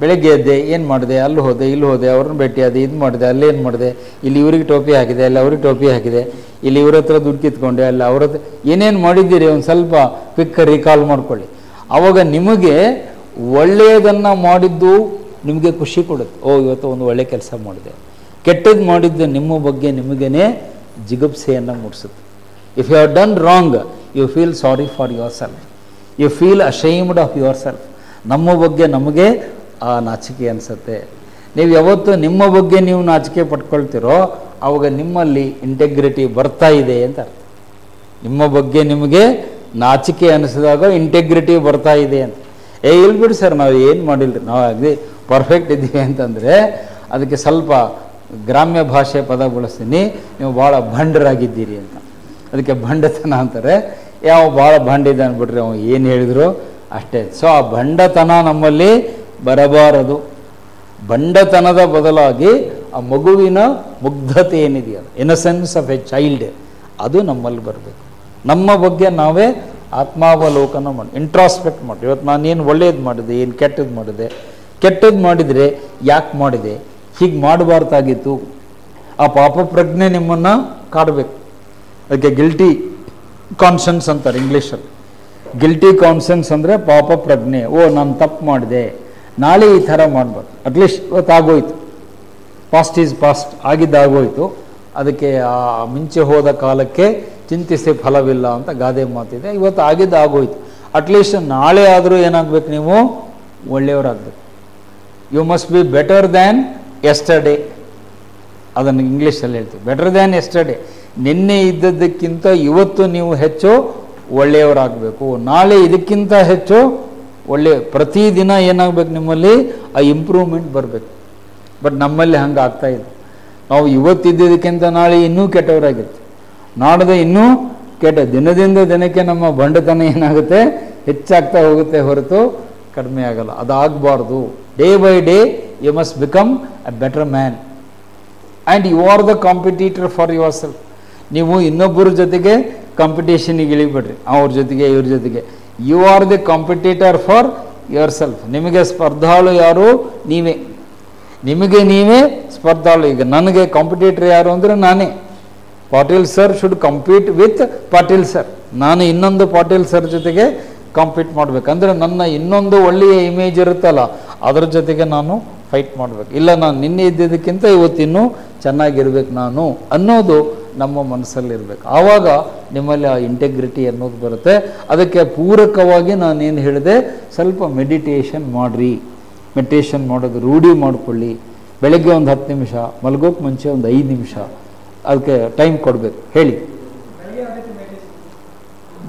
Speaker 1: ಬೆಳಗ್ಗೆ ಎದ್ದೆ, ಏನು ಮಾಡಿದೆ, ಅಲ್ಲಿ ಹೋದೆ, ಇಲ್ಲಿ ಹೋದೆ, ಅವ್ರನ್ನ ಭೇಟಿಯಾದೆ, ಇದು ಮಾಡಿದೆ, ಅಲ್ಲೇನು ಮಾಡಿದೆ, ಇಲ್ಲಿ ಇವ್ರಿಗೆ ಟೋಪಿ ಹಾಕಿದೆ, ಅಲ್ಲಿ ಅವ್ರಿಗೆ ಟೋಪಿ ಹಾಕಿದೆ, ಇಲ್ಲಿ ಇವ್ರ ಹತ್ರ ದುಡ್ಡು ಕಿತ್ಕೊಂಡೆ, ಅಲ್ಲಿ ಅವ್ರ ಹತ್ರ ಏನೇನು ಮಾಡಿದ್ದೀರಿ ಒಂದು ಸ್ವಲ್ಪ ಕ್ವಿಕ್ ರಿಕಾಲ್ ಮಾಡ್ಕೊಳ್ಳಿ. ಆವಾಗ ನಿಮಗೆ ಒಳ್ಳೆಯದನ್ನು ಮಾಡಿದ್ದು ನಿಮಗೆ ಖುಷಿ ಕೊಡುತ್ತೆ. ಓ, ಇವತ್ತು ಒಂದು ಒಳ್ಳೆ ಕೆಲಸ ಮಾಡಿದೆ. ಕೆಟ್ಟದ್ದು ಮಾಡಿದ್ದು ನಿಮ್ಮ ಬಗ್ಗೆ ನಿಮಗೇ ಜಿಗುಪ್ಸೆಯನ್ನು ಮೂಡಿಸುತ್ತೆ. If you have done wrong, you feel sorry for yourself, you feel ashamed of yourself. ನಮ್ಮ ಬಗ್ಗೆ ನಮಗೆ ಆ ನಾಚಿಕೆ ಅನಿಸುತ್ತೆ. ನೀವು ಯಾವತ್ತು ನಿಮ್ಮ ಬಗ್ಗೆ ನೀವು ನಾಚಿಕೆ ಪಟ್ಕೊಳ್ತೀರೋ ಆವಾಗ ನಿಮ್ಮಲ್ಲಿ ಇಂಟೆಗ್ರಿಟಿ ಬರ್ತಾ ಇದೆ ಅಂತ ಅರ್ಥ. ನಿಮ್ಮ ಬಗ್ಗೆ ನಿಮಗೆ ನಾಚಿಕೆ ಅನಿಸಿದಾಗ ಇಂಟೆಗ್ರಿಟಿ ಬರ್ತಾ ಇದೆ ಅಂತ. ಇಲ್ಲಿ ಬಿಡಿ ಸರ್, ನಾವು ಏನು ಮಾಡಿಲ್ರಿ, ನಾವು ಅಗದಿ ಪರ್ಫೆಕ್ಟ್ ಇದ್ದೀವಿ ಅಂತಂದರೆ ಅದಕ್ಕೆ ಸ್ವಲ್ಪ ಗ್ರಾಮ್ಯ ಭಾಷೆ ಪದ ಬಳಸ್ತೀನಿ, ನೀವು ಭಾಳ ಭಂಡರಾಗಿದ್ದೀರಿ ಅಂತ. ಅದಕ್ಕೆ ಭಂಡತನ ಅಂತಾರೆ. ಯಾವ ಭಾಳ ಭಂಡಿದೆ ಅಂದ್ಬಿಟ್ರೆ ಅವ ಏನು ಹೇಳಿದ್ರು ಅಷ್ಟೇ. ಸೊ ಆ ಭಂಡತನ ನಮ್ಮಲ್ಲಿ ಬರಬಾರದು. ಭಂಡತನದ ಬದಲಾಗಿ ಆ ಮಗುವಿನ ಮುಗ್ಧತೆ ಏನಿದೆಯಲ್ಲ, ಇನ್ನಸೆನ್ಸ್ ಆಫ್ ಎ ಚೈಲ್ಡ್, ಅದು ನಮ್ಮಲ್ಲಿ ಬರಬೇಕು. ನಮ್ಮ ಬಗ್ಗೆ ನಾವೇ ಆತ್ಮಾವಲೋಕನ ಮಾಡಿ, ಇಂಟ್ರಾಸ್ಪೆಕ್ಟ್ ಮಾಡಿ. ಇವತ್ತು ನಾನೇನು ಒಳ್ಳೇದು ಮಾಡಿದೆ, ಏನು ಕೆಟ್ಟದ್ದು ಮಾಡಿದೆ, ಕೆಟ್ಟದ್ದು ಮಾಡಿದರೆ ಯಾಕೆ ಮಾಡಿದೆ, ಹೀಗೆ ಮಾಡಬಾರ್ದಾಗಿತ್ತು. ಆ ಪಾಪ ಪ್ರಜ್ಞೆ ನಿಮ್ಮನ್ನು ಕಾಡಬೇಕು. ಅದಕ್ಕೆ ಗಿಲ್ಟಿ ಕಾನ್ಷನ್ಸ್ ಅಂತಾರೆ ಇಂಗ್ಲೀಷಲ್ಲಿ. ಗಿಲ್ಟಿ ಕಾನ್ಷನ್ಸ್ ಅಂದರೆ ಪಾಪ ಪ್ರಜ್ಞೆ. ಓ, ನಾನು ತಪ್ಪು ಮಾಡಿದೆ, ನಾಳೆ ಈ ಥರ ಮಾಡಬಾರ್ದು. ಅಟ್ಲೀಸ್ಟ್ ಇವತ್ತು ಆಗೋಯ್ತು, ಪಾಸ್ಟ್ ಈಸ್ ಪಾಸ್ಟ್, ಆಗಿದ್ದಾಗೋಯ್ತು. ಅದಕ್ಕೆ ಆ ಮಿಂಚೆ ಹೋದ ಕಾಲಕ್ಕೆ ಚಿಂತಿಸಿ ಫಲವಿಲ್ಲ ಅಂತ ಗಾದೆ ಮಾತಿದೆ. ಇವತ್ತು ಆಗಿದ್ದಾಗೋಯ್ತು. ಅಟ್ಲೀಸ್ಟ್ ನಾಳೆ ಆದರೂ ಏನಾಗಬೇಕು, ನೀವು ಒಳ್ಳೆಯವರಾಗಬೇಕು. You must be better than yesterday. ಅದನ್ನು ಇಂಗ್ಲೀಷಲ್ಲಿ ಹೇಳ್ತೀವಿ, ಬೆಟರ್ ದ್ಯಾನ್ ಎಸ್ಟರ್ಡೇ. ನಿನ್ನೆ ಇದ್ದದ್ದಕ್ಕಿಂತ ಇವತ್ತು ನೀವು ಹೆಚ್ಚು ಒಳ್ಳೆಯವರಾಗಬೇಕು. ನಾಳೆ ಇದಕ್ಕಿಂತ ಹೆಚ್ಚು ಪ್ರತಿದಿನ ಏನಾಗಬೇಕು, ನಿಮ್ಮಲ್ಲಿ ಆ ಇಂಪ್ರೂವ್ಮೆಂಟ್ ಬರಬೇಕು. ಬಟ್ ನಮ್ಮಲ್ಲಿ ಹಂಗೆ ಆಗ್ತಾ ಇದೆ. ನಾವು ಇವತ್ತಿದ್ದದಕ್ಕಿಂತ ನಾಳೆ ಇನ್ನೂ ಕೆಟ್ಟವರಾಗಿರ್ತೀವಿ, ನಾಡ್ದು ಇನ್ನೂ ಕೆಟ್ಟ. ದಿನದಿಂದ ದಿನಕ್ಕೆ ನಮ್ಮ ಬಂಡತನ ಏನಾಗುತ್ತೆ, ಹೆಚ್ಚಾಗ್ತಾ ಹೋಗುತ್ತೆ ಹೊರತು ಕಡಿಮೆ ಆಗಲ್ಲ. ಅದಾಗಬಾರ್ದು. Day by day you must become a better man and you are the competitor for yourself. ನೀವು ಇನ್ನೊಬ್ಬರ ಜೊತೆಗೆ ಕಾಂಪಿಟೇಷನಿಗೆ ಇಳಿಬಿಡ್ರಿ, ಅವ್ರ ಜೊತೆಗೆ ಇವ್ರ ಜೊತೆಗೆ. You are the competitor for yourself. ನಿಮಗೆ ಸ್ಪರ್ಧಾಳು ಯಾರು, ನೀವೇ. ನಿಮಗೆ ನೀವೇ ಸ್ಪರ್ಧಾಳು. ಈಗ ನನಗೆ ಕಾಂಪಿಟೇಟರ್ ಯಾರು ಅಂದರೆ ನಾನೇ. Patil sir should compete with Patil sir. ನಾನು ಇನ್ನೊಂದು ಪಾಟೀಲ್ ಸರ್ ಜೊತೆಗೆ ಕಾಂಪೀಟ್ ಮಾಡಬೇಕಂದ್ರೆ ನನ್ನ ಇನ್ನೊಂದು ಒಳ್ಳೆಯ ಇಮೇಜ್ ಇರುತ್ತಲ್ಲ, ಅದರ ಜೊತೆಗೆ ನಾನು ಫೈಟ್ ಮಾಡಬೇಕು. ಇಲ್ಲ, ನಾನು ನಿನ್ನೆ ಇದ್ದಿದ್ದಕ್ಕಿಂತ ಇವತ್ತಿನ್ನೂ ಚೆನ್ನಾಗಿರ್ಬೇಕು ನಾನು ಅನ್ನೋದು ನಮ್ಮ ಮನಸ್ಸಲ್ಲಿರಬೇಕು. ಆವಾಗ ನಿಮ್ಮಲ್ಲಿ ಆ ಇಂಟೆಗ್ರಿಟಿ ಅನ್ನೋದು ಬರುತ್ತೆ. ಅದಕ್ಕೆ ಪೂರಕವಾಗಿ ನಾನೇನು ಹೇಳಿದೆ, ಸ್ವಲ್ಪ ಮೆಡಿಟೇಷನ್ ಮಾಡಿರಿ. ಮೆಡಿಟೇಷನ್ ಮಾಡೋದು ರೂಢಿ ಮಾಡಿಕೊಳ್ಳಿ. ಬೆಳಗ್ಗೆ ಒಂದು 10 ನಿಮಿಷ, ಮಲಗೋಕ್ಕೆ ಮುಂಚೆ ಒಂದು 5 ನಿಮಿಷ ಅದಕ್ಕೆ ಟೈಮ್ ಕೊಡಬೇಕು. ಹೇಳಿ,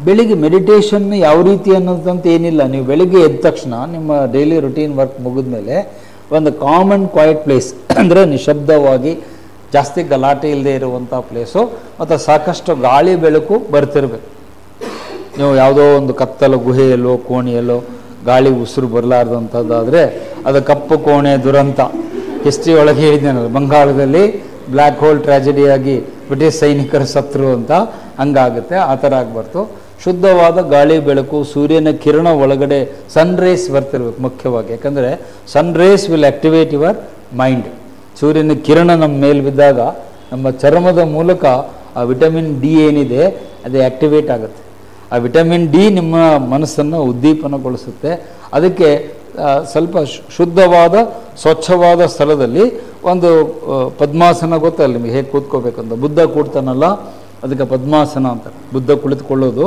Speaker 1: ಬೆಳಿಗ್ಗೆ ಮೆಡಿಟೇಷನ್ ಯಾವ ರೀತಿ ಅನ್ನೋದಂತ ಏನಿಲ್ಲ. ನೀವು ಬೆಳಿಗ್ಗೆ ಎದ್ದ ತಕ್ಷಣ ನಿಮ್ಮ ಡೈಲಿ ರುಟೀನ್ ವರ್ಕ್ ಮುಗಿದ ಮೇಲೆ ಒಂದು ಕಾಮ್ ಆ್ಯಂಡ್ ಕ್ವೈಟ್ ಪ್ಲೇಸ್, ಅಂದರೆ ನಿಶಬ್ದವಾಗಿ, ಜಾಸ್ತಿ ಗಲಾಟೆ ಇಲ್ಲದೆ ಇರುವಂಥ ಪ್ಲೇಸು, ಮತ್ತು ಸಾಕಷ್ಟು ಗಾಳಿ ಬೆಳಕು ಬರ್ತಿರ್ಬೇಕು. ನೀವು ಯಾವುದೋ ಒಂದು ಕತ್ತಲ ಗುಹೆಯಲ್ಲೋ ಕೋಣೆಯಲ್ಲೋ ಗಾಳಿ ಉಸಿರು ಬರಲಾರ್ದಂಥದ್ದಾದರೆ ಅದು ಕಪ್ಪು ಕೋಣೆ ದುರಂತ. ಹಿಸ್ಟ್ರಿ ಒಳಗೆ ಹೇಳಿದ್ದೇನಲ್ಲ, ಬಂಗಾಳದಲ್ಲಿ ಬ್ಲ್ಯಾಕ್ ಹೋಲ್ ಟ್ರ್ಯಾಜಿಡಿಯಾಗಿ ಬ್ರಿಟಿಷ್ ಸೈನಿಕರು ಸತ್ರು ಅಂತ, ಹಂಗಾಗುತ್ತೆ. ಆ ಥರ ಆಗಬಾರ್ದು. ಶುದ್ಧವಾದ ಗಾಳಿ ಬೆಳಕು, ಸೂರ್ಯನ ಕಿರಣ ಒಳಗಡೆ ಸನ್ ರೇಸ್ ಬರ್ತಿರ್ಬೇಕು ಮುಖ್ಯವಾಗಿ. ಯಾಕಂದರೆ sun rays will activate your mind. ಸೂರ್ಯನ ಕಿರಣ ನಮ್ಮ ಮೇಲೆ ಬಿದ್ದಾಗ ನಮ್ಮ ಚರ್ಮದ ಮೂಲಕ ಆ ವಿಟಮಿನ್ ಡಿ ಏನಿದೆ ಅದು ಆ್ಯಕ್ಟಿವೇಟ್ ಆಗುತ್ತೆ. ಆ ವಿಟಮಿನ್ ಡಿ ನಿಮ್ಮ ಮನಸ್ಸನ್ನು ಉದ್ದೀಪನಗೊಳಿಸುತ್ತೆ. ಅದಕ್ಕೆ ಸ್ವಲ್ಪ ಶುದ್ಧವಾದ ಸ್ವಚ್ಛವಾದ ಸ್ಥಳದಲ್ಲಿ ಒಂದು ಪದ್ಮಾಸನ, ಗೊತ್ತಲ್ಲ ನಿಮಗೆ ಹೇಗೆ ಕೂತ್ಕೋಬೇಕಂತ. ಬುದ್ಧ ಕೂಡ್ತಾನಲ್ಲ, ಅದಕ್ಕೆ ಪದ್ಮಾಸನ ಅಂತ. ಬುದ್ಧ ಕುಳಿತುಕೊಳ್ಳೋದು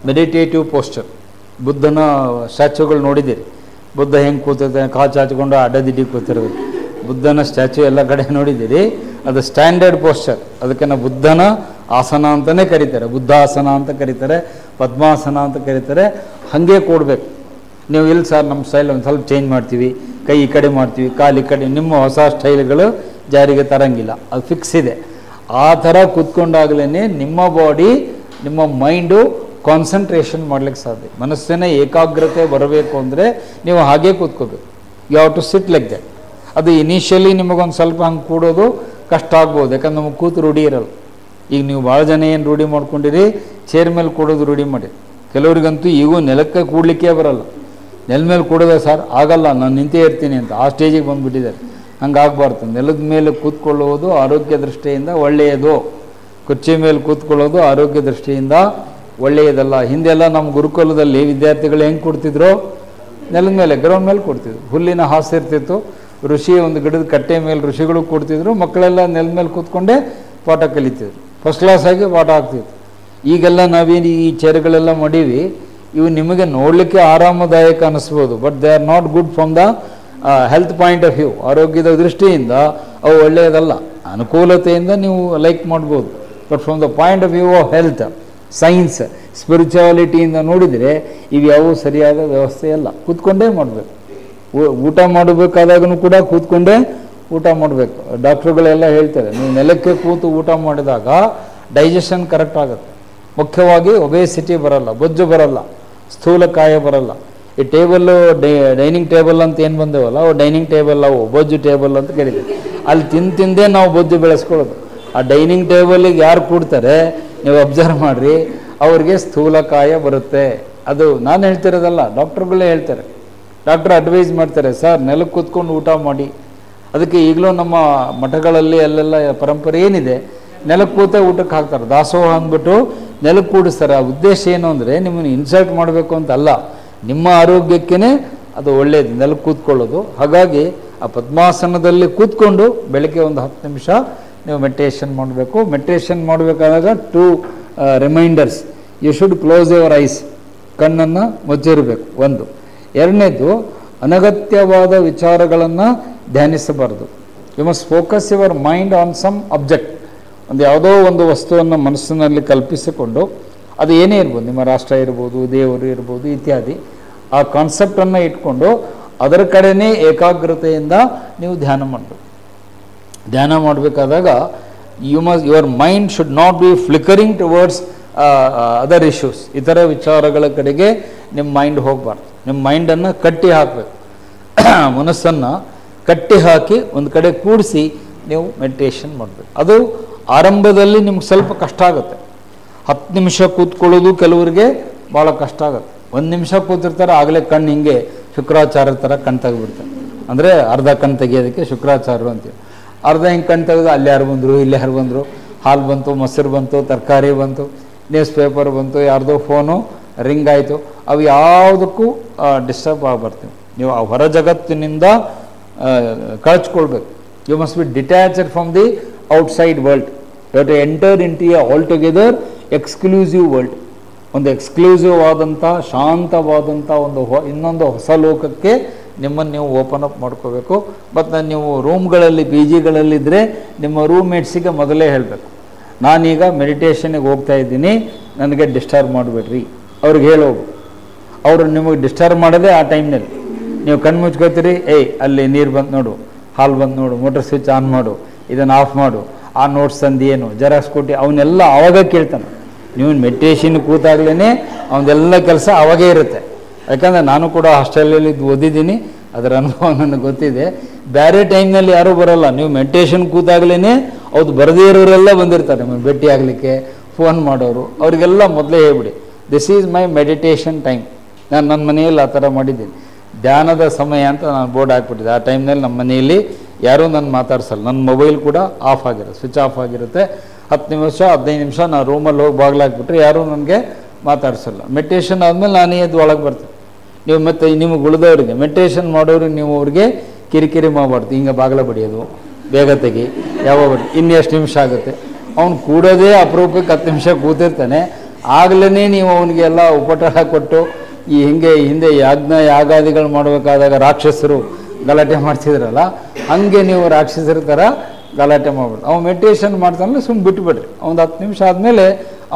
Speaker 1: ಮೆಡಿಟೇಟಿವ್ ಪೋಸ್ಚರ್. ಬುದ್ಧನ ಸ್ಟ್ಯಾಚ್ಯೂಗಳು ನೋಡಿದ್ದೀರಿ, ಬುದ್ಧ ಹೆಂಗೆ ಕೂತಿರ್ತಾನೆ, ಕಾಲು ಚಾಚಿಕೊಂಡು ಅಡ್ಡದಿಡ್ಡಿ ಕೂತಿರೋದು. ಬುದ್ಧನ ಸ್ಟ್ಯಾಚ್ಯೂ ಎಲ್ಲ ಕಡೆ ನೋಡಿದ್ದೀರಿ, ಅದು ಸ್ಟ್ಯಾಂಡರ್ಡ್ ಪೋಸ್ಚರ್. ಅದಕ್ಕೆ ನಾವು ಬುದ್ಧನ ಆಸನ ಅಂತಲೇ ಕರೀತಾರೆ, ಬುದ್ಧಾಸನ ಅಂತ ಕರೀತಾರೆ, ಪದ್ಮಾಸನ ಅಂತ ಕರೀತಾರೆ. ಹಾಗೆ ಕೂಡಬೇಕು. ನೀವು ಇಲ್ಲ ಸರ್, ನಮ್ಮ ಸ್ಟೈಲ್ ಒಂದು ಸ್ವಲ್ಪ ಚೇಂಜ್ ಮಾಡ್ತೀವಿ, ಕೈ ಈ ಕಡೆ ಮಾಡ್ತೀವಿ, ಕಾಲು ಈ ಕಡೆ, ನಿಮ್ಮ ಹೊಸ ಸ್ಟೈಲ್ಗಳು ಜಾರಿಗೆ ತರಂಗಿಲ್ಲ, ಅದು ಫಿಕ್ಸ್ ಇದೆ. ಆ ಥರ ಕೂತ್ಕೊಂಡಾಗಲೇ ನಿಮ್ಮ ಬಾಡಿ, ನಿಮ್ಮ ಮೈಂಡು ಕಾನ್ಸಂಟ್ರೇಷನ್ ಮಾಡ್ಲಿಕ್ಕೆ ಸಾಧ್ಯ. ಮನಸ್ಸಿನ ಏಕಾಗ್ರತೆ ಬರಬೇಕು ಅಂದರೆ ನೀವು ಹಾಗೇ ಕೂತ್ಕೋಬೇಕು. You have to sit like that. ಅದು ಇನಿಷಿಯಲಿ ನಿಮಗೊಂದು ಸ್ವಲ್ಪ ಹಂಗೆ ಕೂಡೋದು ಕಷ್ಟ ಆಗ್ಬೋದು, ಯಾಕಂದ್ರೆ ನಮಗೆ ಕೂತು ರೂಢಿ ಇರಲ್ಲ. ಈಗ ನೀವು ಭಾಳ ಜನ ಏನು ರೂಢಿ ಮಾಡ್ಕೊಂಡಿರಿ, ಚೇರ್ ಮೇಲೆ ಕೊಡೋದು ರೂಢಿ ಮಾಡಿ. ಕೆಲವರಿಗಂತೂ ಈಗೂ ನೆಲಕ್ಕೆ ಕೂಡಲಿಕ್ಕೆ ಬರಲ್ಲ. ನೆಲ ಮೇಲೆ ಕೊಡೋದ ಸರ್ ಆಗಲ್ಲ, ನಾನು ನಿಂತೇ ಇರ್ತೀನಿ ಅಂತ ಆ ಸ್ಟೇಜಿಗೆ ಬಂದುಬಿಟ್ಟಿದ್ದಾರೆ. ಹಂಗಾಗಬಾರ್ದು. ನೆಲದ ಮೇಲೆ ಕೂತ್ಕೊಳ್ಳುವುದು ಆರೋಗ್ಯ ದೃಷ್ಟಿಯಿಂದ ಒಳ್ಳೆಯದು. ಕುರ್ಚಿ ಮೇಲೆ ಕೂತ್ಕೊಳ್ಳೋದು ಆರೋಗ್ಯ ದೃಷ್ಟಿಯಿಂದ ಒಳ್ಳೆಯದಲ್ಲ. ಹಿಂದೆಲ್ಲ ನಮ್ಮ ಗುರುಕುಲದಲ್ಲಿ ವಿದ್ಯಾರ್ಥಿಗಳು ಹೆಂಗೆ ಕೊಡ್ತಿದ್ರು? ನೆಲದ ಮೇಲೆ, ಗ್ರೌಂಡ್ ಮೇಲೆ ಕೊಡ್ತಿದ್ರು. ಹುಲ್ಲಿನ ಹಾಸು ಇರ್ತಿತ್ತು, ಋಷಿ ಒಂದು ಗಿಡದ ಕಟ್ಟೆ ಮೇಲೆ ಋಷಿಗಳು ಕೊಡ್ತಿದ್ರು. ಮಕ್ಕಳೆಲ್ಲ ನೆಲದ ಮೇಲೆ ಕೂತ್ಕೊಂಡೇ ಪಾಠ ಕಲಿತಿದ್ರು. ಫಸ್ಟ್ ಕ್ಲಾಸ್ ಆಗಿ ಪಾಠ ಆಗ್ತಿತ್ತು. ಈಗೆಲ್ಲ ನಾವೇನು ಈ ಚೇರ್ಗಳೆಲ್ಲ ಮಾಡೀವಿ, ಇವು ನಿಮಗೆ ನೋಡಲಿಕ್ಕೆ ಆರಾಮದಾಯಕ ಅನ್ನಿಸ್ಬೋದು, but they are not good from the health point of view. ಆರೋಗ್ಯದ ದೃಷ್ಟಿಯಿಂದ ಅವು ಒಳ್ಳೆಯದಲ್ಲ. ಅನುಕೂಲತೆಯಿಂದ ನೀವು ಲೈಕ್ ಮಾಡ್ಬೋದು, but from the point of view of health, science, ಸ್ಪಿರಿಚುವಾಲಿಟಿಯಿಂದ ನೋಡಿದರೆ ಇವು ಯಾವುವು ಸರಿಯಾದ ವ್ಯವಸ್ಥೆ ಅಲ್ಲ. ಕೂತ್ಕೊಂಡೇ ಮಾಡಬೇಕು. ಊಟ ಮಾಡಬೇಕಾದಾಗೂ ಕೂಡ ಕೂತ್ಕೊಂಡೇ ಊಟ ಮಾಡಬೇಕು. ಡಾಕ್ಟ್ರುಗಳೆಲ್ಲ ಹೇಳ್ತಾರೆ, ನೀವು ನೆಲಕ್ಕೆ ಕೂತು ಊಟ ಮಾಡಿದಾಗ ಡೈಜೆಷನ್ ಕರೆಕ್ಟ್ ಆಗುತ್ತೆ. ಮುಖ್ಯವಾಗಿ ಒಬೇಸಿಟಿ ಬರಲ್ಲ, ಬೊಜ್ಜು ಬರಲ್ಲ, ಸ್ಥೂಲಕಾಯ ಬರಲ್ಲ. ಈ ಟೇಬಲ್ಲು ಡೈನಿಂಗ್ ಟೇಬಲ್ ಅಂತ ಏನು ಬಂದೇವಲ್ಲ, ಅವು ಡೈನಿಂಗ್ ಟೇಬಲ್, ಅವು ಬೊಜ್ಜು ಟೇಬಲ್ ಅಂತ ಕರೀತೀವಿ. ಅಲ್ಲಿ ತಿಂದೇ ನಾವು ಬೊಜ್ಜು ಬೆಳೆಸ್ಕೊಳ್ಳೋದು. ಆ ಡೈನಿಂಗ್ ಟೇಬಲಿಗೆ ಯಾರು ಕೂಡ್ತಾರೆ ನೀವು ಅಬ್ಸರ್ವ್ ಮಾಡಿರಿ, ಅವ್ರಿಗೆ ಸ್ಥೂಲಕಾಯ ಬರುತ್ತೆ. ಅದು ನಾನು ಹೇಳ್ತಿರೋದಲ್ಲ, ಡಾಕ್ಟ್ರುಗಳೇ ಹೇಳ್ತಾರೆ. ಡಾಕ್ಟ್ರ್ ಅಡ್ವೈಸ್ ಮಾಡ್ತಾರೆ, ಸರ್ ನೆಲಕ್ಕೆ ಕೂತ್ಕೊಂಡು ಊಟ ಮಾಡಿ. ಅದಕ್ಕೆ ಈಗಲೂ ನಮ್ಮ ಮಠಗಳಲ್ಲಿ ಅಲ್ಲೆಲ್ಲ ಪರಂಪರೆ ಏನಿದೆ, ನೆಲಕ್ಕೆ ಕೂತೇ ಊಟಕ್ಕೆ ಹಾಕ್ತಾರೆ. ದಾಸೋಹ ಅಂದ್ಬಿಟ್ಟು ನೆಲಕ್ಕೆ ಕೂಡಿಸ್ತಾರೆ. ಆ ಉದ್ದೇಶ ಏನು ಅಂದರೆ ನಿಮ್ಮನ್ನು ಇನ್ಸಲ್ಟ್ ಮಾಡಬೇಕು ಅಂತ ಅಲ್ಲ, ನಿಮ್ಮ ಆರೋಗ್ಯಕ್ಕೇ ಅದು ಒಳ್ಳೆಯದು ನೆಲಕ್ಕೆ ಕೂತ್ಕೊಳ್ಳೋದು. ಹಾಗಾಗಿ ಆ ಪದ್ಮಾಸನದಲ್ಲಿ ಕೂತ್ಕೊಂಡು ಬೆಳಗ್ಗೆ ಒಂದು 10 ನಿಮಿಷ ನೀವು ಮೆಡಿಟೇಷನ್ ಮಾಡಬೇಕು. ಮೆಡಿಟೇಷನ್ ಮಾಡಬೇಕಾದಾಗ 2 reminders. You should close your eyes, ಕಣ್ಣನ್ನು ಮುಚ್ಚಿರಬೇಕು ಒಂದು. ಎರಡನೇದು, ಅನಗತ್ಯವಾದ ವಿಚಾರಗಳನ್ನು ಧ್ಯಾನಿಸಬಾರ್ದು. You must focus your mind on some object. ಒಂದು ಯಾವುದೋ ಒಂದು ವಸ್ತುವನ್ನು ಮನಸ್ಸಿನಲ್ಲಿ ಕಲ್ಪಿಸಿಕೊಂಡು, ಅದು ಏನೇ ಇರ್ಬೋದು, ನಿಮ್ಮ ರಾಷ್ಟ್ರ ಇರ್ಬೋದು, ದೇವರು ಇರ್ಬೋದು ಇತ್ಯಾದಿ, ಆ ಕಾನ್ಸೆಪ್ಟನ್ನು ಇಟ್ಕೊಂಡು ಅದರ ಕಡೆನೇ ಏಕಾಗ್ರತೆಯಿಂದ ನೀವು ಧ್ಯಾನ ಮಾಡಬೇಕು. ಧ್ಯಾನ ಮಾಡಬೇಕಾದಾಗ your mind should not be flickering towards other issues. ಇತರ ವಿಚಾರಗಳ ಕಡೆಗೆ ನಿಮ್ಮ ಮೈಂಡ್ ಹೋಗಬಾರ್ದು. ನಿಮ್ಮ ಮೈಂಡನ್ನು ಕಟ್ಟಿ ಹಾಕಬೇಕು. ಮನಸ್ಸನ್ನು ಕಟ್ಟಿ ಹಾಕಿ ಒಂದು ಕಡೆ ಕೂಡಿಸಿ ನೀವು ಮೆಡಿಟೇಷನ್ ಮಾಡಬೇಕು. ಅದು ಆರಂಭದಲ್ಲಿ ನಿಮ್ಗೆ ಸ್ವಲ್ಪ ಕಷ್ಟ ಆಗುತ್ತೆ. 10 ನಿಮಿಷ ಕೂತ್ಕೊಳ್ಳೋದು ಕೆಲವರಿಗೆ ಭಾಳ ಕಷ್ಟ ಆಗುತ್ತೆ. 1 ನಿಮಿಷ ಕೂತಿರ್ತಾರೆ, ಆಗಲೇ ಕಣ್ಣು ಹಿಂಗೆ ಶುಕ್ರಾಚಾರ್ಯ ಥರ ಕಣ್ಣು ತೆಗೆದ್ಬಿಡ್ತಾರೆ. ಅಂದರೆ ಅರ್ಧ ಕಣ್ಣು ತೆಗಿಯೋದಕ್ಕೆ ಶುಕ್ರಾಚಾರ್ಯರು ಅಂತೀವಿ. ಅರ್ಧ ಹಿಂಗೆ ಕಣ್ಣು ತೆಗೆದು ಅಲ್ಲಿ ಯಾರು ಬಂದರು, ಇಲ್ಲಿ ಯಾರು ಬಂದರು, ಹಾಲು ಬಂತು, ಮೊಸರು ಬಂತು, ತರಕಾರಿ ಬಂತು, ನ್ಯೂಸ್ ಪೇಪರ್ ಬಂತು, ಯಾರ್ದೋ ಫೋನು ರಿಂಗ್ ಆಯಿತು. ಅವು ಯಾವುದಕ್ಕೂ ಡಿಸ್ಟರ್ಬ್ ಆಗಿಬರ್ತೀವಿ. ನೀವು ಆ ಹೊರ ಜಗತ್ತಿನಿಂದ ಕಳ್ಚ್ಕೊಳ್ಬೇಕು. You must be detached from the outside world. You have to enter into a altogether exclusive world. ಒಂದು ಎಕ್ಸ್ಕ್ಲೂಸಿವ್ ಆದಂಥ ಶಾಂತವಾದಂಥ ಇನ್ನೊಂದು ಹೊಸ ಲೋಕಕ್ಕೆ ನಿಮ್ಮನ್ನು ನೀವು ಓಪನ್ ಅಪ್ ಮಾಡ್ಕೋಬೇಕು. ಮತ್ತು ನೀವು ರೂಮ್ಗಳಲ್ಲಿ ಪಿ ಜಿಗಳಲ್ಲಿದ್ದರೆ ನಿಮ್ಮ ರೂಮ್ಮೇಟ್ಸಿಗೆ ಮೊದಲೇ ಹೇಳಬೇಕು, ನಾನೀಗ ಮೆಡಿಟೇಷನ್ಗೆ ಹೋಗ್ತಾ ಇದ್ದೀನಿ, ನನಗೆ ಡಿಸ್ಟರ್ಬ್ ಮಾಡಬೇಡ್ರಿ ಅವ್ರಿಗೆ ಹೇಳೋದು. ಅವರು ನಿಮಗೆ ಡಿಸ್ಟರ್ಬ್ ಮಾಡೋದೇ ಆ ಟೈಮ್ನಲ್ಲಿ. ನೀವು ಕಣ್ಣು ಮುಚ್ಕೋತೀರಿ, ಅಲ್ಲಿ ನೀರು ಬಂದು ನೋಡು, ಹಾಲು ಬಂದು ನೋಡು, ಮೋಟರ್ ಸ್ವಿಚ್ ಆನ್ ಮಾಡು, ಇದನ್ನು ಆಫ್ ಮಾಡು, ಆ ನೋಟ್ಸ್ ತಂದು ಏನು ಜೆರಾಕ್ಸ್ ಕೊಟ್ಟು ಅವನ್ನೆಲ್ಲ ಆವಾಗ ಕೇಳ್ತಾನೆ. ನೀವು ಮೆಡಿಟೇಷನ್ ಕೂತಾಗ್ಲೇ ಅವನ್ನೆಲ್ಲ ಕೆಲಸ ಅವಾಗೇ ಇರುತ್ತೆ. ಯಾಕಂದರೆ ನಾನು ಕೂಡ ಹಾಸ್ಟೆಲಲ್ಲಿ ಓದಿದ್ದೀನಿ, ಅದರ ಅನುಭವ ನನಗೆ ಗೊತ್ತಿದೆ. ಬೇರೆ ಟೈಮ್ನಲ್ಲಿ ಯಾರೂ ಬರೋಲ್ಲ. ನೀವು ಮೆಡಿಟೇಷನ್ ಕೂತಾಗ್ಲೇ ಅವ್ದು ಬರದೇ ಇರೋರೆಲ್ಲ ಬಂದಿರ್ತಾರೆ ನಿಮಗೆ ಭೇಟಿ ಆಗಲಿಕ್ಕೆ, ಫೋನ್ ಮಾಡೋರು. ಅವರಿಗೆಲ್ಲ ಮೊದಲೇ ಹೇಳ್ಬಿಡಿ, this is my meditation time. ನಾನು ನನ್ನ ಮನೆಯಲ್ಲಿ ಆ ಥರ ಮಾಡಿದ್ದೀನಿ. ಧ್ಯಾನದ ಸಮಯ ಅಂತ ನಾನು ಬೋರ್ಡ್ ಹಾಕ್ಬಿಟ್ಟಿದ್ದೆ. ಆ ಟೈಮ್ನಲ್ಲಿ ನಮ್ಮ ಮನೆಯಲ್ಲಿ ಯಾರೂ ನನ್ನ ಮಾತಾಡ್ಸಲ್ಲ. ನನ್ನ ಮೊಬೈಲ್ ಕೂಡ ಆಫ್ ಆಗಿರುತ್ತೆ, ಸ್ವಿಚ್ ಆಫ್ ಆಗಿರುತ್ತೆ. 10 ನಿಮಿಷ 15 ನಿಮಿಷ ನಾನು ರೂಮಲ್ಲಿ ಹೋಗಿ ಬಾಗಿಲಾಕ್ಬಿಟ್ರೆ ಯಾರೂ ನನಗೆ ಮಾತಾಡ್ಸಲ್ಲ. ಮೆಡಿಟೇಷನ್ ಆದಮೇಲೆ ನಾನೇ ಎದ್ದು ಒಳಗೆ ಬರ್ತೀನಿ. ನೀವು ಮತ್ತು ನಿಮಗೆ ಉಳಿದವರಿಗೆ ಮೆಡಿಟೇಷನ್ ಮಾಡೋರಿಗೆ ನೀವು ಅವ್ರಿಗೆ ಕಿರಿಕಿರಿ ಮಾಡಬಾರ್ದು. ಹಿಂಗೆ ಬಾಗಿಲ ಬಡಿಯೋದು, ಬೇಗ ತೆಗಿ, ಯಾವಾಗ ಇನ್ನು ಎಷ್ಟು ನಿಮಿಷ ಆಗುತ್ತೆ. ಅವ್ನು ಕೂಡೋದೇ ಅಪರೂಪಕ್ಕೆ 10 ನಿಮಿಷ ಕೂತಿರ್ತಾನೆ. ಆಗಲೇ ನೀವು ಅವನಿಗೆ ಎಲ್ಲ ಉಪಟಳ ಕೊಟ್ಟು, ಈ ಹಿಂದೆ ಯಾಗಾದಿಗಳು ಮಾಡಬೇಕಾದಾಗ ರಾಕ್ಷಸರು ಗಲಾಟೆ ಮಾಡ್ತಿದ್ರಲ್ಲ, ಹಾಗೆ ನೀವು ರಾಕ್ಷಸರ ಥರ ಗಲಾಟೆ ಮಾಡ್ಬಿಡ್ರಿ. ಅವ್ನು ಮೆಡಿಟೇಷನ್ ಮಾಡ್ತಾನಲ್ಲ, ಸುಮ್ಮನೆ ಬಿಟ್ಟುಬಿಡ್ರಿ. ಒಂದು 10 ನಿಮಿಷ ಆದಮೇಲೆ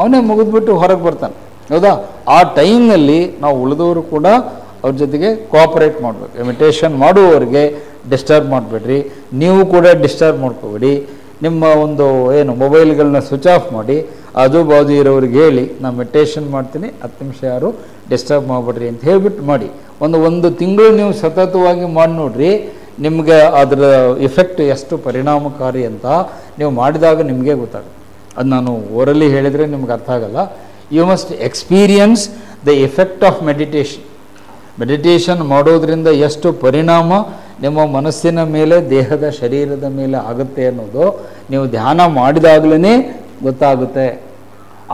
Speaker 1: ಅವನೇ ಮುಗಿದ್ಬಿಟ್ಟು ಹೊರಗೆ ಬರ್ತಾನೆ. ಹೌದಾ? ಆ ಟೈಮ್ನಲ್ಲಿ ನಾವು ಉಳಿದವರು ಕೂಡ ಅವ್ರ ಜೊತೆಗೆ ಕೋಆಪರೇಟ್ ಮಾಡಬೇಕು. ಮೆಡಿಟೇಷನ್ ಮಾಡುವವರಿಗೆ ಡಿಸ್ಟರ್ಬ್ ಮಾಡಬೇಡ್ರಿ, ನೀವು ಕೂಡ ಡಿಸ್ಟರ್ಬ್ ಮಾಡ್ಕೋಬೇಡಿ. ನಿಮ್ಮ ಒಂದು ಮೊಬೈಲ್ಗಳನ್ನ ಸ್ವಿಚ್ ಆಫ್ ಮಾಡಿ, ಆಜು ಬಾಜು ಇರೋರಿಗೆ ಹೇಳಿ, ನಾನು ಮೆಡಿಟೇಷನ್ ಮಾಡ್ತೀನಿ, 10 ನಿಮಿಷ ಯಾರು ಡಿಸ್ಟರ್ಬ್ ಮಾಡಬೇಡ್ರಿ ಅಂತ ಹೇಳ್ಬಿಟ್ಟು ಮಾಡಿ. ಒಂದು ತಿಂಗಳು ನೀವು ಸತತವಾಗಿ ಮಾಡಿ ನೋಡ್ರಿ, ನಿಮಗೆ ಅದರ ಎಫೆಕ್ಟ್ ಎಷ್ಟು ಪರಿಣಾಮಕಾರಿ ಅಂತ ನೀವು ಮಾಡಿದಾಗ ನಿಮಗೆ ಗೊತ್ತಾಗುತ್ತೆ. ಅದು ನಾನು ಓರಲಿ ಹೇಳಿದರೆ ನಿಮ್ಗೆ ಅರ್ಥ ಆಗಲ್ಲ. You must experience the effect of meditation. Meditation ಮಾಡೋದ್ರಿಂದ ಎಷ್ಟು ಪರಿಣಾಮ ನಿಮ್ಮ ಮನಸ್ಸಿನ ಮೇಲೆ, ದೇಹದ ಶರೀರದ ಮೇಲೆ ಆಗುತ್ತೆ ಅನ್ನೋದು ನೀವು ಧ್ಯಾನ ಮಾಡಿದಾಗಲೇ ಗೊತ್ತಾಗುತ್ತೆ.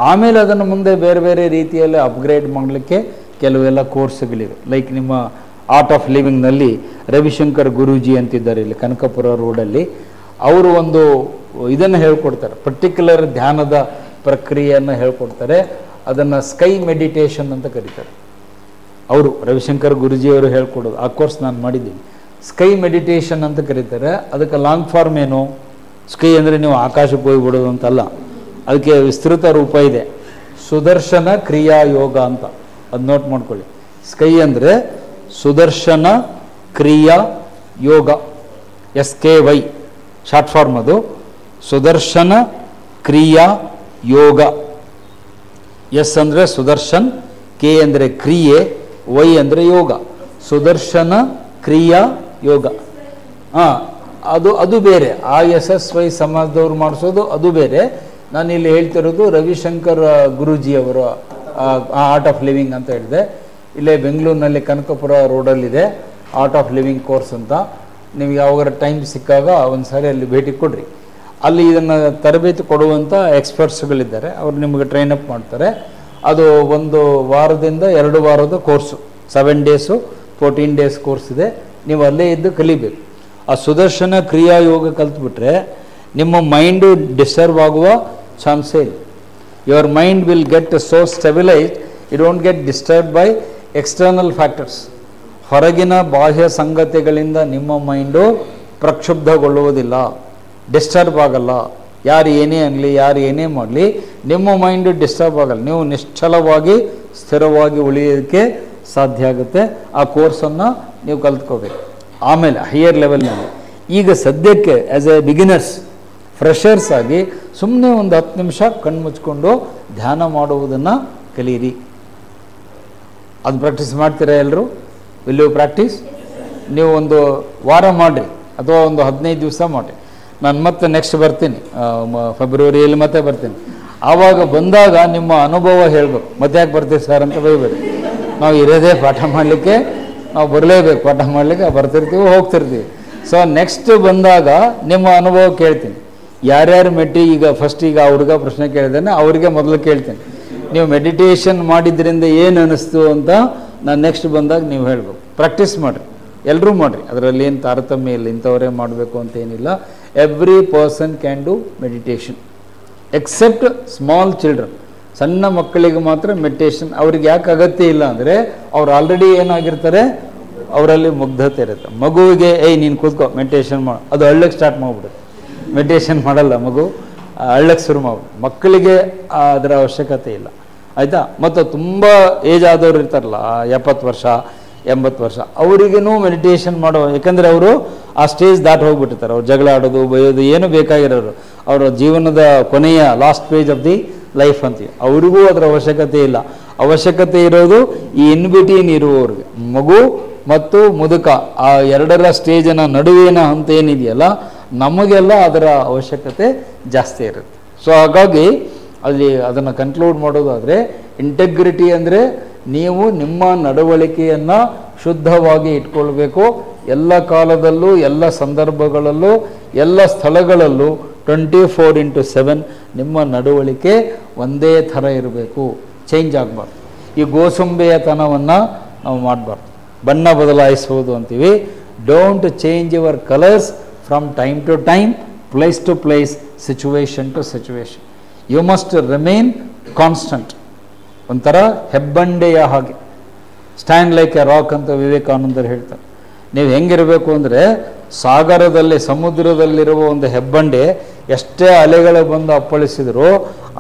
Speaker 1: ಆಮೇಲೆ ಅದನ್ನು ಮುಂದೆ ಬೇರೆ ಬೇರೆ ರೀತಿಯಲ್ಲಿ ಅಪ್ಗ್ರೇಡ್ ಮಾಡಲಿಕ್ಕೆ ಕೆಲವೆಲ್ಲ ಕೋರ್ಸ್ಗಳಿವೆ. ಲೈಕ್ ನಿಮ್ಮ ಆರ್ಟ್ ಆಫ್ ಲಿವಿಂಗ್ನಲ್ಲಿ ರವಿಶಂಕರ್ ಗುರೂಜಿ ಅಂತಿದ್ದಾರೆ ಇಲ್ಲಿ ಕನಕಪುರ ರೋಡಲ್ಲಿ. ಅವರು ಒಂದು ಇದನ್ನು ಹೇಳ್ಕೊಡ್ತಾರೆ, ಪರ್ಟಿಕ್ಯುಲರ್ ಧ್ಯಾನದ ಪ್ರಕ್ರಿಯೆಯನ್ನು ಹೇಳ್ಕೊಡ್ತಾರೆ. ಅದನ್ನು ಸ್ಕೈ ಮೆಡಿಟೇಷನ್ ಅಂತ ಕರೀತಾರೆ. ಅವರು ರವಿಶಂಕರ್ ಗುರೂಜಿಯವರು ಹೇಳ್ಕೊಡೋದು, ಆ ಕೋರ್ಸ್ ನಾನು ಮಾಡಿದ್ದೀನಿ. ಸ್ಕೈ ಮೆಡಿಟೇಷನ್ ಅಂತ ಕರೀತಾರೆ. ಅದಕ್ಕೆ ಲಾಂಗ್ ಫಾರ್ಮ್ ಏನು? ಸ್ಕೈ ಅಂದರೆ ನೀವು ಆಕಾಶಕ್ಕೆ ಹೋಗಿಬಿಡೋದು ಅಂತಲ್ಲ, ಅದಕ್ಕೆ ವಿಸ್ತೃತ ರೂಪ ಇದೆ, ಸುದರ್ಶನ ಕ್ರಿಯಾ ಯೋಗ ಅಂತ. ಅದು ನೋಟ್ ಮಾಡ್ಕೊಳ್ಳಿ. ಸ್ಕೈ ಅಂದರೆ ಸುದರ್ಶನ ಕ್ರಿಯಾ ಯೋಗ, SKY ಶಾರ್ಟ್ ಫಾರ್ಮ್. ಅದು ಸುದರ್ಶನ ಕ್ರಿಯಾ ಯೋಗ. ಎಸ್ ಅಂದರೆ ಸುದರ್ಶನ್, ಕೆ ಅಂದರೆ ಕ್ರಿಯೆ, ವೈ ಅಂದರೆ ಯೋಗ. ಸುದರ್ಶನ ಕ್ರಿಯಾ ಯೋಗ. ಅದು ಬೇರೆ. ISSY ಸಮಾಜದವ್ರು ಮಾಡಿಸೋದು ಅದು ಬೇರೆ. ನಾನು ಇಲ್ಲಿ ಹೇಳ್ತಿರೋದು ರವಿಶಂಕರ್ ಗುರೂಜಿಯವರ ಆರ್ಟ್ ಆಫ್ ಲಿವಿಂಗ್ ಅಂತ ಹೇಳಿದೆ. ಇಲ್ಲೇ ಬೆಂಗಳೂರಿನಲ್ಲಿ ಕನಕಪುರ ರೋಡಲ್ಲಿದೆ ಆರ್ಟ್ ಆಫ್ ಲಿವಿಂಗ್ ಕೋರ್ಸ್ ಅಂತ. ನಿಮಗೆ ಯಾವಾಗಾರ ಟೈಮ್ ಸಿಕ್ಕಾಗ ಒಂದು ಸಾರಿ ಅಲ್ಲಿ ಭೇಟಿ ಕೊಡ್ರಿ. ಅಲ್ಲಿ ಇದನ್ನು ತರಬೇತಿ ಕೊಡುವಂಥ ಎಕ್ಸ್ಪರ್ಟ್ಸ್ಗಳಿದ್ದಾರೆ, ಅವರು ನಿಮಗೆ ಟ್ರೈನಪ್ ಮಾಡ್ತಾರೆ. ಅದು 1 ವಾರದಿಂದ 2 ವಾರದ ಕೋರ್ಸು, 7 ಡೇಸು 14 ಡೇಸ್ ಕೋರ್ಸ್ ಇದೆ. ನೀವು ಅಲ್ಲೇ ಇದ್ದು ಕಲಿಬೇಕು. ಆ ಸುದರ್ಶನ ಕ್ರಿಯಾ ಯೋಗ ಕಲ್ತ್ಬಿಟ್ರೆ ನಿಮ್ಮ ಮೈಂಡು ಡಿಸ್ಟರ್ಬ್ ಆಗುವ ಚಾನ್ಸೇ ಇಲ್ಲ. Your mind will get so stabilised, it won't get disturb by external factors. ಹೊರಗಿನ ಬಾಹ್ಯ ಸಂಗತಿಗಳಿಂದ ನಿಮ್ಮ ಮೈಂಡು ಪ್ರಕ್ಷುಬ್ಧಗೊಳ್ಳುವುದಿಲ್ಲ, ಡಿಸ್ಟರ್ಬ್ ಆಗಲ್ಲ. ಯಾರು ಏನೇ ಅನ್ನಲಿ, ಯಾರು ಏನೇ ಮಾಡಲಿ, ನಿಮ್ಮ ಮೈಂಡು ಡಿಸ್ಟರ್ಬ್ ಆಗಲ್ಲ. ನೀವು ನಿಶ್ಚಲವಾಗಿ ಸ್ಥಿರವಾಗಿ ಉಳಿಯೋದಕ್ಕೆ ಸಾಧ್ಯ ಆಗುತ್ತೆ. ಆ ಕೋರ್ಸನ್ನು ನೀವು ಕಲ್ತ್ಕೋಬೇಕು. ಆಮೇಲೆ ಹೈಯರ್ ಲೆವೆಲ್ನಲ್ಲಿ, ಈಗ ಸದ್ಯಕ್ಕೆ ಆ್ಯಸ್ ಎ ಬಿಗಿನರ್ಸ್, ಫ್ರೆಷರ್ಸ್ ಆಗಿ ಸುಮ್ಮನೆ ಒಂದು 10 ನಿಮಿಷ ಕಣ್ಣು ಮುಚ್ಕೊಂಡು ಧ್ಯಾನ ಮಾಡುವುದನ್ನು ಕಲೀರಿ. ಅದು ಪ್ರಾಕ್ಟೀಸ್ ಮಾಡ್ತೀರಾ ಎಲ್ಲರೂ? Will you practise? ನೀವು ಒಂದು ವಾರ ಮಾಡಿರಿ ಅಥವಾ ಒಂದು 15 ದಿವಸ ಮಾಡಿರಿ. ನಾನು ಮತ್ತೆ ನೆಕ್ಸ್ಟ್ ಬರ್ತೀನಿ, ಫೆಬ್ರವರಿಯಲ್ಲಿ ಮತ್ತೆ ಬರ್ತೀನಿ. ಆವಾಗ ಬಂದಾಗ ನಿಮ್ಮ ಅನುಭವ ಹೇಳಬೇಕು. ಮತ್ತೆ ಯಾಕೆ ಬರ್ತೀವಿ ಸರ್ ಅಂತ ಬೈಬೇಡಿ. ನಾವು ಇರೋದೇ ಪಾಠ ಮಾಡಲಿಕ್ಕೆ, ನಾವು ಬರಲೇಬೇಕು. ಪಾಠ ಮಾಡಲಿಕ್ಕೆ ಬರ್ತಿರ್ತೀವಿ, ಹೋಗ್ತಿರ್ತೀವಿ. ಸೊ ನೆಕ್ಸ್ಟ್ ಬಂದಾಗ ನಿಮ್ಮ ಅನುಭವ ಕೇಳ್ತೀನಿ. ಯಾರ್ಯಾರು ಈಗ ಆ ಹುಡುಗ ಪ್ರಶ್ನೆ ಕೇಳಿದಾನೆ ಅವರಿಗೆ ಮೊದಲು ಕೇಳ್ತೀನಿ, ನೀವು ಮೆಡಿಟೇಷನ್ ಮಾಡಿದ್ರಿಂದ ಏನು ಅನ್ನಿಸ್ತು ಅಂತ. ನಾನು ನೆಕ್ಸ್ಟ್ ಬಂದಾಗ ನೀವು ಹೇಳ್ಬೇಕು. ಪ್ರಾಕ್ಟೀಸ್ ಮಾಡಿರಿ, ಎಲ್ಲರೂ ಮಾಡಿರಿ. ಅದರಲ್ಲಿ ಏನು ತಾರತಮ್ಯ ಇಲ್ಲ, ಇಂಥವರೇ ಮಾಡಬೇಕು ಅಂತ ಏನಿಲ್ಲ. Every person can do meditation except small children. ಸಣ್ಣ ಮಕ್ಕಳಿಗೆ ಮಾತ್ರ ಮೆಡಿಟೇಷನ್ ಅವ್ರಿಗೆ ಯಾಕೆ ಅಗತ್ಯ ಇಲ್ಲ ಅಂದರೆ ಅವ್ರು ಆಲ್ರೆಡಿ ಏನಾಗಿರ್ತಾರೆ, ಅವರಲ್ಲಿ ಮುಗ್ಧತೆ ಇರುತ್ತೆ. ಮಗುವಿಗೆ ನೀನು ಕೂತ್ಕೋ ಮೆಡಿಟೇಷನ್ ಮಾಡು, ಅದು ಅಳ್ಳಕ್ಕೆ ಸ್ಟಾರ್ಟ್ ಮಾಡಿಬಿಡುತ್ತೆ. ಮೆಡಿಟೇಷನ್ ಮಾಡಲ್ಲ ಮಗು, ಅಳ್ಳಕ್ಕೆ ಶುರು ಮಾಡ್ಬಿಡು. ಮಕ್ಕಳಿಗೆ ಅದರ ಅವಶ್ಯಕತೆ ಇಲ್ಲ, ಆಯಿತಾ. ಮತ್ತು ತುಂಬ ಏಜ್ ಆದವ್ರು ಇರ್ತಾರಲ್ಲ, 70 ವರ್ಷ 80 ವರ್ಷ, ಅವರಿಗೂ ಮೆಡಿಟೇಷನ್ ಮಾಡೋ, ಯಾಕಂದರೆ ಅವರು ಆ ಸ್ಟೇಜ್ ದಾಟಿ ಹೋಗ್ಬಿಟ್ಟಿರ್ತಾರೆ. ಅವ್ರು ಜಗಳ ಆಡೋದು, ಬೈಯೋದು ಏನು ಬೇಕಾಗಿರೋರು, ಅವರ ಜೀವನದ ಕೊನೆಯ last page of the life ಅಂತೀವಿ. ಅವ್ರಿಗೂ ಅದರ ಅವಶ್ಯಕತೆ ಇಲ್ಲ. ಅವಶ್ಯಕತೆ ಇರೋದು ಈ ಇನ್ ಬಿಟ್ವೀನ್ ಇರುವವ್ರಿಗೆ, ಮಗು ಮತ್ತು ಮುದುಕ, ಆ ಎರಡರ ಸ್ಟೇಜಿನ ನಡುವಿನ ಹಂತ ಏನಿದೆಯಲ್ಲ, ನಮಗೆಲ್ಲ ಅದರ ಅವಶ್ಯಕತೆ ಜಾಸ್ತಿ ಇರುತ್ತೆ. ಸೊ ಹಾಗಾಗಿ ಅಲ್ಲಿ ಅದನ್ನು ಕನ್ಕ್ಲೂಡ್ ಮಾಡೋದಾದರೆ, ಇಂಟೆಗ್ರಿಟಿ ಅಂದರೆ ನೀವು ನಿಮ್ಮ ನಡವಳಿಕೆಯನ್ನು ಶುದ್ಧವಾಗಿ ಇಟ್ಕೊಳ್ಬೇಕು. ಎಲ್ಲ ಕಾಲದಲ್ಲೂ, ಎಲ್ಲ ಸಂದರ್ಭಗಳಲ್ಲೂ, ಎಲ್ಲ ಸ್ಥಳಗಳಲ್ಲೂ 24/7 ನಿಮ್ಮ ನಡವಳಿಕೆ ಒಂದೇ ಥರ ಇರಬೇಕು, ಚೇಂಜ್ ಆಗಬಾರ್ದು. ಈ ಗೋಸಂಬೆಯತನವನ್ನು ನಾವು ಮಾಡಬಾರ್ದು. ಬಣ್ಣ ಬದಲಾಯಿಸುವುದು ಅಂತೀವಿ. Don't change your colours from time to time, place to place, situation to situation. You must remain constant. ಒಂಥರ ಹೆಬ್ಬಂಡೆಯ ಹಾಗೆ, ಸ್ಟ್ಯಾಂಡ್ ಲೈಕ್ ಎ ರಾಕ್ ಅಂತ ವಿವೇಕಾನಂದರು ಹೇಳ್ತಾರೆ. ನೀವು ಹೆಂಗಿರಬೇಕು ಅಂದರೆ, ಸಾಗರದಲ್ಲಿ, ಸಮುದ್ರದಲ್ಲಿರುವ ಒಂದು ಹೆಬ್ಬಂಡೆ ಎಷ್ಟೇ ಅಲೆಗಳು ಬಂದು ಅಪ್ಪಳಿಸಿದರೂ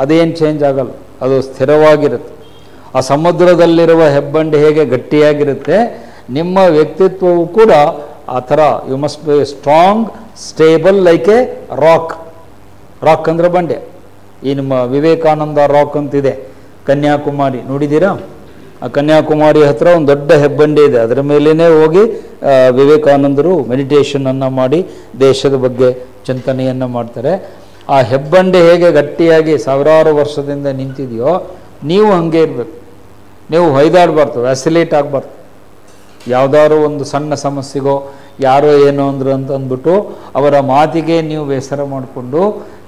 Speaker 1: ಅದೇನು ಚೇಂಜ್ ಆಗಲ್ಲ, ಅದು ಸ್ಥಿರವಾಗಿರುತ್ತೆ. ಆ ಸಮುದ್ರದಲ್ಲಿರುವ ಹೆಬ್ಬಂಡೆ ಹೇಗೆ ಗಟ್ಟಿಯಾಗಿರುತ್ತೆ, ನಿಮ್ಮ ವ್ಯಕ್ತಿತ್ವವು ಕೂಡ ಆ ಥರ. You must be strong, stable like a rock. Rock ಅಂದರೆ ಬಂಡೆ. ಈ ನಿಮ್ಮ ವಿವೇಕಾನಂದ ರಾಕ್ ಅಂತಿದೆ ಕನ್ಯಾಕುಮಾರಿ, ನೋಡಿದ್ದೀರಾ? ಆ ಕನ್ಯಾಕುಮಾರಿ ಹತ್ರ ಒಂದು ದೊಡ್ಡ ಹೆಬ್ಬಂಡೆ ಇದೆ. ಅದರ ಮೇಲೇ ಹೋಗಿ ವಿವೇಕಾನಂದರು ಮೆಡಿಟೇಷನನ್ನು ಮಾಡಿ ದೇಶದ ಬಗ್ಗೆ ಚಿಂತನೆಯನ್ನು ಮಾಡ್ತಾರೆ. ಆ ಹೆಬ್ಬಂಡೆ ಹೇಗೆ ಗಟ್ಟಿಯಾಗಿ ಸಾವಿರಾರು ವರ್ಷದಿಂದ ನಿಂತಿದೆಯೋ ನೀವು ಹಾಗೆ ಇರಬೇಕು. ನೀವು ಹೊಯ್ದಾಡಬಾರ್ದು, ವ್ಯಾಸಿಲೇಟ್ ಆಗಬಾರ್ದು. ಯಾವುದಾದ್ರು ಒಂದು ಸಣ್ಣ ಸಮಸ್ಯೆಗೋ ಯಾರೋ ಏನೋ ಅಂದರು ಅಂತ ಅಂದ್ಬಿಟ್ಟು ಅವರ ಮಾತಿಗೆ ನೀವು ಬೇಸರ ಮಾಡಿಕೊಂಡು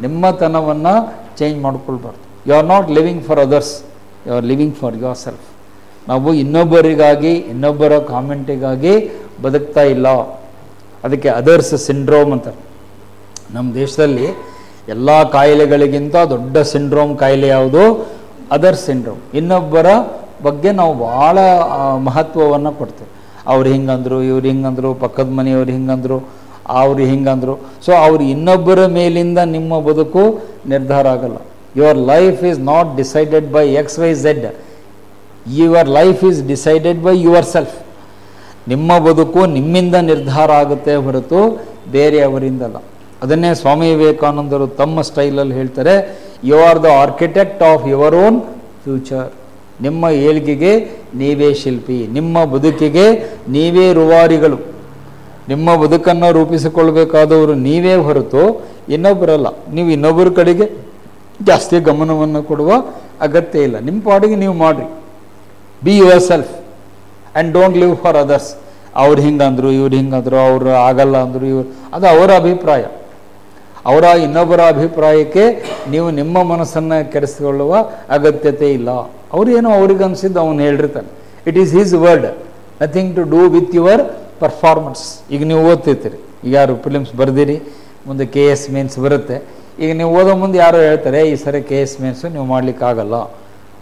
Speaker 1: ನಿಮ್ಮತನವನ್ನು ಚೇಂಜ್ ಮಾಡ್ಕೊಳ್ಬಾರ್ದು. You are not living for others, you are living for yourself. ನಾವು ಇನ್ನೊಬ್ಬರಿಗಾಗಿ ಇನ್ನೊಬ್ಬರ ಕಾಮೆಂಟಿಗಾಗಿ ಬದುಕ್ತಾ ಇಲ್ಲ. ಅದಕ್ಕೆ ಅದರ್ಸ್ ಸಿಂಡ್ರೋಮ್ ಅಂತ. ನಮ್ಮ ದೇಶದಲ್ಲಿ ಎಲ್ಲ ಕಾಯಿಲೆಗಳಿಗಿಂತ ದೊಡ್ಡ ಸಿಂಡ್ರೋಮ್ ಕಾಯಿಲೆ ಯಾವುದು? Others syndrome. ಇನ್ನೊಬ್ಬರ ಬಗ್ಗೆ ನಾವು ಭಾಳ ಮಹತ್ವವನ್ನು ಕೊಡ್ತೇವೆ. ಅವ್ರು ಹಿಂಗಂದರು, ಇವ್ರು ಹಿಂಗಂದರು, ಪಕ್ಕದ ಮನೆಯವ್ರು ಹಿಂಗಂದರು, ಅವ್ರು ಹಿಂಗಂದರು. ಸೊ ಅವ್ರು ಇನ್ನೊಬ್ಬರ ಮೇಲಿಂದ ನಿಮ್ಮ ಬದುಕು ನಿರ್ಧಾರ ಆಗಲ್ಲ. Your life is not decided by XYZ. Your life is decided by your self. ನಿಮ್ಮ ಬದುಕು ನಿಮ್ಮಿಂದ ನಿರ್ಧಾರ ಆಗುತ್ತೆ ಹೊರತು ಬೇರೆಯವರಿಂದಲ್ಲ. ಅದನ್ನೇ ಸ್ವಾಮಿ ವಿವೇಕಾನಂದರು ತಮ್ಮ ಸ್ಟೈಲಲ್ಲಿ ಹೇಳ್ತಾರೆ, you are the architect of your own future. ನಿಮ್ಮ ಏಳ್ಗೆಗೆ ನೀವೇ ಶಿಲ್ಪಿ, ನಿಮ್ಮ ಬದುಕಿಗೆ ನೀವೇ ರೂವಾರಿಗಳು. ನಿಮ್ಮ ಬದುಕನ್ನು ರೂಪಿಸಿಕೊಳ್ಬೇಕಾದವರು ನೀವೇ ಹೊರತು ಇನ್ನೊಬ್ಬರಲ್ಲ. ನೀವು ಇನ್ನೊಬ್ಬರ ಕಡೆಗೆ ಜಾಸ್ತಿ ಗಮನವನ್ನು ಕೊಡುವ ಅಗತ್ಯ ಇಲ್ಲ. ನಿಮ್ಮ ಪಾಡಿಗೆ ನೀವು ಮಾಡಿರಿ. Be yourself and don't live for others. ಅವ್ರು ಹಿಂಗಂದರು, ಇವ್ರು ಹಿಂಗಂದರು, ಅವರು ಆಗಲ್ಲ ಅಂದರು, ಇವ್ರು, ಅದು ಅವರ ಅಭಿಪ್ರಾಯ. ಅವರ ಇನ್ನೊಬ್ಬರ ಅಭಿಪ್ರಾಯಕ್ಕೆ ನೀವು ನಿಮ್ಮ ಮನಸ್ಸನ್ನು ಕೆಡಿಸಿಕೊಳ್ಳುವ ಅಗತ್ಯತೆ ಇಲ್ಲ. ಅವ್ರೇನೋ ಅವ್ರಿಗೆ ಅನಿಸಿದ್ದು ಅವನು ಹೇಳಿರ್ತಾನೆ. It is his word, nothing to do with your performance. ಈಗ ನೀವು ಓದ್ತಿರ್ತೀರಿ, ಈಗ ಯಾರು ಫಿಲಿಮ್ಸ್ ಬರ್ದಿರಿ, ಮುಂದೆ KS ಮೇನ್ಸ್ ಬರುತ್ತೆ. ಈಗ ನೀವು ಓದೋ ಮುಂದೆ ಯಾರೋ ಹೇಳ್ತಾರೆ, ಈ ಸರಿ KS ಮೇನ್ಸು ನೀವು ಮಾಡಲಿಕ್ಕಾಗಲ್ಲ,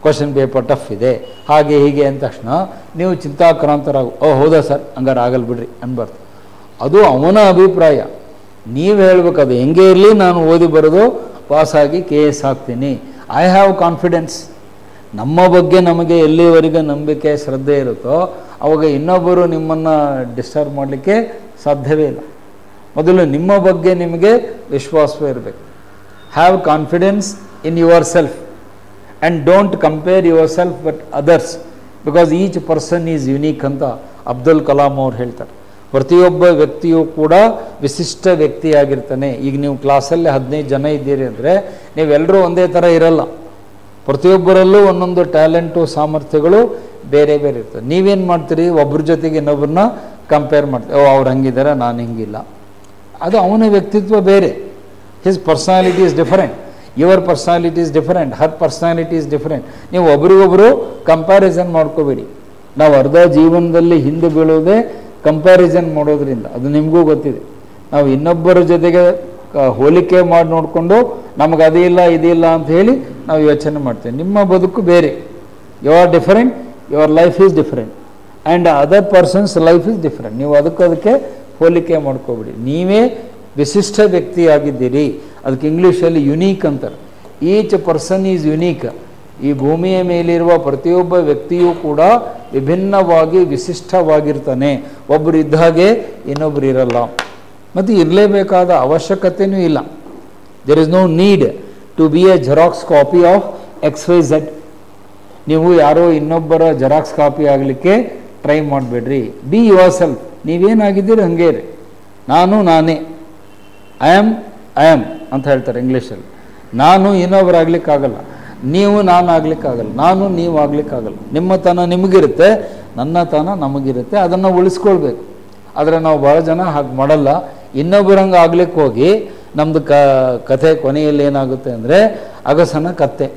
Speaker 1: ಕ್ವಶನ್ ಪೇಪರ್ ಟಫ್ ಇದೆ, ಹಾಗೆ ಹೀಗೆ ಅಂದ ತಕ್ಷಣ ನೀವು ಚಿಂತಾಕ್ರಾಂತರಾಗು. ಓ ಹೌದಾ ಸರ್, ಹಂಗಾರೆ ಆಗಲ್ಲ ಬಿಡ್ರಿ ಅನ್ಬಾರ್ದು. ಅದು ಅವನ ಅಭಿಪ್ರಾಯ. ನೀವು ಹೇಳ್ಬೇಕು, ಅದು ಹೆಂಗೆ ಇರಲಿ, ನಾನು ಓದಿ ಬರೋದು ಪಾಸಾಗಿ KS ಆಗ್ತೀನಿ. I have confidence. ನಮ್ಮ ಬಗ್ಗೆ ನಮಗೆ ಎಲ್ಲಿವರೆಗೆ ನಂಬಿಕೆ ಶ್ರದ್ಧೆ ಇರುತ್ತೋ ಅವಾಗ ಇನ್ನೊಬ್ಬರು ನಿಮ್ಮನ್ನು ಡಿಸ್ಟರ್ಬ್ ಮಾಡಲಿಕ್ಕೆ ಸಾಧ್ಯವೇ ಇಲ್ಲ. ಮೊದಲು ನಿಮ್ಮ ಬಗ್ಗೆ ನಿಮಗೆ ವಿಶ್ವಾಸವೇ ಇರಬೇಕು. Have confidence in your self and don't compare your self but others, because each person is unique ಅಂತ ಅಬ್ದುಲ್ ಕಲಾಂ ಅವ್ರು ಹೇಳ್ತಾರೆ. ಪ್ರತಿಯೊಬ್ಬ ವ್ಯಕ್ತಿಯೂ ಕೂಡ ವಿಶಿಷ್ಟ ವ್ಯಕ್ತಿಯಾಗಿರ್ತಾನೆ. ಈಗ ನೀವು ಕ್ಲಾಸಲ್ಲಿ 15 ಜನ ಇದ್ದೀರಿ ಅಂದರೆ ನೀವೆಲ್ಲರೂ ಒಂದೇ ಥರ ಇರಲ್ಲ. ಪ್ರತಿಯೊಬ್ಬರಲ್ಲೂ ಒಂದೊಂದು ಟ್ಯಾಲೆಂಟು, ಸಾಮರ್ಥ್ಯಗಳು ಬೇರೆ ಬೇರೆ ಇರ್ತವೆ. ನೀವೇನು ಮಾಡ್ತೀರಿ? ಒಬ್ಬರ ಜೊತೆಗೆ ಇನ್ನೊಬ್ಬರನ್ನ ಕಂಪೇರ್ ಮಾಡ್ತೀವಿ. ಓ ಅವ್ರು ಹಂಗಿದ್ದಾರೆ, ನಾನು ಹಿಂಗಿಲ್ಲ. ಅದು ಅವನ ವ್ಯಕ್ತಿತ್ವ ಬೇರೆ. His personality is different, your personality is different, Har personality is different. ನೀವು ಒಬ್ರಿಗೊಬ್ಬರು ಕಂಪ್ಯಾರಿಸನ್ ಮಾಡ್ಕೋಬೇಡಿ. ನಾವು ಅರ್ಧ ಜೀವನದಲ್ಲಿ ಹಿಂದೆ ಬೀಳೋದೇ ಕಂಪ್ಯಾರಿಸನ್ ಮಾಡೋದ್ರಿಂದ. ಅದು ನಿಮಗೂ ಗೊತ್ತಿದೆ. ನಾವು ಇನ್ನೊಬ್ಬರ ಜೊತೆಗೆ ಹೋಲಿಕೆ ಮಾಡಿ ನೋಡಿಕೊಂಡು ನಮಗೆ ಅದೇ ಇಲ್ಲ ಇದಿಲ್ಲ ಅಂತ ಹೇಳಿ ನಾವು ಯೋಚನೆ ಮಾಡ್ತೇವೆ. ನಿಮ್ಮ ಬದುಕು ಬೇರೆ. You are different, your life is different and other person's life is different. ನೀವು ಅದಕ್ಕೆ ಹೋಲಿಕೆ ಮಾಡ್ಕೋಬೇಡಿ. ನೀವೇ ವಿಶಿಷ್ಟ ವ್ಯಕ್ತಿಯಾಗಿದ್ದೀರಿ. ಅದಕ್ಕೆ ಇಂಗ್ಲೀಷಲ್ಲಿ ಯುನೀಕ್ ಅಂತಾರೆ. Each person is unique. ಈ ಭೂಮಿಯ ಮೇಲಿರುವ ಪ್ರತಿಯೊಬ್ಬ ವ್ಯಕ್ತಿಯೂ ಕೂಡ ವಿಭಿನ್ನವಾಗಿ ವಿಶಿಷ್ಟವಾಗಿರ್ತಾನೆ. ಒಬ್ಬರು ಇದ್ದ ಹಾಗೆ ಇನ್ನೊಬ್ಬರು ಇರಲ್ಲ, ಮತ್ತು ಇರಲೇಬೇಕಾದ ಅವಶ್ಯಕತೆಯೂ ಇಲ್ಲ. There is no need to be a xerox copy of XYZ. ನೀವು ಯಾರೋ ಇನ್ನೊಬ್ಬರ ಜೆರಾಕ್ಸ್ ಕಾಪಿ ಆಗಲಿಕ್ಕೆ ಟ್ರೈ ಮಾಡಬೇಡ್ರಿ. Be yourself. ನೀವೇನಾಗಿದ್ದೀರಿ ಹಾಗೇ ರೀ. ನಾನು ನಾನೇ, ಐ ಆಮ್ ಅಂತ ಹೇಳ್ತಾರೆ ಇಂಗ್ಲೀಷಲ್ಲಿ. ನಾನು ಇನ್ನೊಬ್ಬರಾಗಲಿಕ್ಕಾಗಲ್ಲ, ನೀವು ನಾನು ಆಗಲಿಕ್ಕಾಗಲ್ಲ, ನಾನು ನೀವು ಆಗಲಿಕ್ಕಾಗಲ್ಲ. ನಿಮ್ಮ ತನ ನಿಮಗಿರುತ್ತೆ, ನನ್ನ ತನ ನಮಗಿರುತ್ತೆ. ಅದನ್ನು ಉಳಿಸ್ಕೊಳ್ಬೇಕು. ಆದರೆ ನಾವು ಭಾಳ ಜನ ಹಾಗೆ ಮಾಡಲ್ಲ. ಇನ್ನೊಬ್ಬರಂಗೆ ಆಗ್ಲಿಕ್ಕೆ ಹೋಗಿ ನಮ್ಮದು ಕಥೆ ಕೊನೆಯಲ್ಲಿ ಏನಾಗುತ್ತೆ ಅಂದರೆ ಅಗಸನ ಕತ್ತೆ.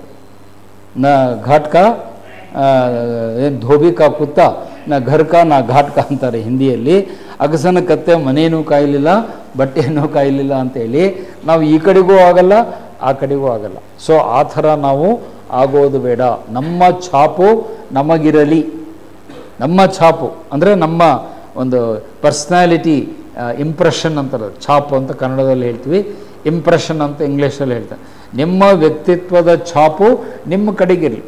Speaker 1: ನ ಘಾಟ್ಕ ಏನು ಧೋಬಿ ಕಾ ಕುತ್ತ, ನ ಘರ್ಕ ನಾ ಘಾಟ್ಕ ಅಂತಾರೆ ಹಿಂದಿಯಲ್ಲಿ. ಅಗಸನ ಕತ್ತೆ ಮನೇನೂ ಕಾಯಲಿಲ್ಲ, ಬಟ್ಟೆಯೂ ಕಾಯಲಿಲ್ಲ ಅಂತೇಳಿ ನಾವು ಈ ಕಡೆಗೂ ಆಗಲ್ಲ, ಆ ಕಡೆಗೂ ಆಗಲ್ಲ. ಸೊ ಆ ಥರ ನಾವು ಆಗೋದು ಬೇಡ. ನಮ್ಮ ಛಾಪು ನಮಗಿರಲಿ. ನಮ್ಮ ಛಾಪು ಅಂದರೆ ನಮ್ಮ ಒಂದು ಪರ್ಸ್ನಾಲಿಟಿ ಇಂಪ್ರೆಷನ್ ಅಂತಾರೆ. ಛಾಪು ಅಂತ ಕನ್ನಡದಲ್ಲಿ ಹೇಳ್ತೀವಿ, ಇಂಪ್ರೆಷನ್ ಅಂತ ಇಂಗ್ಲೀಷಲ್ಲಿ ಹೇಳ್ತಾರೆ. ನಿಮ್ಮ ವ್ಯಕ್ತಿತ್ವದ ಛಾಪು ನಿಮ್ಮ ಕಡೆಗಿರಲಿ.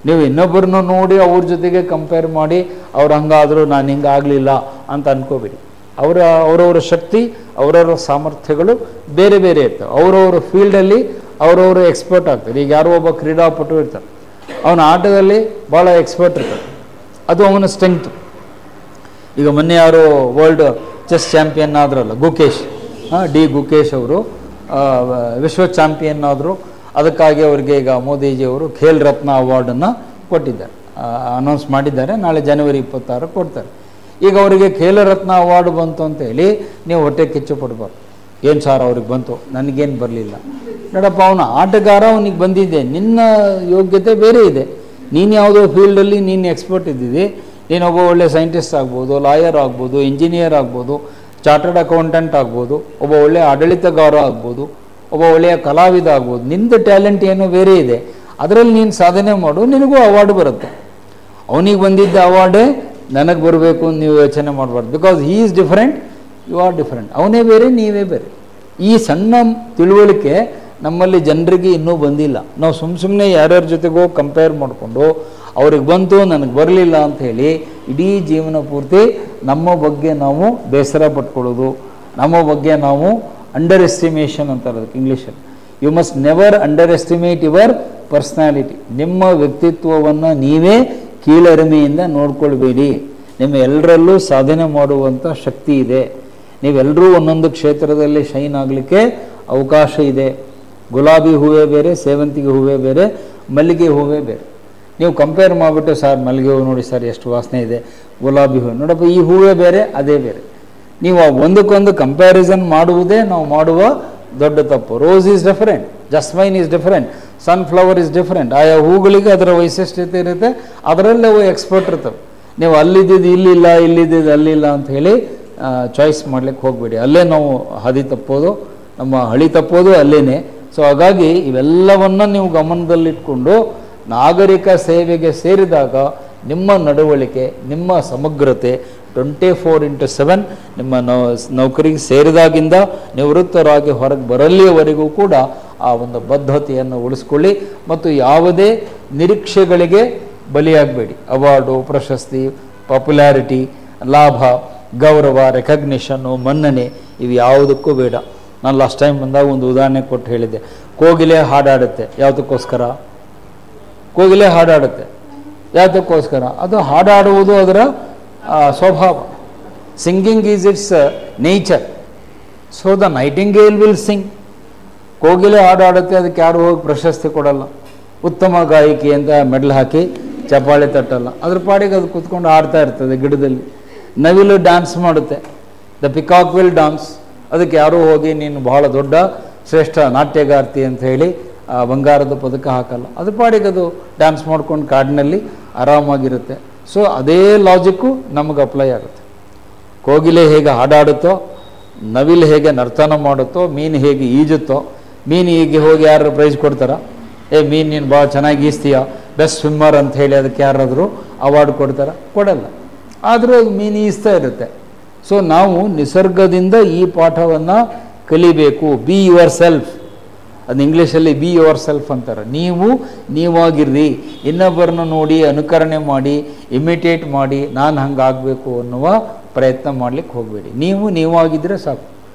Speaker 1: ನೀವು ಇನ್ನೊಬ್ಬರನ್ನು ನೋಡಿ ಅವ್ರ ಜೊತೆಗೆ ಕಂಪೇರ್ ಮಾಡಿ ಅವ್ರು ಹಂಗಾದರೂ ನಾನು ಹಿಂಗಾಗಲಿಲ್ಲ ಅಂತ ಅನ್ಕೋಬೇಡಿ. ಅವರವರ ಶಕ್ತಿ, ಅವರವರ ಸಾಮರ್ಥ್ಯಗಳು ಬೇರೆ ಬೇರೆ ಇರ್ತವೆ. ಅವರವರ ಫೀಲ್ಡಲ್ಲಿ ಅವರವರು ಎಕ್ಸ್ಪರ್ಟ್ ಆಗ್ತಾರೆ. ಈಗ ಯಾರೋ ಒಬ್ಬ ಕ್ರೀಡಾಪಟು ಇರ್ತಾರೆ, ಅವನ ಆಟದಲ್ಲಿ ಭಾಳ ಎಕ್ಸ್ಪರ್ಟ್ ಇರ್ತಾರೆ, ಅದು ಅವನ ಸ್ಟ್ರೆಂಗ್ತು. ಈಗ ಮೊನ್ನೆ ಯಾರು ವರ್ಲ್ಡ್ ಚೆಸ್ ಚಾಂಪಿಯನ್ ಆದ್ರಲ್ಲ, ಗುಕೇಶ್, ಡಿ ಗುಕೇಶ್ ಅವರು ವಿಶ್ವ ಚಾಂಪಿಯನ್ ಆದರು. ಅದಕ್ಕಾಗಿ ಅವರಿಗೆ ಈಗ ಮೋದಿಜಿಯವರು ಖೇಲ್ ರತ್ನ ಅವಾರ್ಡನ್ನು ಕೊಟ್ಟಿದ್ದಾರೆ, ಅನೌನ್ಸ್ ಮಾಡಿದ್ದಾರೆ. ನಾಳೆ ಜನವರಿ 26 ಕೊಡ್ತಾರೆ. ಈಗ ಅವರಿಗೆ ಖೇಲ್ ರತ್ನ ಅವಾರ್ಡ್ ಬಂತು ಅಂತೇಳಿ ನೀವು ಹೊಟ್ಟೆ ಕಿಚ್ಚು ಪಡಬಾರ್ದು. ಏನು ಸಾರ್ ಅವ್ರಿಗೆ ಬಂತು, ನನಗೇನು ಬರಲಿಲ್ಲ. ನೋಡಪ್ಪ, ಅವನು ಆಟಗಾರ, ಅವನಿಗೆ ಬಂದಿದೆ. ನಿನ್ನ ಯೋಗ್ಯತೆ ಬೇರೆ ಇದೆ. ನೀನು ಯಾವುದೋ ಫೀಲ್ಡಲ್ಲಿ ನೀನು ಎಕ್ಸ್ಪರ್ಟ್ ಇದ್ದಿದ್ದಿ. ನೀನೊಬ್ಬ ಒಳ್ಳೆ ಸೈಂಟಿಸ್ಟ್ ಆಗ್ಬೋದು, ಲಾಯರ್ ಆಗ್ಬೋದು, ಇಂಜಿನಿಯರ್ ಆಗ್ಬೋದು, ಚಾರ್ಟರ್ಡ್ ಅಕೌಂಟೆಂಟ್ ಆಗ್ಬೋದು, ಒಬ್ಬ ಒಳ್ಳೆಯ ಆಡಳಿತಗಾರ ಆಗ್ಬೋದು, ಒಬ್ಬ ಒಳ್ಳೆಯ ಕಲಾವಿದ ಆಗ್ಬೋದು. ನಿಂದು ಟ್ಯಾಲೆಂಟ್ ಏನೋ ಬೇರೆ ಇದೆ, ಅದರಲ್ಲಿ ನೀನು ಸಾಧನೆ ಮಾಡು, ನಿನಗೂ ಅವಾರ್ಡ್ ಬರುತ್ತೆ. ಅವನಿಗೆ ಬಂದಿದ್ದ ಅವಾರ್ಡೇ ನನಗೆ ಬರಬೇಕು ಅಂತ ನೀವು ಯೋಚನೆ ಮಾಡಬಾರ್ದು. Because he is different, you are different. ಅವನೇ ಬೇರೆ, ನೀವೇ ಬೇರೆ. ಈ ಸಣ್ಣ ತಿಳುವಳಿಕೆ ನಮ್ಮಲ್ಲಿ ಜನರಿಗೆ ಇನ್ನೂ ಬಂದಿಲ್ಲ. ನಾವು ಸುಮ್ಮನೆ ಯಾರ್ಯಾರ ಜೊತೆಗೋ ಕಂಪೇರ್ ಮಾಡಿಕೊಂಡು ಅವ್ರಿಗೆ ಬಂತು ನನಗೆ ಬರಲಿಲ್ಲ ಅಂಥೇಳಿ ಇಡೀ ಜೀವನ ಪೂರ್ತಿ ನಮ್ಮ ಬಗ್ಗೆ ನಾವು ಬೇಸರ ಪಟ್ಕೊಳ್ಳೋದು, ನಮ್ಮ ಬಗ್ಗೆ ನಾವು ಅಂಡರ್ ಎಸ್ಟಿಮೇಷನ್ ಅಂತಾರೆ ಅದಕ್ಕೆ ಇಂಗ್ಲೀಷಲ್ಲಿ. You must never underestimate your personality. ನಿಮ್ಮ ವ್ಯಕ್ತಿತ್ವವನ್ನು ನೀವೇ ಕೀಳರಿಮೆಯಿಂದ ನೋಡ್ಕೊಳ್ಬೇಡಿ. ನಿಮ್ಮ ಎಲ್ಲರಲ್ಲೂ ಸಾಧನೆ ಮಾಡುವಂಥ ಶಕ್ತಿ ಇದೆ. ನೀವೆಲ್ಲರೂ ಒಂದೊಂದು ಕ್ಷೇತ್ರದಲ್ಲಿ ಶೈನ್ ಆಗಲಿಕ್ಕೆ ಅವಕಾಶ ಇದೆ. ಗುಲಾಬಿ ಹೂವೇ ಬೇರೆ, ಸೇವಂತಿಗೆ ಹೂವೇ ಬೇರೆ, ಮಲ್ಲಿಗೆ ಹೂವೇ ಬೇರೆ. ನೀವು ಕಂಪೇರ್ ಮಾಡಿಬಿಟ್ಟು ಸರ್ ಮಲ್ಲಿಗೆ ಹೂವು ನೋಡಿ ಸರ್ ಎಷ್ಟು ವಾಸನೆ ಇದೆ, ಗುಲಾಬಿ ಹೂವು ನೋಡಪ್ಪ ಈ ಹೂವೇ ಬೇರೆ ಅದೇ ಬೇರೆ. ನೀವು ಒಂದಕ್ಕೊಂದು ಕಂಪ್ಯಾರಿಸನ್ ಮಾಡುವುದೇ ನಾವು ಮಾಡುವ ದೊಡ್ಡ ತಪ್ಪು. Rose is different, jasmine is different, sunflower is different. ಆಯಾ ಹೂಗಳಿಗೆ ಅದರ ವೈಶಿಷ್ಟ್ಯತೆ ಇರುತ್ತೆ, ಅದರಲ್ಲೇ ಅವು ಎಕ್ಸ್ಪರ್ಟ್ ಇರ್ತವೆ. ನೀವು ಅಲ್ಲಿದ್ದು ಇಲ್ಲಿಲ್ಲ, ಇಲ್ಲಿದ್ದು ಅಲ್ಲಿಲ್ಲ ಅಂತ ಹೇಳಿ ಚಾಯ್ಸ್ ಮಾಡ್ಲಿಕ್ಕೆ ಹೋಗಬೇಡಿ. ಅಲ್ಲೇ ನಾವು ಹಾದಿ ತಪ್ಪೋದು, ನಮ್ಮ ಹಳಿ ತಪ್ಪೋದು ಅಲ್ಲೇ. ಸೊ ಹಾಗಾಗಿ ಇವೆಲ್ಲವನ್ನು ನೀವು ಗಮನದಲ್ಲಿಟ್ಕೊಂಡು ನಾಗರಿಕ ಸೇವೆಗೆ ಸೇರಿದಾಗ ನಿಮ್ಮ ನಡವಳಿಕೆ, ನಿಮ್ಮ ಸಮಗ್ರತೆ 24/7 ನಿಮ್ಮ ನೌಕರಿಗೆ ಸೇರಿದಾಗಿಂದ ನಿವೃತ್ತರಾಗಿ ಹೊರಗೆ ಬರಲಿಯವರೆಗೂ ಕೂಡ ಆ ಒಂದು ಬದ್ಧತೆಯನ್ನು ಉಳಿಸ್ಕೊಳ್ಳಿ. ಮತ್ತು ಯಾವುದೇ ನಿರೀಕ್ಷೆಗಳಿಗೆ ಬಲಿಯಾಗಬೇಡಿ. ಅವಾರ್ಡು, ಪ್ರಶಸ್ತಿ, ಪಾಪ್ಯುಲಾರಿಟಿ, ಲಾಭ, ಗೌರವ, ರೆಕಗ್ನಿಷನ್ನು, ಮನ್ನಣೆ ಇವು ಯಾವುದಕ್ಕೂ ಬೇಡ. ನಾನು ಲಾಸ್ಟ್ ಟೈಮ್ ಬಂದಾಗ ಒಂದು ಉದಾಹರಣೆ ಕೊಟ್ಟು ಹೇಳಿದ್ದೆ. ಕೋಗಿಲೆ ಹಾಡಾಡುತ್ತೆ, ಯಾವುದಕ್ಕೋಸ್ಕರ? ಕೋಗಿಲೆ ಹಾಡಾಡುತ್ತೆ ಯಾವುದಕ್ಕೋಸ್ಕರ? ಅದು ಹಾಡಾಡುವುದು ಅದರ ಸ್ವಭಾವ. Singing is it's nature. So the Nightingale will Singh. ಕೋಗಿಲೆ ಹಾಡಾಡುತ್ತೆ, ಅದಕ್ಕೆ ಯಾರು ಹೋಗಿ ಪ್ರಶಸ್ತಿ ಕೊಡಲ್ಲ. ಉತ್ತಮ ಗಾಯಕಿ ಅಂತ ಮೆಡಲ್ ಹಾಕಿ ಚಪ್ಪಾಳೆ ತಟ್ಟಲ್ಲ. ಅದ್ರ ಪಾಡಿಗೆ ಅದು ಕೂತ್ಕೊಂಡು ಆಡ್ತಾ ಇರ್ತದೆ ಗಿಡದಲ್ಲಿ. ನವಿಲು ಡ್ಯಾನ್ಸ್ ಮಾಡುತ್ತೆ, ದ ಪಿಕಾಕ್ ವಿಲ್ ಡಾನ್ಸ್. ಅದಕ್ಕೆ ಯಾರೂ ಹೋಗಿ ನೀನು ಬಹಳ ದೊಡ್ಡ ಶ್ರೇಷ್ಠ ನಾಟ್ಯಗಾರ್ತಿ ಅಂತ ಹೇಳಿ ಬಂಗಾರದ ಪದಕ ಹಾಕಲ್ಲ. ಅದ್ರ ಪಾಡಿಗೆ ಅದು ಡ್ಯಾನ್ಸ್ ಮಾಡ್ಕೊಂಡು ಕಾಡಿನಲ್ಲಿ ಆರಾಮಾಗಿರುತ್ತೆ. ಸೊ ಅದೇ ಲಾಜಿಕ್ಕು ನಮಗೆ ಅಪ್ಲೈ ಆಗುತ್ತೆ. ಕೋಗಿಲೆ ಹೇಗೆ ಹಾಡಾಡುತ್ತೋ, ನವಿಲು ಹೇಗೆ ನರ್ತನ ಮಾಡುತ್ತೋ, ಮೀನು ಹೇಗೆ ಈಜುತ್ತೋ, ಮೀನು ಹೀಗೆ ಹೋಗಿ ಯಾರು ಪ್ರೈಸ್ ಕೊಡ್ತಾರ? ಮೀನು ನೀನು ಭಾಳ ಚೆನ್ನಾಗಿ ಈಸ್ತೀಯ, ಬೆಸ್ಟ್ ಸ್ವಿಮ್ಮರ್ ಅಂತ ಹೇಳಿ ಅದಕ್ಕೆ ಯಾರಾದರೂ ಅವಾರ್ಡ್ ಕೊಡ್ತಾರ? ಕೊಡಲ್ಲ. ಆದರೂ ಅದು ಮೀನು ಈಸ್ತಾ ಇರುತ್ತೆ. ಸೊ ನಾವು ನಿಸರ್ಗದಿಂದ ಈ ಪಾಠವನ್ನು ಕಲಿಬೇಕು. Be your self. ಅದು ಇಂಗ್ಲೀಷಲ್ಲಿ ಬಿ ಯುವರ್ ಸೆಲ್ಫ್ ಅಂತಾರೆ. ನೀವಾಗಿರ್ರಿ. ಇನ್ನೊಬ್ಬರನ್ನು ನೋಡಿ ಅನುಕರಣೆ ಮಾಡಿ, ಇಮಿಟೇಟ್ ಮಾಡಿ ನಾನು ಹಂಗಾಗಬೇಕು ಅನ್ನುವ ಪ್ರಯತ್ನ ಮಾಡಲಿಕ್ಕೆ ಹೋಗಬೇಡಿ. ನೀವಾಗಿದ್ದರೆ ಸಾಕು.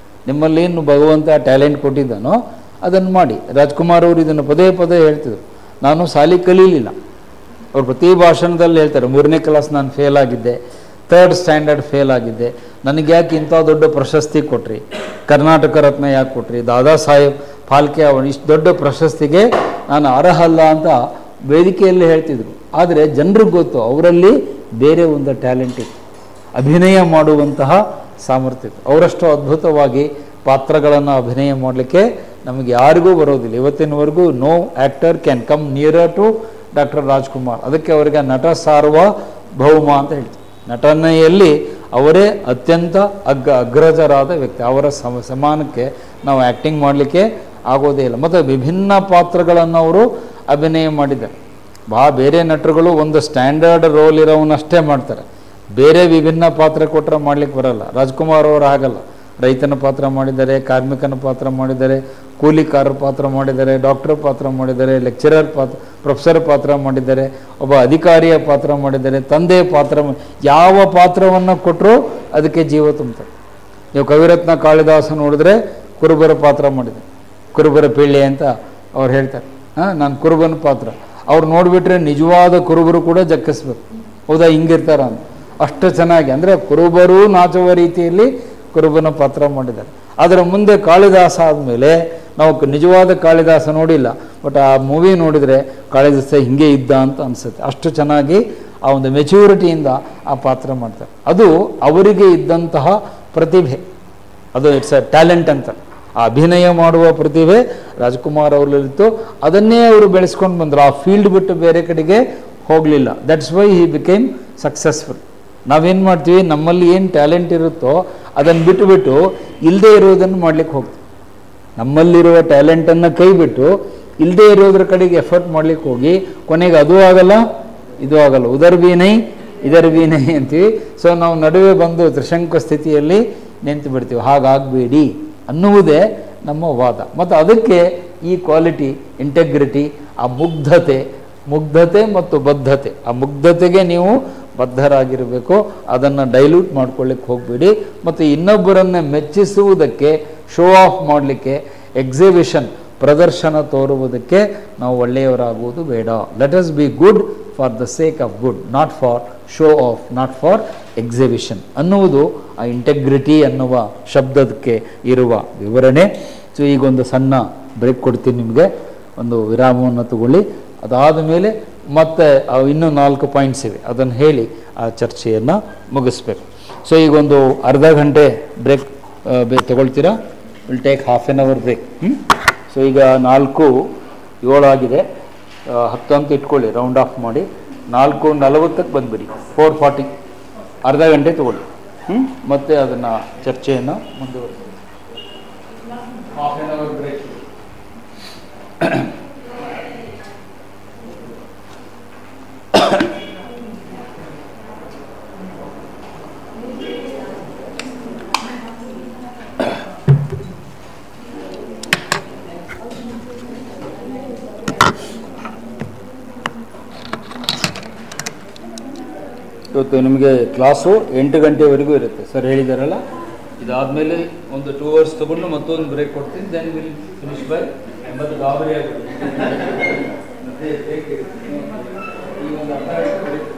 Speaker 1: ನಿಮ್ಮಲ್ಲೇನು ಭಗವಂತ ಟ್ಯಾಲೆಂಟ್ ಕೊಟ್ಟಿದ್ದಾನೋ ಅದನ್ನು ಮಾಡಿ. ರಾಜ್ಕುಮಾರ್ ಅವರು ಇದನ್ನು ಪದೇ ಪದೇ ಹೇಳ್ತಿದ್ರು. ನಾನು ಶಾಲೆ ಕಲೀಲಿಲ್ಲ. ಅವ್ರು ಪ್ರತಿ ಭಾಷಣದಲ್ಲಿ ಹೇಳ್ತಾರೆ, 3ನೇ ಕ್ಲಾಸ್ ನಾನು ಫೇಲ್ ಆಗಿದ್ದೆ, 3rd ಸ್ಟ್ಯಾಂಡರ್ಡ್ ಫೇಲ್ ಆಗಿದ್ದೆ, ನನಗೆ ಯಾಕೆ ಇಂಥ ದೊಡ್ಡ ಪ್ರಶಸ್ತಿ ಕೊಟ್ರಿ, ಕರ್ನಾಟಕ ರತ್ನ ಯಾಕೆ ಕೊಟ್ರಿ, ದಾದಾ ಸಾಹೇಬ್ ಫಾಲ್ಕೆ ಅವನು ಇಷ್ಟು ದೊಡ್ಡ ಪ್ರಶಸ್ತಿಗೆ ನಾನು ಅರ್ಹ ಅಲ್ಲ ಅಂತ ವೇದಿಕೆಯಲ್ಲಿ ಹೇಳ್ತಿದ್ರು. ಆದರೆ ಜನರಿಗೆ ಗೊತ್ತು ಅವರಲ್ಲಿ ಬೇರೆ ಒಂದು ಟ್ಯಾಲೆಂಟ್ ಇತ್ತು, ಅಭಿನಯ ಮಾಡುವಂತಹ ಸಾಮರ್ಥ್ಯ ಇತ್ತು. ಅವರಷ್ಟು ಅದ್ಭುತವಾಗಿ ಪಾತ್ರಗಳನ್ನು ಅಭಿನಯ ಮಾಡಲಿಕ್ಕೆ ನಮಗೆ ಯಾರಿಗೂ ಬರೋದಿಲ್ಲ. ಇವತ್ತಿನವರೆಗೂ no actor can come nearer to doctor Rajkumar. ಅದಕ್ಕೆ ಅವರಿಗೆ ನಟ ಸಾರ್ವಭೌಮ ಅಂತ ಹೇಳ್ತೀವಿ. ನಟನೆಯಲ್ಲಿ ಅವರೇ ಅತ್ಯಂತ ಅಗ್ರಜರಾದ ವ್ಯಕ್ತಿ. ಅವರ ಸಮಾನಕ್ಕೆ ನಾವು ಆ್ಯಕ್ಟಿಂಗ್ ಮಾಡಲಿಕ್ಕೆ ಆಗೋದೇ ಇಲ್ಲ. ಮತ್ತು ವಿಭಿನ್ನ ಪಾತ್ರಗಳನ್ನು ಅವರು ಅಭಿನಯ ಮಾಡಿದ್ದಾರೆ. ಬೇರೆ ನಟರುಗಳು ಒಂದು ಸ್ಟ್ಯಾಂಡರ್ಡ್ ರೋಲ್ ಇರೋವನ್ನಷ್ಟೇ ಮಾಡ್ತಾರೆ. ಬೇರೆ ವಿಭಿನ್ನ ಪಾತ್ರ ಕೊಟ್ಟರೆ ಮಾಡಲಿಕ್ಕೆ ಬರಲ್ಲ. ರಾಜ್ಕುಮಾರ್ ಅವರು ಆಗಲ್ಲ. ರೈತನ ಪಾತ್ರ ಮಾಡಿದ್ದಾರೆ, ಕಾರ್ಮಿಕನ ಪಾತ್ರ ಮಾಡಿದ್ದಾರೆ, ಕೂಲಿಕಾರರ ಪಾತ್ರ ಮಾಡಿದ್ದಾರೆ, ಡಾಕ್ಟರ್ ಪಾತ್ರ ಮಾಡಿದ್ದಾರೆ, ಲೆಕ್ಚರರ್ ಪಾತ್ರ, ಪ್ರೊಫೆಸರ್ ಪಾತ್ರ ಮಾಡಿದ್ದಾರೆ, ಒಬ್ಬ ಅಧಿಕಾರಿಯ ಪಾತ್ರ ಮಾಡಿದ್ದಾರೆ, ತಂದೆ ಪಾತ್ರ. ಯಾವ ಪಾತ್ರವನ್ನು ಕೊಟ್ಟರೂ ಅದಕ್ಕೆ ಜೀವ ತುಂಬ್ತಾರೆ. ನೀವು ಕವಿರತ್ನ ಕಾಳಿದಾಸ ನೋಡಿದ್ರೆ ಕುರುಬರ ಪಾತ್ರ ಮಾಡಿದೆ, ಕುರುಬರ ಪೀಳ್ಳೆ ಅಂತ ಅವ್ರು ಹೇಳ್ತಾರೆ. ನಾನು ಕುರುಬನ ಪಾತ್ರ. ಅವ್ರು ನೋಡಿಬಿಟ್ರೆ ನಿಜವಾದ ಕುರುಬರು ಕೂಡ ಜಕ್ಕಿಸ್ಬೇಕು. ಹೌದಾ, ಹಿಂಗಿರ್ತಾರ ಅಂತ. ಅಷ್ಟು ಚೆನ್ನಾಗಿ ಅಂದರೆ ಕುರುಬರು ನಾಚುವ ರೀತಿಯಲ್ಲಿ ಕುರುಬನ ಪಾತ್ರ ಮಾಡಿದ್ದಾರೆ. ಅದರ ಮುಂದೆ ಕಾಳಿದಾಸ ಆದಮೇಲೆ ನಾವು ನಿಜವಾದ ಕಾಳಿದಾಸ ನೋಡಿಲ್ಲ, ಬಟ್ ಆ ಮೂವಿ ನೋಡಿದರೆ ಕಾಳಿದಾಸ ಹಿಂಗೆ ಇದ್ದ ಅಂತ ಅನಿಸುತ್ತೆ. ಅಷ್ಟು ಚೆನ್ನಾಗಿ ಆ ಒಂದು ಮೆಚ್ಯೂರಿಟಿಯಿಂದ ಆ ಪಾತ್ರ ಮಾಡ್ತಾರೆ. ಅದು ಅವರಿಗೆ ಇದ್ದಂತಹ ಪ್ರತಿಭೆ, ಅದು ಇಟ್ಸ್ ಅ ಟ್ಯಾಲೆಂಟ್ ಅಂತ. ಆ ಅಭಿನಯ ಮಾಡುವ ಪ್ರತಿಭೆ ರಾಜ್ಕುಮಾರ್ ಅವರಲ್ಲಿತ್ತು, ಅದನ್ನೇ ಅವರು ಬೆಳೆಸ್ಕೊಂಡು ಬಂದರು. ಆ ಫೀಲ್ಡ್ ಬಿಟ್ಟು ಬೇರೆ ಕಡೆಗೆ ಹೋಗಲಿಲ್ಲ. That's why he became successful. ನಾವೇನು ಮಾಡ್ತೀವಿ, ನಮ್ಮಲ್ಲಿ ಏನು ಟ್ಯಾಲೆಂಟ್ ಇರುತ್ತೋ ಅದನ್ನು ಬಿಟ್ಟುಬಿಟ್ಟು ಇಲ್ಲದೆ ಇರೋದನ್ನು ಮಾಡ್ಲಿಕ್ಕೆ ಹೋಗ್ತೀವಿ. ನಮ್ಮಲ್ಲಿರುವ ಟ್ಯಾಲೆಂಟನ್ನು ಕೈ ಬಿಟ್ಟು ಇಲ್ಲದೆ ಇರೋದ್ರ ಕಡೆಗೆ ಎಫರ್ಟ್ ಮಾಡ್ಲಿಕ್ಕೆ ಹೋಗಿ ಕೊನೆಗೆ ಅದು ಆಗಲ್ಲ, ಇದು ಆಗಲ್ಲ. ಉದರ್ ಬಿ ನೈ ಇದರ್ ಬಿ ನೈ ಅಂತೀವಿ. ಸೊ ನಾವು ನಡುವೆ ಬಂದು ತ್ರಿಶಂಕು ಸ್ಥಿತಿಯಲ್ಲಿ ನಿಂತು ಬಿಡ್ತೀವಿ. ಹಾಗಾಗಬೇಡಿ ಅನ್ನುವುದೇ ನಮ್ಮ ವಾದ. ಮತ್ತು ಅದಕ್ಕೆ ಈ ಕ್ವಾಲಿಟಿ, ಇಂಟೆಗ್ರಿಟಿ, ಆ ಮುಗ್ಧತೆ ಮತ್ತು ಬದ್ಧತೆ, ಆ ಮುಗ್ಧತೆಗೆ ನೀವು ಬದ್ಧರಾಗಿರಬೇಕು. ಅದನ್ನು ಡೈಲ್ಯೂಟ್ ಮಾಡ್ಕೊಳ್ಳಿಕ್ಕೆ ಹೋಗಬೇಡಿ. ಮತ್ತು ಇನ್ನೊಬ್ಬರನ್ನು ಮೆಚ್ಚಿಸುವುದಕ್ಕೆ, ಶೋ ಆಫ್ ಮಾಡಲಿಕ್ಕೆ, ಎಕ್ಸಿಬಿಷನ್, ಪ್ರದರ್ಶನ ತೋರುವುದಕ್ಕೆ ನಾವು ಒಳ್ಳೆಯವರಾಗುವುದು ಬೇಡ. Let us be good for the sake of good, not for show of, not for exhibition ಅನ್ನುವುದು ಆ ಇಂಟೆಗ್ರಿಟಿ ಅನ್ನುವ ಶಬ್ದಕ್ಕೆ ಇರುವ ವಿವರಣೆ. ಸೊ ಈಗೊಂದು ಸಣ್ಣ ಬ್ರೇಕ್ ಕೊಡ್ತೀನಿ ನಿಮಗೆ, ಒಂದು ವಿರಾಮವನ್ನು ತಗೊಳ್ಳಿ. ಅದಾದ ಮೇಲೆ ಮತ್ತೆ ಇನ್ನೂ 4 ಪಾಯಿಂಟ್ಸ್ ಇವೆ, ಅದನ್ನು ಹೇಳಿ ಆ ಚರ್ಚೆಯನ್ನು ಮುಗಿಸ್ಬೇಕು. ಸೊ ಈಗೊಂದು ಅರ್ಧ ಗಂಟೆ ಬ್ರೇಕ್ ತಗೊಳ್ತೀರಾ? Will take half an hour break. So ಈಗ 4:07 ಆಗಿದೆ. 10 ಅಂತ ಇಟ್ಕೊಳ್ಳಿ, ರೌಂಡ್ ಆಫ್ ಮಾಡಿ. 4:40ಕ್ಕೆ ಬಂದುಬಿಡಿ. 4:40, ಅರ್ಧ ಗಂಟೆ ತಗೊಳ್ಳಿ. ಮತ್ತೆ ಅದನ್ನು ಚರ್ಚೆಯನ್ನು ಮುಂದುವರಿಸಿ. Half an hour break. ಇವತ್ತು ನಿಮಗೆ ಕ್ಲಾಸು 8 ಗಂಟೆವರೆಗೂ ಇರುತ್ತೆ ಸರ್ ಹೇಳಿದಾರಲ್ಲ. ಇದಾದಮೇಲೆ ಒಂದು 2 hours ತೊಗೊಂಡು ಮತ್ತೊಂದು ಬ್ರೇಕ್ ಕೊಡ್ತೀನಿ. ದೆನ್ ವಿಲ್ ಫಿನಿಶ್ ಬೈ 80 ಗಾಬರಿ ಆಗುತ್ತೆ. ಈಗ ಒಂದು ಅರ್ಧ ಗಂಟೆ ಬ್ರೇಕ್.